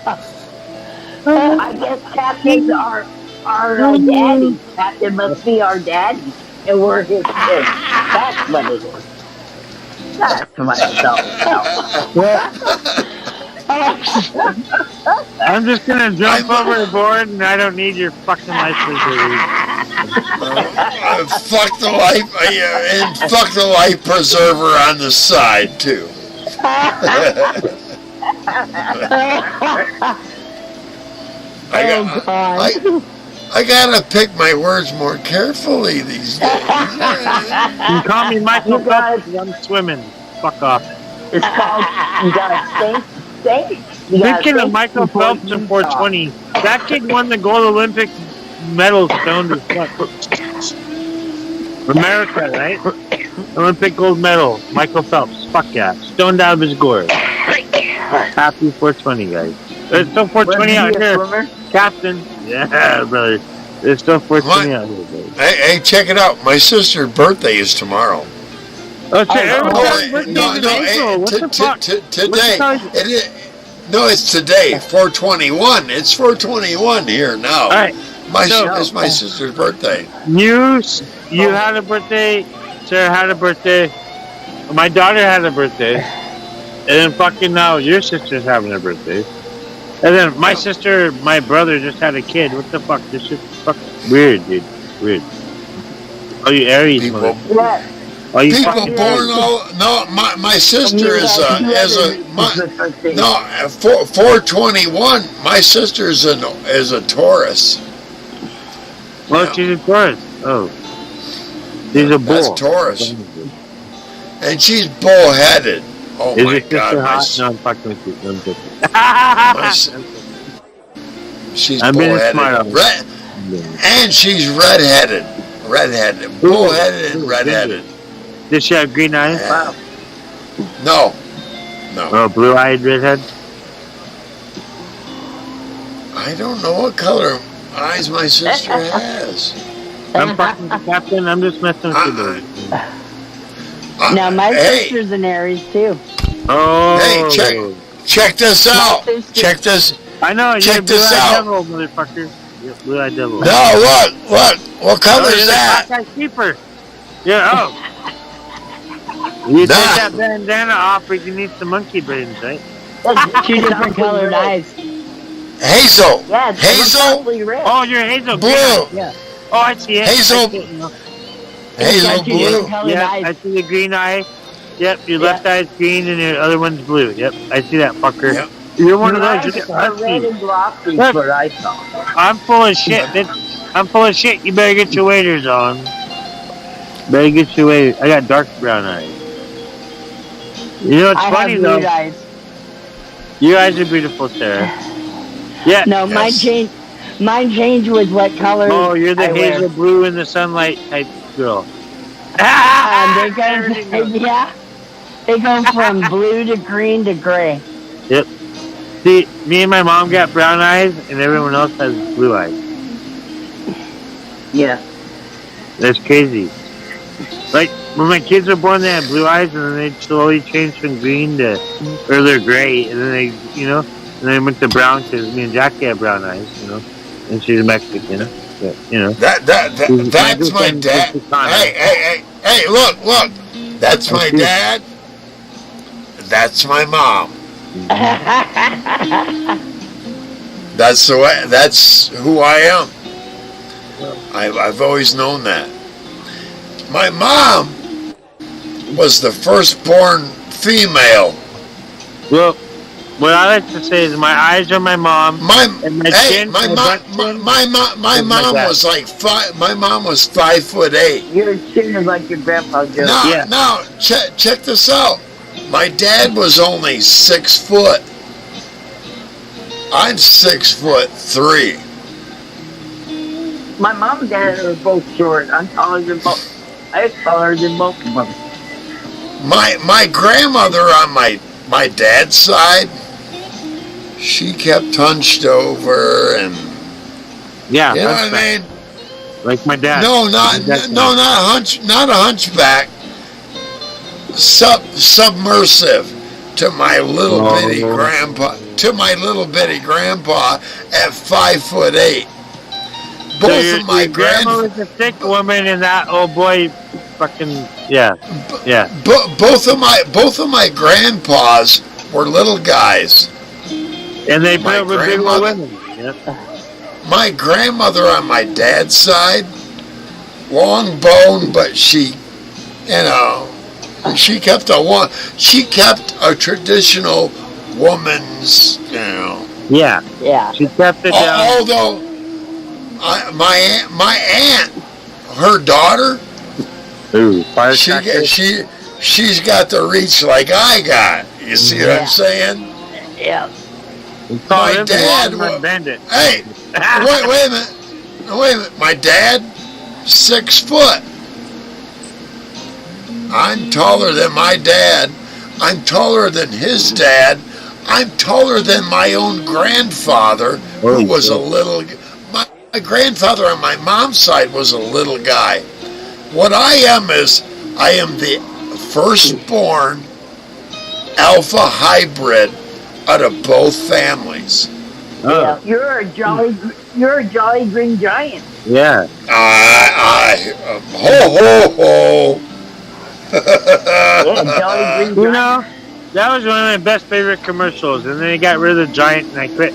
I guess captains are daddy. Captain must be our daddy, and we're his kids. That's what it is. That's what I I'm just gonna jump overboard, and I don't need your fucking license to read. Fuck the life and fuck the life preserver on the side too. I gotta pick my words more carefully these days. You can call me Michael Phelps 'cause I'm swimming. Fuck off. It's called, you gotta think. You gotta Speaking of think Michael before Phelps you in talk. 420, that kid won the gold Olympic medal stoned as fuck. America, right? Olympic gold medal. Michael Phelps. Fuck yeah. Stoned out of his gourd. Happy 420, guys. It's still 420 out Was he a here. swimmer? Captain. Yeah, brother. It's still 420 out here, guys. Hey, check it out. My sister's birthday is tomorrow. Oh, shit. No, Everyone's birthday no, in no. April. What the fuck? Today. What the It is, no, it's today. 421. It's 421 here now. All right. It's my sister's birthday. You had a birthday. Sarah had a birthday. My daughter had a birthday. And then fucking now your sister's having a birthday. And then my sister, my brother just had a kid. What the fuck? This shit's fucking weird, dude. Weird. Oh, you Aries, People, mother. Yeah. Oh, you people fucking born all. No, my sister is a. No, 421. My sister's is a Taurus. Well, she's a Taurus. Oh. She's a bull. That's Taurus. And she's bullheaded. Oh Is my your God. sister My, hot? No, I'm fucking with you. No, I'm joking. my, she's I'm being bullheaded. smart on Red, and she's redheaded. Redheaded. Bullheaded and redheaded. Does she have green eyes? Yeah. No. No. Oh, blue-eyed redhead? I don't know what color eyes my sister has. I'm fucking the captain. I'm just messing with you, dude. Now my hey, sister's an Aries too. Oh. Hey, check this out. sister- Check this. I know, you're check a this blue-eyed out. devil, motherfucker. You're a blue-eyed devil. No, look. What color Oh, is you're the that? cockeyed keeper. Yeah, oh. You take Nah. that bandana off, we can eat some monkey brains, right? Two different colored eyes. Hazel. Yeah, it's Hazel. probably red. Oh, you're hazel. Blue. Yeah. Oh, I see it. Hazel. I see it now. Hazel Got two different blue. colored Yeah, eyes. I see the green eye. Yep, your left eye's green and your other one's blue. Yep, I see that fucker. Yep. You're one of Your those. eyes You're are the red husky. and glossy, Look. what I saw. I'm full of shit, bitch. I'm full of shit. You better get your waders on. Better get your waders. I got dark brown eyes. You know what's I funny have though? blue eyes. Your eyes are beautiful, Sarah. Yeah. No, mine Yes. changed. Mine changed with what color. Oh, you're the I wear. hazel blue in the sunlight type girl. They There go, we go. yeah. They go from blue to green to gray. See, me and my mom got brown eyes, and everyone else has blue eyes. Yeah. That's crazy. Like, when my kids were born, they had blue eyes, and then they slowly changed from green to earlier gray, and then they, and then went to brown, because me and Jackie had brown eyes, and she's Mexican, That's my dad. Hey, look. That's my dad. That's my mom. That's the way. That's who I am. I've always known that. My mom was the firstborn female. Well, what I like to say is my eyes are my mom, and my chin, my butt chin, mom dad. was like five. My mom was 5'8". Your chin is like your grandpa Joe. No, check this out. My dad was only 6 foot. I'm 6'3". My mom and dad are both short. I'm taller than both. I'm taller than both of them. My grandmother on my dad's side, she kept hunched over and yeah, you know what I mean. like my dad. Not a hunchback. Submersive to my little bitty grandpa. To my little bitty grandpa at 5'8". Both of my grandma was a thick woman, and that old boy, fucking yeah. Both of my grandpas were little guys. And they My put up with big old grandmother- women. Yep. My grandmother on my dad's side, long bone, but she kept a traditional woman's, Yeah. Yeah. She kept it down. my aunt, her daughter, Ooh, firecracker. she's got the reach like I got. You see what I'm saying? Yeah. My dad bandit. Hey, wait a minute. My dad, 6 foot. I'm taller than my dad. I'm taller than his dad. I'm taller than my own grandfather, who was a little. My grandfather on my mom's side was a little guy. What I am is, I am the firstborn alpha hybrid out of both families. Oh, You're a jolly green giant. yeah. Ho ho ho. Yeah, jolly green You giant. know, that was one of my best favorite commercials, and then they got rid of the giant, and I quit.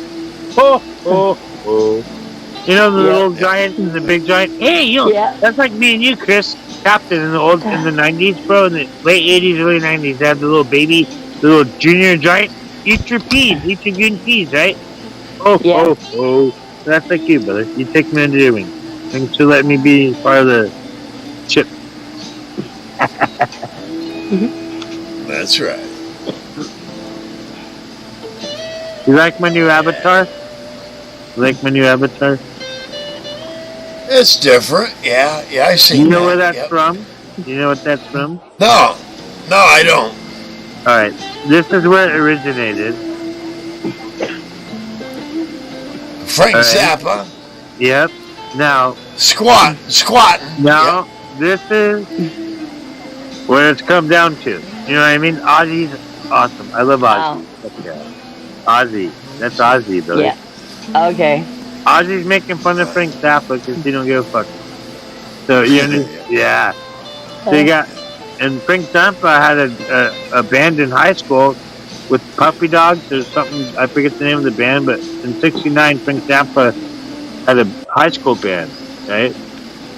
Ho ho ho. You know the little giant and the big giant. Hey, Yeah. that's like me and you, Chris, Captain in the 90s, bro, in the late 80s, early 90s. They had the little baby, the little junior giant. Eat your peas, eat your green peas, right? Oh, Yeah. oh, oh. That's like you, brother. You take me under your wing. Thanks for letting me be part of the chip. That's right. You like my new avatar? You like my new avatar? It's different. Yeah, I see. You know where that's Yep. from? You know what that's from? No, I don't. All right, this is where it originated. Frank All right. Zappa, Yep. Now, squatting. now, this is where it's come down to. You know what I mean? Ozzy's awesome. I love Ozzy. Yeah. Ozzy. That's Ozzy, brother. Yeah. Okay. Ozzy's making fun of Frank Zappa because he don't give a fuck. So, you know, yeah. So you got, and Frank Zappa had a band in high school with Puppy Dogs. There's something, I forget the name of the band, but in '69, Frank Zappa had a high school band, right?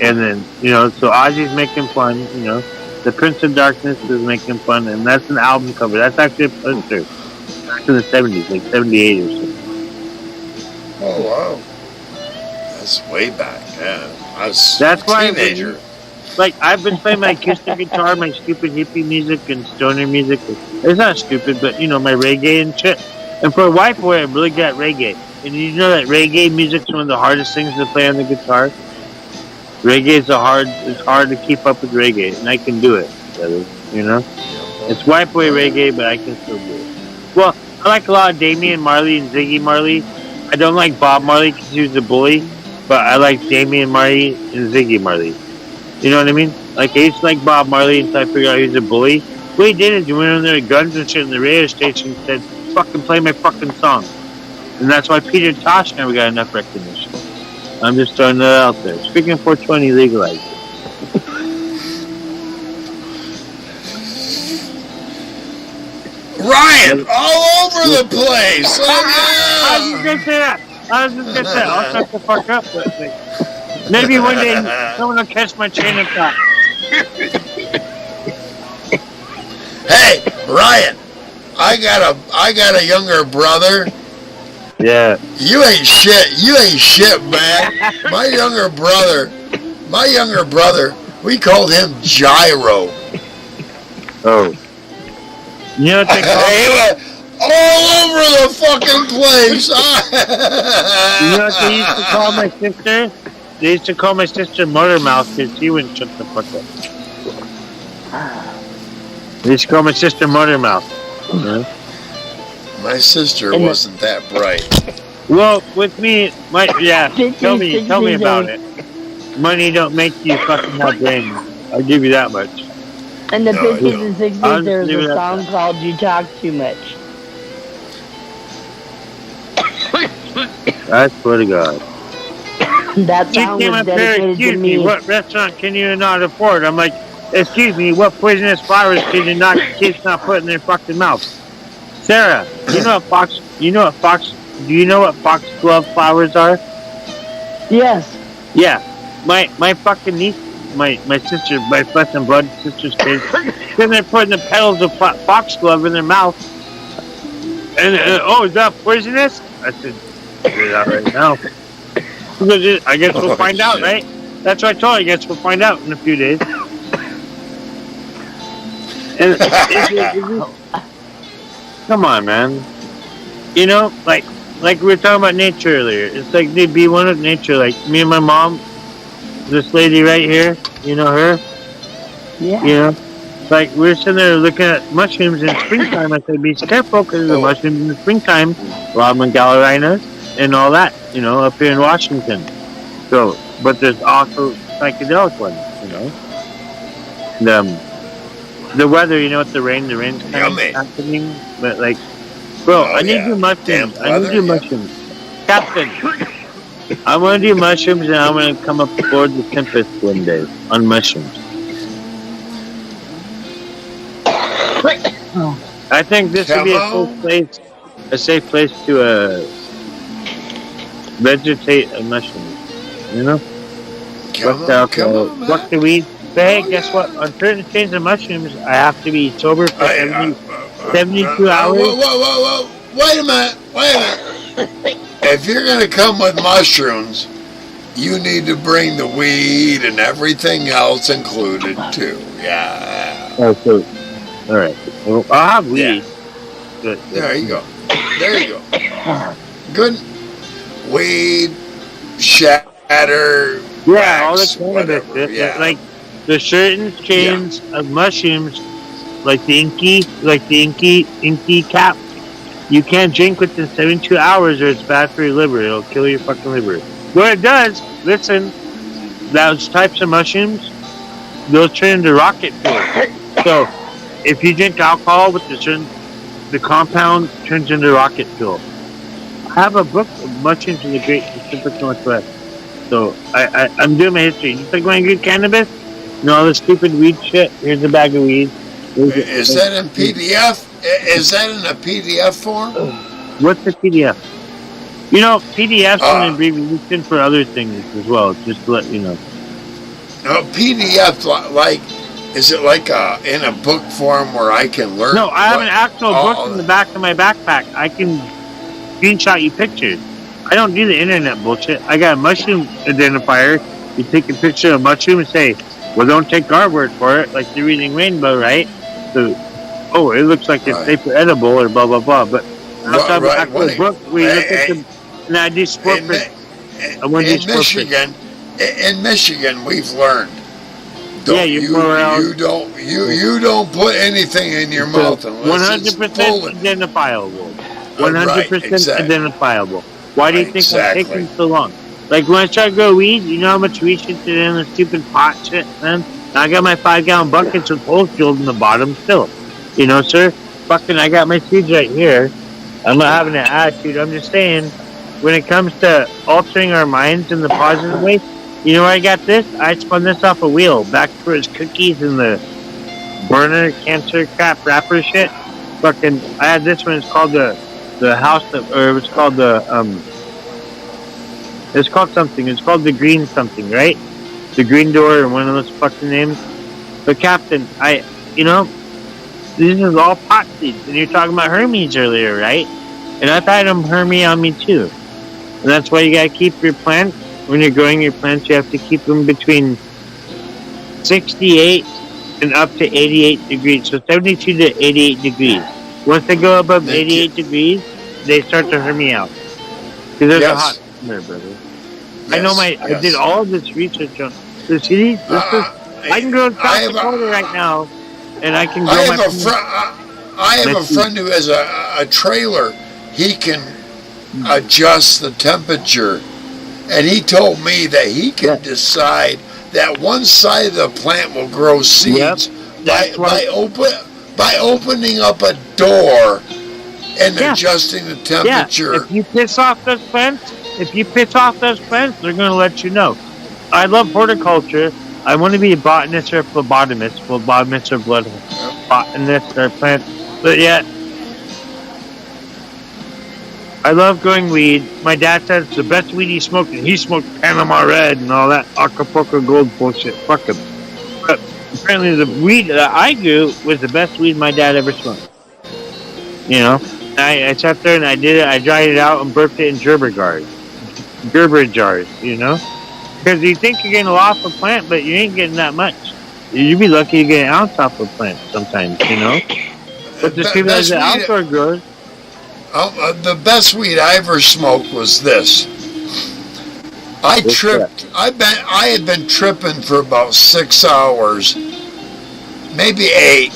And then, you know, so Ozzy's making fun, you know. The Prince of Darkness is making fun, and that's an album cover. That's actually a poster. Back in the 70s, like 78 or something. Oh wow, that's way back. Yeah, I was That's a why teenager. Like, I've been playing my acoustic guitar, my stupid hippie music and stoner music. It's not stupid, but, you know, my reggae and shit. And for a white boy, I really got reggae. And you know that reggae music's one of the hardest things to play on the guitar? Reggae it's hard to keep up with reggae, and I can do it, brother, you know? It's white boy reggae, but I can still do it. Well, I like a lot of Damian Marley and Ziggy Marley. I don't like Bob Marley because he was a bully, but I like Damian Marley and Ziggy Marley. You know what I mean? Like, I used to like Bob Marley until I figured out he was a bully. What he did is he went in there with guns and shit in the radio station and said, fucking play my fucking song. And that's why Peter Tosh never got enough recognition. I'm just throwing that out there. Speaking of 420, legalized it. Ryan, all over the place. I was just gonna say that. I'll shut the fuck up. Maybe one day someone will catch my chain of thought. Hey, Ryan, I got a younger brother. Yeah. You ain't shit, man. My younger brother, we called him Gyro. Oh. You know what they call He went all over the fucking place. You know what they used to call my sister? They used to call my sister Mother Mouth because she wouldn't shut the fuck up. They used to call my sister Mother Mouth. Yeah. My sister wasn't that bright. Well, with me, tell me about it. Money don't make you fucking have brains. I'll give you that much. In the No, I 50s don't. and 60s, I'll there was leave it a at song that. called You Talk Too Much. I swear to God. That She song came was up there, dedicated to excuse me, me. what restaurant can you not afford? I'm like, excuse me, what poisonous flowers can kids not put in their fucking mouth? Sarah, do you know what foxglove flowers are? Yes. Yeah. My fucking niece, my sister, my flesh and blood sister's kids, then they're putting the petals of foxglove in their mouth. And, oh, is that poisonous? I said, get it out right now. I guess we'll Oh, find out, shit. right? That's what I told you. I guess we'll find out in a few days. And come on, man. You know, like we were talking about nature earlier. It's like they be one with nature. Like me and my mom, this lady right here. You know her. Yeah. You know, like we were sitting there looking at mushrooms in springtime. I said, be careful because the mushrooms in the springtime, a lot of them gallerinas and all that. You know, up here in Washington. So, but there's also psychedelic ones. You know, and, the weather, you know, with the rain's kind Yummy. of happening, but like, bro, Oh, I need yeah. to do mushrooms. Damp I need to weather, do yeah. mushrooms. Captain, I want to do mushrooms and I'm going to come up aboard the Tempest one day on mushrooms. I think this would be a safe place to vegetate a mushroom. You know? Come on, man. Pluck the weed. But hey, guess what? On certain strains of mushrooms, I have to be sober for 72 hours. Whoa. Wait a minute. If you're going to come with mushrooms, you need to bring the weed and everything else included, too. Yeah. Oh, so, all right. Well, I'll have weed. Yeah. Good. There you go. Good. Weed, shatter, Yeah, all the wax, cannabis. whatever. Yeah. Like, the certain strains of mushrooms, like the inky cap, you can't drink within 72 hours or it's bad for your liver. It'll kill your fucking liver. What it does, listen, those types of mushrooms, they'll turn into rocket fuel. So, if you drink alcohol with the compound turns into rocket fuel. I have a book of mushrooms in the Great Pacific Northwest. So, I'm doing my history. Just like when I do cannabis, you know, all the stupid weed shit. Here's a bag of weed. Is that in PDF? Is that in a PDF form? What's the PDF? You know, PDF's an abbreviation for other things as well, just to let you know. No, PDF, like, is it like in a book form where I can learn? No, I have an actual book in the back of my backpack. I can screenshot you pictures. I don't do the internet bullshit. I got a mushroom identifier. You take a picture of a mushroom and say, well, don't take our word for it, like the Reading Rainbow, right? So, oh, it looks like it's paper edible or blah, blah, blah. But outside the actual book, we look at them, and I do sport for in Michigan, we've learned. You don't put anything in your mouth unless 100% identifiable. 100% identifiable. Why do you think it's taking so long? Like when I started to grow weed, you know how much weed shit did in the stupid pot shit, man? I got my 5-gallon buckets with holes drilled in the bottom still. You know, sir? Fucking, I got my seeds right here. I'm not having an attitude. I'm just saying, when it comes to altering our minds in the positive way, you know where I got this? I spun this off a wheel back for his cookies and the burner cancer crap wrapper shit. Fucking, I had this one. It's called the house that, or it was called it's called something. It's called the green something, right? The green door or one of those fucking names. But Captain, this is all pot seeds. And you're talking about Hermes earlier, right? And I've had them Hermes on me too. And that's why you gotta keep your plants, when you're growing your plants, you have to keep them between 68 and up to 88 degrees. So 72 to 88 degrees. Once they go above 88 degrees, they start to Hermes out. Because there's a hot there, brother. I know I did all of this research on the cities. I can grow in South Dakota right now, and I can grow I have a friend who has a trailer. He can adjust the temperature, and he told me that he can decide that one side of the plant will grow seeds by opening up a door and adjusting the temperature. Yeah. If you piss off those plants, they're going to let you know. I love horticulture. I want to be a botanist or a phlebotomist. Phlebotomist or botanist or plant. But yet, I love growing weed. My dad said it's the best weed he smoked, and he smoked Panama Red and all that Acapulco Gold bullshit. Fuck him. But apparently the weed that I grew was the best weed my dad ever smoked. You know? I sat there and I did it. I dried it out and burped it in Gerbergard. Gerber jars, you know? Because you think you're getting a lot off a plant, but you ain't getting that much. You'd be lucky to get an ounce off a plant sometimes, you know? But just keep it as an outdoor grower. The best weed I ever smoked was this. I tripped. I had been tripping for about 6 hours, maybe 8,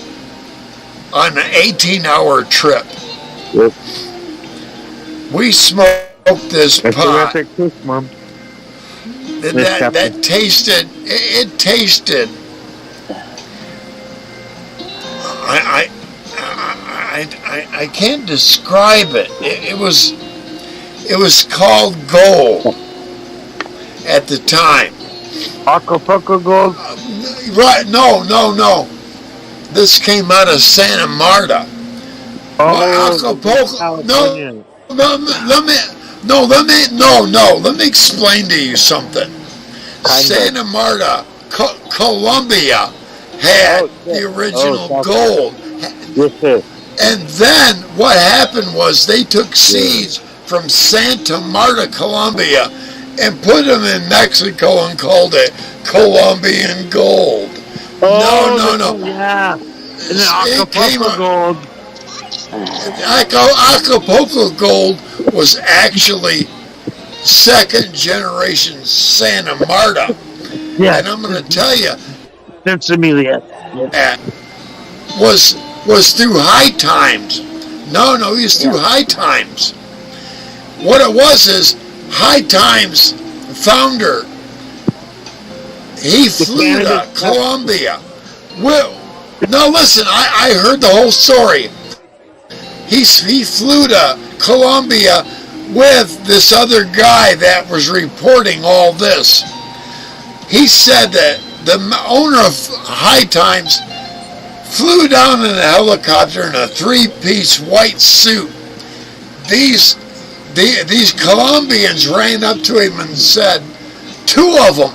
on an 18-hour trip. Yep. We smoked this That's pot. a kick, Mom. That tasted. It tasted. I can't describe it. It was called gold at the time. Acapulco Gold? Right? No. This came out of Santa Marta. Acapulco. Let me explain to you something. Santa Marta, Colombia had the original gold. Yes, sir. And then what happened was they took seeds from Santa Marta, Colombia, and put them in Mexico and called it Colombian gold. No. Yeah. And then Acapulco Gold. Acapulco gold was actually second generation Santa Marta. Yeah. And I'm going to tell you, Since Amelia. was through High Times. No, he was through High Times. What it was is High Times founder, he flew to Colombia. Well, now listen, I heard the whole story. He flew to Colombia with this other guy that was reporting all this. He said that the owner of High Times flew down in a helicopter in a 3-piece white suit. These Colombians ran up to him and said, 2 of them.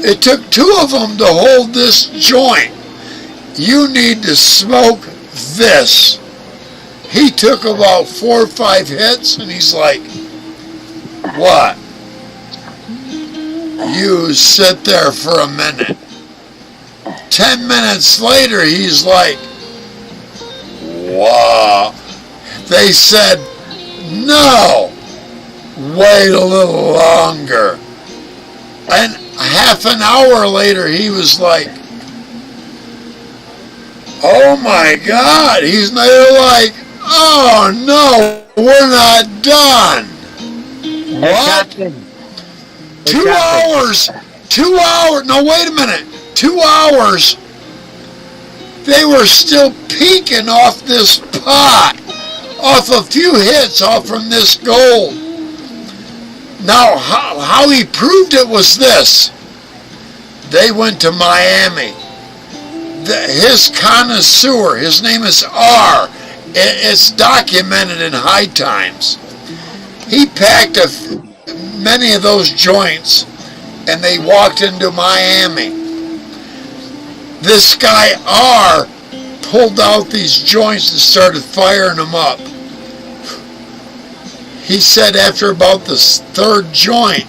It took 2 of them to hold this joint. You need to smoke this. He took about 4 or 5 hits, and he's like, what? You sit there for a minute. 10 minutes later, he's like, wow. They said, no, wait a little longer. And half an hour later, he was like, oh my God. They're like, oh no, we're not done. What? 2 hours. 2 hours. No, wait a minute. 2 hours. They were still peeking off this pot, off a few hits off from this gold. Now, how he proved it was this. They went to Miami. His connoisseur, his name is R. It's documented in High Times. He packed many of those joints, and they walked into Miami. This guy R pulled out these joints and started firing them up. He said after about the 3rd joint,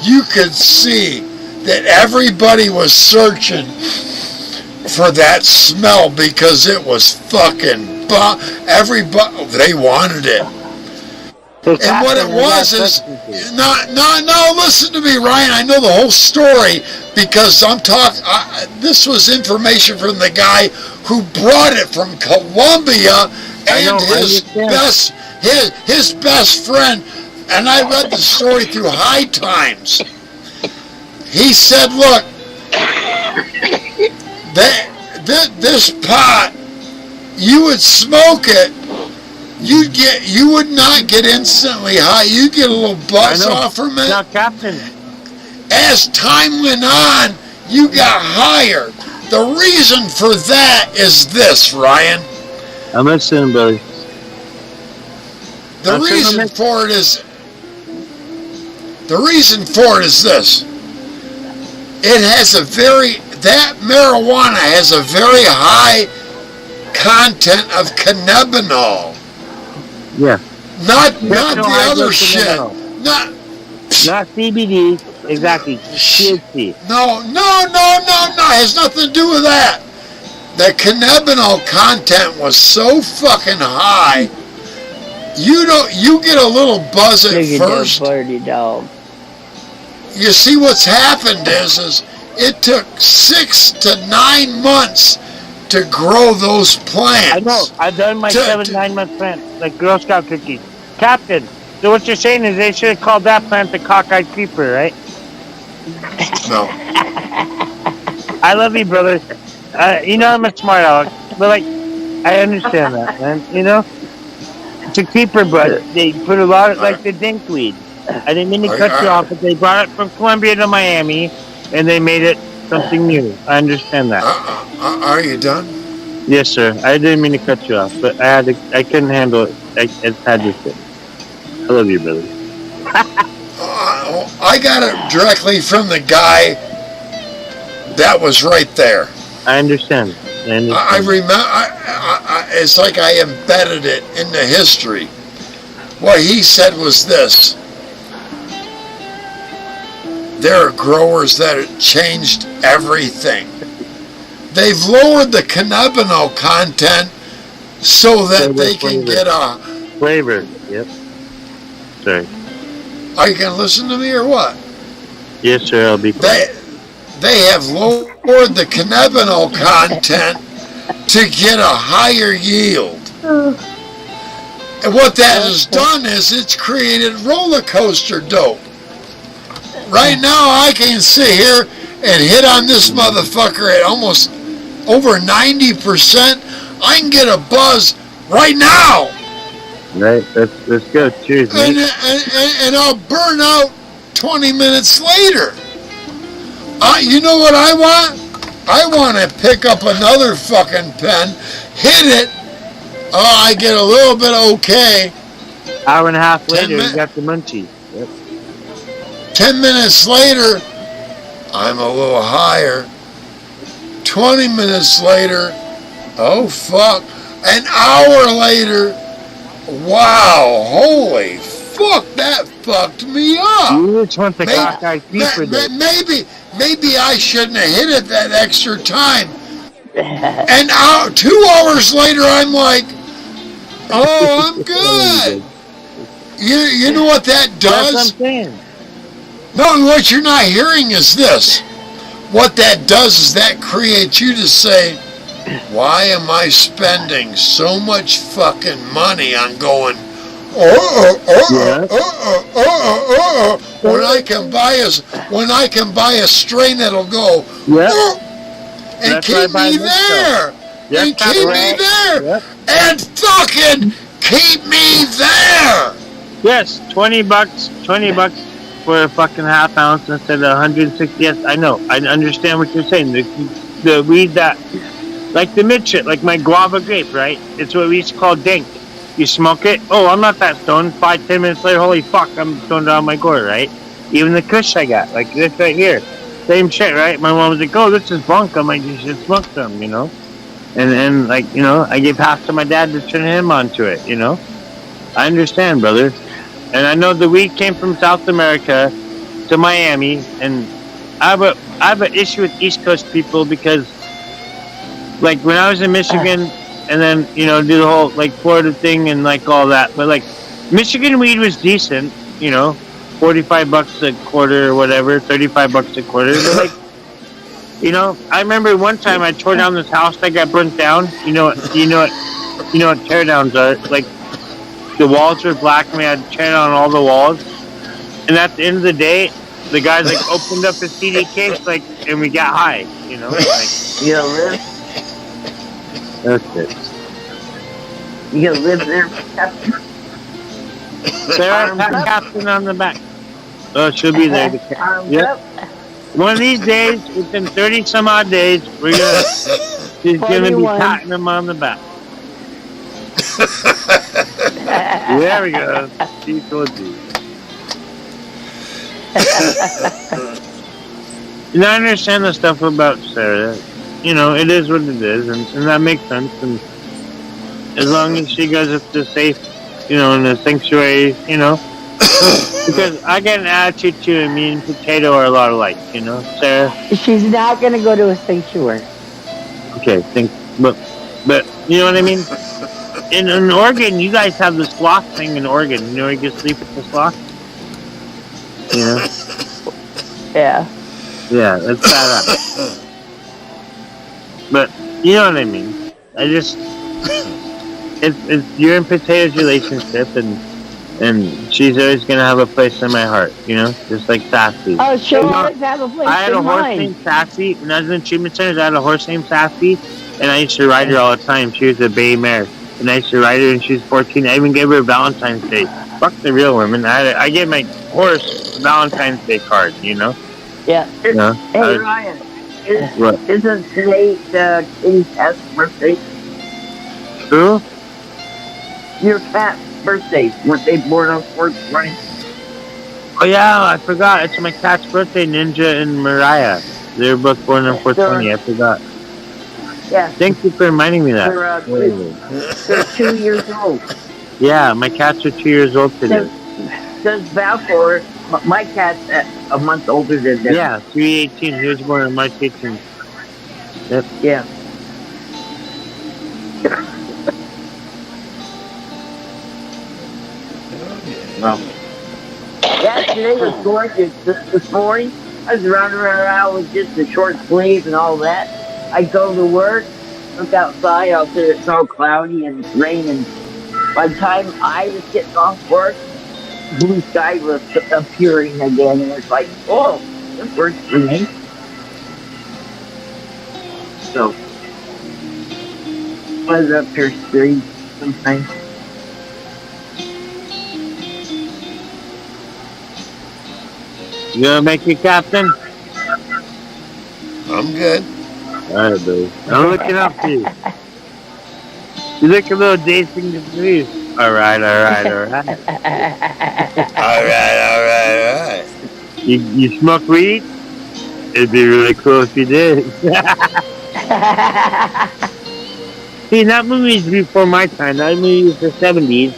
you could see that everybody was searching for that smell because it was fucking everybody, they wanted it. And what it was is, no, listen to me, Ryan. I know the whole story because I'm talking. This was information from the guy who brought it from Colombia and his best friend. And I read the story through High Times. He said, "Look, this pot, you would smoke it." You would not get instantly high. You get a little buzz off from it. Now, Captain. As time went on, you got higher. The reason for that is this, Ryan. I'm listening, buddy. The reason for it is this. That marijuana has a very high content of cannabinol. Yeah. Not the other shit. Not CBD, exactly. THC. No. Has nothing to do with that. The cannabinol content was so fucking high. You get a little buzz at Look at first. that party dog. You see what's happened is it took 6 to 9 months to grow those plants. I know. I've done my 7-9 month plant, like Girl Scout cookies. Captain, so what you're saying is they should have called that plant the cockeyed creeper, right? No. I love you, brother. You know I'm a smart aleck, but like, I understand that, man. You know, it's a creeper, but they put a lot of like the dinkweed. I didn't mean to cut you off, but they brought it from Colombia to Miami, and they made it something new. I understand that. Are you done? Yes, sir. I didn't mean to cut you off, but I couldn't handle it. I had to sit. I love you, brother. I got it directly from the guy that was right there. I understand. I remember. It's like I embedded it into history. What he said was this: there are growers that have changed everything. They've lowered the cannabinol content so that they can get a flavor. Yep. Sorry. Are you gonna listen to me or what? Yes, sir. I'll be quiet. They have lowered the cannabinol content to get a higher yield. And what that has done is it's created roller coaster dope. Right now I can sit here and hit on this motherfucker at almost over 90%. I can get a buzz right now. Right, let's go. Cheers, mate. And I'll burn out 20 minutes later. You know what I want? I want to pick up another fucking pen, hit it. I get a little bit okay. Hour and a half later, you got the munchies. Yep. 10 minutes later, I'm a little higher. 20 minutes later, oh fuck. An hour later, wow, holy fuck, that fucked me up. You just want the cockeyed creeper. Maybe I shouldn't have hit it that extra time. And 2 hours later, I'm like, oh, I'm good. You know what that does? That's what I'm saying. No, what you're not hearing is this. What that does is that creates you to say, why am I spending so much fucking money on going, when I can buy a strain that'll go, and That's keep me there, and keep me there, and fucking keep me there. Yes, $20 for a fucking half ounce instead of 160. Yes, I know. I understand what you're saying. The weed that, like the mid shit, like my guava grape, right? It's what we used to call dink. You smoke it. Oh, I'm not that stoned. 5-10 minutes later, holy fuck, I'm stoned out of my gourd, right? Even the kush I got, like this right here, same shit, right? My mom was like, "Oh, this is bunk." I'm like, "You should smoke some," you know. And like, you know, I gave half to my dad to turn him onto it, you know. I understand, brother. And I know the weed came from South America to Miami, and I have an issue with East Coast people because, like, when I was in Michigan, and then, you know, do the whole, like, Florida thing and, like, all that, but, like, Michigan weed was decent, you know, $45 a quarter or whatever, $35 a quarter, but, like, you know, I remember one time I tore down this house that got burnt down. You know what teardowns are, like, the walls were black and we had to tear down all the walls. And at the end of the day, the guys like opened up a CD case, like, and we got high, you know. Like, You gonna live? that's it. You gonna live there? Sarah, pat Captain on the back. Oh, she'll be there. Yep. One of these days, within 30 some odd days, she's gonna be 21. patting him on the back. There we go. She told you. And I understand the stuff about Sarah. You know, it is what it is, and that makes sense. And as long as she goes up to safe, you know, in a sanctuary, you know, Because I get an attitude to me and Potato are a lot alike, you know, Sarah? She's not gonna go to a sanctuary. Okay, but you know what I mean? In Oregon, you guys have the sloth thing in Oregon. You know where you get sleep with the sloth? You know? Yeah. Yeah, that's badass. But you know what I mean? It's you're in Potato's relationship, and she's always gonna have a place in my heart. You know, just like Sassy. Oh, she'll You know, always have a place I had a in horse mine. named Sassy when I was in achievement centers. I had a horse named Sassy, and I used to ride her all the time. She was a bay mare, and I used to ride her, and she was 14. I even gave her a Valentine's Day. Fuck the real women. I gave my horse a Valentine's Day card. You know. Yeah. You know. Hey, Ryan, What? isn't today Kitty's cat's birthday? Who? Your cat's birthday. Weren't they born on 420? Oh yeah, I forgot. It's my cat's birthday. Ninja and Mariah. They were both born on 420. I forgot. Yeah, Thank you for reminding me that. they're 2 years old. Yeah, my cats are 2 years old today. Does Valcor, my cat's a month older than them. Yeah, 3/18. He was born on March 18th. Yeah. Well, yeah, today was gorgeous. This morning, I was running around with just a short sleeve and all that. I go to work, look outside, out there it's all cloudy and it's raining. By the time I was getting off work, blue sky was appearing again, and it's like, oh, this works for me. So, I was up here straight sometimes. You gonna make me captain? I'm good. Alright, baby. I'm looking up to you. You look a little dazing confused. Alright. Alright. You smoke weed? It'd be really cool if you did. See, that movie's before my time. That movie was the 70s.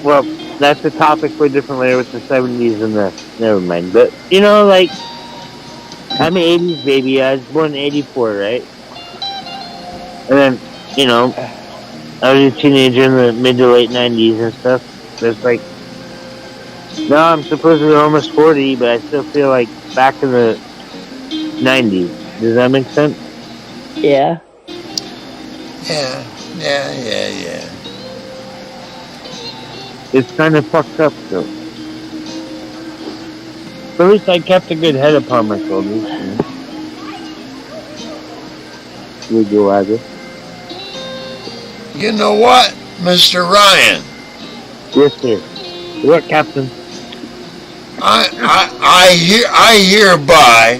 Well, that's a topic for a different layer with the 70s and the... Never mind. But, you know, like... I'm an 80s baby. I was born in 84, right? And then, you know... I was a teenager in the mid to late 90s and stuff. So it's like... Now I'm supposedly almost 40, but I still feel like back in the 90s. Does that make sense? Yeah. Yeah. It's kind of fucked up, though. But at least I kept a good head upon my shoulders. You know? Would you rather? You know what, Mr. Ryan? Yes, sir. What, Captain? I hereby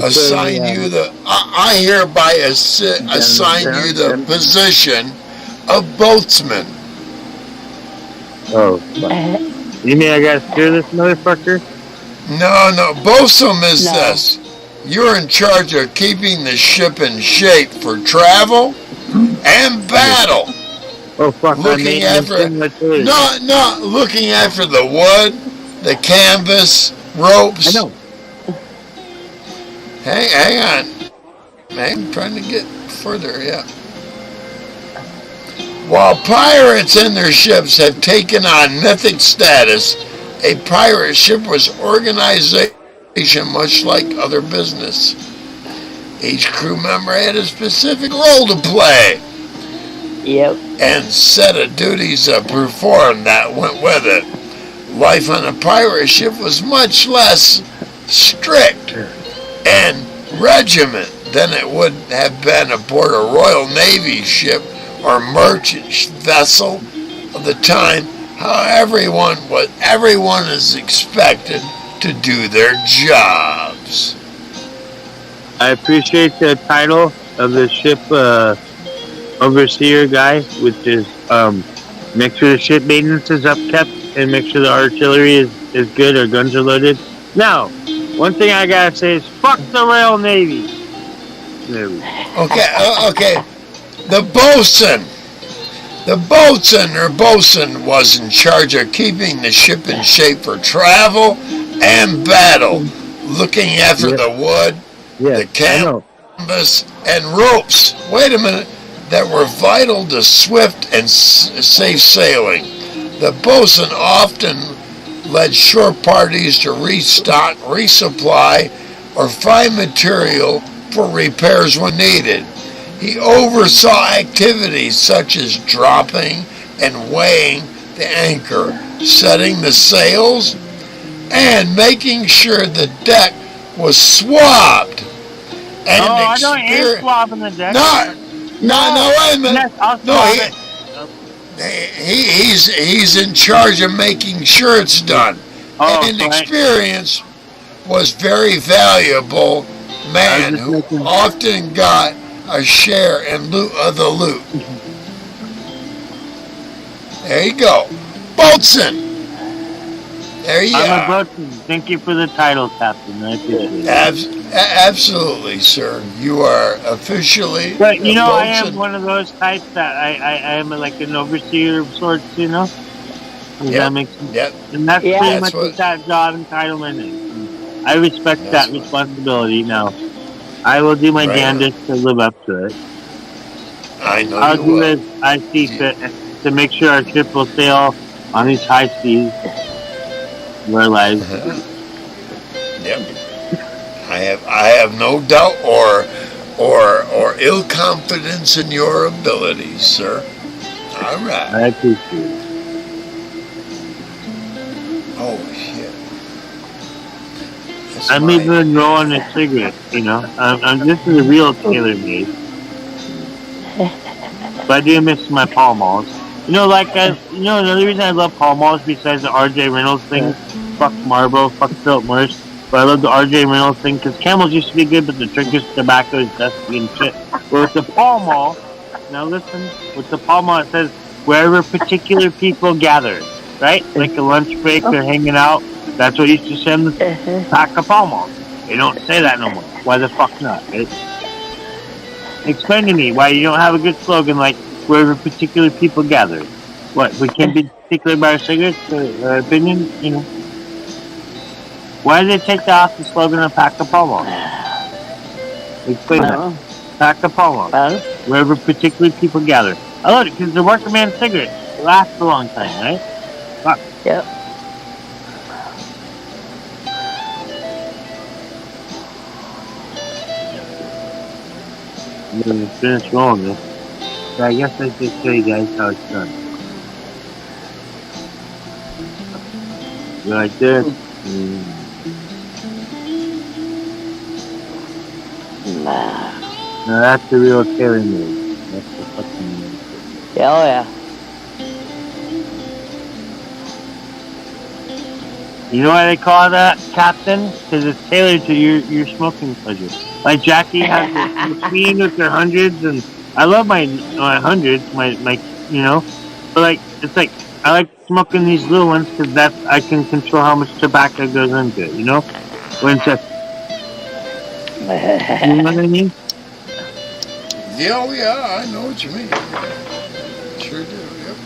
assign you the. I hereby assign you the position of boatsman. Oh, fuck. You mean I gotta steer this motherfucker? No, boatswain is No. this. You're in charge of keeping the ship in shape for travel and battle. Oh, fuck. Looking after not looking after the wood, the canvas, ropes. I know. Hang on. I'm trying to get further, yeah. While pirates and their ships have taken on mythic status, a pirate ship was organization much like other business. Each crew member had a specific role to play Yep. and set of duties to perform that went with it. Life on a pirate ship was much less strict and regiment than it would have been aboard a Royal Navy ship or merchant vessel of the time. How everyone is expected to do their jobs. I appreciate the title of the ship overseer guy, which is make sure the ship maintenance is upkept and make sure the artillery is good or guns are loaded. Now, one thing I gotta say is fuck the Royal Navy. Okay. The bosun. The boatswain was in charge of keeping the ship in shape for travel and battle, looking after the wood, the canvas, and ropes. Wait a minute. That were vital to swift and safe sailing. The boatswain often led shore parties to restock, resupply, or find material for repairs when needed. He oversaw activities such as dropping and weighing the anchor, setting the sails, and making sure the deck was swabbed. And I don't ain't swabbing the deck. No, wait a minute. Yes, he's in charge of making sure it's done. And experience was very valuable man who often got a share in of the loot. There you go. Boatswain. There you are. I'm a boatswain. Thank you for the title, Captain. I appreciate it. Absolutely, sir. You are officially. But you know, I am one of those types that I am like an overseer of sorts. You know. Does that make sense? Yep. And that's pretty much what that job entitlement is. I respect that responsibility. Now, I will do my damnedest to live up to it. I know I'll you do will. as I see fit to make sure our ship will sail on these high seas. Where lies. Yep. I have no doubt or ill confidence in your abilities, sir. All right. I appreciate it. Oh shit. I'm even rolling a cigarette, you know. This is a real tailor made. But I do miss my Pall Malls. You know, another reason I love Pall Malls besides the R.J. Reynolds thing, fuck Marlboro, fuck Philip Morris, but I love the R.J. Reynolds thing because Camels used to be good, but the Turkish tobacco is dusty and shit. But with the Pall Mall, now listen, with the Pall Mall it says wherever particular people gather, right? Like a lunch break, they're hanging out. That's what used to send the pack of Pall Malls. They don't say that no more. Why the fuck not, right? Explain to me why you don't have a good slogan like wherever particular people gather. What, we can't be particular about our cigarettes or our opinion, you know? Why did they take that off the slogan of Pack a Pall Mall? Explain that. Pack a Pall Mall. Wherever particular people gather. I love it because the working man cigarette lasts a long time, right? Fuck. Yep. I'm gonna finish rolling this. So I guess I should show you guys how it's done. Go like this. Now that's the real carry move. That's the fucking move. Oh yeah. You know why they call that, Captain? Because it's tailored to your smoking pleasure. Like Jackie has the machine with their hundreds, and I love my hundreds, my you know. But like it's like I like smoking these little ones because I can control how much tobacco goes into it. You know, when it's just, you know what I mean? Yeah, I know what you mean. Sure do, yep.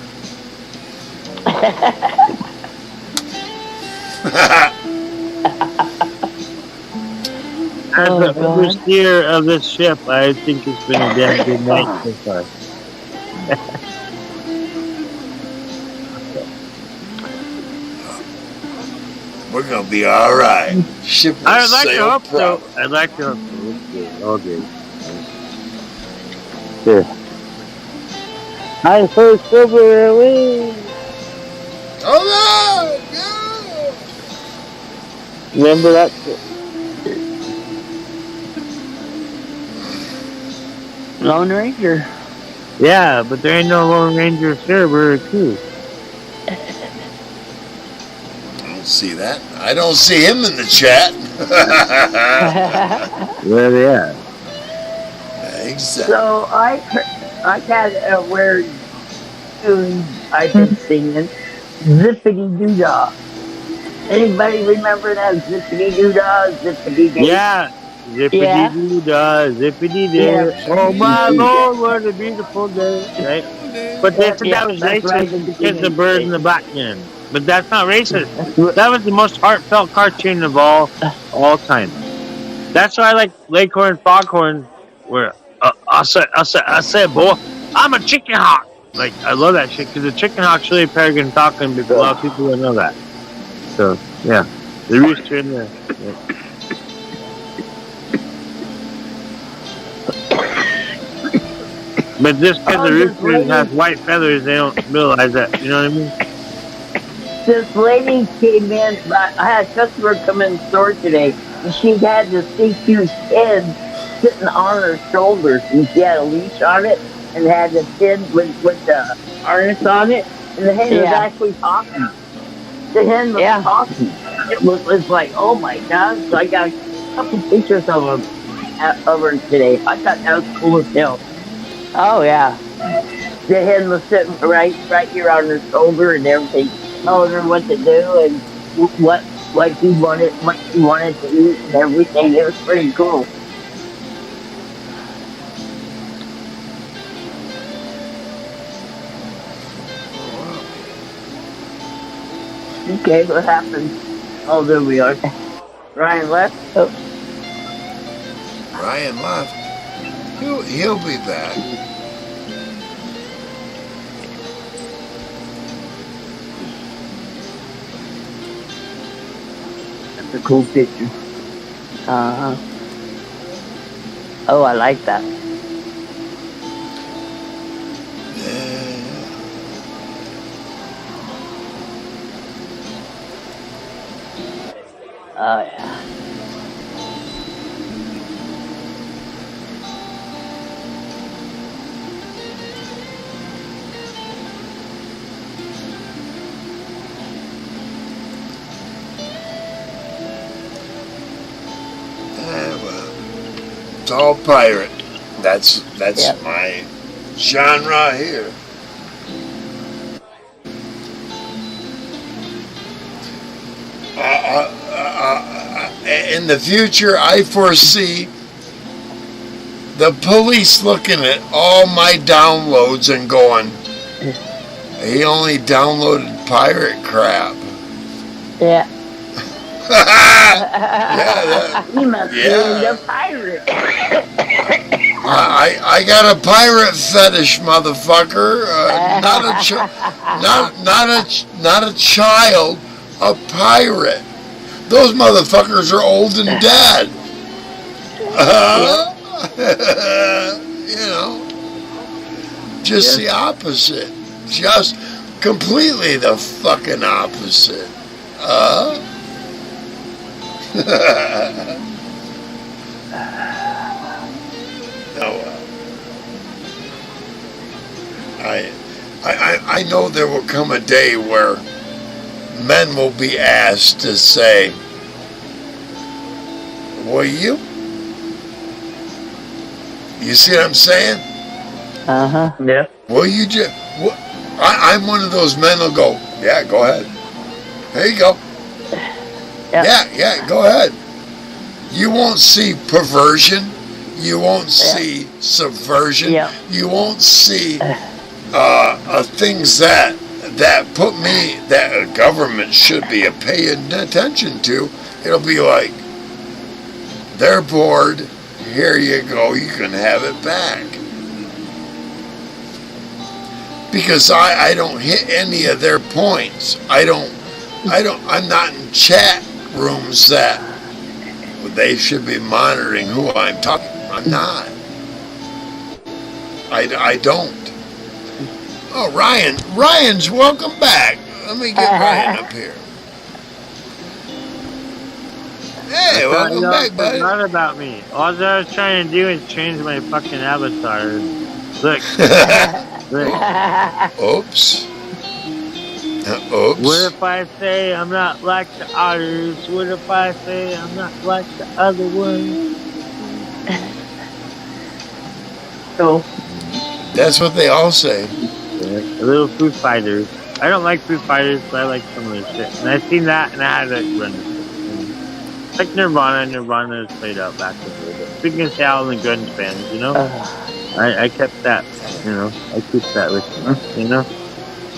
As the overseer of this ship, I think it's been a damn good night so far. We're gonna be all right. Ship will I'd like to sail hope so. proper. I'd like to hope so. It's good. All good. Here. I first silver away. Oh no! Remember that? Lone Ranger. Yeah, but there ain't no Lone Ranger server or crew. I don't see that. I don't see him in the chat. Where they at? Exactly. So I had where I've been singing Zippity Doo Dah. Anybody remember that Zippity Doo Dah? Zippity Doo? Yeah. Zippity doo dah, zippity doo. Yeah. Oh my Lord, what a beautiful day. Right? But they said Yeah, that was that's right. racist because the bird and the black man. But that's not racist. That was the most heartfelt cartoon of all time. That's why I like Leghorn Foghorn, where I said, boy, I'm a chicken hawk. Like, I love that shit because the chicken hawk's really Peregrine Falcon, but a lot of people don't know that. So, yeah. The rooster in there. Yeah. But just because the rooster has white feathers, they don't realize that. You know what I mean? This lady came in, I had a customer come in the store today, and she had this CQ kid sitting on her shoulders, and she had a leash on it, and had the kid with the harness on it, and the hen was actually talking. The hen was talking. It was like, oh my God. So I got a couple pictures of her today. I thought that was cool as hell. Oh yeah. The hen was sitting right here on her shoulder and everything, telling her what to do and what she wanted to eat and everything. It was pretty cool. Okay, what happened? Oh, there we are. Ryan left. Oh. Ryan left. He'll be back. That's a cool picture. Oh, I like that. Oh yeah. Well, it's all pirate. That's my genre here. In the future, I foresee the police looking at all my downloads and going, he only downloaded pirate crap. Yeah. He must be a pirate. I got a pirate fetish, motherfucker. Not a child, a pirate. Those motherfuckers are old and dead. You know, just the opposite. Just completely the fucking opposite. Oh well. I know there will come a day where men will be asked to say, "Were you?" You see what I'm saying? Yeah. Well, you just. I'm one of those men who'll go, "Yeah, go ahead. There you go. Yeah, go ahead." You won't see perversion. You won't see subversion. You won't see things that put me, that a government should be paying attention to. It'll be like, they're bored, here you go, you can have it back. Because I don't hit any of their points. I'm not in chat rooms that they should be monitoring who I'm talking. I'm not. I don't. Oh, Ryan's welcome back. Let me get Ryan up here. Hey, welcome back, buddy. Not about me. All I was trying to do is change my fucking avatar. Look. Look. Oops. Oops. What if I say I'm not like the others? What if I say I'm not like the other ones? So. That's what they all say. Yeah, little Foo Fighters. I don't like Foo Fighters, but I like some of their shit. And I seen that, and I had to run it. Like Nirvana is played out back in the day. Speaking of Sal and the grunge bands, you know? I kept that, you know. I keep that with me, you know.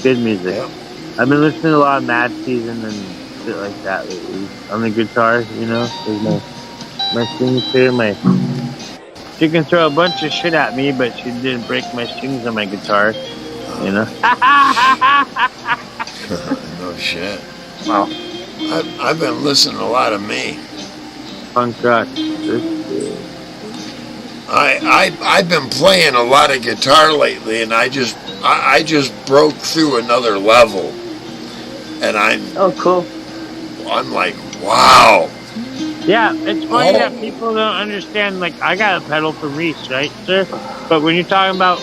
Good music. Yep. I've been listening to a lot of Mad Season and shit like that lately on the guitar, you know. There's my strings here, she can throw a bunch of shit at me, but she didn't break my strings on my guitar, you know. No shit. Wow. I've been listening to a lot of me. Punk rock. I've been playing a lot of guitar lately, and I just broke through another level, and Oh, cool. I'm like, wow. Yeah, it's funny Oh. that people don't understand. Like, I got a pedal from Reese, right, sir? But when you're talking about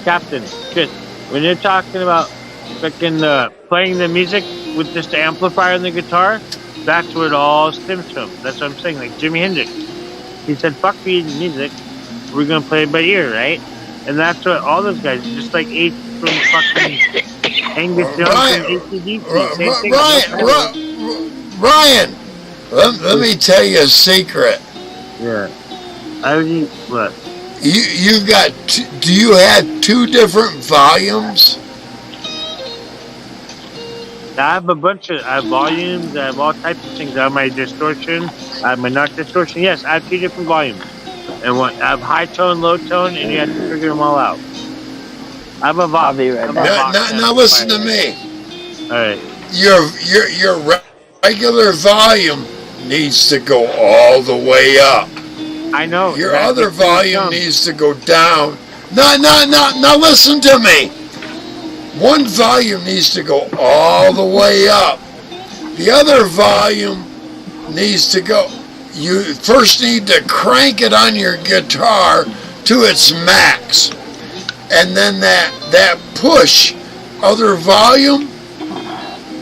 Captain, Chris, when you're talking about fucking playing the music with just the amplifier and the guitar, that's where it all stems from. That's what I'm saying. Like Jimi Hendrix, he said, "Fuck the music, we're gonna play it by ear, right?" And that's what all those guys, just like Ace from fucking Angus Young Ryan, from ACDC. Ryan, let me tell you a secret. Yeah. I would what? You've got do you have two different volumes? I have I have volumes, I have all types of things. I have my distortion, I have my not distortion. Yes, I have 2 different volumes. And I have high tone, low tone, and you have to figure them all out. I have a Vox. I'll be right back. Now listen to me. Alright. Your regular volume needs to go all the way up. I know. Your that other makes me volume dumb. needs to go down. No, listen to me. One volume needs to go all the way up. The other volume needs to go. You first need to crank it on your guitar to its max. And then that push other volume,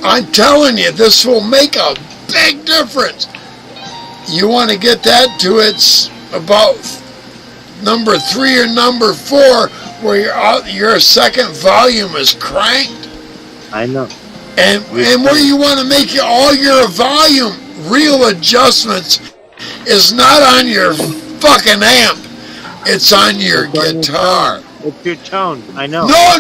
I'm telling you, this will make a big difference. You want to get that to its about number 3 or number 4, where your second volume is cranked, I know. and where you want to make all your volume real adjustments is not on your fucking amp, it's on your guitar. It's your tone. I know. No,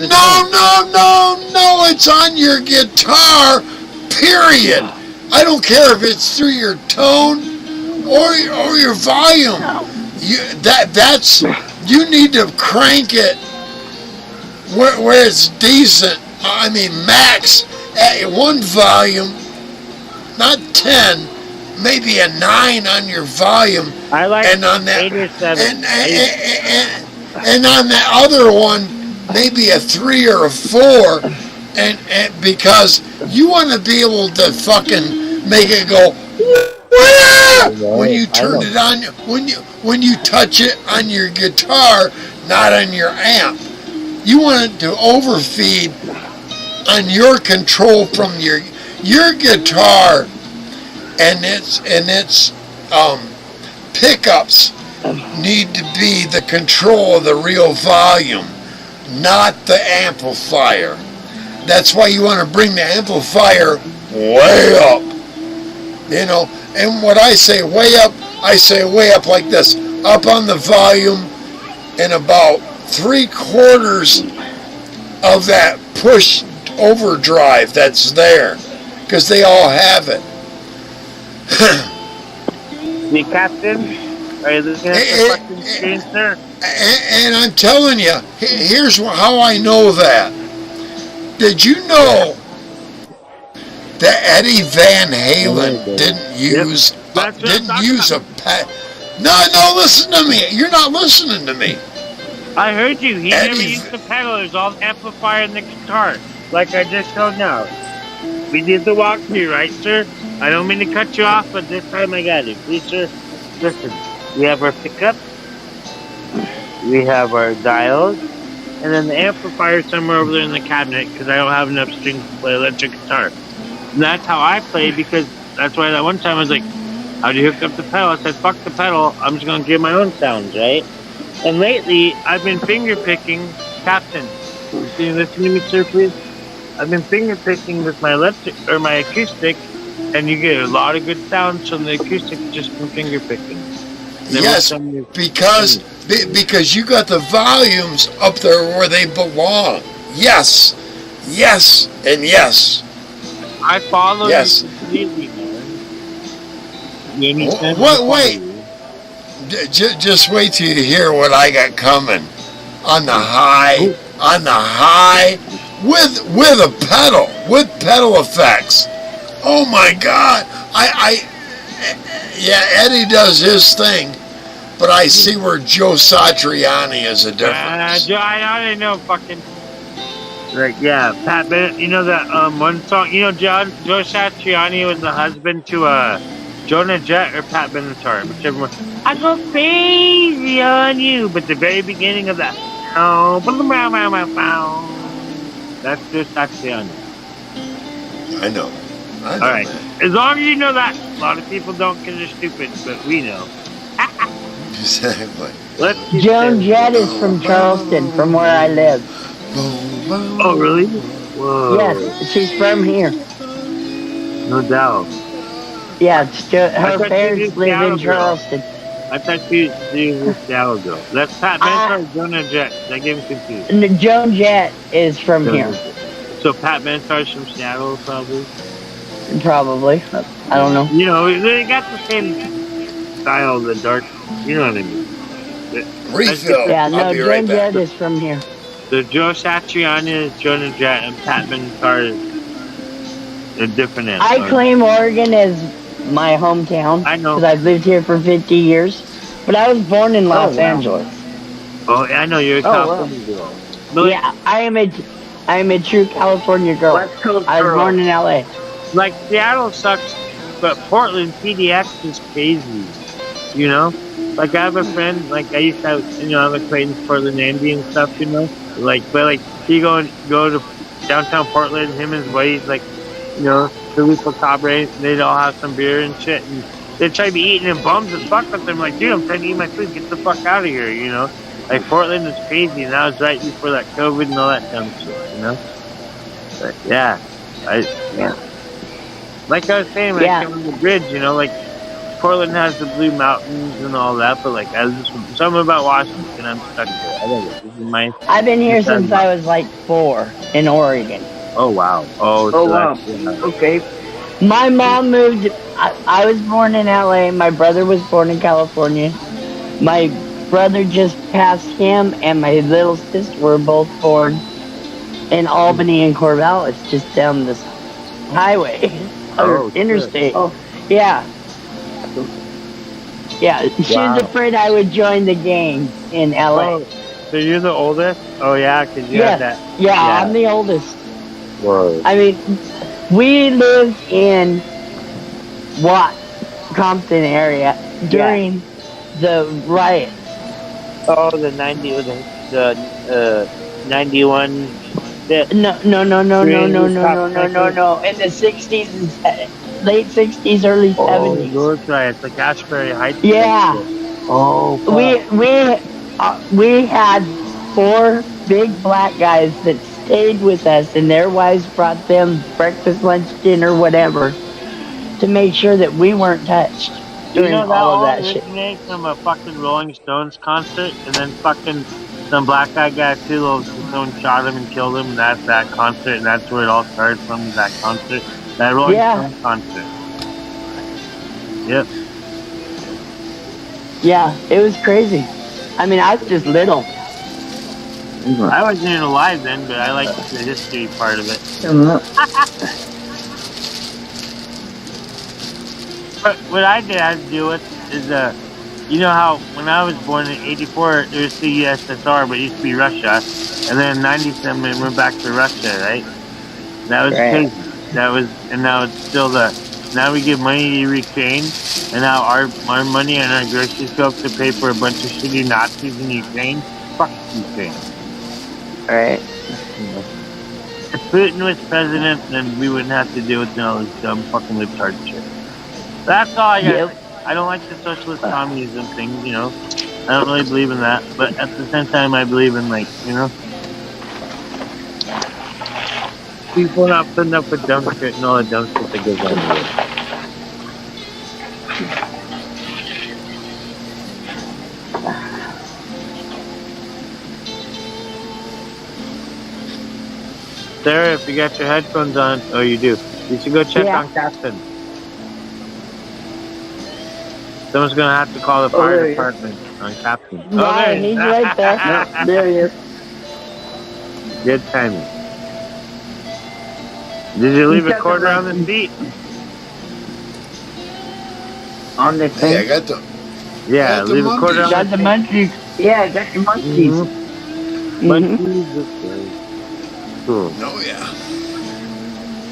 it's on your guitar, period. I don't care if it's through your tone or your volume. You need to crank it where it's decent. I mean, max at one volume, not 10, maybe a 9 on your volume. I like and on that 8 or 7. and on the other one, maybe a 3 or a 4, and because you want to be able to fucking make it go when you turn it on, when you touch it on your guitar, not on your amp. You want it to overfeed on your control from your guitar, and its pickups need to be the control of the real volume, not the amplifier. That's why you want to bring the amplifier way up. You know, and when I say way up like this, up on the volume, and about 3/4 of that push overdrive that's there, because they all have it. The Captain? Are you looking at the fucking screen, sir? And I'm telling you, here's how I know that. Did you know that Eddie Van Halen didn't use a pad? No, listen to me. You're not listening to me. I heard you. He never Eddie- used the pedal. It was all the amplifier and the guitar, like I just showed now. We did the walkthrough, right, sir? I don't mean to cut you off, but this time I got it. Please, sir, listen. We have our pickup, we have our dials, and then the amplifier somewhere over there in the cabinet, because I don't have enough strings to play electric guitar. And that's how I play, because that's why that one time I was like, how do you hook up the pedal? I said, fuck the pedal, I'm just going to give my own sounds, right? And lately, I've been finger picking. Captain, can you listen to me, sir, please? I've been finger picking with my electric or my acoustic, and you get a lot of good sounds from the acoustic just from finger picking. Then Yes, we'll send you- because you got the volumes up there where they belong. Yes, yes, and yes. I follow Yes. you completely, man. Anytime I What? follow Wait. you. Just wait till you hear what I got coming on the high, with a pedal, with pedal effects. Oh my God! Yeah, Eddie does his thing, but I see where Joe Satriani is a difference. I didn't know fucking. Like, yeah, Pat Bennett, you know that one song, you know, Joe Satriani was the husband to Jonah Jett or Pat Benatar, whichever one. I go crazy on you, but the very beginning of that, that's Joe Satriani. I know. All right, as long as you know that, a lot of people don't because they're stupid, but we know. Exactly. Let's keep Joan saying- Jett is from Charleston, from where I live. Oh, really? Whoa. Yes, she's from here. No doubt. Yeah, I her thought parents she was live in Seattle girl. Charleston. I thought she was Seattle girl. That's Pat Benatar or Jonah Jett. I get him confused. And Joan Jett is from here, So Pat Benatar's from Seattle, probably. probably. I don't know. You know, they got the same style, the dark. You know what I mean? Refill. Yeah, I'll no, be right Joan back. Jett is from here. The Joe Satriani is Jonah Jett, and Pat Benatar is a different answer. I claim Oregon as my hometown I know. because I've lived here for 50 years, but I was born in Los Angeles. Oh, I know you're a wow. California girl. But Yeah, I am a true California girl. West Coast I was girl. born in LA. like Seattle sucks, but Portland PDX is crazy. You know, like I have a friend, like I used to have, you know, I have acquaintance Portland Andy and stuff. You know, like but like he go to downtown Portland, him and his buddies, like, you know, Filippo Cabre, they'd all have some beer and shit, and they'd try to be eating in bums and fuck with them. Like, dude, I'm trying to eat my food. Get the fuck out of here. You know, like Portland is crazy, and that was right before that COVID and all that dumb shit. You know, but yeah, like I was saying, when I came on the bridge, you know, like Portland has the Blue Mountains and all that, but like as something about Washington, I'm stuck there. I love it. This is my. I've been here since I was like 4 in Oregon. Oh wow. Oh wow. Okay. My mom moved. I was born in LA. My brother was born in California. My brother just passed him, and my little sister were both born in Albany and Corvallis, just down this highway or interstate. Oh. Yeah. Yeah. She Wow. was afraid I would join the gang in LA. Oh, so you're the oldest? Oh yeah, because you had that. Yeah, I'm the oldest. Whoa. I mean, we lived in Watt, Compton area during the riot. Oh, the 91. No. In the 60s, late 60s, early 70s. Oh, that's right. It's like Ashbury Heights. Yeah. Oh, We had 4 big black guys that stayed with us, and their wives brought them breakfast, lunch, dinner, whatever, to make sure that we weren't touched You during know that all all of that shit. originates from a fucking Rolling Stones concert, and then fucking some black guy got too, someone shot him and killed him, and that's that concert, and that's where it all started from, that concert. That Rolling Stones concert. Yep. Yeah, it was crazy. I mean, I was just little. I wasn't even alive then, but I like the history part of it. But what I did have to deal with is, you know how when I was born in '84, there was the USSR, but it used to be Russia, and then in '97 it went back to Russia, right? That was crazy. That was, and now it's still now we give money to Ukraine, and now our money and our groceries go up to pay for a bunch of shitty Nazis in Ukraine. Fuck Ukraine. Right. If Putin was president, then we wouldn't have to deal with all this dumb fucking libtard shit. That's all I got. Yep. I don't like the socialist communism thing, you know. I don't really believe in that, but at the same time, I believe in, like, you know, people not putting up with dumb shit and all the dumb shit that goes on with Sarah, if you got your headphones on, oh, you do. You should go check Yeah. on Captain. Someone's gonna have to call the fire there he is. department on Captain. Ryan, he's right there. Yep, there he is. Good timing. Did you leave He's a got quarter the on the seat? On the Hey, I thing. got the. Yeah, Got the leave a quarter on Got the the munchies. Yeah, I got your munchies. Mhm. Mhm. Munchies. Cool. Oh yeah.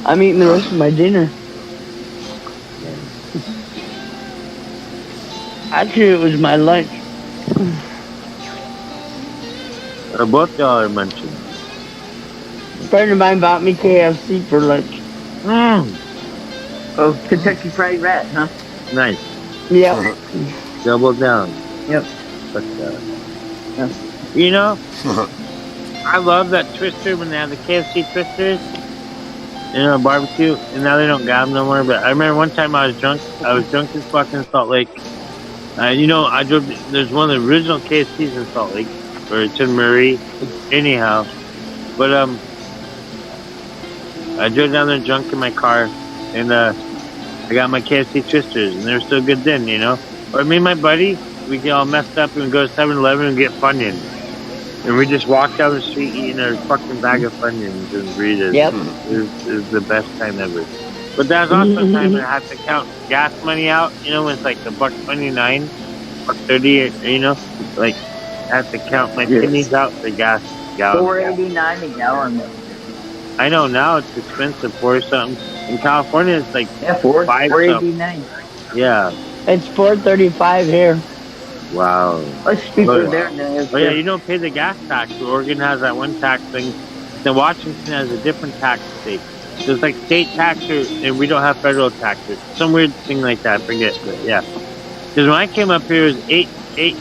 I'm eating the rest of my dinner. Actually, it was my lunch. Both y'all are munching. A friend of mine bought me KFC for lunch. Mm, Oh, Kentucky Fried Rat, huh? nice. Yep. Double down. Yep. But, Yeah. you know, I love that Twister when they have the KFC Twisters. You know, barbecue. And now they don't got them no more. But I remember one time I was drunk. I was drunk as fuck in Salt Lake. You know, I drove. There's one of the original KFCs in Salt Lake, or it's in Murray. Anyhow, but I drove down there drunk in my car, and I got my KFC Twisters, and they were still good then, you know. Or me and my buddy, we get all messed up and we go to 7-Eleven and get Funyuns, and we just walk down the street eating a fucking bag of Funyuns and burritos. Yep. It was the best time ever. But that was also a time when I had to count gas money out, you know, when it's like $1.29, $1.30, you know, like I had to count my Yes. pennies out the gas gallon. $4.89 a gallon. I know now it's expensive for something. In California, it's like Yeah, $4.89. yeah, It's $4.35 here. wow. It's cheaper Oh, there than it is Oh yeah, here. you don't pay the gas tax. Oregon has that one tax thing. Then Washington has a different tax state. So it's like state tax, and we don't have federal taxes. Some weird thing like that. I forget, but yeah. Because when I came up here, it was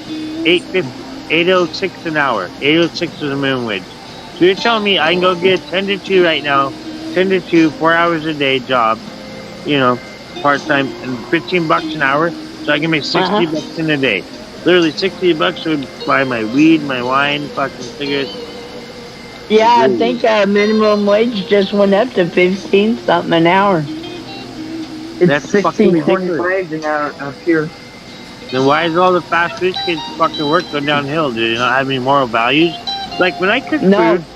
8.06 an hour. 8.06 was the minimum wage. So you're telling me I can go get 10 to 2 right now, 10 to 2, 4 hours a day job, you know, part time, and $15 an hour, so I can make 60 bucks in a day. Literally 60 bucks would buy my weed, my wine, fucking cigarettes. Yeah, I think minimum wage just went up to 15 something an hour. That's It's fucking $16.25 an hour up here. Then why is all the fast food kids fucking work go downhill? Do they not have any moral values? Like when I cook No. food,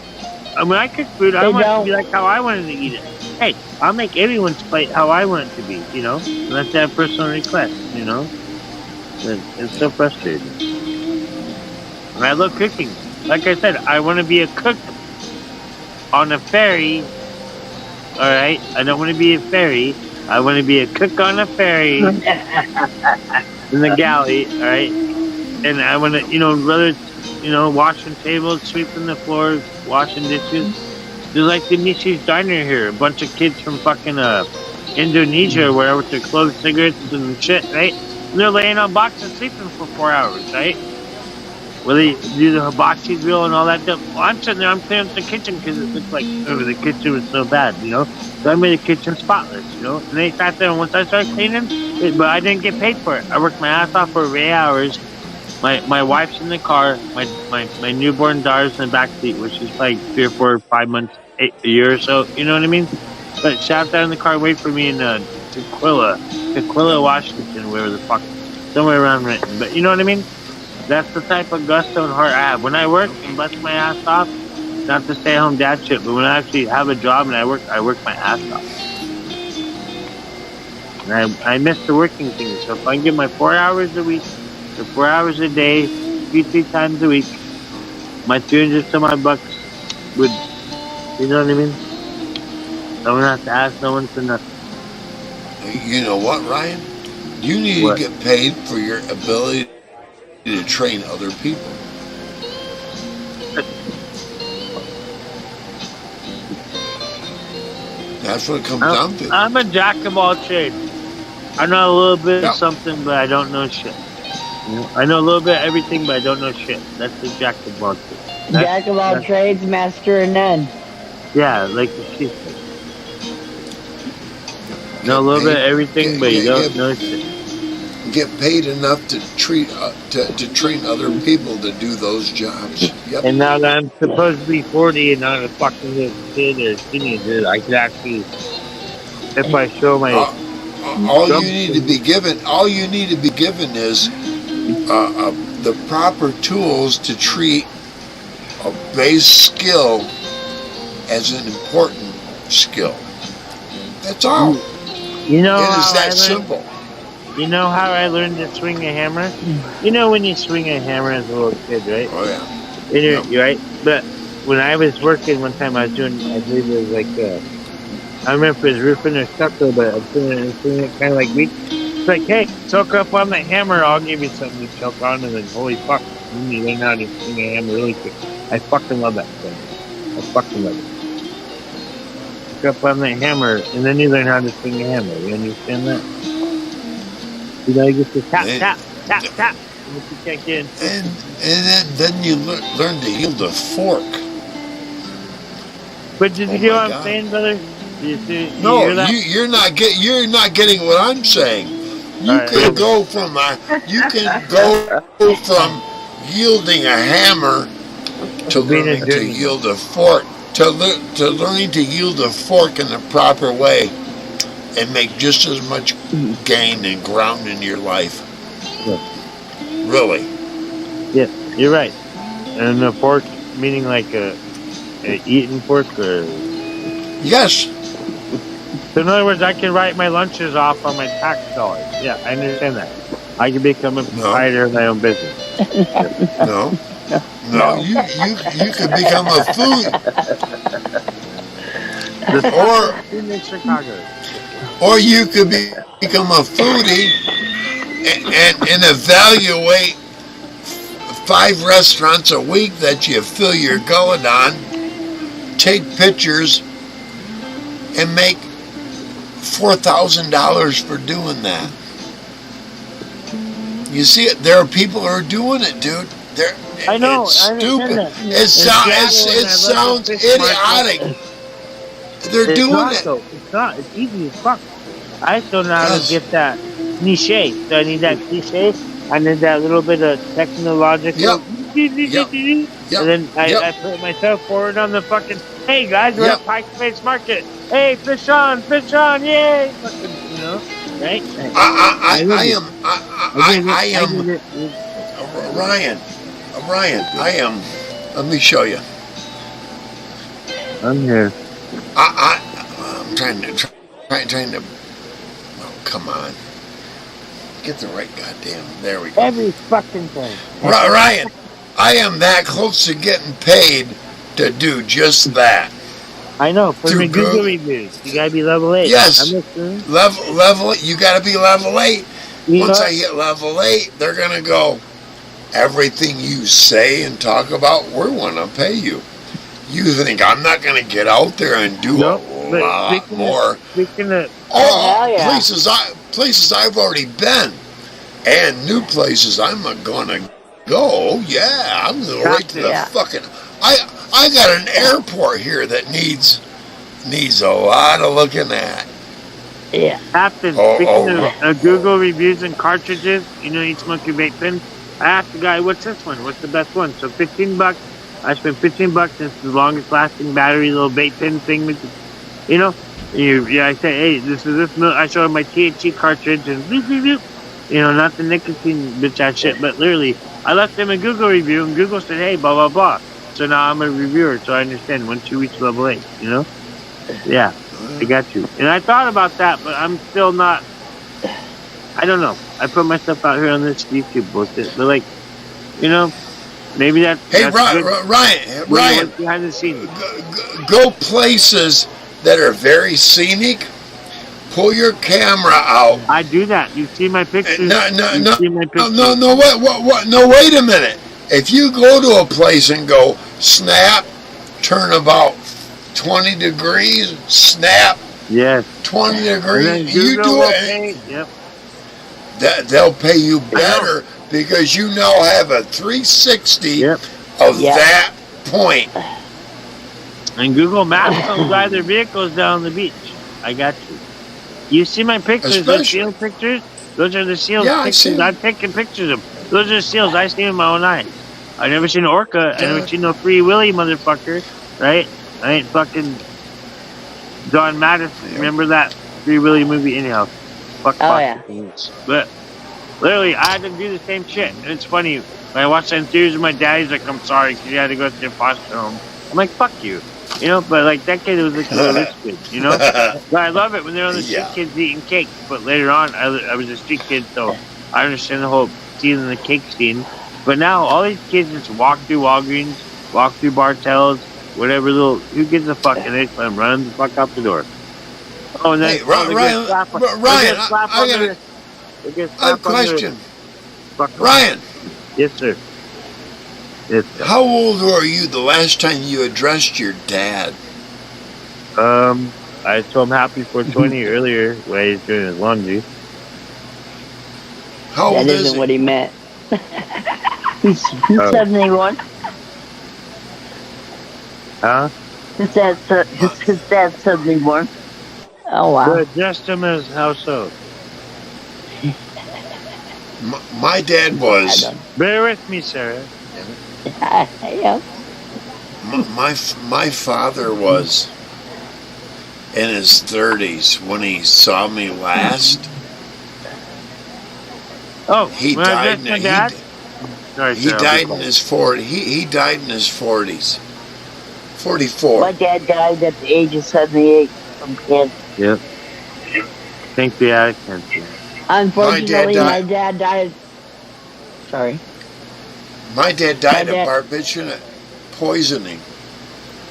I want it They to don't. be like how I wanted to eat it. Hey, I'll make everyone's plate how I want it to be, you know? Unless they have personal requests, you know? It's so frustrating. And I love cooking. Like I said, I want to be a cook on a ferry. Alright? I don't want to be a ferry. I want to be a cook on a ferry in the galley, alright? And I want to, you know, whether it's, you know, washing tables, sweeping the floors, washing dishes. There's like the Nishi's Diner here. A bunch of kids from fucking Indonesia or wherever with their clothes, cigarettes, and shit, right? And they're laying on boxes sleeping for 4 hours, right? Where they do the hibachi grill and all that stuff. Well, I'm sitting there, I'm cleaning up the kitchen because it looked like the kitchen was so bad, you know? So I made the kitchen spotless, you know? And they sat there, and once I started cleaning, but I didn't get paid for it. I worked my ass off for 8 hours. My wife's in the car. My newborn daughter's in the back seat, which is like 3 or 4 or 5 months, a year or so. You know what I mean? But she sat there in the car, wait for me in Tequila, Washington, wherever the fuck, somewhere around Renton. But you know what I mean? That's the type of gusto and heart I have. When I work and bust my ass off, not to stay home dad shit, but when I actually have a job and I work my ass off. And I miss the working thing. So if I can get my 4 hours a week, or 4 hours a day, 3 times a week, my 300 some odd bucks would, you know what I mean? I don't have to ask no one for nothing. You know what, Ryan? You need What? to get paid for your ability to train other people. That's what it comes down to. I'm a jack of all trades. I know a little bit Yeah. of something, but I don't know shit. You know, I know a little bit of everything, but I don't know shit. That's the jack of all trades. Jack of all trades, master of none. Yeah, like the shit. Know a little bit of everything, but you don't know shit. get paid enough to to train other people to do those jobs. Yep. And now that I'm supposed to be 40 and not a fucking little kid or teenager, I could actually, if I show my all you need to be given is the proper tools to treat a base skill as an important skill. That's all. You know, It is how that simple. You know how I learned to swing a hammer? You know when you swing a hammer as a little kid, right? Oh yeah. You're right. But when I was working one time, I believe it was like, I remember if it was roofing or stucco, but I was swinging it kind of like weak. It's like, hey, choke up on the hammer, I'll give you something to choke on, and then holy fuck, you learn how to swing a hammer really quick. I fucking love that thing. I fucking love it. Choke up on the hammer, and then you learn how to swing a hammer. You understand that? You know, you get to tap, tap, tap, tap. And if you can't get in. And then you learn to yield a fork. But did you Oh hear my what I'm God. saying, brother? You No, hear that? you're not getting what I'm saying. You Alright. can go from yielding a hammer to Being a learning to journeyman. yield a fork, to learning to yield a fork in the proper way, and make just as much gain and ground in your life. Yeah. Really. Yeah, you're right. And a fork, meaning like a eating fork, or Yes. so in other words, I can write my lunches off on my tax dollars. Yeah, I understand that. I can become a proprietor of my own business. No. No. You could become a food in Chicago. or you could become a foodie and evaluate 5 restaurants a week that you fill your gullet on, take pictures, and make $4,000 for doing that. You see it? There are people who are doing it, dude. I know. It's I stupid. understand that. It sounds idiotic. They're It's doing not, it. though. It's not. It's easy as fuck. I still know how to get that cliche. So I need that cliche. I need that little bit of technological. Yep. And then I put myself forward on the fucking, hey guys, we're at Pike Place Market. Hey, fish on, yay! Fucking, you know, right? I am Ryan. Let me show you. I'm here. I'm trying to. Oh, come on. Get the right goddamn. There we go. Every fucking thing. Ryan, I am that close to getting paid to do just that. I know. For my Google reviews, you gotta be level 8. Yes. I'm listening. Level. You got to be level 8. You Once know- I hit level 8, they're gonna go. Everything you say and talk about, we want to pay you. You think I'm not going to get out there and do Nope, a but lot more? Speaking of, hell yeah. Places I've already been, and new places I'm going to go. Yeah, I'm going to wait to the Yeah. fucking. I got an airport here that needs a lot of looking at. Yeah. Captain, speaking of Google reviews and cartridges, you know, you smoke your vape pen. I asked the guy, what's this one? What's the best one? So $15. I spent $15. It's the longest lasting battery little vape pen thing. You know, I say, hey, this is this. I show him my THC cartridge and bloop, bloop, bloop. You know, not the nicotine bitch ass shit, but literally, I left him a Google review and Google said, hey, blah, blah, blah. So now I'm a reviewer, so I understand once you reach level 8, you know? Yeah, I got you. And I thought about that, but I'm still not. I don't know. I put myself out here on this YouTube bullshit, but like, you know, maybe that's. Hey, that's Ryan, behind the scenes. go places that are very scenic. Pull your camera out. I do that. You see my pictures. No, See my pictures. what? No, wait a minute. If you go to a place and go snap, turn about 20 degrees, snap, Yes. 20 And then degrees, you Google do will it. pay- Yep. They'll pay you better because you now have a 360 Yep. of Yep. that point. And Google Maps will drive their vehicles down the beach. I got you. You see my pictures, those Especially- field pictures? Those are the seals. Yeah, I've pictures. seen 'em. I've taken pictures of them. Those are the seals. I've seen with my own eyes. I've never seen an orca. I've never seen no Free Willy motherfucker. Right? I ain't fucking John Madison. Yeah. Remember that Free Willy movie? Anyhow, fuck. Oh, yeah. But literally, I had to do the same shit. And it's funny. When I watched that in theaters with my dad, he's like, "I'm sorry, because you had to go to the foster home." I'm like, "Fuck you." You know, but like that kid was like a rich kid, you know? But I love it when they're on the street Yeah. kids eating cake. But later on, I was a street kid, so I understand the whole stealing the cake scene. But now all these kids just walk through Walgreens, walk through Bartels, whatever little, who gives a fuck, and they just let them run the fuck out the door. Oh, and then Hey, Ryan, they get slapped on- Ryan, they get slapped I on got the- they get a slapped on the- question. Fuck. Ryan, Yes, sir. Yes, sir. how old were you the last time you addressed your dad? I told him happy 420 earlier when he was doing his laundry. How That old is isn't he? what he meant. He's Oh. 71. Huh? His dad's 71. Oh, wow. So addressed him as how so? My dad was. Bear with me, Sarah. Yeah. My father was in his 30s when he saw me last. Oh, He when I died. addressed my dad? Sorry, He Sarah, died in his 40s. He died in his 40s. 44. My dad died at the age of 78 from cancer. Yep. Pancreatic cancer. Unfortunately, died- my dad died. Sorry. My dad died My of dad- barbiturate poisoning.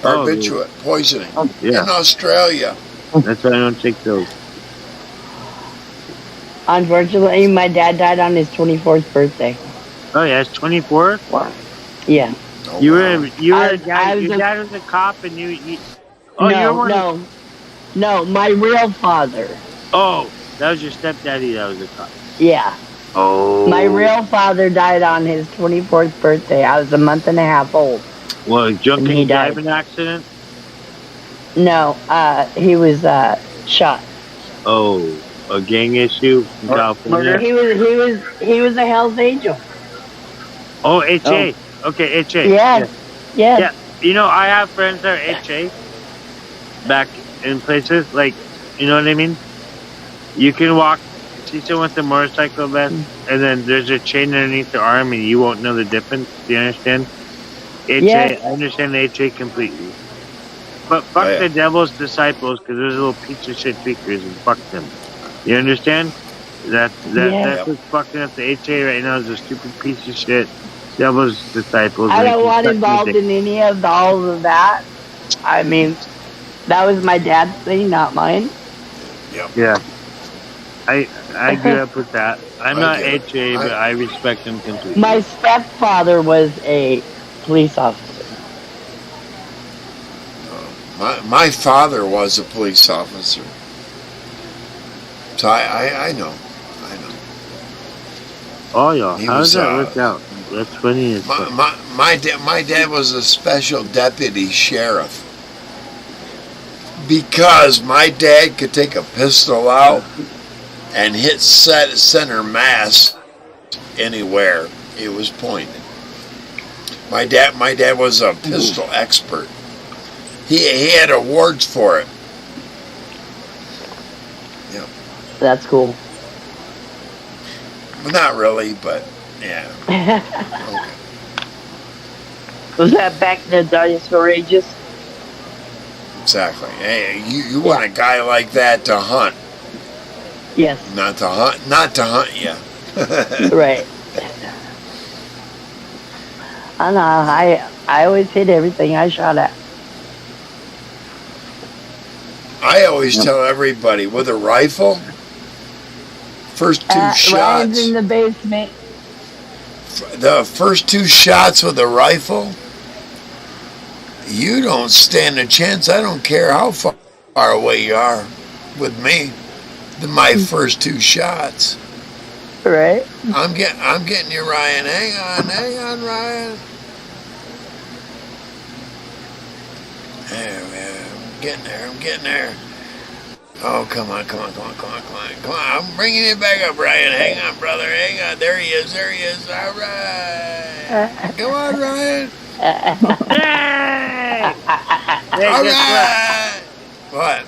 Oh, Barbiturate poisoning Yeah, in Australia. that's why I don't take those. Unfortunately, my dad died on his 24th birthday. Oh yeah, it's 24. Yeah. Oh, You wow. were a I guy. was Your a- dad was a cop, and you. Oh, you're no, one. no. No, my real father. Oh, that was your stepdaddy. That was a cop. Yeah. Oh. My real father died on his 24th birthday. I was a month and a half old. Well, And he drunken died. driving accident. No, he was shot. Oh, a gang issue in California. He was a Hell's Angel. Oh, HA. Okay, HA. Yes. Yes. Yeah. You know, I have friends that are HA back in places like, you know what I mean? You can walk, see someone with a motorcycle vest, and then there's a chain underneath their arm, and you won't know the difference. Do you understand? HA, Yeah. I understand the HA completely. But fuck Oh, yeah. the devil's disciples, because those little piece of shit tweakers, and fuck them. You understand? Yeah. That's what's fucking up the HA right now is a stupid piece of shit. Devil's disciples. I and don't want suck involved my dick. in any of all of that. I mean, that was my dad's thing, not mine. Yeah. I grew up with that. I'm I not get it. HA, but I respect them completely. My stepfather was a police officer. My father was a police officer. So I know. I know. Oh, yeah. He How was, does that work out? That's funny as fuck. My dad was a special deputy sheriff. Because my dad could take a pistol out and hit center mass anywhere it was pointed. My dad was a pistol expert. He had awards for it. That's cool. Well, not really, but yeah. Okay. Was that back in the dinosaur ages? Exactly. Hey, you want a guy like that to hunt, Yes, not to hunt you. right. I know. I always hit everything I shot at. I always tell everybody with a rifle, first two Ryan's shots, in the basement. the first two shots with a rifle, you don't stand a chance. I don't care how far away you are with me. My first two shots. Right. I'm getting you, Ryan. Hang on, Ryan. I'm getting there. Oh, come on. I'm bringing it back up, Ryan. Hang on, brother. Hang on. There he is. All right. Come on, Ryan. Hey! Hey, All guess right. What? what?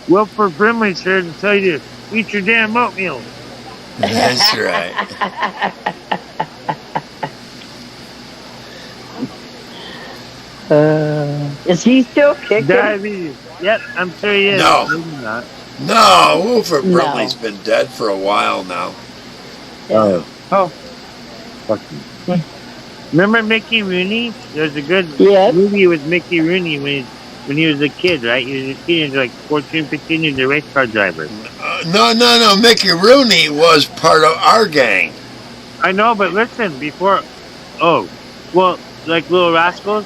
Wilford Brimley's here to tell you to eat your damn oatmeal. That's right. Is he still kicking? Diabetes. Yep, I'm sure he is. No. Maybe not. No, Wilford No. Brimley's been dead for a while now. Oh. Oh. Fucking. Remember Mickey Rooney? There's a good Yes. movie with Mickey Rooney when he was a kid, right? He was a teenager, like 14, 15, he was a race car driver. No. Mickey Rooney was part of our gang. I know, but listen, before... Oh, well, like Little Rascals?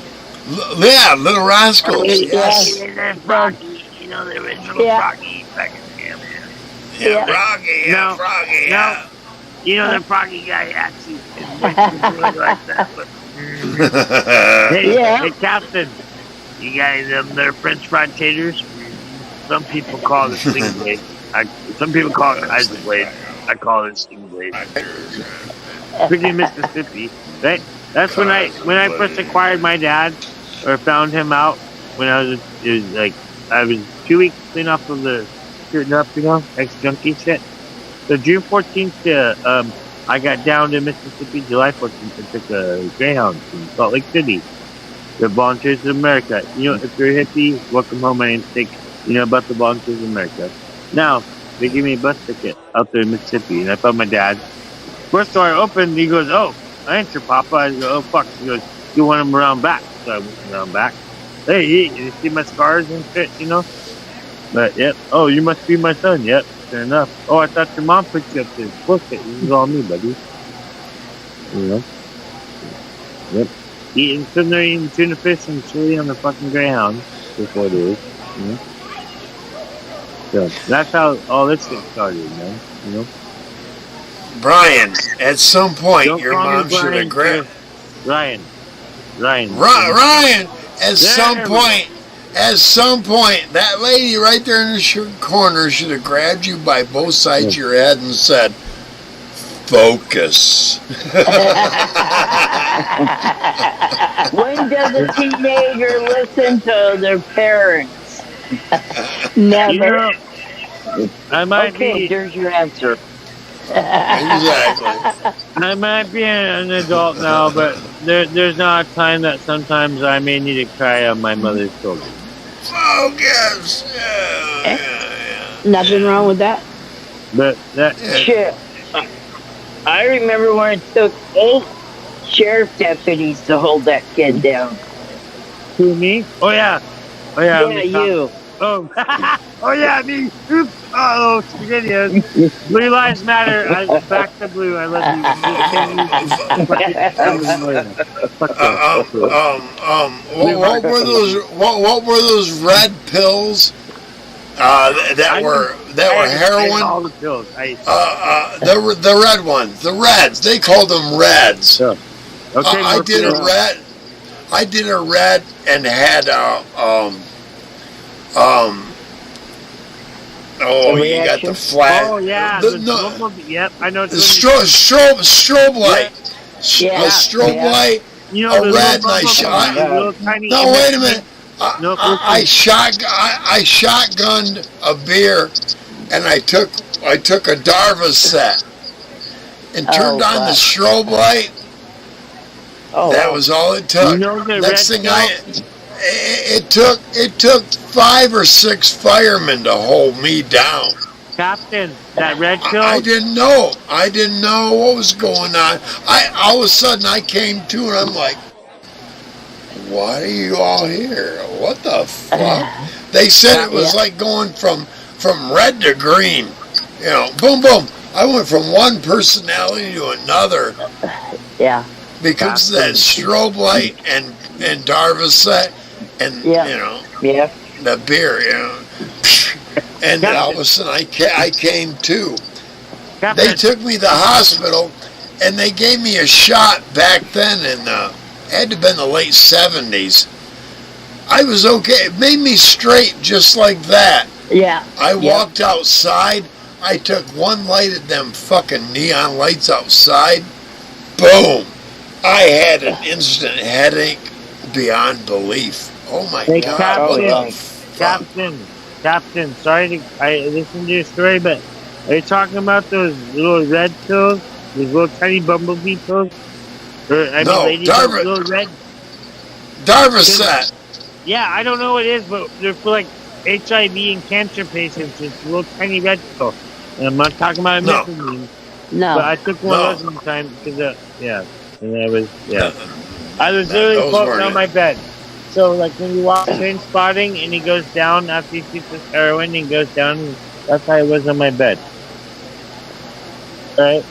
Yeah, Little Rascals. Yes. There's Froggy, you know, the original Yeah. Froggy. Back in the Yeah, Yeah. Froggy. Yeah, No, Froggy. no. Yeah. You know, the Froggy guy actually like that. But, hey, Yeah. hey, Captain, you guys, they're French fried taters. Some people call it sting blade. Some people call it Kaiser blade. I call it sting blade. Pretty in Mississippi, right? That's when I first acquired my dad, or found him out when I was 2 weeks clean off of the shooting up, you know, ex-junkie shit. So June 14th, I got down to Mississippi. July 14th, I took a Greyhound from Salt Lake City. The Volunteers of America. You know, if you're a hippie, welcome home, my name's Dick. You know about the Volunteers of America. Now, they give me a bus ticket out there in Mississippi, and I found my dad. First door I opened, he goes, "Oh, I ain't your papa." I go, "Oh, fuck." He goes, "You want him around back?" So I went around back. Hey, you see my scars and shit, you know? But, yep. "Oh, you must be my son." "Yep, fair enough." "Oh, I thought your mom put you up there." "Bullshit, this is all me, buddy." You know? Yep. Sitting there eating tuna fish and chili on the fucking Greyhound before it is, you know? So, that's how all this gets started, man, you know? Brian, at some point, Don't your call me mom should Brian, have grabbed... Ryan. Ryan, at some There. point, that lady right there in the corner should have grabbed you by both sides of your head and said, "Focus." When does a teenager listen to their parents? Never. You know, I might Okay, be... there's your answer. Exactly. I might be an adult now, but there's not a time that sometimes I may need to cry on my mother's shoulder. Focus. Yeah. Nothing wrong with that. But that, Shit. I remember when it took 8 sheriff deputies to hold that kid down. who, me? Oh yeah, Yeah, I'm the cop. you. Oh, oh yeah, me. Oops. Oh, spaghettios. Blue lives matter. Back to blue. I love you. What were those red pills that were heroin? All the pills. The red ones, the reds. They called them reds. Okay, I did a red. I did a red and had oh, you got the flat. Oh yeah. Yep, I know. The strobe light. Yeah. A strobe light. You know, A the red, little and I shot. little tiny No, wait a minute. No, I shotgunned a beer, and I took a Darva set and turned on the strobe light. Oh, That was all it took. You know the Next red thing it took 5 or 6 firemen to hold me down. Captain, that red pill. I didn't know. I didn't know what was going on. All of a sudden I came to and I'm like, "Why are you all here? What the fuck?" They said it was like going from red to green. You know, boom, boom. I went from one personality to another. yeah. Because of that strobe light and Darva set and Yeah. you know Yeah. the beer, you know, and all of a sudden I came to. Captain, They took me to the hospital and they gave me a shot back then in it had to have been the late 70s. I was okay. It made me straight just like that. Yeah. I Yep. walked outside. I took one light at them fucking neon lights outside. Boom! I had an instant headache beyond belief. Oh my Hey, God! Captain. What Oh, the fuck? Captain, sorry I listened to your story, but are you talking about those little red pills? Those little tiny bumblebee pills? Or, No, ladybug, Darvin. little red. Darvocet. Yeah, I don't know what it is, but they're for like HIV and cancer patients. It's a little tiny red pill. And I'm not talking about No. methamphetamine, No. but I took one No. of those one time because, yeah, and I was, yeah. No. I was That- literally those floating weren't on it. my bed. So, like, when you watch Train Spotting and he goes down after he shoots his heroin, he goes down, that's how I was on my bed. Right?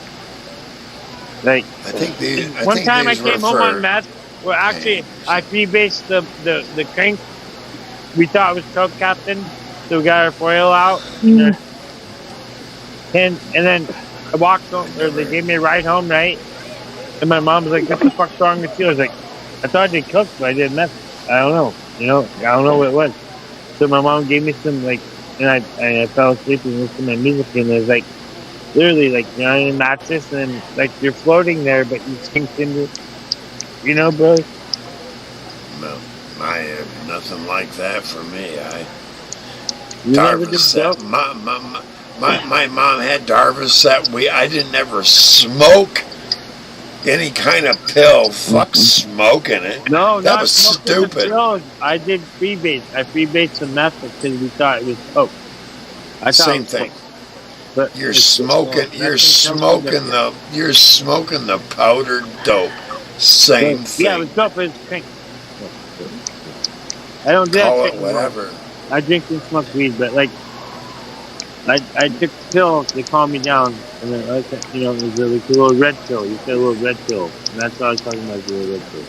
Like, I think these. one think time I these were came home for- on meth. Well, actually, I freebased the crank. We thought it was Coke Captain, so we got our foil out. Mm. And then I walked home, or they gave me a ride home, right? And my mom was like, "What the fuck's wrong with you?" I was like, "I thought I did Coke, but I did meth. I don't know. I don't know what it was." So my mom gave me some, like, and I fell asleep and listened to my music, and it was like, literally, like, you're on a mattress, and like you're floating there, but you sink into, bro. No, I have nothing like that for me. You never did Darvocet. Coke? My mom had Darvocet. I didn't ever smoke any kind of pill. Fuck smoking it. No, That not was smoking the stupid. pills. I did freebase. I freebased some meth because we thought it was Coke. I thought Same it was thing. Coke. But You're it's- smoking. well, You're that's something different. smoking the powdered dope. Same thing. Yeah, it was dope. It was pink. I don't do Call that it shit anymore. whatever. I drink and smoke weed, but like, I took the pill to calm me down, and then it was a little red pill. You said a little red pill, and that's what I was talking about. The little red pill.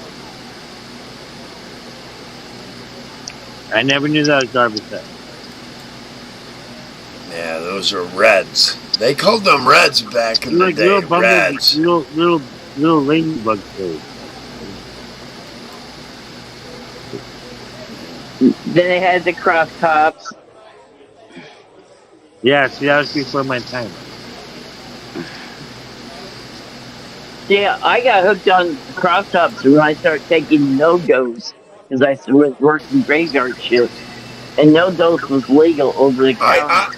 I never knew that was Darvocet. Yeah, those are reds. They called them reds back in the Like day. little bumblebee, Reds. little ladybug pills. Then they had the cross tops. Yeah, see, that was before my time. Yeah, I got hooked on cross tops when I started taking no dose because I was working graveyard shift, and no dose was legal over the counter. I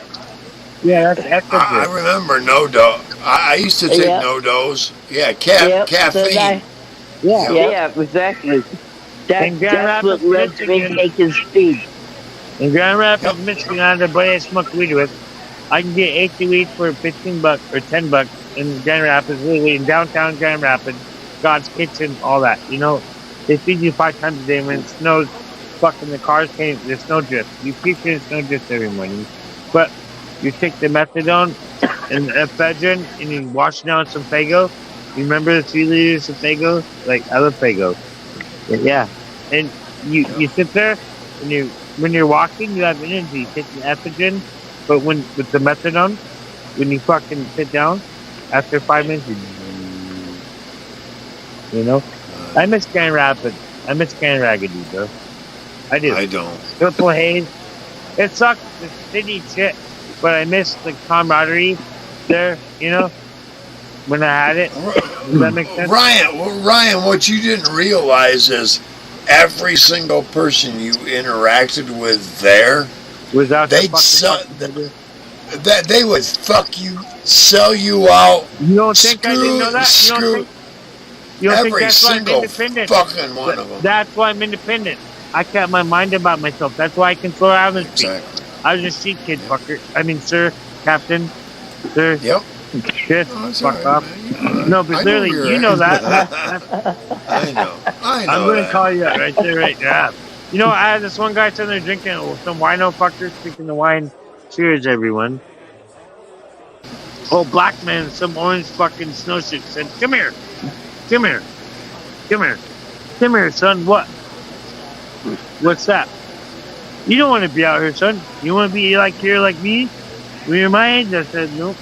Yeah, that's remember no dose. I used to take Yeah. no dose. Yeah, Yep, so caffeine. that- yeah. yeah, exactly. In Grand That's what Rapids, led to me Michigan. taking speed. In Grand Rapids, Yep. Michigan, I had a buddy I smoked weed with. I can get 80 weed for $15 or $10 in Grand Rapids, literally in downtown Grand Rapids, God's Kitchen, all that. They feed you 5 times a day when it snows. Fucking the cars can't. There's snow drift. You keep getting snow drift every morning, but you take the methadone and ephedrine and you wash it down with some Fago. You remember the 3 liters of Fago? Like, I love Fago. Yeah, and you sit there and when you're walking, you have energy. You take the ephedrine, but with the methadone, when you fucking sit down, after 5 minutes, I miss Grand Rapids. I miss Grand Raggedy, bro. I do. I don't. Purple Haze. It sucks. The city shit, but I miss the camaraderie there. When I had it. Does that make sense? Ryan, what you didn't realize is every single person you interacted with there, Without they'd the sell, fucking- that they would fuck you, sell you out. You don't think I didn't know that? You don't think Every that's why I'm single independent? fucking one of them. That's why I'm independent. I kept my mind about myself. That's why I can throw out and speak. Exactly. I was a street kid, fucker. I mean, sir, captain, sir, Yep. shit, Oh, it's fuck all right, off. man. No, I but know literally, you're you know right. that. I know. I'm gonna that. call you that right there, right now. I had this one guy sitting there drinking some wino fuckers, drinking the wine. Cheers, everyone. Oh, black man, some orange fucking snowsuit said, "Come here, come here, come here, come here, son." What? What's that? You don't want to be out here, son. You want to be like here, like me? When you're my age, I said nope.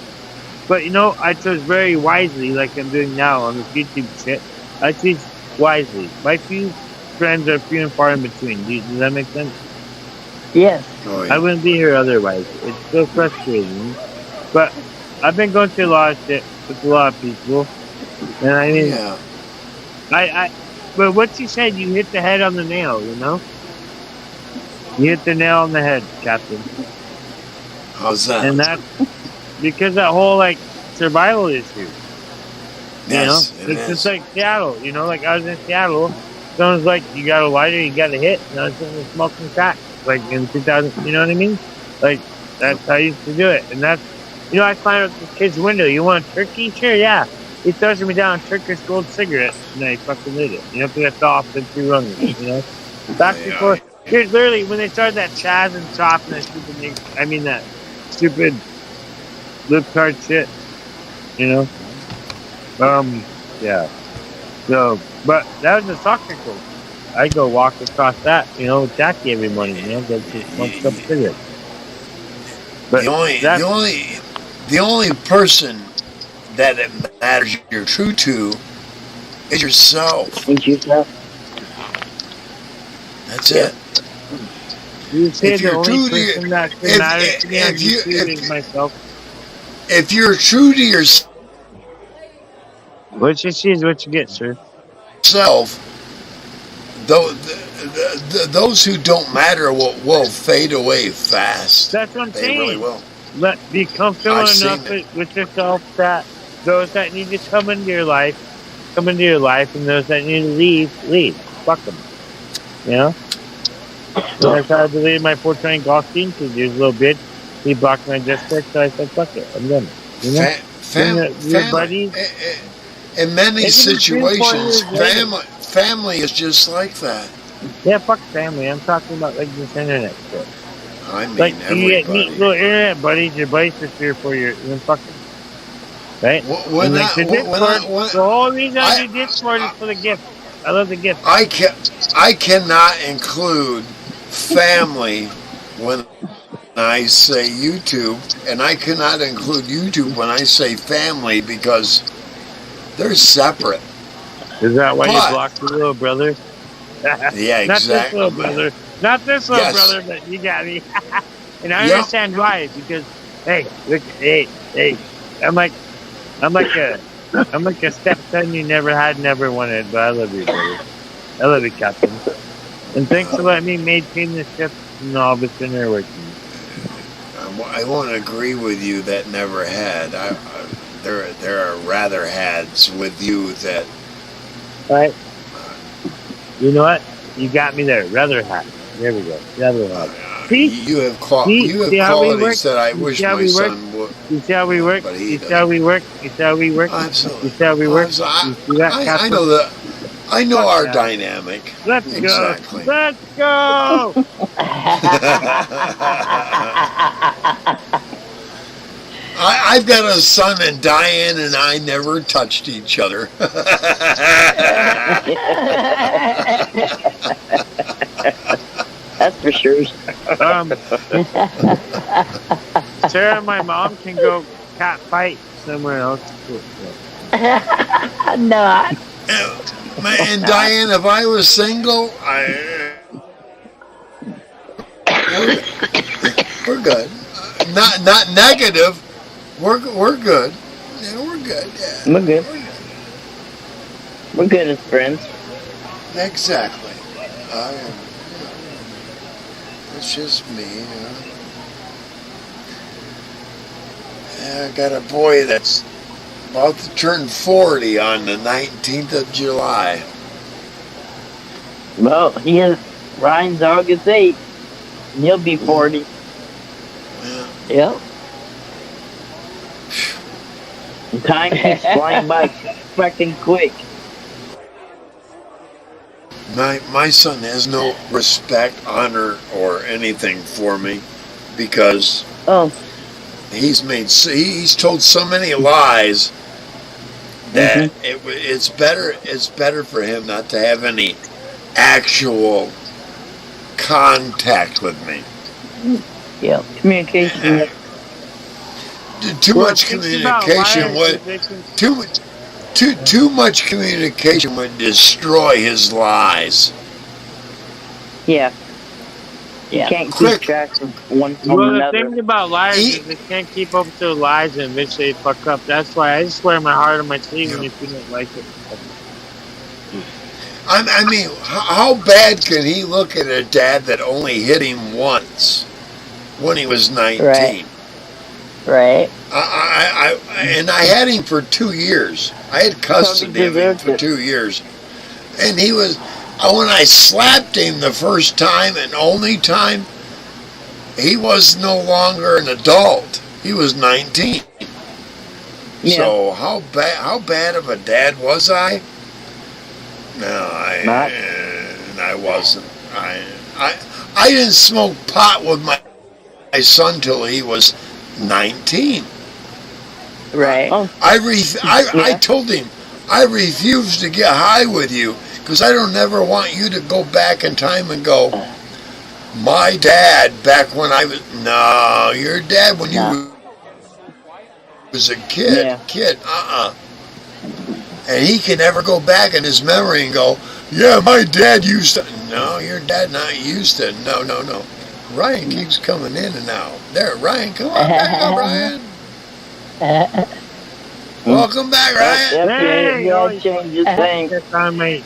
But I chose very wisely, like I'm doing now on this YouTube shit. I choose wisely. My few friends are few and far in between. Does that make sense? Yes. Oh, I yeah. wouldn't be here otherwise. It's so frustrating. But I've been going through a lot of shit with a lot of people. And I mean, Yeah. but what you said, you hit the head on the nail, you know? You hit the nail on the head, Captain. How's that? And that's because that whole, like, survival issue. You Yes, know? it It's just is. like Seattle, you know? Like, I was in Seattle. Someone's like, you got a lighter, you got a hit. And I was smoking crack, like, in 2000, you know what I mean? Like, that's how I used to do it. And that's, you know, I climbed up the kid's window. You want a turkey? Sure, yeah. He throws me down a Turkish gold cigarette, and I fucking lit it. You know, because I fell off the 2 rungs, you know? Back Yeah, before, here's literally when they started that Chaz and Chop and that stupid, that stupid lip card shit, you know? Yeah. So, but that was a soccer coach. I go walk across that, you know, with Jackie every morning, you know, get to smoke some cigarettes. But The only person that it matters you're true to is yourself. Think yourself. That's it. you say if the you're only true to person that if- matters to me on if you- YouTube if- is myself. If you're true to yourself, What you see is what you get, sir. those who don't matter will fade away fast. That's what I'm They saying. really will. Be comfortable I've seen enough with yourself that those that need to come into your life, and those that need to leave. Fuck them. You know? So I tried to leave my 420 golf team because he was a little bitch. He blocked my Discord, so I said, fuck it, I'm done. You know? Your buddies. In many It can be 3 or 4 situations, years later. family is just like that. Yeah, fuck family. I'm talking about like this internet shit. I mean, Like you get everybody. neat little internet buddies, your buddies for 3 or 4 years, and then fuck them. Right? When And, like, the I- whole reason I I- do Discord is for the gift. I love the gift. I cannot include family when I say YouTube, and I cannot include YouTube when I say family because they're separate. Is that why But- you blocked your little brother? Yeah, Not this exactly. little brother. Not this little Yes. brother, but you got me. And I Yep. understand why, because hey, look, hey, I'm like a stepson you never had, never wanted, but I love you, brother. I love you, Captain. And thanks for letting me maintain the ship and all the center working. I won't agree with you that never had. There are rather hads with you that. Right? You know what? You got me there. Rather hat. There we go. Rather hat. See? You have See how we work? qualities that I You wish see how my we work? son would. You see how we work? But he You see how we work? You see how we work? Absolutely. You see how we work? So You see that, I Captain? know that. I know Fuck our that. dynamic. Let's Exactly. go. Let's go. I've got a son, and Diane and I never touched each other. That's for sure. Sarah and my mom can go cat fight somewhere else. No. And Diane, if I was single, we're good. Not negative. We're good. Yeah, we're good. Yeah. We're good. We're good as friends. Exactly. It's just me. I got a boy that's about to turn 40 on the 19th of July. Well, Ryan's August 8th. And he'll be 40. Yeah. Yep. And time keeps flying by fucking quick. My son has no respect, honor, or anything for me because Oh, he's told so many lies that it's better for him not to have any actual contact with me. yeah. Communication. Too much communication would too much communication would destroy his lies. Yeah. Yeah. Can't keep Quick. track of one from Well, the another. thing about liars He- is they can't keep up with their lies and eventually fuck up. That's why I just wear my heart on my sleeve, and Yeah. if you don't like it, I mean, how bad can he look at a dad that only hit him once when he was 19? Right. Right. And I had him for 2 years. I had custody of him deserved for it. 2 years. And he was, when I slapped him the first time and only time, he was no longer an adult. He was 19. Yeah. So how bad of a dad was I? No, I wasn't. I didn't smoke pot with my son till he was 19. Right. Oh, I told him I refuse to get high with you because I don't ever want you to go back in time and go, my dad back when I was. No, your dad when you was a kid. Yeah. And he can never go back in his memory and go, yeah, my dad used to. No, your dad not used to. No. Ryan keeps coming in and out. There, Ryan, come on back up, Ryan. Welcome back, Ryan. Yep, Hey, you all oh, changes things. that's on me.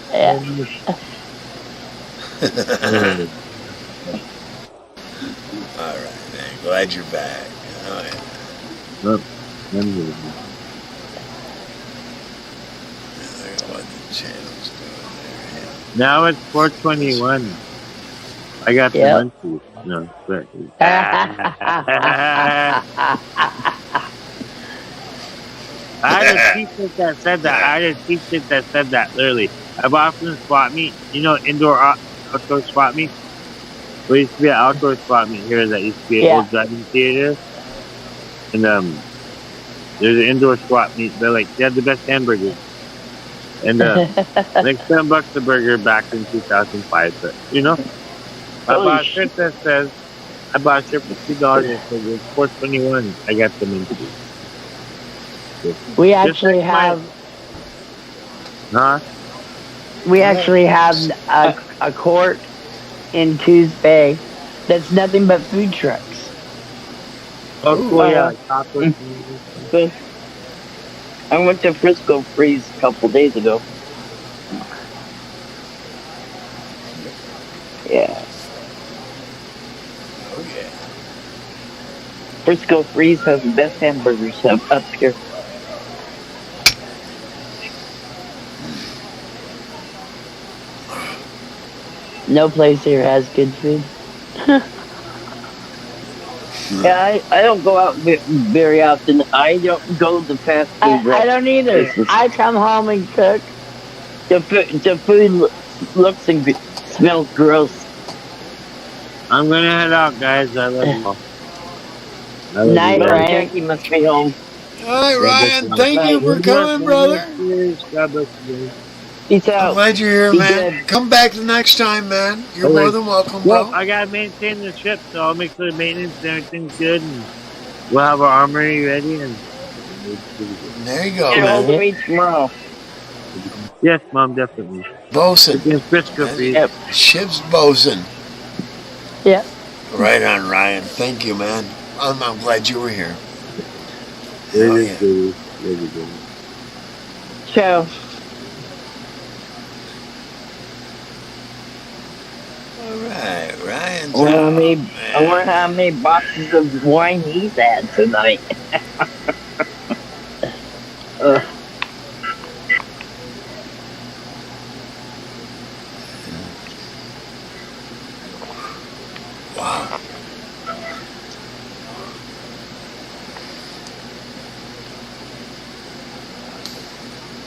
All right, man. Glad you're back. All right. Look, What the channel's doing there. now it's 421. I got the Yep. munchies. No, but I had a t-shirt that said that. I had a t-shirt that said that, literally. I bought from the swap meet. You know, outdoor swap meet? There used to be an outdoor swap meet here that used to be an Yeah. old driving theater. And there's an indoor swap meet. They had the best hamburgers. And like $7 a burger back in 2005. But, you know, I Holy bought a shirt that says, I bought a shirt for $2. It says it's 421. I got them into. We Just actually like my- have Huh? we actually have a court in Coos Bay that's nothing but food trucks. Oh, cool, yeah. Good. I went to Frisco Freeze a couple days ago. Yeah. Oh, yeah. Frisco Freeze has the best hamburgers up here. No place here has good food. Yeah, I don't go out very often. I don't go to fast food. I don't either. places. I come home and cook. The food looks and smells gross. I'm gonna head out, guys. I love you all. I love Night, you all. Ryan. Jackie must be home. All right, Ryan. Thank you for coming, brother. Cheers. God bless you. Peace I'm out. glad you're here, Be man. good. Come back the next time, man. You're Okay. more than welcome, Well, bro. I gotta maintain the ship, so I'll make sure the maintenance and everything's good, and we'll have our armory ready. And There you go, Get man. hold of me tomorrow. yes, Mom, definitely. Bosun. Against Frisco, please. Yep. Ship's Bosun. Yeah. Right on, Ryan. Thank you, man. I'm glad you were here. It Oh, is yeah. good. Really good. Ciao. All right, Ryan. I wonder how many boxes of wine he's had tonight. Wow.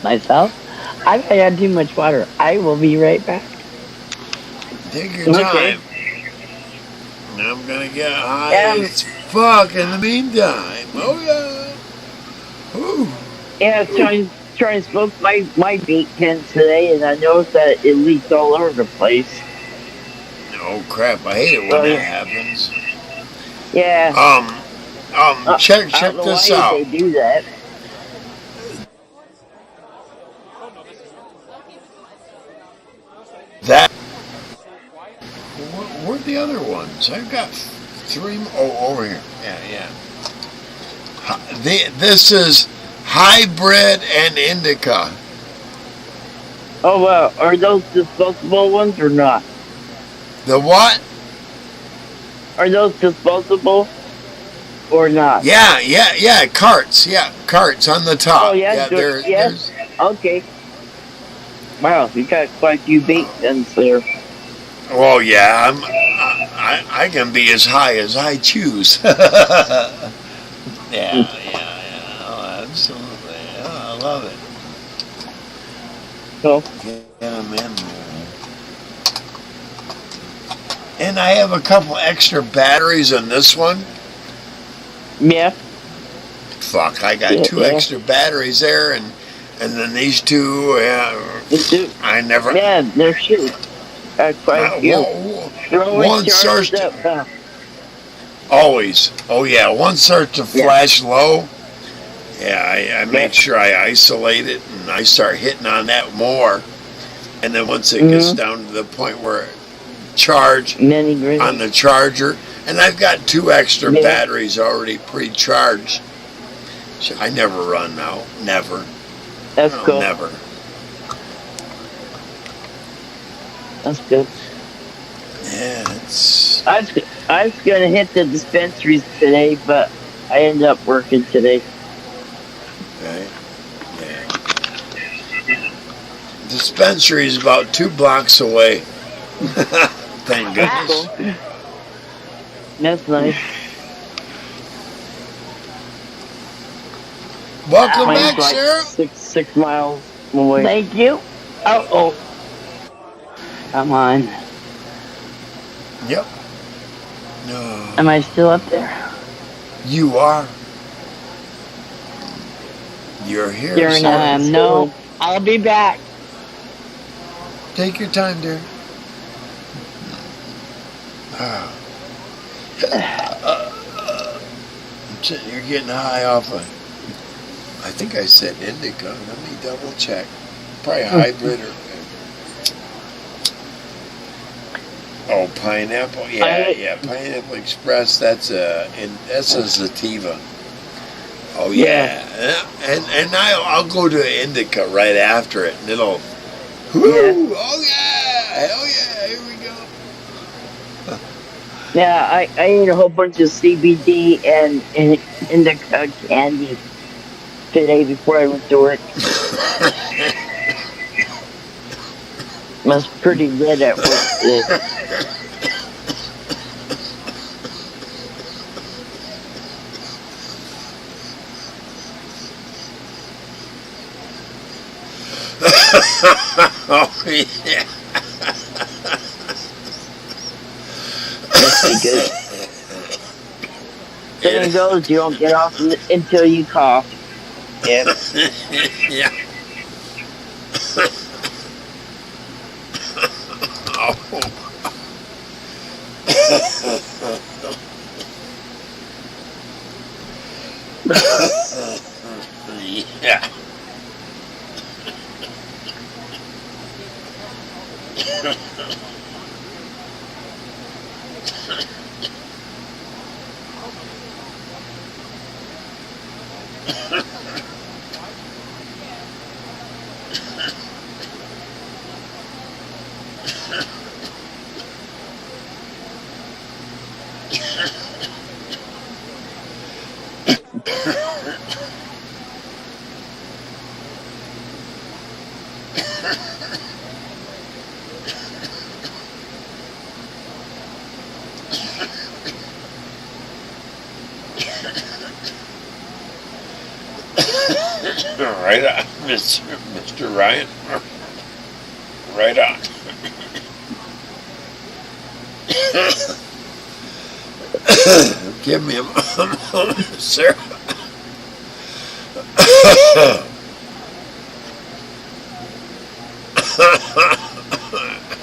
Myself, I've had too much water. I will be right back. Take your Okay. time. I'm gonna get high as fuck in the meantime. Oh yeah. Ooh. Yeah, trying to smoke my vape pen today, and I noticed that it leaked all over the place. Oh crap! I hate it when Oh, that yeah. happens. Yeah. Check I don't know this why out. they do that. That where'd the other ones? I've got three. Oh, over here. Yeah. This is hybrid and indica. Oh, are those disposable ones or not? The what? Are those disposable or not? Yeah. Carts. Yeah, carts on the top. Oh, yeah, yes. Okay. Wow, you got quite a few bait ends there. Oh yeah, I can be as high as I choose. Yeah. Oh, absolutely. Oh, I love it. Cool. Get them in there. And I have a couple extra batteries on this one. Yeah. Fuck, I got two extra batteries there, and then these two. I never. Yeah, they're shooting. Quite a few. One starts to, always. Oh yeah, one starts to flash low. Yeah, I make sure I isolate it, and I start hitting on that more. And then once it gets down to the point where it charge on the charger, and I've got two extra batteries already pre-charged. So I never run now, never. That's cool. Never. That's good. Yeah, it's. I was gonna hit the dispensaries today, but I ended up working today. Right. Yeah. Dispensary is about 2 blocks away. Thank goodness. Cool. That's nice. Welcome Mine's back, like Sarah. 6 miles away. Thank you. Oh. Come on. Yep. No. Am I still up there? You are. You're here. Here Sarah. I am. No. I'll be back. Take your time, dear. You're getting high off of. I think I said indica. Let me double check. Probably hybrid or. Oh, pineapple. Yeah. Pineapple Express. That's a sativa. Oh yeah. And I'll go to indica right after it, and it'll. Whoo! Oh yeah! Hell yeah! Here we go. Yeah, I ate a whole bunch of CBD and indica candy today before I went to work. I was pretty red at work today. Oh yeah. Must be good. Saying goes, you don't get off until you cough. Yep. Yeah. Oh. Yeah. Right on, Mr. Ryan. Right on. Give me a moment, sir.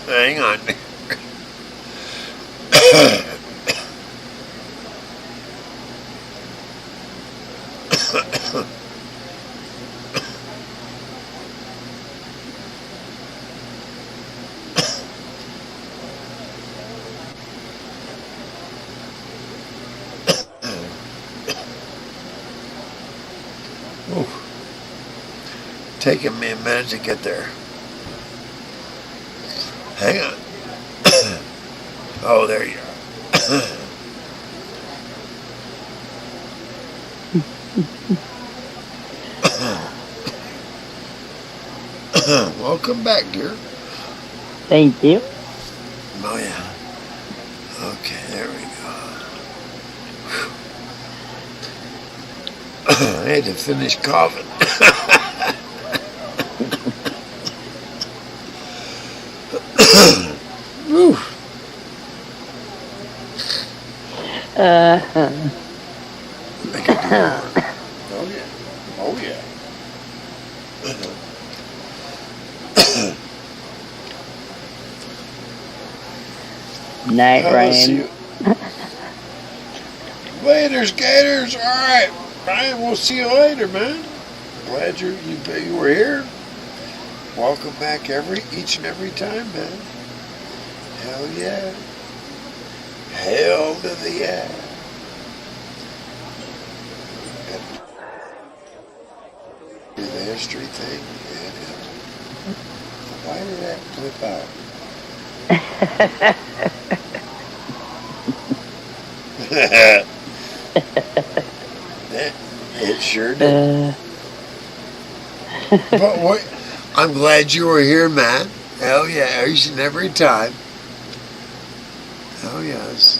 Hang on. taking me a minute to get there. Hang on. Oh, there you are. Welcome back, dear. Thank you. Oh, yeah. Okay, there we go. I had to finish coughing. Whew. I could do more. Oh, yeah. Oh, yeah. Night, I'll see Ryan. you. Later, skaters. All right, Brian. We'll see you later, man. Glad you were here. Welcome back each and every time, man. Hell yeah. Hell to the yeah. Do the history thing. And, why did that flip out? It sure did. But what? I'm glad you were here, man. Hell yeah, each and every time. Oh yes.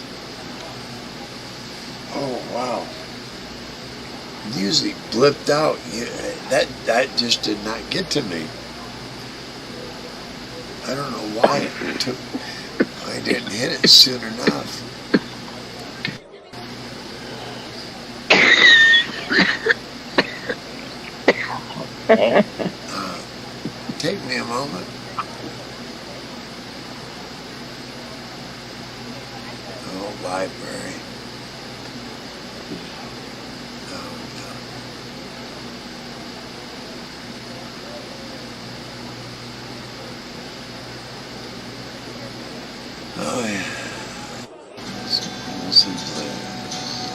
Oh wow. Music blipped out. Yeah, that just did not get to me. I don't know why it took. I didn't hit it soon enough. Take me a moment. Oh, library. Oh, no. Oh, yeah.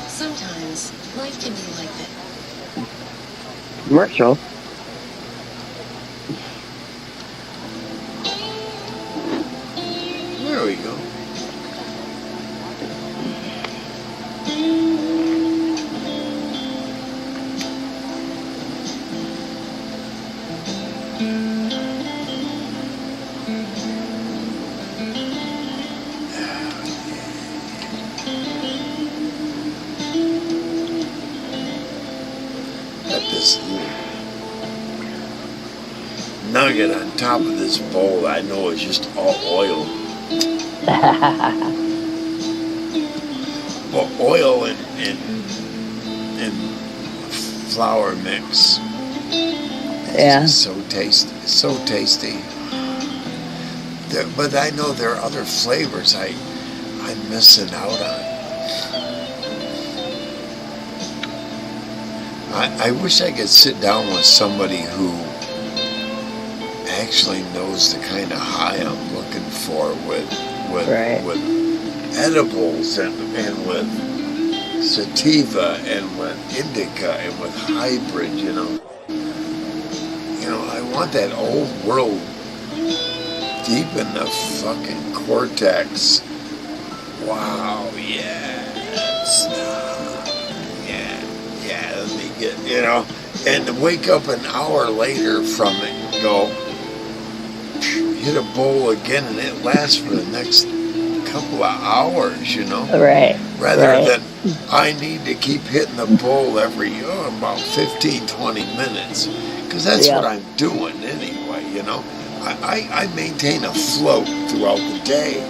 Sometimes life can be like that. Commercial. There we go. Got this little nugget on top of this bowl. I know it's just all oil. Well, oil and flour mix. Yeah. It's so tasty. It's so tasty. But I know there are other flavors I'm missing out on. I wish I could sit down with somebody who actually knows the kind of high I'm looking for with Right. with edibles and with sativa and with indica and with hybrid, you know. You know, I want that old world deep in the fucking cortex. Wow, yes. Yeah, let me get, you know, and to wake up an hour later from it and go, hit a bowl again, and it lasts for the next couple of hours, you know. Right. Rather than I need to keep hitting the bowl every about 15, 20 minutes. Because that's what I'm doing anyway, you know. I maintain a float throughout the day.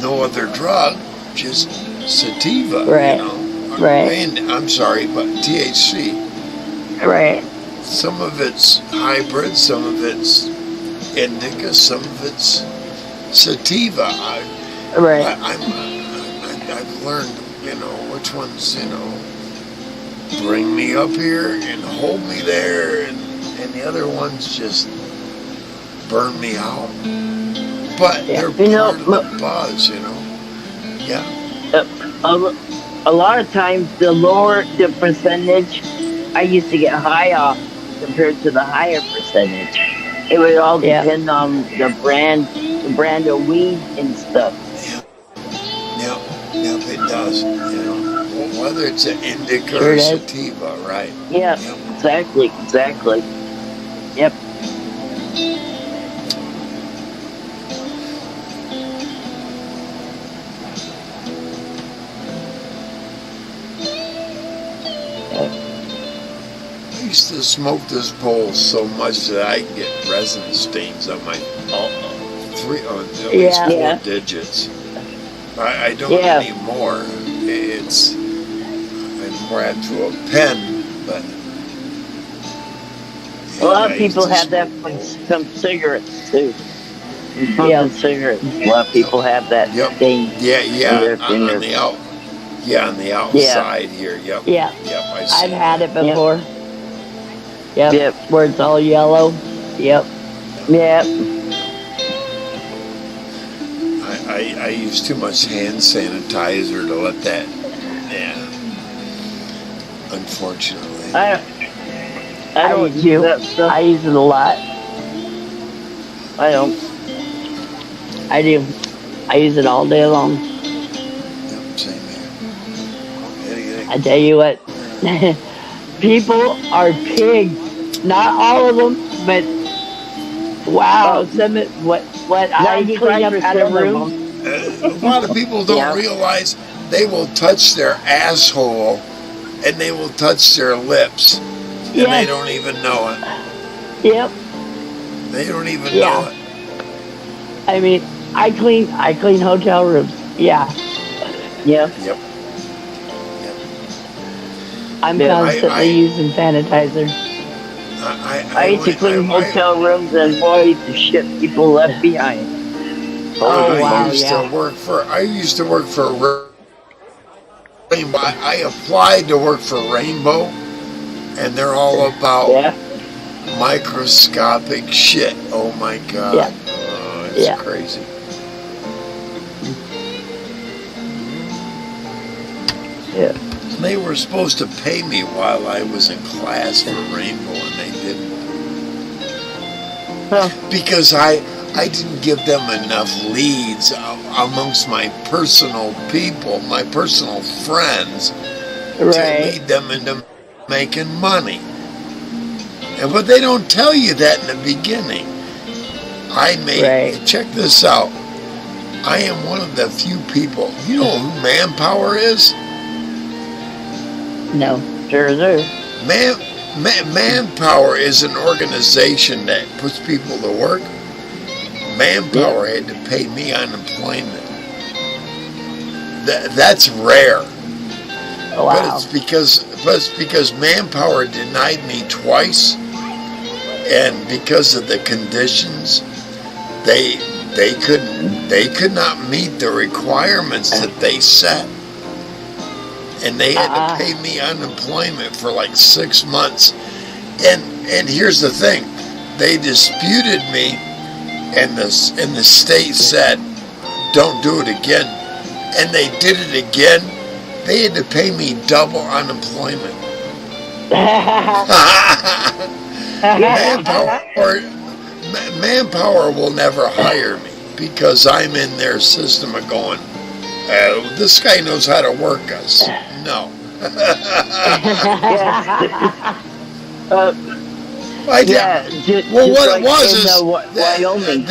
No other drug, just sativa, Right. you know. Right. And, I'm sorry, but THC. Right. Some of it's hybrid, some of it's indica, some of it's sativa. Right. I've learned, you know, which ones, you know, bring me up here and hold me there, and the other ones just burn me out. But they're part of the buzz, you know. Yeah. A lot of times, the lower the percentage, I I used to get high off compared to the higher percentage. It would all Yeah. depend on the brand of weed and stuff. Yep, it does. You know, whether it's an indica Sure or does. sativa, right? Yeah, Yep. exactly. Yep. I used to smoke this bowl so much that I get resin stains on my at least Yeah. 4 Yeah. digits. I don't Yeah. anymore. I'm more apt to a pen, but A lot I of used people to have that smoke- from some cigarettes too. From Yeah. smoking cigarettes. A lot of people have that Yep. stain. Yeah, In on their- the out. Yeah, on the outside here. Yep. Yeah. Yep. I see. I've had it before. Yep. Yep. Where it's all yellow. Yep. Yep. I use too much hand sanitizer to let that. Yeah. Unfortunately. I I don't do use too. that stuff. I use it a lot. I don't. I do. I use it all day long. Yep. Same here. I tell you what, people are pigs. Not all of them, but wow, some of what I clean up out of 95% of rooms. them. A lot of people don't Yeah. realize they will touch their asshole and they will touch their lips, and they Yes. don't even know it. Yep. They don't even Yeah. know it. I mean, I clean hotel rooms. Yeah. Yeah. Yep. I'm Yeah, constantly using sanitizer. I used to clean hotel rooms and boy, the shit people left behind. Oh, wow, I used yeah. to work for Rainbow. I applied to work for Rainbow, and they're all about Yeah. microscopic shit. Oh my god. Yeah. Oh, it's Yeah. crazy. Yeah. They were supposed to pay me while I was in class for Rainbow, and they didn't. Huh. Because I didn't give them enough leads amongst my personal people, my personal friends, to Right. lead them into making money. But they don't tell you that in the beginning. Right. Check this out. I am one of the few people. You know who Manpower is? No. Sure do. Manpower is an organization that puts people to work. Manpower had to pay me unemployment. That's rare. Oh, But wow. it's because Manpower denied me twice, and because of the conditions, they could not meet the requirements that they set, and they had to pay me unemployment for like 6 months. And here's the thing, they disputed me, and the state said, don't do it again, and they did it again. They had to pay me double unemployment. Manpower will never hire me because I'm in their system of going, this guy knows how to work us. No. Well, what it was is Wyoming.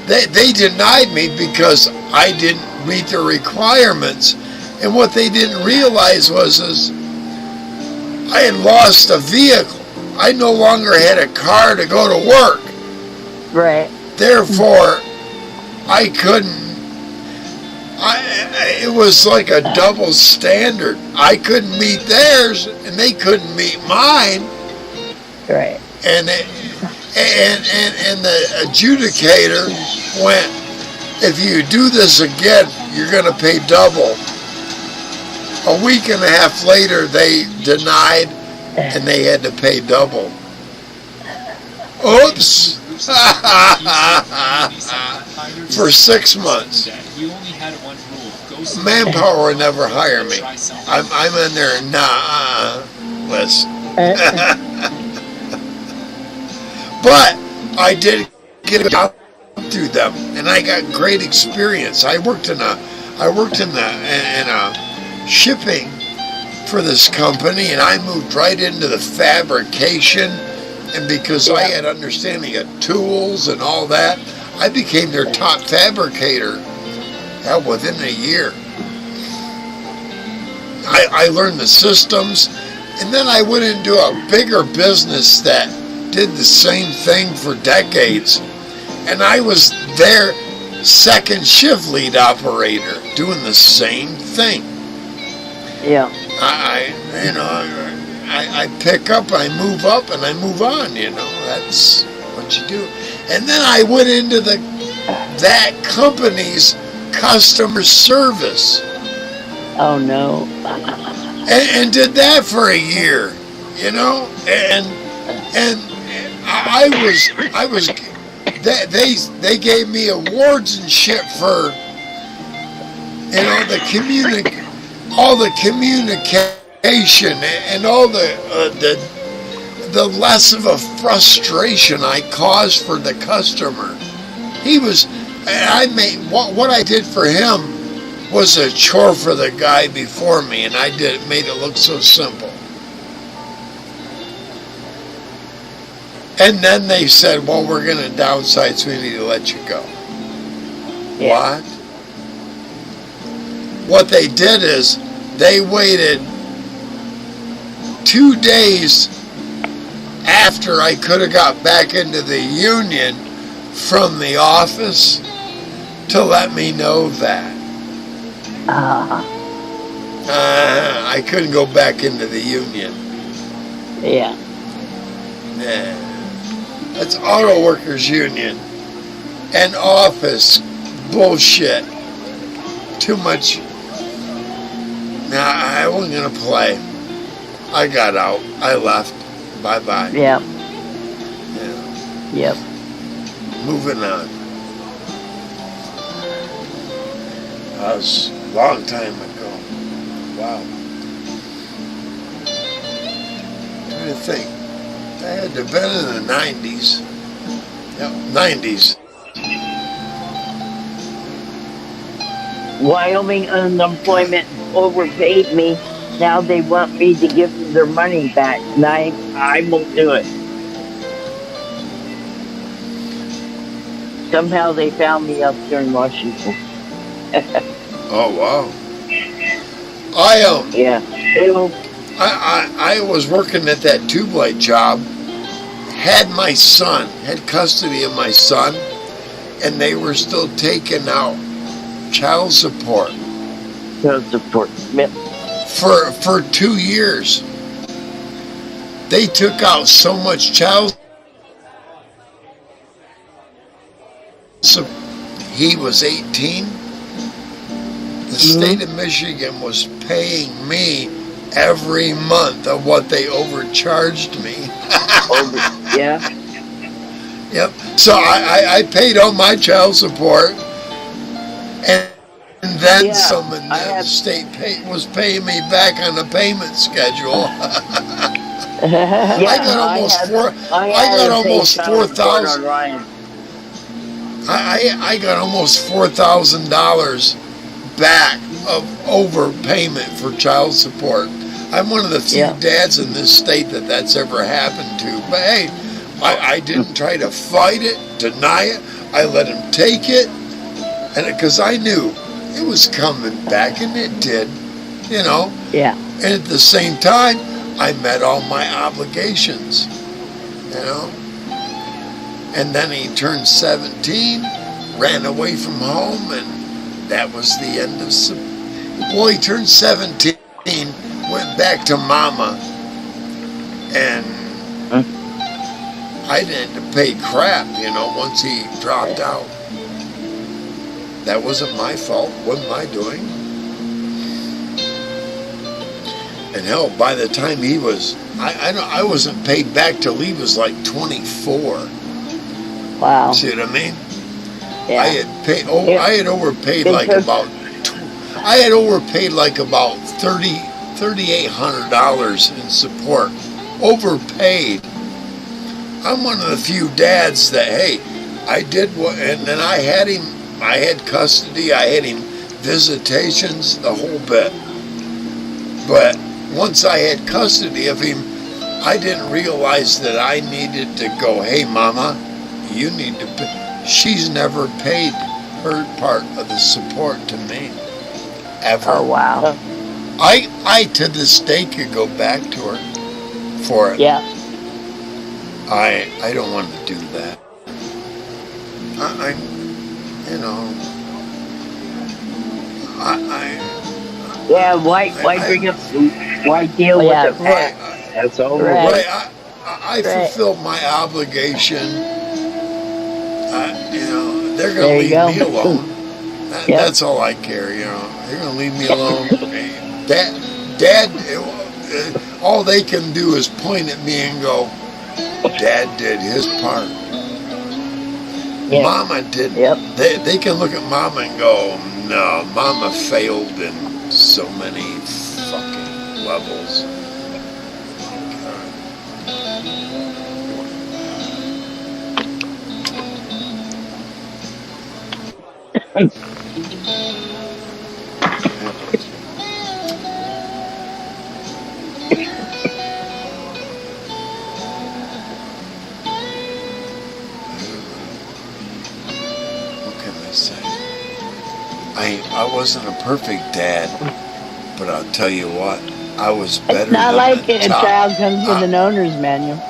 they denied me because I didn't meet the requirements, and what they didn't realize was I had lost a vehicle. I no longer had a car to go to work. Right. Therefore, I couldn't. It was like a double standard. I couldn't meet theirs, and they couldn't meet mine. Right. And the adjudicator went, if you do this again, you're going to pay double. A week and a half later, they denied, and they had to pay double. Oops! For 6 months. Manpower would never hire me. I'm in there, nah. list. But I did get a job through them, and I got great experience. I worked in a shipping for this company, and I moved right into the fabrication. And because I had understanding of tools and all that, I became their top fabricator within a year. I learned the systems, and then I went into a bigger business that did the same thing for decades. And I was their second shift lead operator, doing the same thing. Yeah. I pick up, I move up, and I move on. That's what you do. And then I went into that company's customer service. Oh no. And did that for a year, and I was they gave me awards and shit for all the communication and all the less of a frustration I caused for the customer. What I did for him was a chore for the guy before me, and made it look so simple. And then they said, well, we're going to downsize, so we need to let you go. Yeah. What they did is they waited 2 days after I could have got back into the union from the office to let me know that. I couldn't go back into the union. Yeah. Yeah. That's Auto Workers Union and office bullshit. Too much. Nah, I wasn't gonna play. I got out. I left. Bye-bye. Yeah. Yeah. Yep. Moving on. That was a long time ago. Wow. Trying to think. That had to have been in the 90s. Yep, 90s. Wyoming unemployment overpaid me. Now they want me to give them their money back. And I won't do it. Somehow they found me up here in Washington. Oh wow. Yeah. I was working at that tube light job, had custody of my son, and they were still taking out child support. Child support. Yep. For 2 years. They took out so much child support. He was 18. The state of Michigan was paying me every month of what they overcharged me. Yeah. Yep. So I paid all my child support, and then some, and the state was paying me back on the payment schedule. I got almost 4,000. I got almost $4,000 back of overpayment for child support. I'm one of the few dads in this state that's ever happened to. But hey, I didn't try to fight it, deny it. I let him take it, and because I knew it was coming back, and it did, Yeah. And at the same time, I met all my obligations, And then he turned 17, ran away from home, and that was the end of. Well, he turned 17, went back to mama, and I didn't have to pay crap, once he dropped out. That wasn't my fault. Wasn't my doing. And hell, by the time he was, I wasn't paid back till he was like 24. Wow. See what I mean? Yeah. I had overpaid like about 30 $3,800 in support. Overpaid. I'm one of the few dads that, hey, I did what, and then I had custody, I had him visitations, the whole bit. But once I had custody of him, I didn't realize that I needed to go, hey, Mama, you need to pay. She's never paid her part of the support to me, ever. Oh, wow. I to this day could go back to her for it. Yeah. I don't want to do that. I Yeah, why bring up, why deal with Yeah, the past? That's over. Right. Right, I fulfilled my obligation. They're There gonna you leave go. me alone. Yep. That's all I care. They're gonna leave me alone. Dad, all they can do is point at me and go, Dad did his part. Yeah. Mama did. Yep. They can look at Mama and go, no, Mama failed in so many fucking levels. What can I say? I wasn't a perfect dad, but I'll tell you what, I was better It's not than like the a top. child comes with an owner's manual.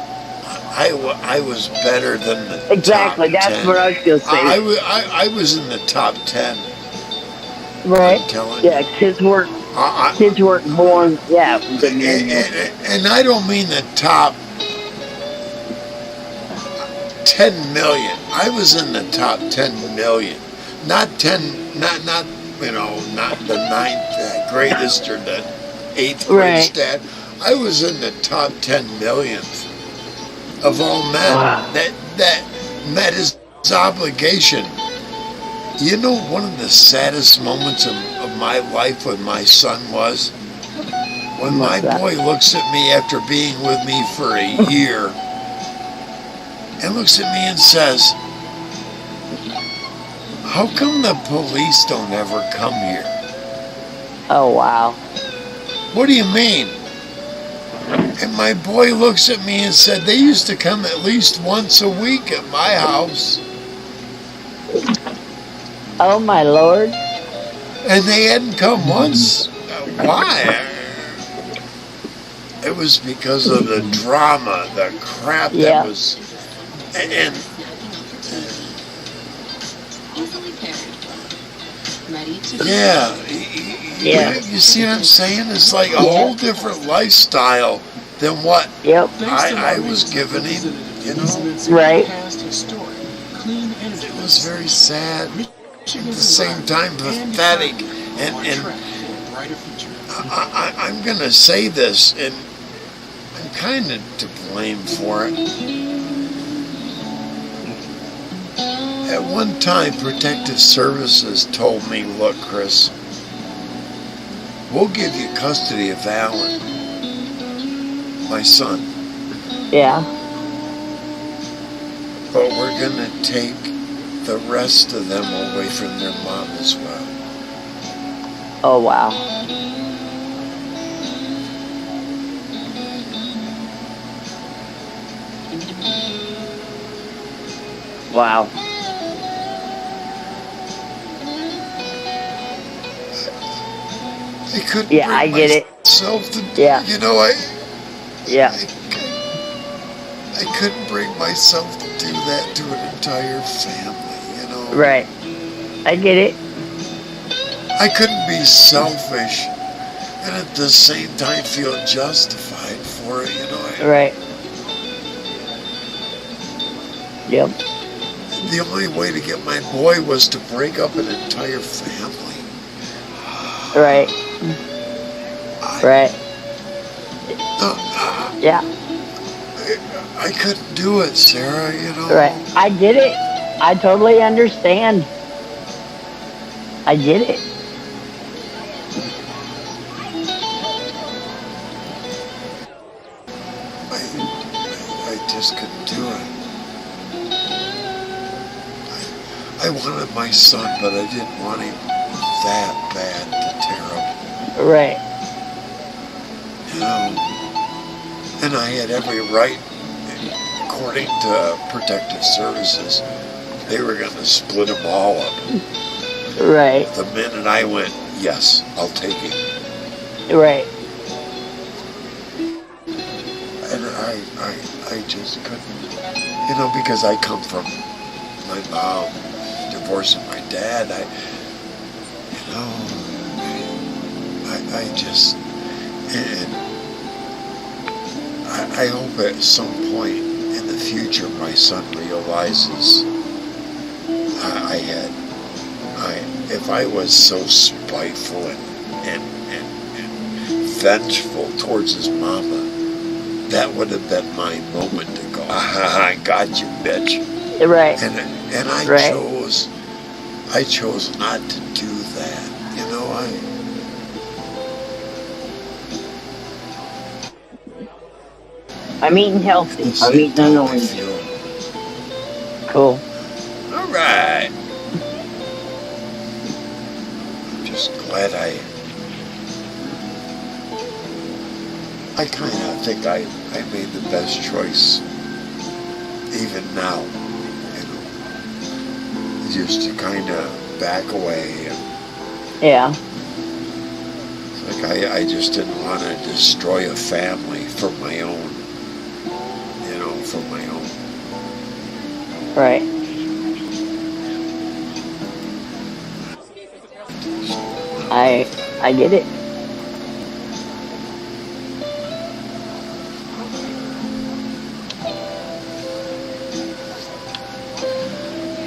I was better than the Exactly, top that's 10. what I was going to say. I was in the top 10. Right. I'm telling Yeah, you. kids weren't born, yeah. with a manual. And I don't mean the top 10 million. I was in the top 10 million. Not 10, not not the ninth greatest or the eighth greatest dad. I was in the top 10 millionth of all men that met his obligation. You know, one of the saddest moments of my life with my son was when my boy looks at me after being with me for a year and looks at me and says, how come the police don't ever come here? Oh, wow. What do you mean? And my boy looks at me and said, they used to come at least once a week at my house. Oh my lord. And they hadn't come once. Why? It was because of the drama, the crap that was. And Easily paired. Ready to you see what I'm saying? It's like a whole different lifestyle than what I was giving him, Right. It was very sad, at the same time pathetic, and I'm going to say this, and I'm kind of to blame for it. At one time, Protective Services told me, look, Chris, we'll give you custody of Alan, my son. Yeah. But we're going to take the rest of them away from their mom as well. Oh, wow. Wow. I couldn't Yeah, I get it. myself to, Yeah. Yeah. I couldn't bring myself to do that to an entire family, Right. I get it. I couldn't be selfish and at the same time feel justified for it, Right. Yep. The only way to get my boy was to break up an entire family. Right. Right. Yeah. I couldn't do it, Sarah, Right. I get it. I totally understand. I get it. I wanted my son, but I didn't want him that bad to tear up, Right. you know. And I had every right, according to Protective Services, they were going to split them all up. Right. The minute I went, yes, I'll take him. Right. And I just couldn't, you know, because I come from my mom divorcing my dad. I just, and I hope at some point in the future my son realizes if I was so spiteful and vengeful towards his mama, that would have been my moment to go, I got you, bitch. Right. And I Right. chose not to do that. You know, I'm eating healthy. this I'm eating an I orange. feel. Cool. All right. I'm just glad I kind of think I made the best choice, even now, you know, just to kind of back away. And Yeah. like I just didn't want to destroy a family for my own, you know, for my own. Right. I get it.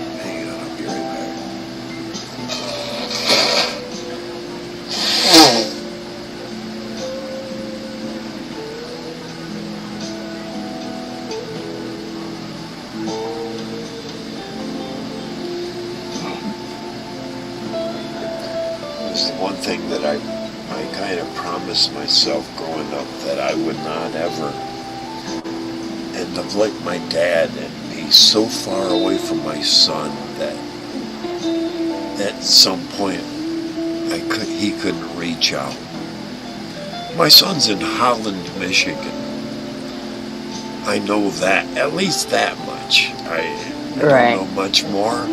Hang on, I'll be right back. It's the one thing that I kind of promised myself growing up that I would not ever end up like my dad and be so far away from my son that at some point he couldn't reach out. My son's in Holland, Michigan. I know that, at least that much. I Right. don't know much more.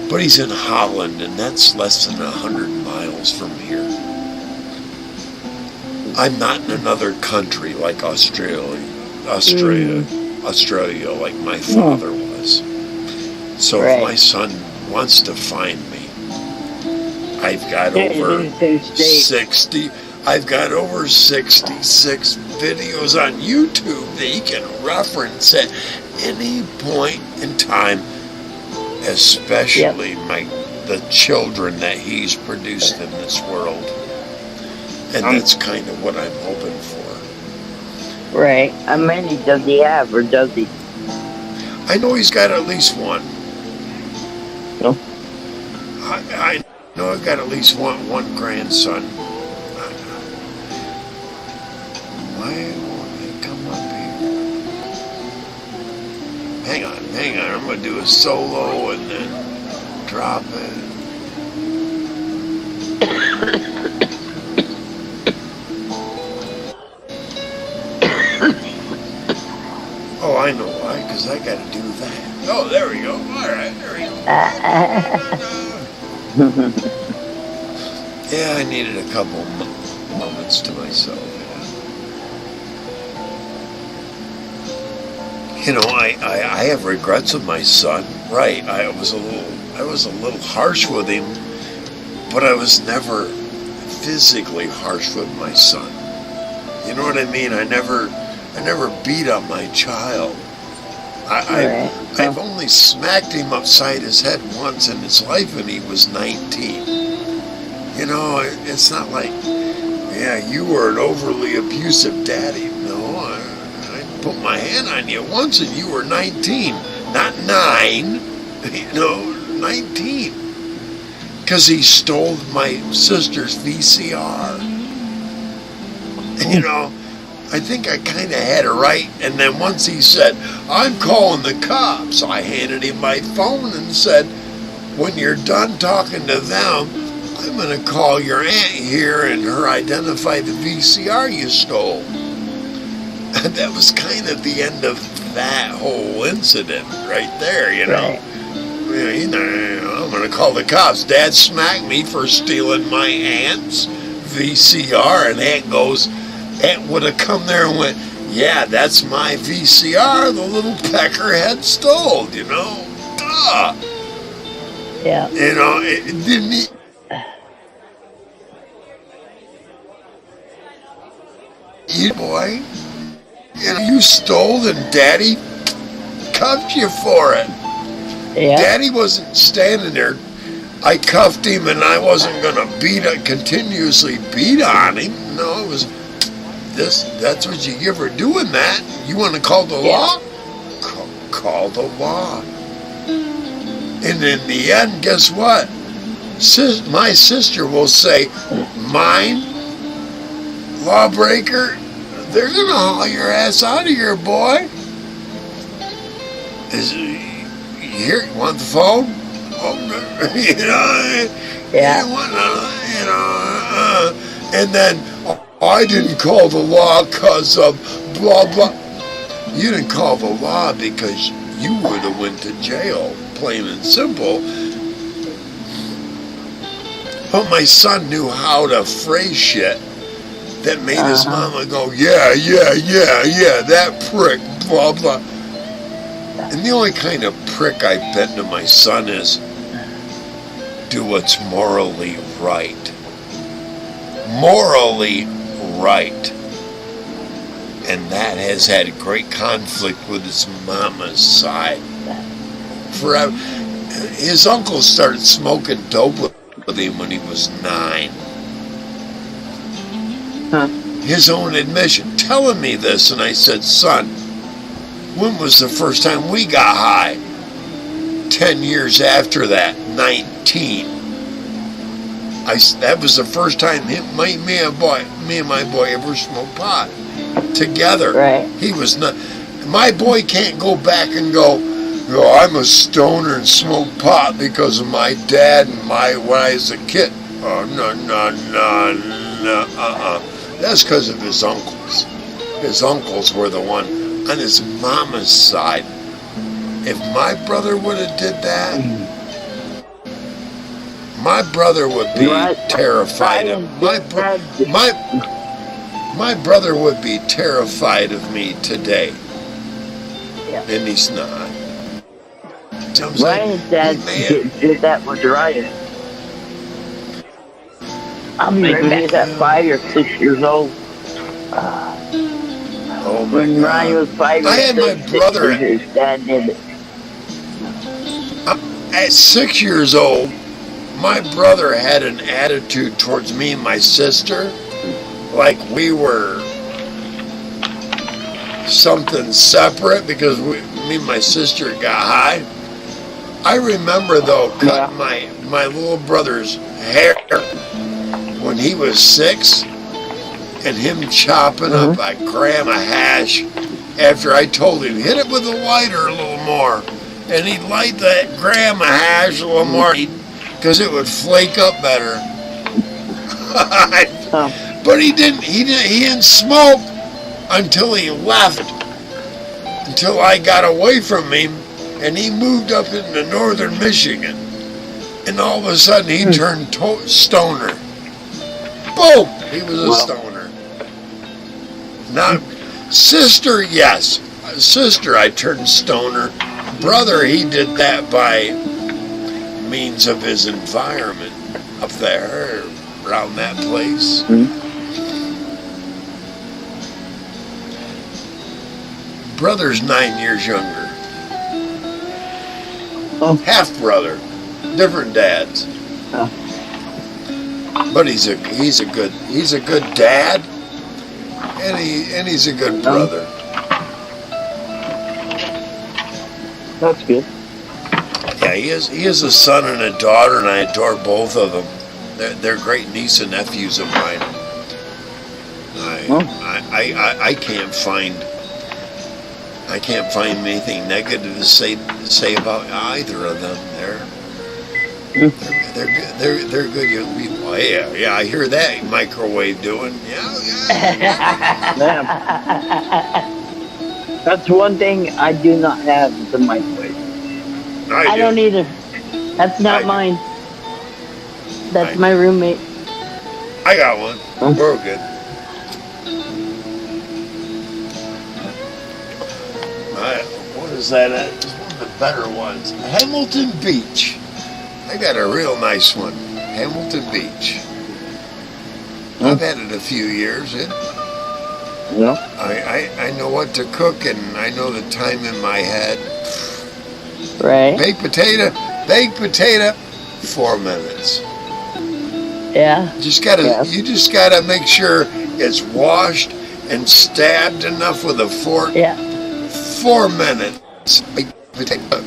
But he's in Holland, and that's less than 100 miles from here. I'm not in another country like Australia, like my father was. So Right. if my son wants to find me, I've got Yeah, over it's in state. 60. I've got over 66 videos on YouTube that he can reference at any point in time, especially the children that he's produced in this world. And that's kind of what I'm hoping for. Right. How many does he have, or does he? I know he's got at least one. No. I know I've got at least one grandson. Why won't he come up here? Hang on. I'm going to do a solo and then drop it. Oh, I know why, because I got to do that. Oh, there we go. All right, there we go. Yeah, I needed a couple moments to myself. Yeah. You know, I have regrets of my son. Right, I was a little harsh with him, but I was never physically harsh with my son. You know what I mean? I never beat up my child. I've only smacked him upside his head once in his life, and he was 19. You know, it's not like, yeah, you were an overly abusive daddy. No, I put my hand on you once, and you were 19, not 9. You know, 19. Because he stole my sister's VCR. You know, I think I kind of had it right. And then once he said, I'm calling the cops, I handed him my phone and said, when you're done talking to them, I'm going to call your aunt here and her identify the VCR you stole. And that was kind of the end of that whole incident right there, you know. I'm going to call the cops. Dad smacked me for stealing my aunt's VCR, and Aunt would have come there and went, yeah, that's my VCR the little peckerhead stole, you know. Yeah. You know, it didn't. You boy, you know, you stole and Daddy cuffed you for it. Yeah. Daddy wasn't standing there. I cuffed him and I wasn't going to continuously beat on him. No, it was this. That's what you give for doing that. You want to call the law? Call the law. And in the end, guess what? My sister will say, mine, lawbreaker, they're going to haul your ass out of here, boy. Here, you want the phone? Oh, you know, Yeah. You know, and then I didn't call the law because of blah blah. You didn't call the law because you would have went to jail, plain and simple. But my son knew how to phrase shit that made his mama go, yeah, that prick, blah blah. And the only kind of prick I've been to my son is do what's morally right. Morally right. And that has had great conflict with his mama's side. Forever. His uncle started smoking dope with him when he was 9. His own admission, telling me this, and I said, son, when was the first time we got high? 10 years after that, 19. That was the first time me and my boy ever smoked pot together. Right. He was not. My boy can't go back and go, I'm a stoner and smoke pot because of my dad and when I was a kid. Oh, no. That's because of his uncles. His uncles were the one on his mama's side. If my brother would have did that, my brother would be terrified of my brother would be terrified of me today. Yeah. And he's not. So Ryan's dad did that with Ryan. I'll be right When he was back. at 5 or 6 years old. Oh my When Ryan God. was 5 or I had 6, my brother his dad did it. at 6 years old. My brother had an attitude towards me and my sister like we were something separate because me and my sister got high. I remember though cutting my little brother's hair when he was 6 and him chopping up a gram of hash after I told him hit it with a lighter a little more, and he'd light that gram of hash a little more because it would flake up better. But he didn't smoke until he left, until I got away from him and he moved up into northern Michigan, and all of a sudden he turned stoner. Boom! He was a stoner. Not sister, yes. Sister, I turned stoner. Brother, he did that by means of his environment up there, around that place. Brother's 9 years younger. Half brother, different dads. But he's a good dad, and he's a good brother. That's good. Yeah, he is a son and a daughter, and I adore both of them. They're great niece and nephews of mine. I can't find anything negative to say about either of them. They're good young people. Oh, yeah, I hear that microwave doing. Yeah. Yeah. That's one thing I do not have is a microwave. I don't either. That's I not do. mine. That's I my roommate. I got one. We're good. What is that? It's one of the better ones. Hamilton Beach. I got a real nice one. Hamilton Beach. I've had it a few years. Yeah. I know what to cook, and I know the time in my head. Right? Baked potato, 4 minutes. Yeah. You just gotta make sure it's washed and stabbed enough with a fork. Yeah. 4 minutes. Baked potato.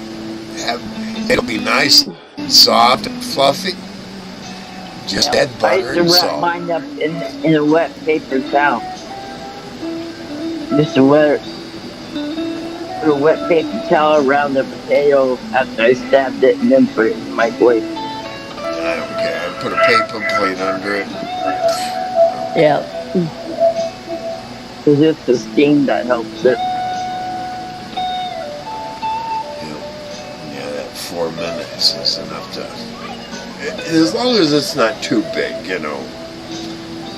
It'll be nice and soft and fluffy. Just add I butter used to and wrap salt. mine up in a wet paper towel. Just put a wet paper towel around the potato after I stabbed it and then put it in the microwave. I don't care. I put a paper plate under it. Yeah. Because it's the steam that helps it. Yeah, that 4 minutes is enough to. As long as it's not too big, you know.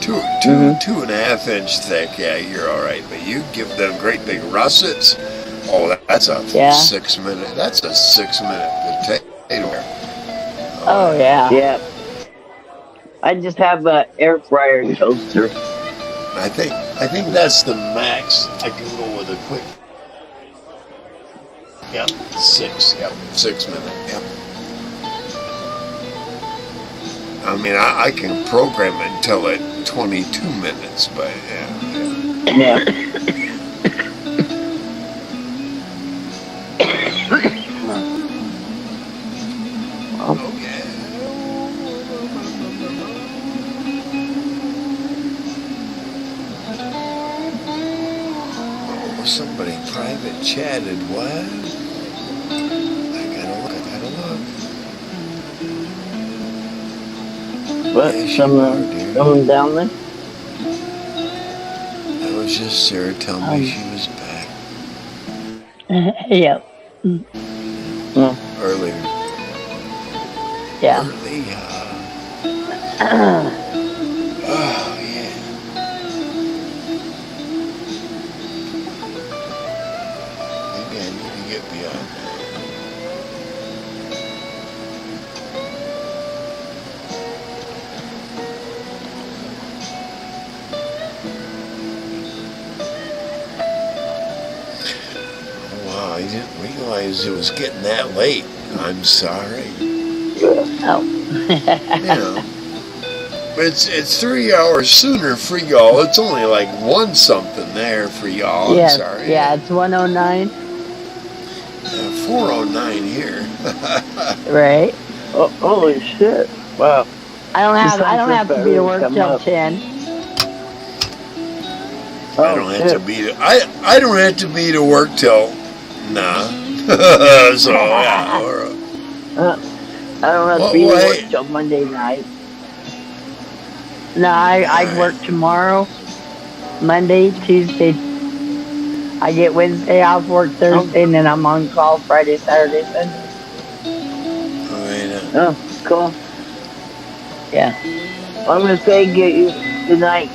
2.5 inch thick, yeah, you're all right. But you give them great big russets. Oh, that's a 6 minute. That's a 6 minute potato. Oh, yeah. Yeah. I just have an air fryer toaster. I think that's the max. I can go with a quick. Yep, 6. Yep, 6 minute. Yep. I mean, I can program it until at 22 minutes, but yeah. Yeah. Okay. Oh, somebody private chatted. What? I gotta look. What? Yes, you Someone are, dear. down there? That was just Sarah telling me she was back Yep. earlier. Yeah. Early, oh, yeah. Maybe I need to get beyond that. Wow, I didn't realize it was getting that late. I'm sorry. Oh. Yeah. It's 3 hours sooner for y'all. It's only like 1 something there for y'all. I'm Yes. sorry. Yeah, it's 109. 4:09 here. Right? Oh, holy shit. Wow. I don't have to be to work Come till up. 10. I don't have to be to, I don't have to be to work till so yeah. I don't have to be to work till Monday night. No, I work tomorrow, Monday, Tuesday. I get Wednesday off, work Thursday, and then I'm on call Friday, Saturday, Sunday. Oh, cool. Yeah. I'm going to say good night.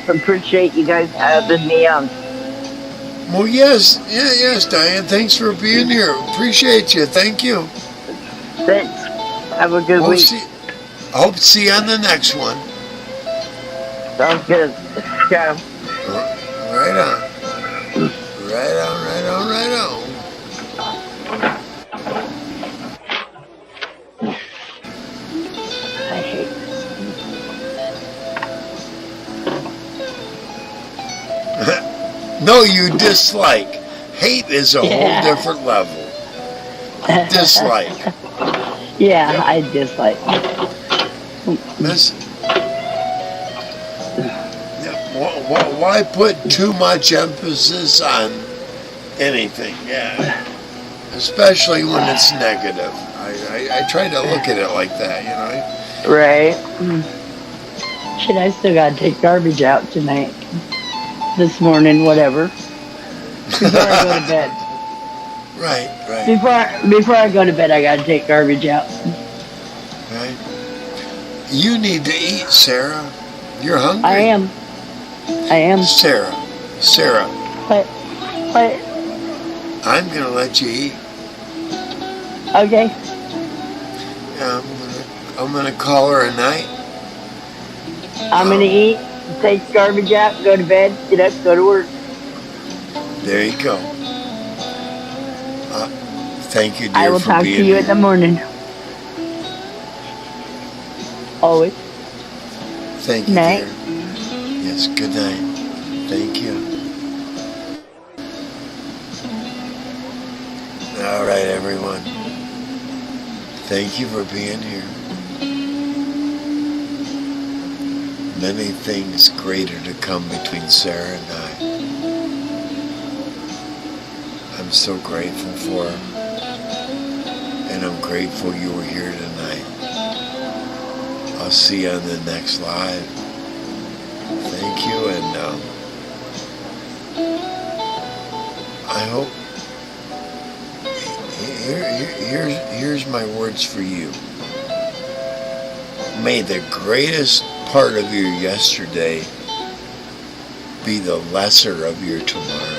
Appreciate you guys having me on. Well, yes, Diane. Thanks for being here. Appreciate you. Thank you. Thanks. Have a good week. I hope to see you on the next one. Sounds good. Ciao. Right on. Right on. I hate No, you dislike. Hate is a whole different level. Dislike. Yeah, I dislike. Listen. Why put too much emphasis on anything? Yeah. Especially when it's negative. I I try to look at it like that, you know. Right. Shit, I still gotta take garbage out tonight. This morning, whatever. Before I go to bed. Right, right, Before I go to bed, I gotta take garbage out. right. You need to eat, Sarah. You're hungry. I am. Sarah, But I'm gonna let you eat. okay. I'm gonna call her a night. I'm gonna eat, take garbage out, go to bed, get up, go to work. There you go. Thank you, dear, I will for talk being to you here. in the morning. Always. Thank you, Night. dear. Yes, good night. Thank you. All right, everyone. Thank you for being here. Many things greater to come between Sarah and I. I'm so grateful for her. And I'm grateful you were here tonight. I'll see you on the next live. Thank you, and I hope. Here's my words for you. May the greatest part of your yesterday be the lesser of your tomorrow.